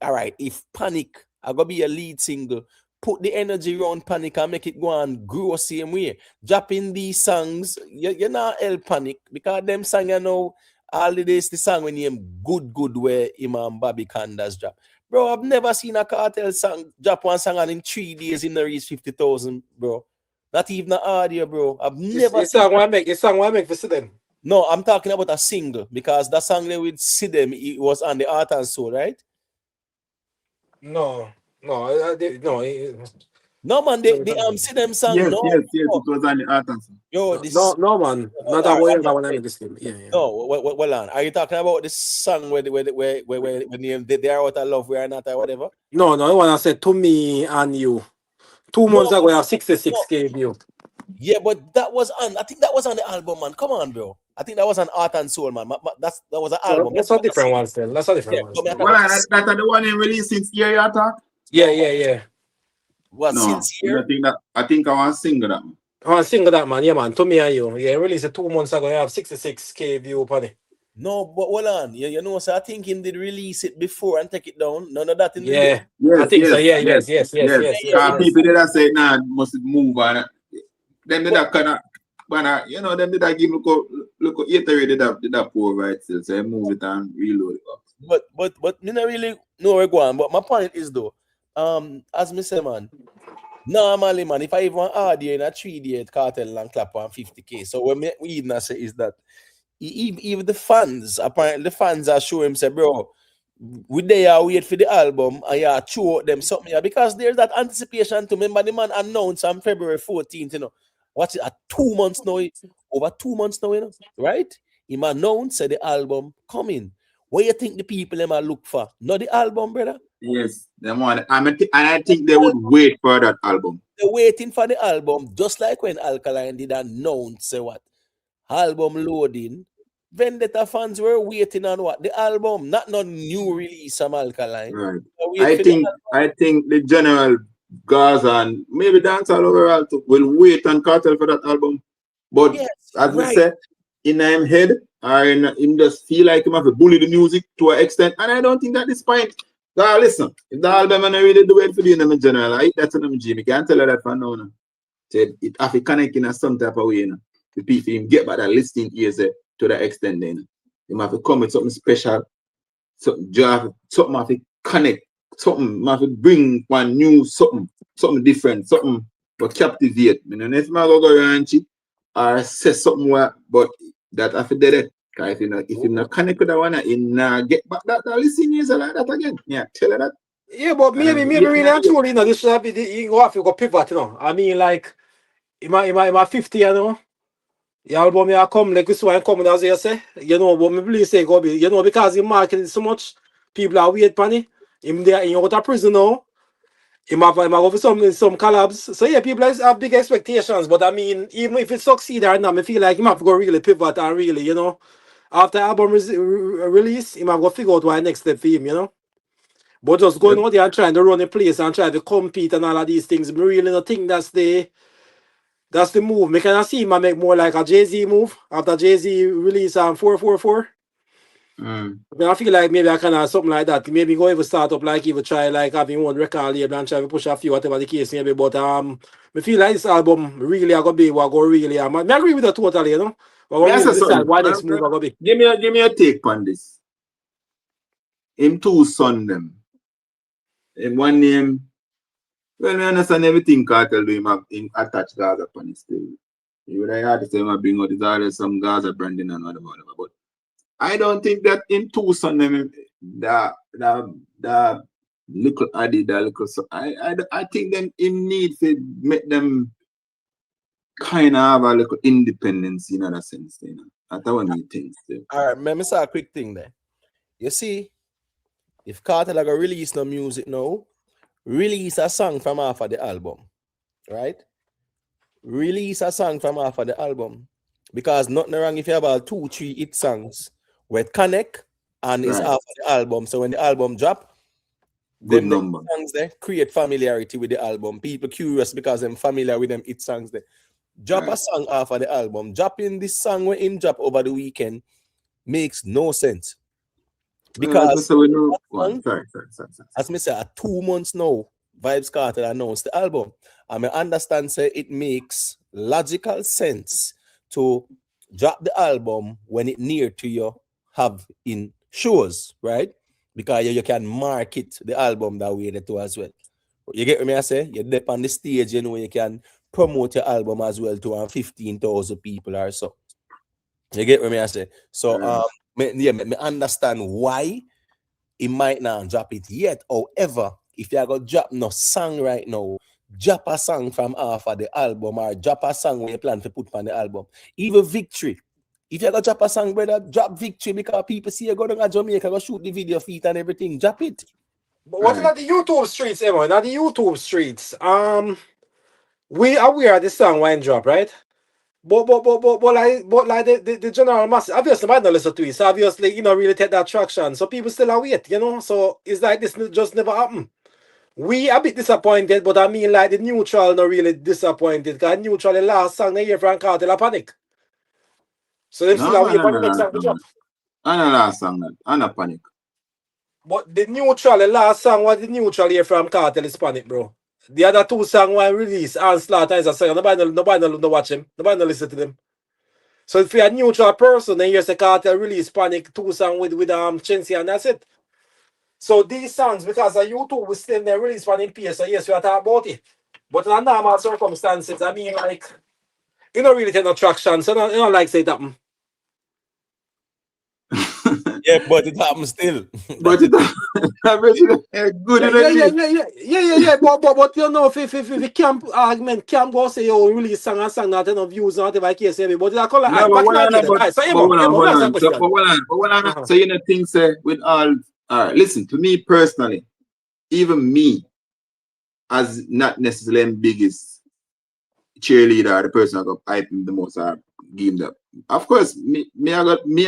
right, if Panic I gonna be a lead single, put the energy around Panic and make it go and grow same way. Dropping these songs, you're not help Panic, because them song, you know, all the days the song when him good where Imam Bobby Candace drop. Bro, I've never seen a Kartel song drop one song and in 3 days in the reach 50,000, bro. Not even an audio, bro. I've never seen a song I make for Sidem. No, I'm talking about a single, because that song there with Sidem, it was on the Art and Soul, right? No, man, they Sidem song. Yes, no, it was on the Art and Soul. Yo, this no, man, not that one I make this thing. Yeah. No, well on. Are you talking about this song where they are out of love, we are not, or whatever? No, the one I said to me and you. 2 months ago, I have 66K view. Yeah, but that was on. I think that was on the album, man. Come on, bro. I think that was on Art and Soul, man. That was an album. That's a different one, still. That's a different one. Well, that's the one he released since year you talk? Yeah. What, no, since year? I think I want to sing that, man. I want to sing that, man. Yeah, man. To me and you. Yeah, released it 2 months ago. You have 66K view upon it. No, but hold on. You know, so I think him did release it before and take it down. None of that in the yes, I think so. Yes. People did say, nah, must move on. Them did that kind of, but you know, them did that give look iterated that poor right still. So I move it and reload it. But me not really know where going. But my point is though, as me say, man, normally, man, if I even audio in a 3D Kartel and clap on 50K. So what we even say is that even the fans, apparently the fans are showing say, bro, we there wait for the album and yeah, chew out them something here, because there's that anticipation to remember the man announced on February 14th, you know. What's it at 2 months now? Over 2 months now, you know, right? He announced the album coming. What you think the people them look for? Not the album, brother. Yes, them want. I think they would wait for that album. They're waiting for the album, just like when Alkaline did announce what album loading. Vendetta fans were waiting on what? The album, not no new release from Alkaline. Right. I think the general Gaza and maybe Dancehall overall will wait on Kartel for that album. But yes, as we said, in him head or in him just feel like him have to bully the music to an extent. And I don't think that is fine. Now listen, if the album and I really do it for you in general, that's an Jimmy. Can't tell her that for now. Said it have to connect in some type of way, you know. The people him get back that listening ears to the extent then. He have to come with something special, something have to connect, something have to bring one new something different, something to captivate. You know, if I go around cheap, or say something where, but that after that, if you not connect with that one, in get back that listen is like that again. Yeah, tell her that. Yeah, but maybe really and truly, you know, this should be you go have to go pivot, you know. I mean, like, in my 50, you know. The album here come like this one coming as you say, you know, but me believe say go be, you know, because he marketed so much, people are wait for it. Him there in out of prison now. Him have over some collabs. So yeah, people have big expectations. But I mean, even if it succeed or not, I feel like him have to go really pivot and really, you know, after album release, him have to figure out what next step for him, you know. But just going out there and trying to run a place and trying to compete and all of these things, I really don't think that's the move. Me can see him make more like a Jay-Z move after Jay-Z release 444. I mean, I feel like maybe I can have something like that. Maybe go even start up like even try like having one record label and try to push a few whatever the case maybe. But I feel like this album really are gonna be what go really. I agree with that totally, you know. But Yes, really decide what next move are gonna be. Give me a take on this. Him two son them. In one name. Well, I understand everything Kartel do him attach Gaza upon it still. You would have to say him bring out his always some Gaza branding and whatever. But I don't think that in two son them the little Addy, the little son. I think them in need to make them kind of have a little independence in that sense, you know. That's what I think. All right, let me say a quick thing there. You see, if Kartel are gonna release no music now, release a song from half of the album, right? Release a song from half of the album. Because nothing wrong if you have about 2-3 hit songs with connect and it's half of the album. So when the album drop, good number songs there create familiarity with the album. People curious because they're familiar with them hit songs there. Drop a song off of the album. Dropping this song when in drop over the weekend makes no sense. Because as me say, at 2 months now, Vybz Kartel announced the album. And I understand say it makes logical sense to drop the album when it near to you have in shows, right? Because you can market the album that way too as well. You get what I say? You're there on the stage, you know, you can promote your album as well to 15,000 people or so. You get what I say? So me understand why it might not drop it yet. However, if you are gonna drop no song right now, drop a song from half of the album or drop a song where you plan to put on the album. Even Victory. If you are gonna drop a song, brother, drop Victory because people see you go to Jamaica, go shoot the video feet and everything. Drop it. But what about the YouTube streets, Emma? Not the YouTube streets. We are aware of the song when drop, right? But like the general mass, obviously might not listen to it. So obviously, you know, really take that traction. So people still are wait, you know. So it's like this just never happened. We a bit disappointed, but I mean like the neutral not really disappointed. Because neutral the last song they hear from Kartel a panic. So they still are wait for the next song to drop. And the last song that, and a panic. But the neutral, the last song was the neutral here from Kartel is panic, bro. The other two songs were released and Slaughter is a song. Nobody no watch him. Nobody no listen to them. So if you're a neutral person, then here's the Kartel release Panic 2 song with Chincy and that's it. So these songs, because of YouTube was still there release one in PS, so yes, we are talking about it. But in normal circumstances, I mean like you don't really take no traction, so you don't like say that. Yeah, but it happens still. But it good. Yeah. But you know, if camp argument, camp go say, oh, release song and song not enough views, not if I can't say, but I call it. So you know things say with all right, listen, to me personally, even me, as not necessarily the biggest cheerleader, the person I got hype him the most or give him that. Of course, I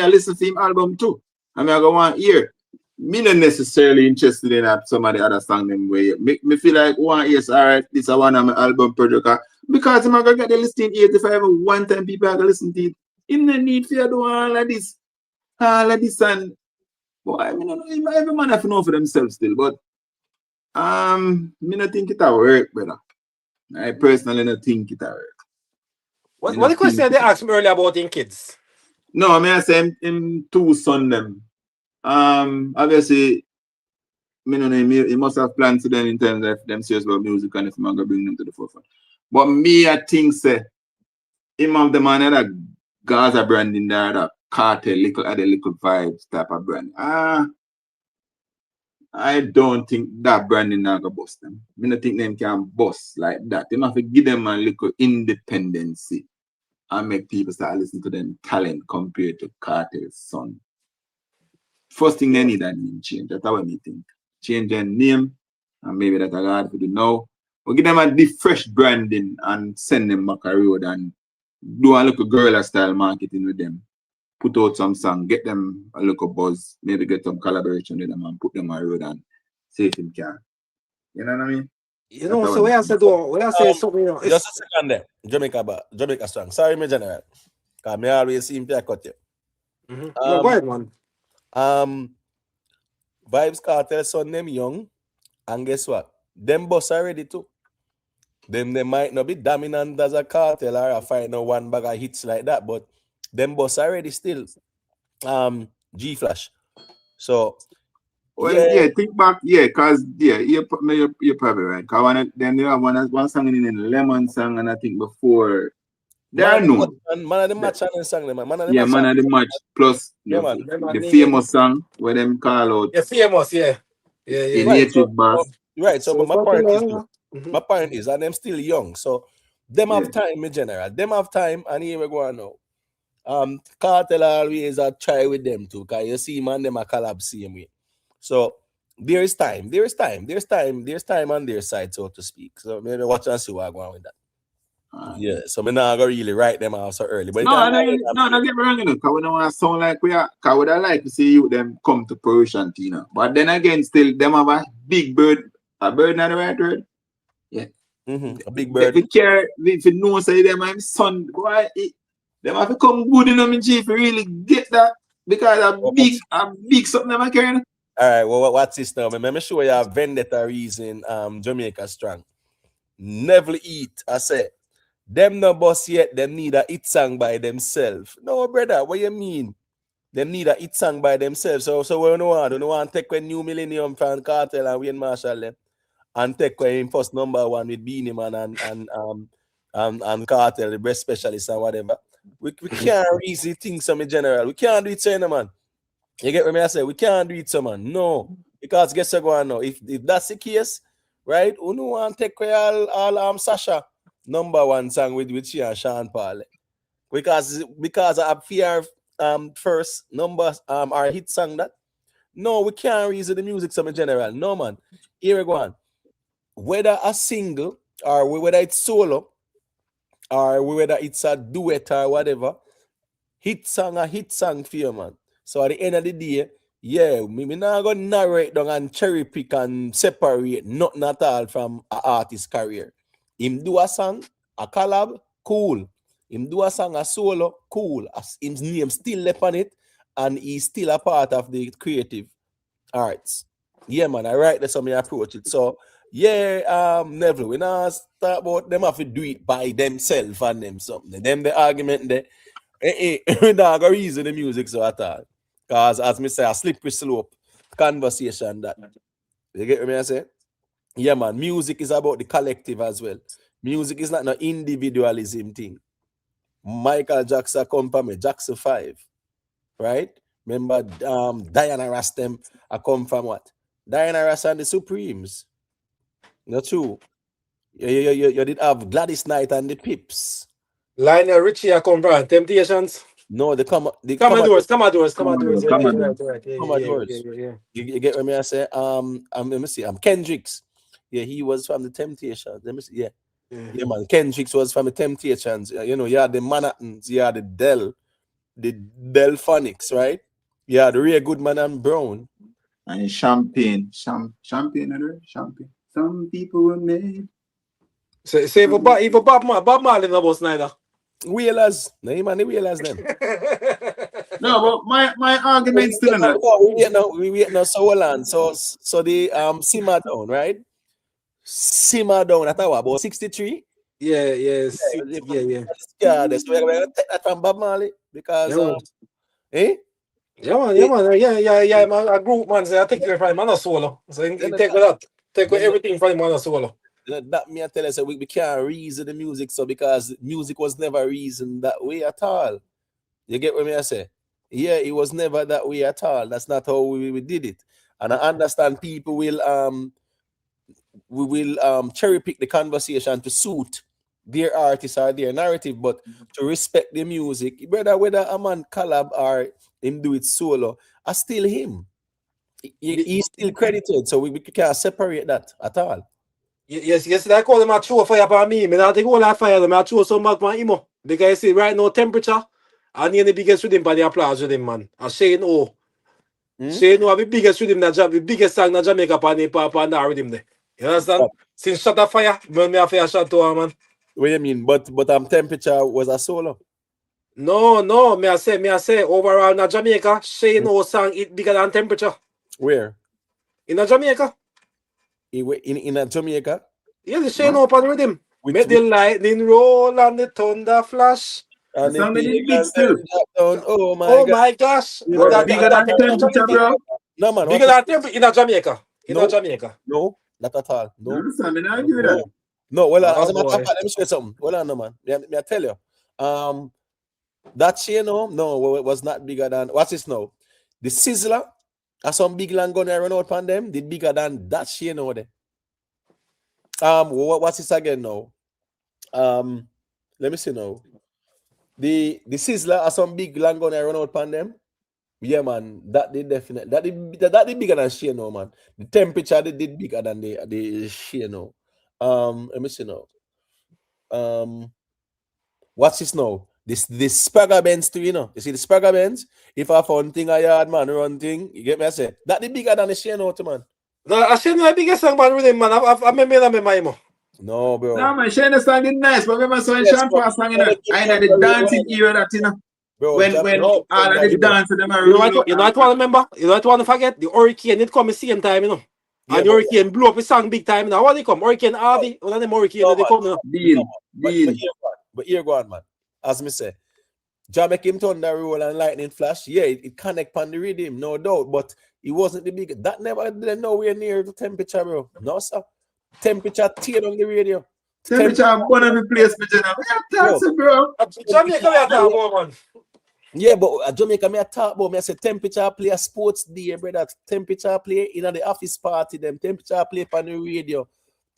listen to him album too. I mean, I go one ear. Me not necessarily interested in some of the other song them way. Me feel like one yes, all right, this is one of my album project because I'm gonna get the listing 85 one time people are gonna listen to it. In the need for you do all of this and boy, I mean, every man have to know for themselves still, but me not think it will work, brother. I personally not think it will work. What the question they asked me earlier about in kids? No, I mean I say him two son them. Obviously, me no know he must have plans to them in terms of them serious about music and if I'm gonna bring them to the forefront. But me, I think say him of the man that Gaza brand in there, that cartel, little vibes type of brand. I don't think that branding now go bust them. I don't think them can bust like that. They have to give them a little independency and make people start listening to them talent compared to Cartel's son. First thing they need a name change. That's what I think. Change their name and maybe that's hard to do now. But give them a fresh branding and send them back a road and do a little guerrilla style marketing with them. Put out some song, get them a little buzz, maybe get some collaboration with them and put them on the road and see if they can. You know what I mean? You know, so where I said something, you know, just a second there. Jamaica song. Sorry, my general. Because I always seem to cut you. No, go ahead, man. Vybz Kartel son them young, and guess what? Them boss already too. Them they might not be dominant as a cartel or a find no one bag of hits like that, but them boss already still G Flash. So well, yeah, think back, cause you're probably right. Cause then you have one song in the Lemon song, and I think before there no man of the match and song them, man of the match. Man of the match plus the famous song where them call out. Yeah, famous, yeah. Native boss. Right. So but my point is and them still young. So them have time in general. Them have time, and here we go now. Cartel always a try with them too, because you see man them a collab same way. So there is time on their side, so to speak. So maybe watch and see what I go on with that. Yeah, so I'm not gonna really write them out so early. But don't get me wrong, you know, because we don't want to sound like we are, because we don't like to see you them come to fruition, you know. But then again, still them have a big bird, a bird not the right word. Yeah. A big bird. If you care, if you know say them I'm son, boy, them have to come good in them in G if you really get that, because a big something them I carrying. All right, well, what's this now? Let me show you a vendetta reason Jamaica strong. Never eat, I say. Them no boss yet, them need a hit song by themselves. No, brother, what you mean? Them need a hit song by themselves. So we don't want to take a New Millennium fan Cartel and Wayne Marshall them and take in first number one with Beanie Man and Cartel, the best specialist and whatever. We can't easily think some in general. We can't do it so, man. You get what I say? We can't do it so, man. No. Because guess what going on now? If that's the case, right? We don't want to take all Sasha number one song with she and Sean Paul. Because of fear first number our hit song that. No, we can't reason the music some in general. No, man. Here we go on. Whether a single or whether it's solo or whether it's a duet or whatever, hit song for you, man. So at the end of the day, me not gonna narrate down and cherry pick and separate nothing at all from an artist's career. Him do a song, a collab, cool. Him do a song, a solo, cool. His name still left on it, and he's still a part of the creative arts. Yeah, man, I write that's how me approach it. So never. We not start about them have to do it by themselves and them something. Them the argument there. We not gonna reason the music so at all. Because as me say, a slippery slope conversation that. You get what I say? Yeah, man. Music is about the collective as well. Music is not no individualism thing. Michael Jackson come from me, Jackson 5. Right? Remember Diana Ross them I come from what? Diana Ross and the Supremes. Not true. You did have Gladys Knight and the Pips. Lionel Richie I come from Temptations. No, the Commodores. Yeah. You get what I say? Let me see. Kendricks. Yeah, he was from the Temptations. Let me see. Yeah, man. Kendricks was from the Temptations. You know, you had the Manhattans, you had the Delphonics, right? Yeah, the Ray Goodman and Brown. And champagne. Champagne. Some people were made. Say for Bob Marley no boss neither. Wheelers. No, man, the Wheelers them. No, but my argument still in that. We wait now so long. So the simmer down, right? Simmer down at about 63. Yeah. Yeah. So we're gonna take that from Bob Marley because Yeah, man. A group man say I take it from man a solo. So he take with that. Take with everything from man a solo. That me I tell you, so we can't reason the music, so because music was never reasoned that way at all. You get what me I say? Yeah, it was never that way at all. That's not how we did it. And I understand people will we will cherry pick the conversation to suit their artist or their narrative, but to respect the music, whether a man collab or him do it solo, I still him. He's still credited, so we can't separate that at all. Yes, I call him a true fire for me. I think all that fire them I throw so much for him. Because you see right now temperature and he the biggest rhythm by the applause with him, man. I Shane O. Shane O have the biggest rhythm the biggest song in Jamaica upon the rhythm there. You understand? Since shut the fire, me have a shot to him, man. What do you mean? But temperature was a solo. No, me I say overall in Jamaica, Shane O song it bigger than temperature. Where? In Jamaica. In Jamaica? Yeah, the Shane O upon rhythm. Make the lightning roll and the thunder flash. And the big still. Oh my gosh. Bigger than temperature, bro. No, man. Bigger than temperature in Jamaica. Jamaica. No, not at all. No. No, well, as a matter of fact, let me show you something. Well, no, man. Me I tell you. That Shane O, no, it was not bigger than, what's this now? The Sizzler, some big land gun run out on them, did bigger than that Shane O there. What's this again now? Let me see now. The Sizzler, some big land gun run out on them. Yeah, man, that did definitely, that did bigger than Shane O, man. The temperature they did bigger than the Shane O. Let me see now. What's this now? This Spagger Benz too, you know. You see the Spagger Benz? If I found thing a yard man run thing, you get me I say? That the bigger than the Shane O, man. No, I Shane O the biggest song man with him, man. I remember him. No, bro. No, man, Shane song is nice, but remember so Sean Paul song, you know, I had the dancing era that, you know. Bro, when all of the dance them are you know what I remember? You know what I want to forget? The Hurricane, it come the same time, you know. Yeah, and the Hurricane blew up his song big time. Now what they come? Hurricane Harvey, one of them Hurricane, they come now. But here go on, man. As me say, Jamaica came thunder roll and lightning flash. Yeah, it connect on the rhythm, no doubt. But it wasn't the big. That never did nowhere near the temperature, bro. No, sir. Temperature teared on the radio. Temperature one of the place, bro. Jamaica, we are talking about, man. Yeah, but Jamaica, me talk about me. I say temperature play a sports day, brother. Temperature play in the office party. Them temperature play on the radio.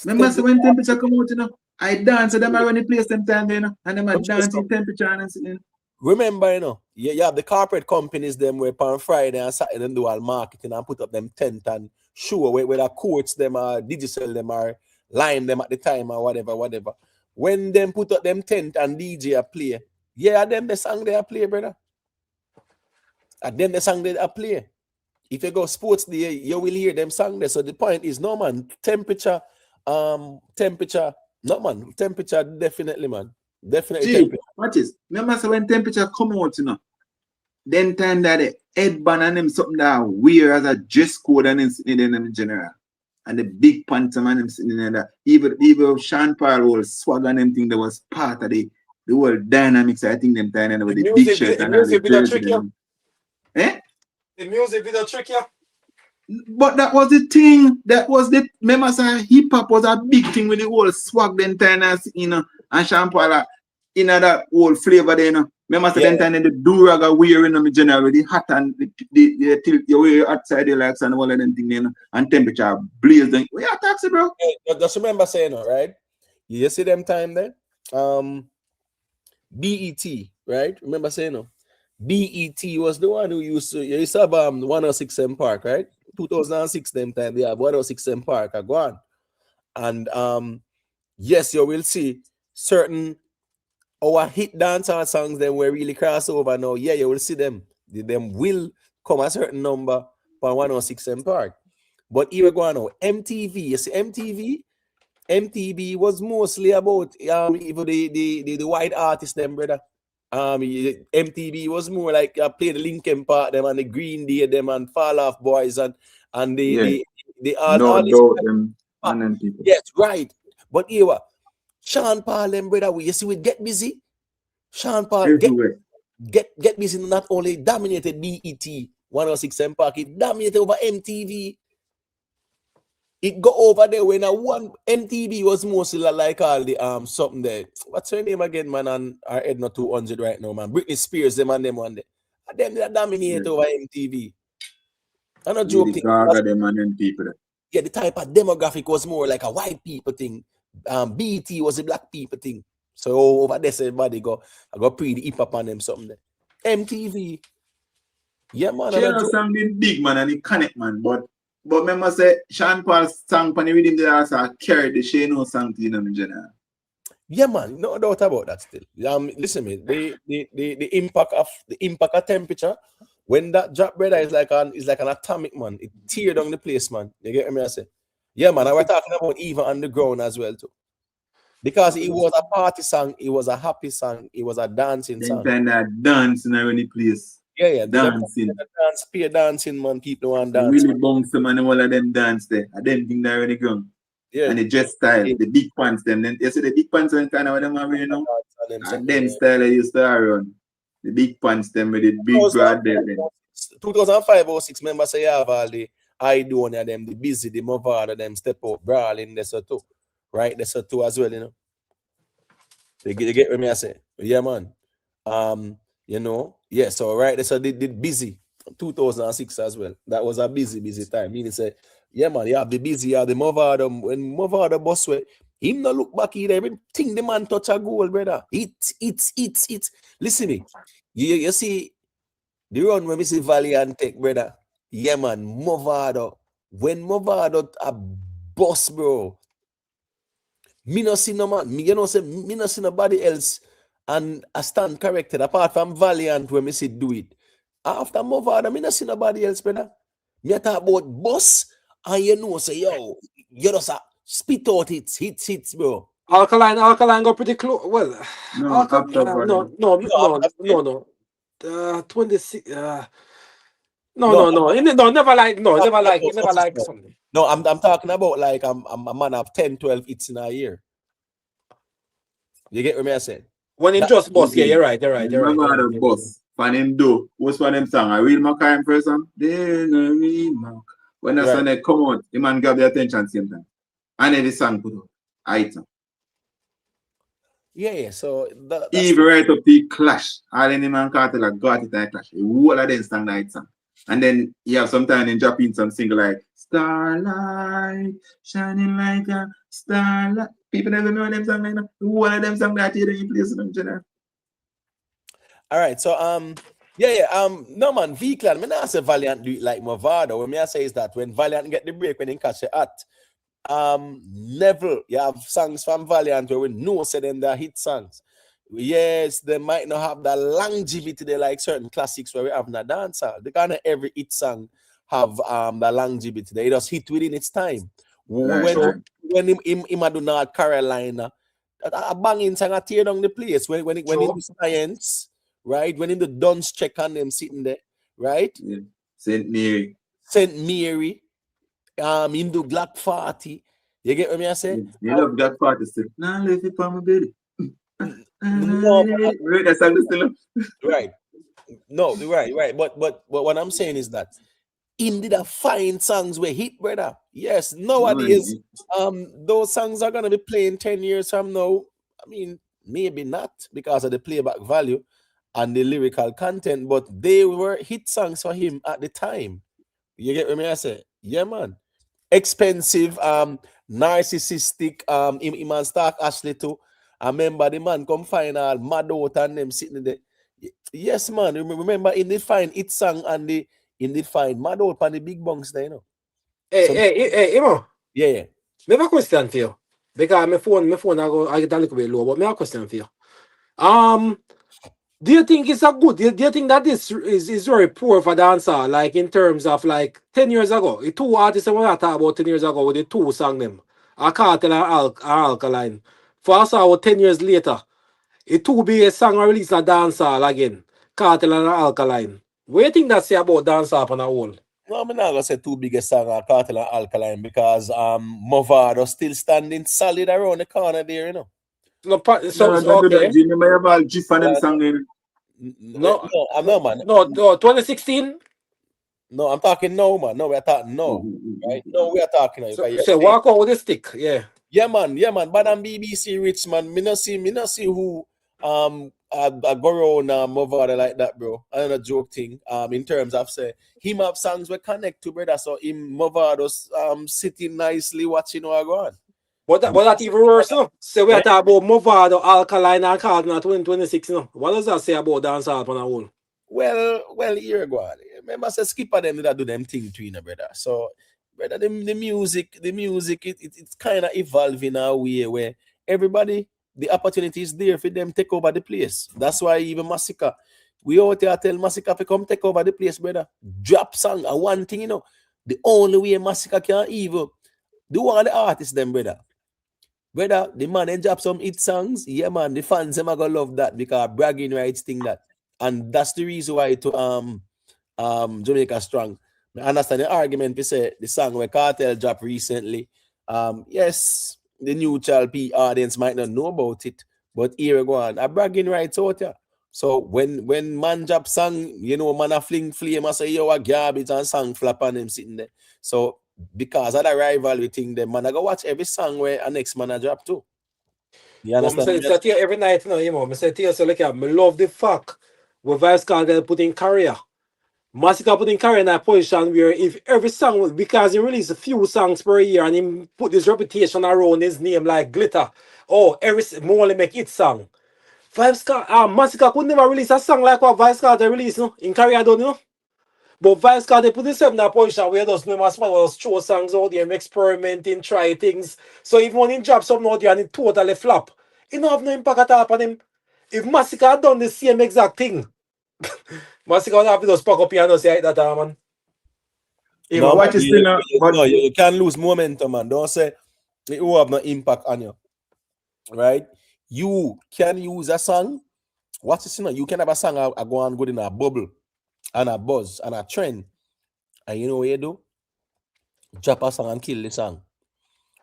Remember, so when temperature come out, you know, I dance to them around the place them time, you know, and them are dancing temperature and sitting. Remember, you know, you have the corporate companies them where on Friday and Saturday them do all marketing and put up them tent and show where the courts them are digital them are line them at the time or whatever. When them put up them tent and DJ play, yeah, them the song they play, brother. And then the song they play. If you go sports day, you will hear them song there. So the point is, no man, temperature, no man, temperature definitely, man. Definitely. Gee, what is? Remember so when temperature come out, you know, then time that the headband and them something that weird as a dress code and them sitting in them in general. And the big panther man them sitting in there. Even Sean Paul whole swag and them thing that was part of the whole dynamics, I think them time and with the big shirt and the jersey. Eh? The music video trick, yeah. But that was the thing. That was the remember say hip hop was a big thing with the whole swag then time, you know, and Sean Paul in that whole flavor there, you know. Remember say then time the do-rag wearing them general with the hat and the tilt your way outside the lights and all of them thing, you know, and temperature blazing. We are taxi, bro. Hey, just remember saying it, right? You see them time there? BET, right? Remember saying it? BET was the one who used to have 106 M Park, right? 2006 them time they have 106 M Park go on. And yes, you will see certain our hit dancehall songs them were really crossover now. Yeah, you will see them. Them will come a certain number for 106 M Park. But here we go now. MTV, you see MTV was mostly about even the white artists them, brother. MTV was more like play the Linkin Park them and the Green Day them and Fall Off Boys and the all them and them people. Yes, right. But here what Sean Paul them, brother, you see we Get Busy. Sean Paul get Busy not only dominated BET 106 M Park, it dominated over MTV. It go over there when one MTV was mostly like all the something there. What's her name again, man? And our head not 200 right now, man. Britney Spears, them and them one day. And them they dominate over MTV. I'm not joking. Gaga, them and them people. Yeah, the type of demographic was more like a white people thing. BT was a black people thing. So over there, everybody I got pre the hip hop on them something there. MTV. Yeah, man. She knows something big, man, and it connect, man. But remember, say Sean Paul's song when he read him there also carried the She knows something in general. Yeah, man, no doubt about that still. Listen, me, the impact of temperature when that drop, brother, is like an atomic, man. It tear down the place, man. You get me? I say, yeah, man. And we're talking about even underground as well too, because it was a party song, it was a happy song, it was a dancing song. Then that dancing around the place. Yeah, dancing. Dancing, man. People want dance. Really bounce them and all of them dance there. And then thing there when they ground. Yeah. And the dress style, the big pants them. Then you see the big pants and kind of what them are wearing now. And then style they used to run. The big pants them with the big broad there. 2005 or 6 members say you have all the Idonia them, the busy, the Movada them step up brawling there so too. Right? There so too as well, you know. They get what me I say. Yeah, man. You know, yeah, so right, so they did busy 2006 as well. That was a busy time. Meaning say, yeah, man, you have the busy, you have the Movada. When Movada boss way, him no look back here, everything the man touch a goal, brother. It's. Listen me. You see the run when we see Valiant take, brother. Yeah, man, Movada. When Movada a boss, bro. Me no see no man. Me no see nobody else. And I stand corrected apart from Valiant when me see do it. After Movada, I not see nobody else, brother. Me talk about boss, and you know, say yo, you just spit out hits, bro. Alkaline go pretty close. Well, no. 26. Never like something. No, I'm talking about like I'm a man of 10, 12 hits in a year. You get what me I said? When him just boss, yeah, you're right. Remember the boss. When him do, what's one them song? I read my kind person. When the song they come out, the man grab the attention same time. And then the song put out. Item. Yeah. So even right up the clash. All in the man Kartel got it and clash. All of them song that song. And then you have sometimes in drop in some single like Starlight, shining like a starlight. People never know them song like that. One of them song that you don't play them general. All right, so no man, V-Clan, me not say Valiant do it like Movada. What me I say is that when Valiant get the break, when they catch it at Neville, you have songs from Valiant where we know say them they're hit songs. Yes, they might not have the longevity they like certain classics where we have in the dancehall. They kind of every hit song have the longevity. They just hit within its time. When him do North Carolina, a banging song a tear down the place. When he do Science, right? When in the Duns check on them sitting there, right? Yeah. St. Mary. Him do Black 40. You get what me I say? You love Black 40 still. Nah, leave it for my baby. No, that song still. Right. No, right. But what I'm saying is that indeed a fine songs were hit, brother. Yes, nowadays, those songs are gonna be playing 10 years from now. I mean, maybe not because of the playback value and the lyrical content, but they were hit songs for him at the time. You get what I say? Yeah, man. Expensive, narcissistic, him and Stark Ashley too. I remember the man come final mad out and them sitting there. Yes, man. Remember in the fine hit song and the in the fine mad out on the big bunks there, you know. Hey, Imo. Yeah. I have a question for you. Because my phone I get a little bit low, but I have a question for you. Do you think it's a good? Do you think that this is very poor for dancehall? Like in terms of like 10 years ago, the two artists when I talk about 10 years ago with the two song them, Kartel and Alkaline. Fast forward 10 years later, it two be a song released in dancehall again, Kartel and Alkaline. What do you think that say about dancehall on a whole? No, I'm not gonna say two biggest songs are Kartel and Alkaline because Movado still standing solid around the corner there, you know. No, okay. Do you remember all GIF and them song? No, I'm not, man. No, 2016. No, I'm talking no, man. No, we are talking no. Right? No, we are talking now. So walk out with the stick, yeah. Yeah, man. But I'm BBC rich, man. Me not see who I go around Movada like that, bro. Another joke thing. In terms of say him have songs we connect to, brother. So him Movado's sitting nicely watching what go on. But that even worse, no? So we are talking about Movado, Alkaline, and Cardinal 2026, no? What does that say about dancehall on a whole? Well, here go on. Remember, say skipper them that do them thing to you, brother. So, brother, the music, it's kind of evolving in a way where everybody, the opportunity is there for them take over the place. That's why even Masicka, we out there tell Masicka to come take over the place, brother. Drop song and one thing, the only way Masicka can even do all the artists, them, brother. Brother, the man and drop some hit songs, yeah, man, the fans them are gonna love that because bragging rights thing that. And that's the reason why to Jamaica strong. I understand the argument we say the song where Kartel dropped recently. Yes, the neutral P audience might not know about it, but here we go on. A bragging rights out here. So when man drop song, man a fling flame and say yo a garbage and song flap on them sitting there. So because of the rivalry thing, them man I go watch every song where a next man a drop too. You understand? I say every night, I say to you, so look, I love the fact where Vybz Kartel put in career. Masicka put in career in a position where if every song, because he released a few songs per year and he put this reputation around his name like glitter. Oh, every more only make it song. Masicka could never release a song like what Vybz Kartel released, in career, don't you know? But Vybz Kartel put himself in a position where he doesn't know as well as throw songs out there, experimenting, try things. So even when he drops something out there and it totally flop, it don't have no impact at all on him. If Masicka had done the same exact thing, Masicka would have to just pack up here and say that, man. No, but you can lose momentum, man. Don't say it will have no impact on you. Right? You can use a song. What's this? You can have a song I go on good in a bubble and a buzz and a trend. And you know what you do? Drop a song and kill the song.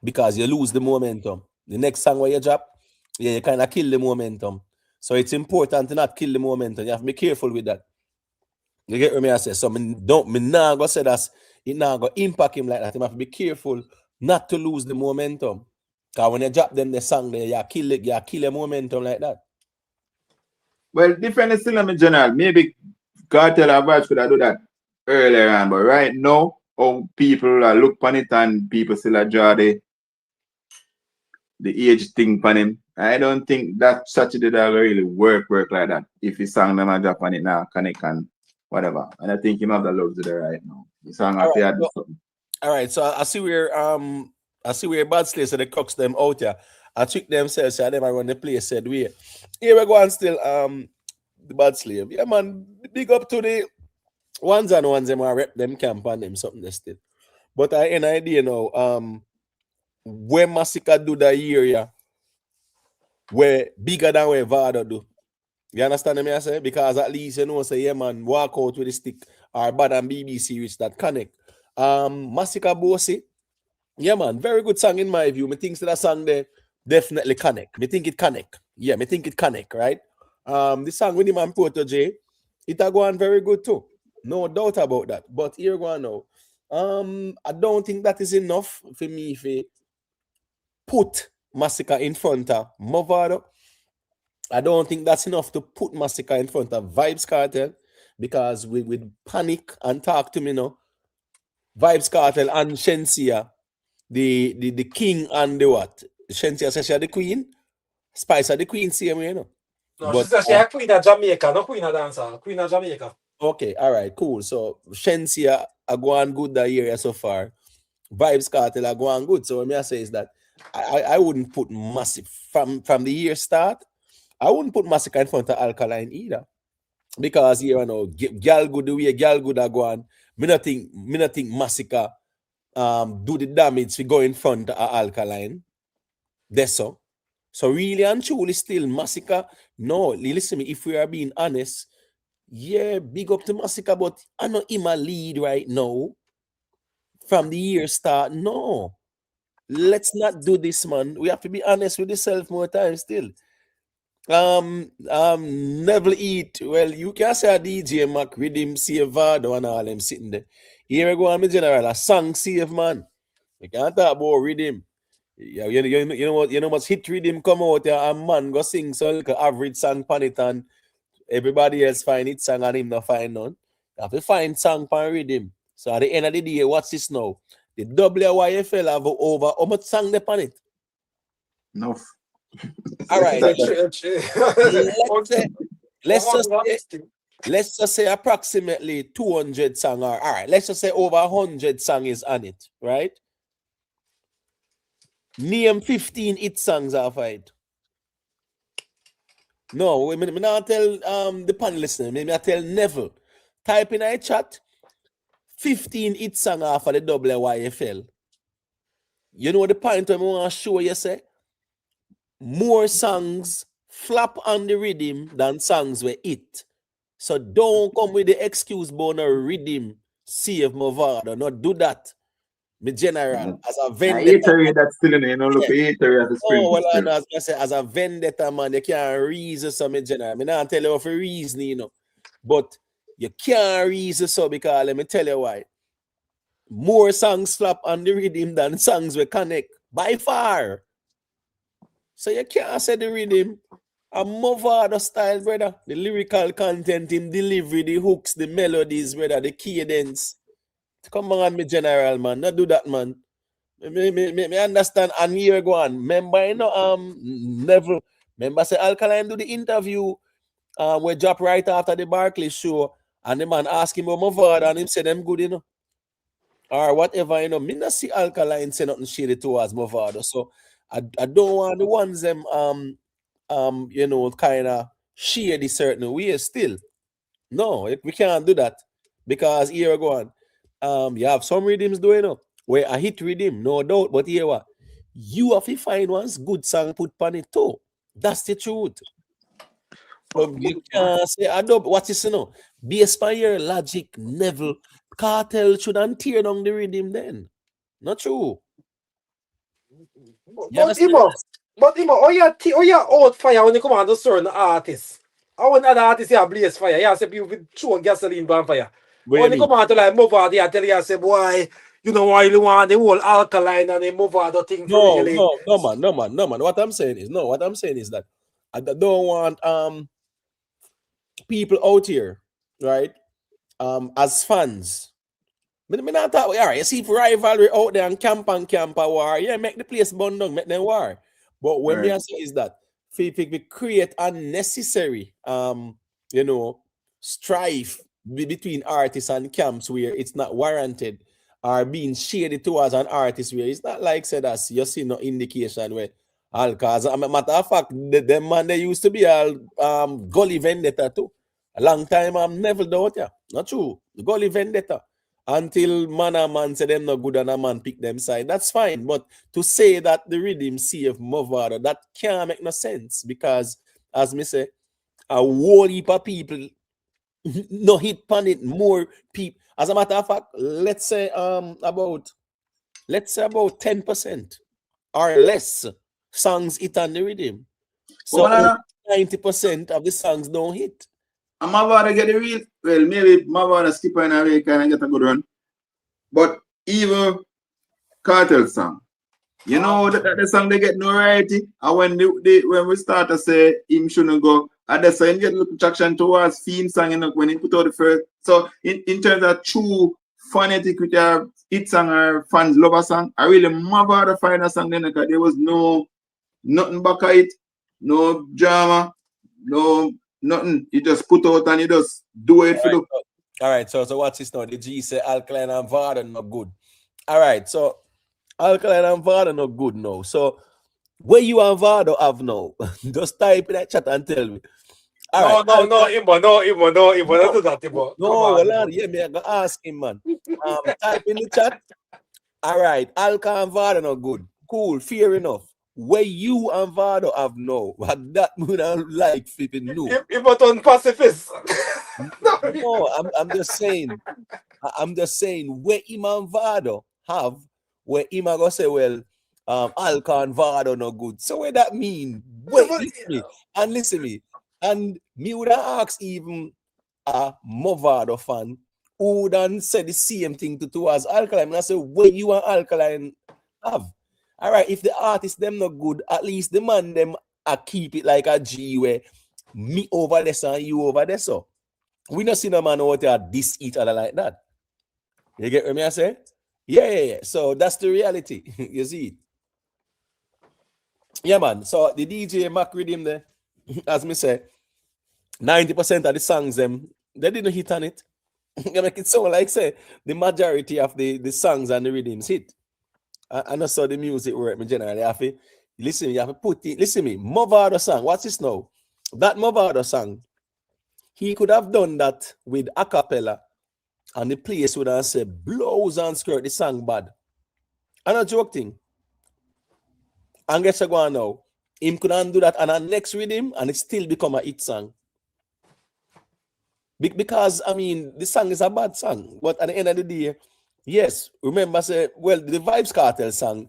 Because you lose the momentum. The next song where you drop, you kind of kill the momentum. So it's important to not kill the momentum. You have to be careful with that. You get what me I say? So me not go say that it not go impact him like that. You have to be careful not to lose the momentum. Because when you drop them the song there, you kill the momentum like that. Well, different is still in general. Maybe Kartel or Vybz could have do that earlier on, but right now, how people look on it and people still draw the age thing on him. I don't think that Saturday that really work like that. If he sang them and drop on it now, connect and whatever. And I think he have the love to the right now. The song All after right, something. All right, so I see where Bad Slay so they cooks them out here. I trick themselves, so they might run the place said we here we go and still the Bad Slave. Yeah, man, big up to the ones and ones them are rep them camp on them something they still. But I an idea now, where Masicka do that year, yeah, where bigger than where Vado do. You understand me I say? Because at least say yeah man, walk out with the stick or bad and BBC which that connect. Masicka Bossy, yeah man, very good song in my view. Me think that song there definitely connect. Me think it connect. Yeah, me think it connect, right? The song with him and Protege, it a go on very good too. No doubt about that. But here go on now. I don't think that is enough for me if put Masicka in front of Movado. I don't think that's enough to put Masicka in front of Vybz Kartel because with Panic and Talk to Me now, Vybz Kartel and Shensia, the king and the what? Shensia says she's the queen. Spice are the queen, same way, No, but, she says she's a queen of Jamaica, not queen of dancehall, queen of Jamaica. Okay, all right, cool. So Shensia are going good that year so far. Vybz Kartel are going good. So what I say is that I wouldn't put Massive from the year start. I wouldn't put Masicka in front of Alkaline either. Because girl good the way girl good are going. Me not think Masicka do the damage to go in front of Alkaline. That's so. So really and truly still Masicka. No, listen to me, if we are being honest, yeah, big up to Masicka, but I know him a lead right now. From the year start, no. Let's not do this, man. We have to be honest with yourself more time still. Never eat. Well, you can say a DJ Mac rhythm save Vado and all them sitting there. Here we go, I'm general. A song save man. We can't talk about rhythm. Yeah, you know what? You know much hit rhythm come out there and man go sing so like a average song pan it and everybody else find it song and him not find none. You have to find song pan rhythm. So at the end of the day, what's this now? The WYFL have over how much song they pan it? No. All right. let's just say approximately 200 song or all right, let's just say over 100 song is on it, right? Name 15 hit songs off it. No, me not tell the panel listener, maybe I tell Neville. Type in a chat 15 hit song off of the WYFL. You know the point I want to show you say more songs flap on the rhythm than songs were hit. So don't come with the excuse about no rhythm save Movado. Not do that. Me general as a vendetta. That's still in there, you know, look at as a spring. Oh, well, I know, as I say, as a vendetta man, you can't reason so me general. I not tell you for reason, you know. But you can't reason so because let me tell you why. More songs flap on the rhythm than songs we connect by far. So you can't say the rhythm. A Movado style, brother. The lyrical content, in delivery, the hooks, the melodies, brother, the cadence. Come on, me general, man. Not do that, man. Me understand. And here go on. Remember, you know, never. Remember, say Alkaline do the interview. We drop right after the Barclays show, and the man ask him about Movado, and him say them good, you know, or whatever, you know. Me not see Alkaline say nothing shady towards Movado, so I don't want the ones them you know, kind of shady certain way still. No, we can't do that because here we go on. You have some rhythms doing, you know, where I hit rhythm, no doubt, but here what? You have to find one's good song put on it too. That's the truth. You can't say I don't what is, you know, based on your logic, Neville Cartel shouldn't tear down the rhythm then. Not true. But Imo, oh yeah, out fire when you come on to certain artists. I want other artists here blaze fire. Yeah, say people throw gasoline on fire. When you come on to like Movado, I tell you, I say, boy, you know why you want the whole Alkaline and the Movado thing for really. No man. What I'm saying is that I don't want people out here, right? As fans. Me not talk, all right, you see if rivalry out there and camp war, yeah, make the place burn down, make them war. But when me say is that we create unnecessary you know, strife between artists and camps where it's not warranted, or being shaded towards an artist where it's not like said as you see no indication where cause a matter of fact them man they used to be a gully vendetta too. A long time I'm never doubt yeah. Not true. The gully vendetta. Until man say them not good and a man pick them side. That's fine. But to say that the rhythm save Movado, that can't make no sense because as me say, a whole heap of people no hit pan it, more people. As a matter of fact, let's say about 10% or less songs hit on the rhythm. So 90% of the songs don't hit. I'm about to get the real. Well, maybe Movado skip and away kind of get a good run. But even Cartel song, you know that the song they get notoriety. And when we start to say him shouldn't go, and the song get little traction towards theme song, you know, when he put out the first. So in terms of true fanatic with your hit song or fans love a song, I really Movado find a song then because there was nothing back at it, no drama, no nothing. You just put out and you just do it for the. All right, so what's this now? The G say Alkaline and Vado not good. All right, so Alkaline and Vado not good now. So where you and Vado have now? Just type in that chat and tell me. All right. No, Imbo, don't do that, Imbo. No, well, yeah, me I go ask him, man. Type in the chat. All right, Alka and Vado not good. Cool, fair enough. Where you and Vado have no, but that would I like flipping no. Imbo on pacifist. No, I'm just saying. I'm just saying where him and Vado have, where him go say, well, Alka and Vado no good. So what that mean? Wait, listen me. And me would have asked even a Movado fan who would have said the same thing towards Alkaline. And I said, what you and Alkaline have? All right, if the artist them not good, at least the man them keep it like a G where me over there and you over there. So we not see no man out there this each other like that. You get what I say? Yeah. So that's the reality. You see? Yeah, man. So the DJ Mac Rhythm there, as me say, 90% of the songs them they didn't hit on it. You make it sound like say the majority of the songs and the rhythms hit. I know so the music work me generally. You have to listen, you have to put it. Listen me, Movado song. What's this now? That Movado song, he could have done that with a cappella, and the place would have said blows and skirt the song bad. I'm not joking. And guess what go on now? Him could do that and the next rhythm and it still become a hit song. Because I mean the song is a bad song, but at the end of the day, yes, remember say, well, the Vybz Kartel song,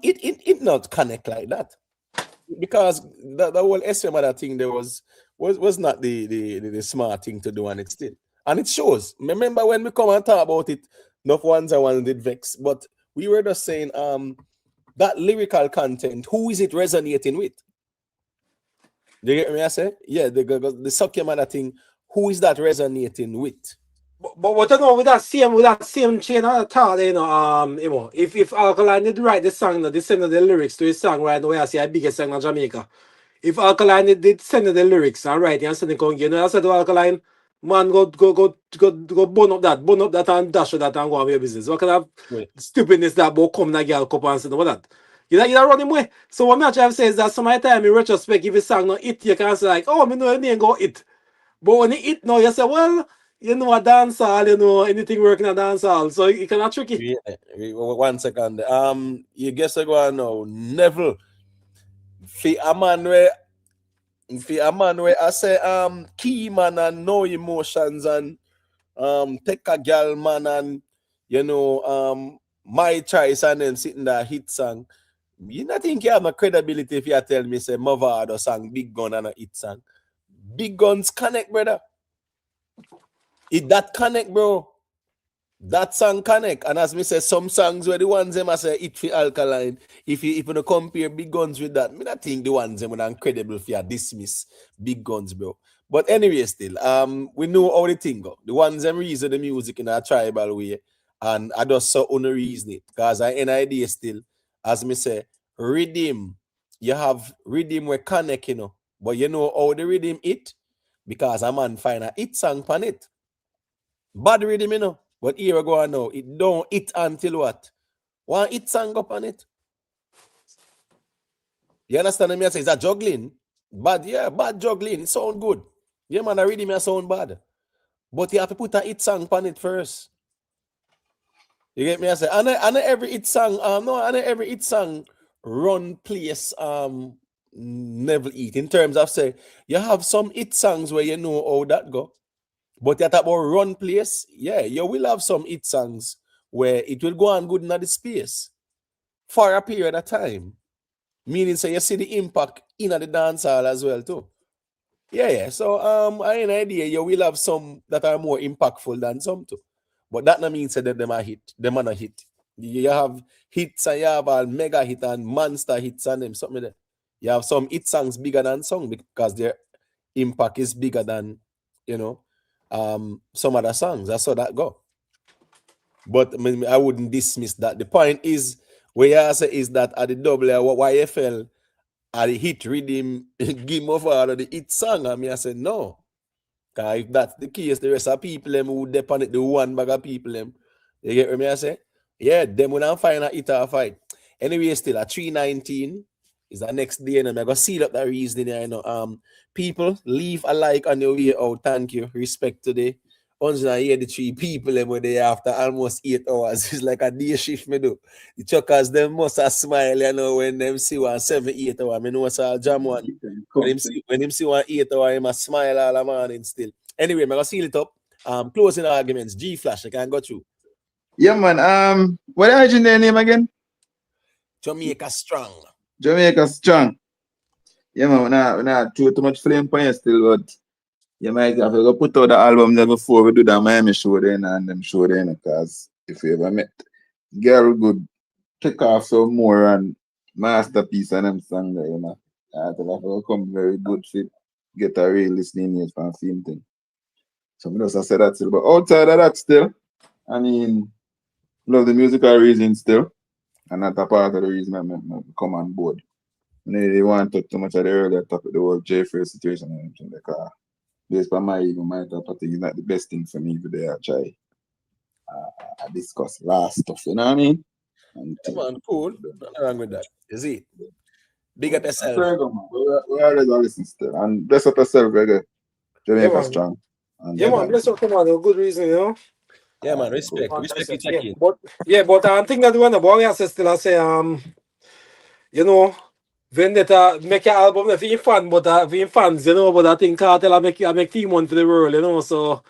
it not connect like that. Because the whole SM of that thing there was not the smart thing to do, and it still. And it shows. Remember when we come and talk about it, enough ones and one did vex, but we were just saying that lyrical content, who is it resonating with? You get me I say? Yeah, the suck your mother thing, who is that resonating with? But what you know with that same chain of thought, you know, if Alkaline did write the song, they send the lyrics to his song right now, I see a biggest song in Jamaica. If Alkaline did send the lyrics and write and send it, you know, I said to Alkaline, man, go burn up that and dash with that and go on with your business. What kind of stupidness that about come that girl cup and say about that? You run him away. So what I try to say is that some of the time in retrospect, if a song not hit, you can say like, oh, me know it ain't go hit. But when it hit now, you say, well, you know a dancehall, you know anything working a dancehall, so it cannot tricky. Yeah, 1 second. You guess I go on now. Neville. For a man where I say key man and no emotions and take a girl man and you know my choice and them sitting there hit song. You not think you have no credibility if you tell me say Movado song Big Gun and a hit song. Big Guns connect, brother. It that connect, bro. That song connect. And as me say, some songs where the ones them I say it for Alkaline. If you compare Big Guns with that, me not think the ones them are incredible for you dismiss Big Guns, bro. But anyway, still, we know how the thing go. The ones them reason the music in a tribal way, and I just so unreason it. Because I an idea still, as me say, rhythm. You have rhythm where connect, you know. But you know how the rhythm it? Because a man find a hit song pan it. Bad rhythm, you know. But here we go on now. It don't hit until what? One hit song up on it. You understand me? I say, is that juggling? Bad, yeah, bad juggling. It sound good. Yeah, man, I rhythm may sound bad. But you have to put a hit song on it first. You get me? I say, and every hit song, every hit song run place never eat. In terms of say, you have some hit songs where you know how that go. But you talk about run place, yeah, you will have some hit songs where it will go on good in the space for a period of time. Meaning, so you see the impact in the dancehall as well, too. Yeah. So, I have an idea, you will have some that are more impactful than some, too. But that not mean say that them are hit. Them are not hit. You have hits and you have a mega hit and monster hits and them, something like that. You have some hit songs bigger than song because their impact is bigger than, you know, some other songs. That's how that go. But I wouldn't dismiss that. The point is, where I say is that at the YFL, at the hit rhythm, give me for the hit song. I mean, I said no. Because if that's the case, the rest of people them who depend on the one bag of people them. You get what I say? Yeah, them when I find a hit or fight. Anyway, still at 319 is the next day, and I'm gonna seal up that reasoning here, you know. People, leave a like on your way out. Thank you. Respect today. 183 people them were there after almost 8 hours. It's like a day shift me do. The chuckers them must have smile, you know, when them see 1 7 8 hours. I know what's all jam one. When him see 1 8 hours, he must smile all the morning still. Anyway, I'm gonna seal it up. Closing arguments. G Flash, I can go through. Yeah, man. What is your name again? Jamaica strong. Jamaica strong. Yeah, man, we're not too much flame on you still, but you might have to go put out the album there before we do that Miami show then and them show then, because if you ever met girl good, take off some more and masterpiece and them song there, you know. I think that will come very good fit, get a real listening ears from film thing. So I just say that still. But outside of that still, I mean, love the musical reason still. And that's a part of the reason I come on board. They want to talk too much of the earlier topic, the whole Jaffrey situation and everything. Because based on my ego, my top, I think it's not the best thing for me today. I try I discuss last stuff, you know what I mean? And Come on, cool. Nothing wrong with that. You see? Big up yourself. We always listen still. And bless up yourself, brother. Jamaica strong. And yeah, man, bless up, come on, a good reason, you know. Yeah, man, respect. Respect you checking. But I think that one about I still I say you know, Vendetta make an album if you fan, but if fans, you know, but I think Kartel I make team one for the world, you know, so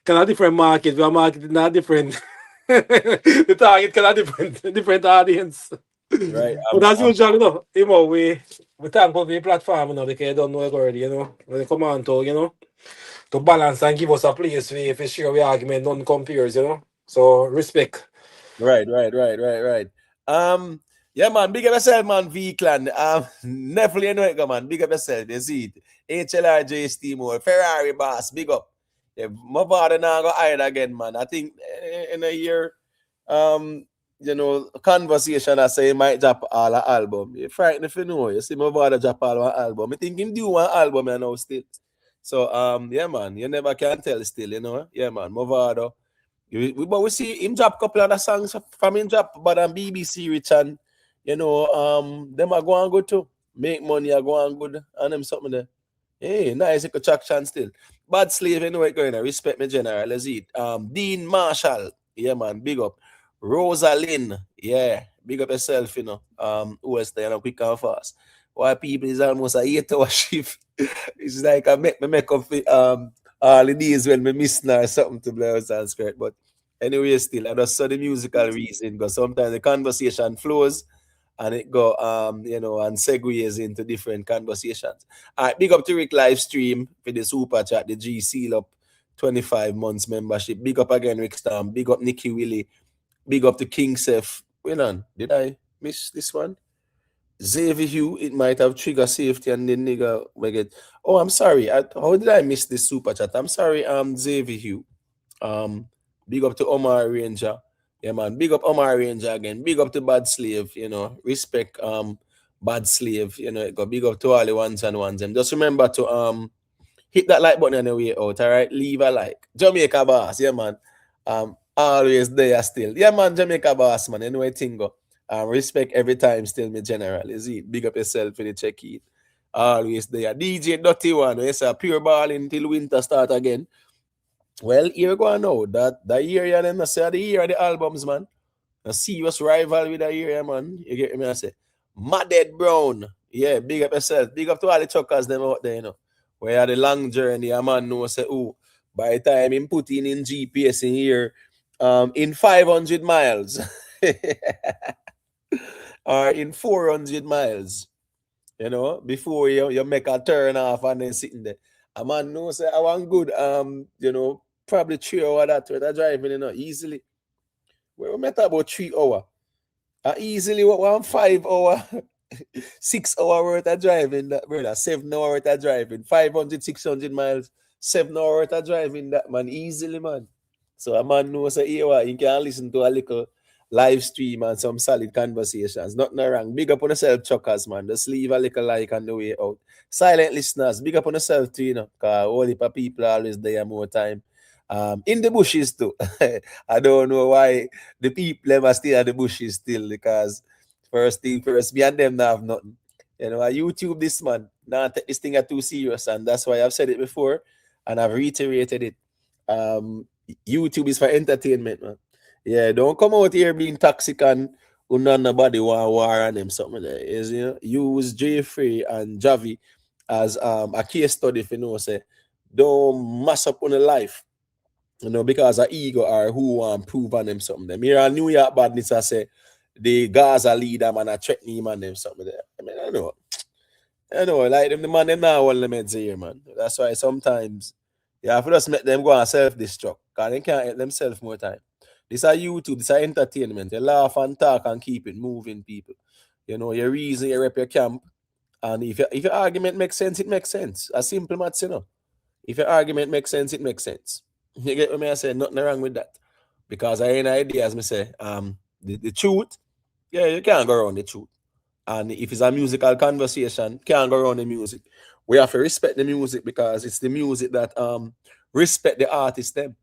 kind of different market, we are marketing a different the target kind of different audience. Right. But as usual, you know, we thank for the platform, you know, because you don't know it already, you know. When they come on to, you know, to balance and give us a place for share we argument, non compares, you know. So respect. Right. Yeah, man, big up yourself, man, V-Clan. Never you know it, man. Big up yourself, you see it. HLRJ Steamore, Ferrari boss, big up. Yeah, my father now go hide again, man. I think in a year, you know, conversation I say he might drop all an album. You're frightened if you know. You see my father drop all an album. I think him do one album you know still. So yeah, man, you never can tell still, you know. Yeah, man, my father. But we see him drop a couple of other songs from him drop, but on BBC Rich and you know, them are going good too. Make money are going good and them something there. Hey, nice traction still. Bad slave, you know what going on. Respect me, general. Let's eat. Dean Marshall, yeah, man, big up. Rosalind, yeah, big up yourself, you know. Who else there? Quick and fast. Why people is almost a 8-hour shift. It's like I make up for all the days when me miss now something to blouse and skirt. But anyway, still, I just saw the musical reason because sometimes the conversation flows and it go you know, and segues into different conversations. All right, big up to Rick live stream for the super chat, the G seal up 25 months membership. Big up again, Rick Stam. Big up Nicky Willie. Big up to King Seth. Wait on, did I miss this one? Xavier Hugh, it might have trigger safety and the nigga we get. Oh, I'm sorry. How did I miss this super chat? I'm sorry, Xavier Hugh. Big up to Omar Ranger. Yeah, man. Big up Omar Ranger again. Big up to Bad Slave, you know. Respect Bad Slave, you know. Go big up to all the ones and ones. And just remember to hit that like button on the way out, all right? Leave a like. Jamaica boss, yeah, man. Always there still. Yeah, man, Jamaica boss, man. Anyway, Tingo. Respect every time still, me general. Is it? Big up yourself for the check it. Always there. DJ Dirty One. Yes, a pure ball until winter start again. Well, here go now. That year, yeah, then I say the year of the albums, man. A serious rival with the year, man. You get me? I say, Madded Brown. Yeah, big up yourself. Big up to all the truckers them out there, you know. Where had the long journey, a man know say, oh, by the time him put in GPS in here, in 500 miles. Or in 400 miles, you know, before you make a turn off and then sitting there. A man knows say I want good, you know, probably 3 hours that driving, you know, easily. We met about 3 hours. Easily 5 hour, 6 hour worth of driving, that brother, 7 hour worth of driving, 500, 600 miles, 7 hour worth of driving, that man, easily, man. So a man knows say, he can listen to a little live stream and some solid conversations. Nothing wrong. Big up on yourself, truckers, man. Just leave a little like on the way out. Silent listeners, big up on yourself too, you know, because all the people are always there more time. In the bushes too. I don't know why the people are still at the bushes still, because first thing first, me and them not have nothing. You know, I YouTube this man. Now take this thing too serious, and that's why I've said it before and I've reiterated it. YouTube is for entertainment, man. Yeah, don't come out here being toxic and nobody want war on them something there. Is, you know, use Jaffrey and Javi as a case study if you know, say don't mess up on the life, you know, because of ego or who want prove on them something. Them here in New York badness I say the Gaza leader man a threatening him and them something there. I mean, I know, like them the man them now all them heads here, man. That's why sometimes you have to just make them go and self-destruct, because they can't help themselves more time. This are YouTube, this are entertainment. You laugh and talk and keep it moving, people. You know, your reason, you rep your camp. And if your argument makes sense, it makes sense. A simple maths, you know. If your argument makes sense, it makes sense. You get what I say? Nothing wrong with that. Because I ain't idea, as me say, the truth, yeah, you can't go around the truth. And if it's a musical conversation, can't go around the music. We have to respect the music because it's the music that respect the artist them.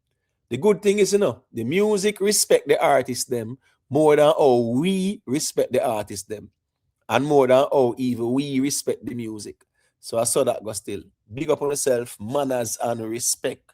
The good thing is, you know, the music respect the artist them more than how we respect the artist them. And more than how even we respect the music. So I saw that go still. Big up on yourself, manners and respect.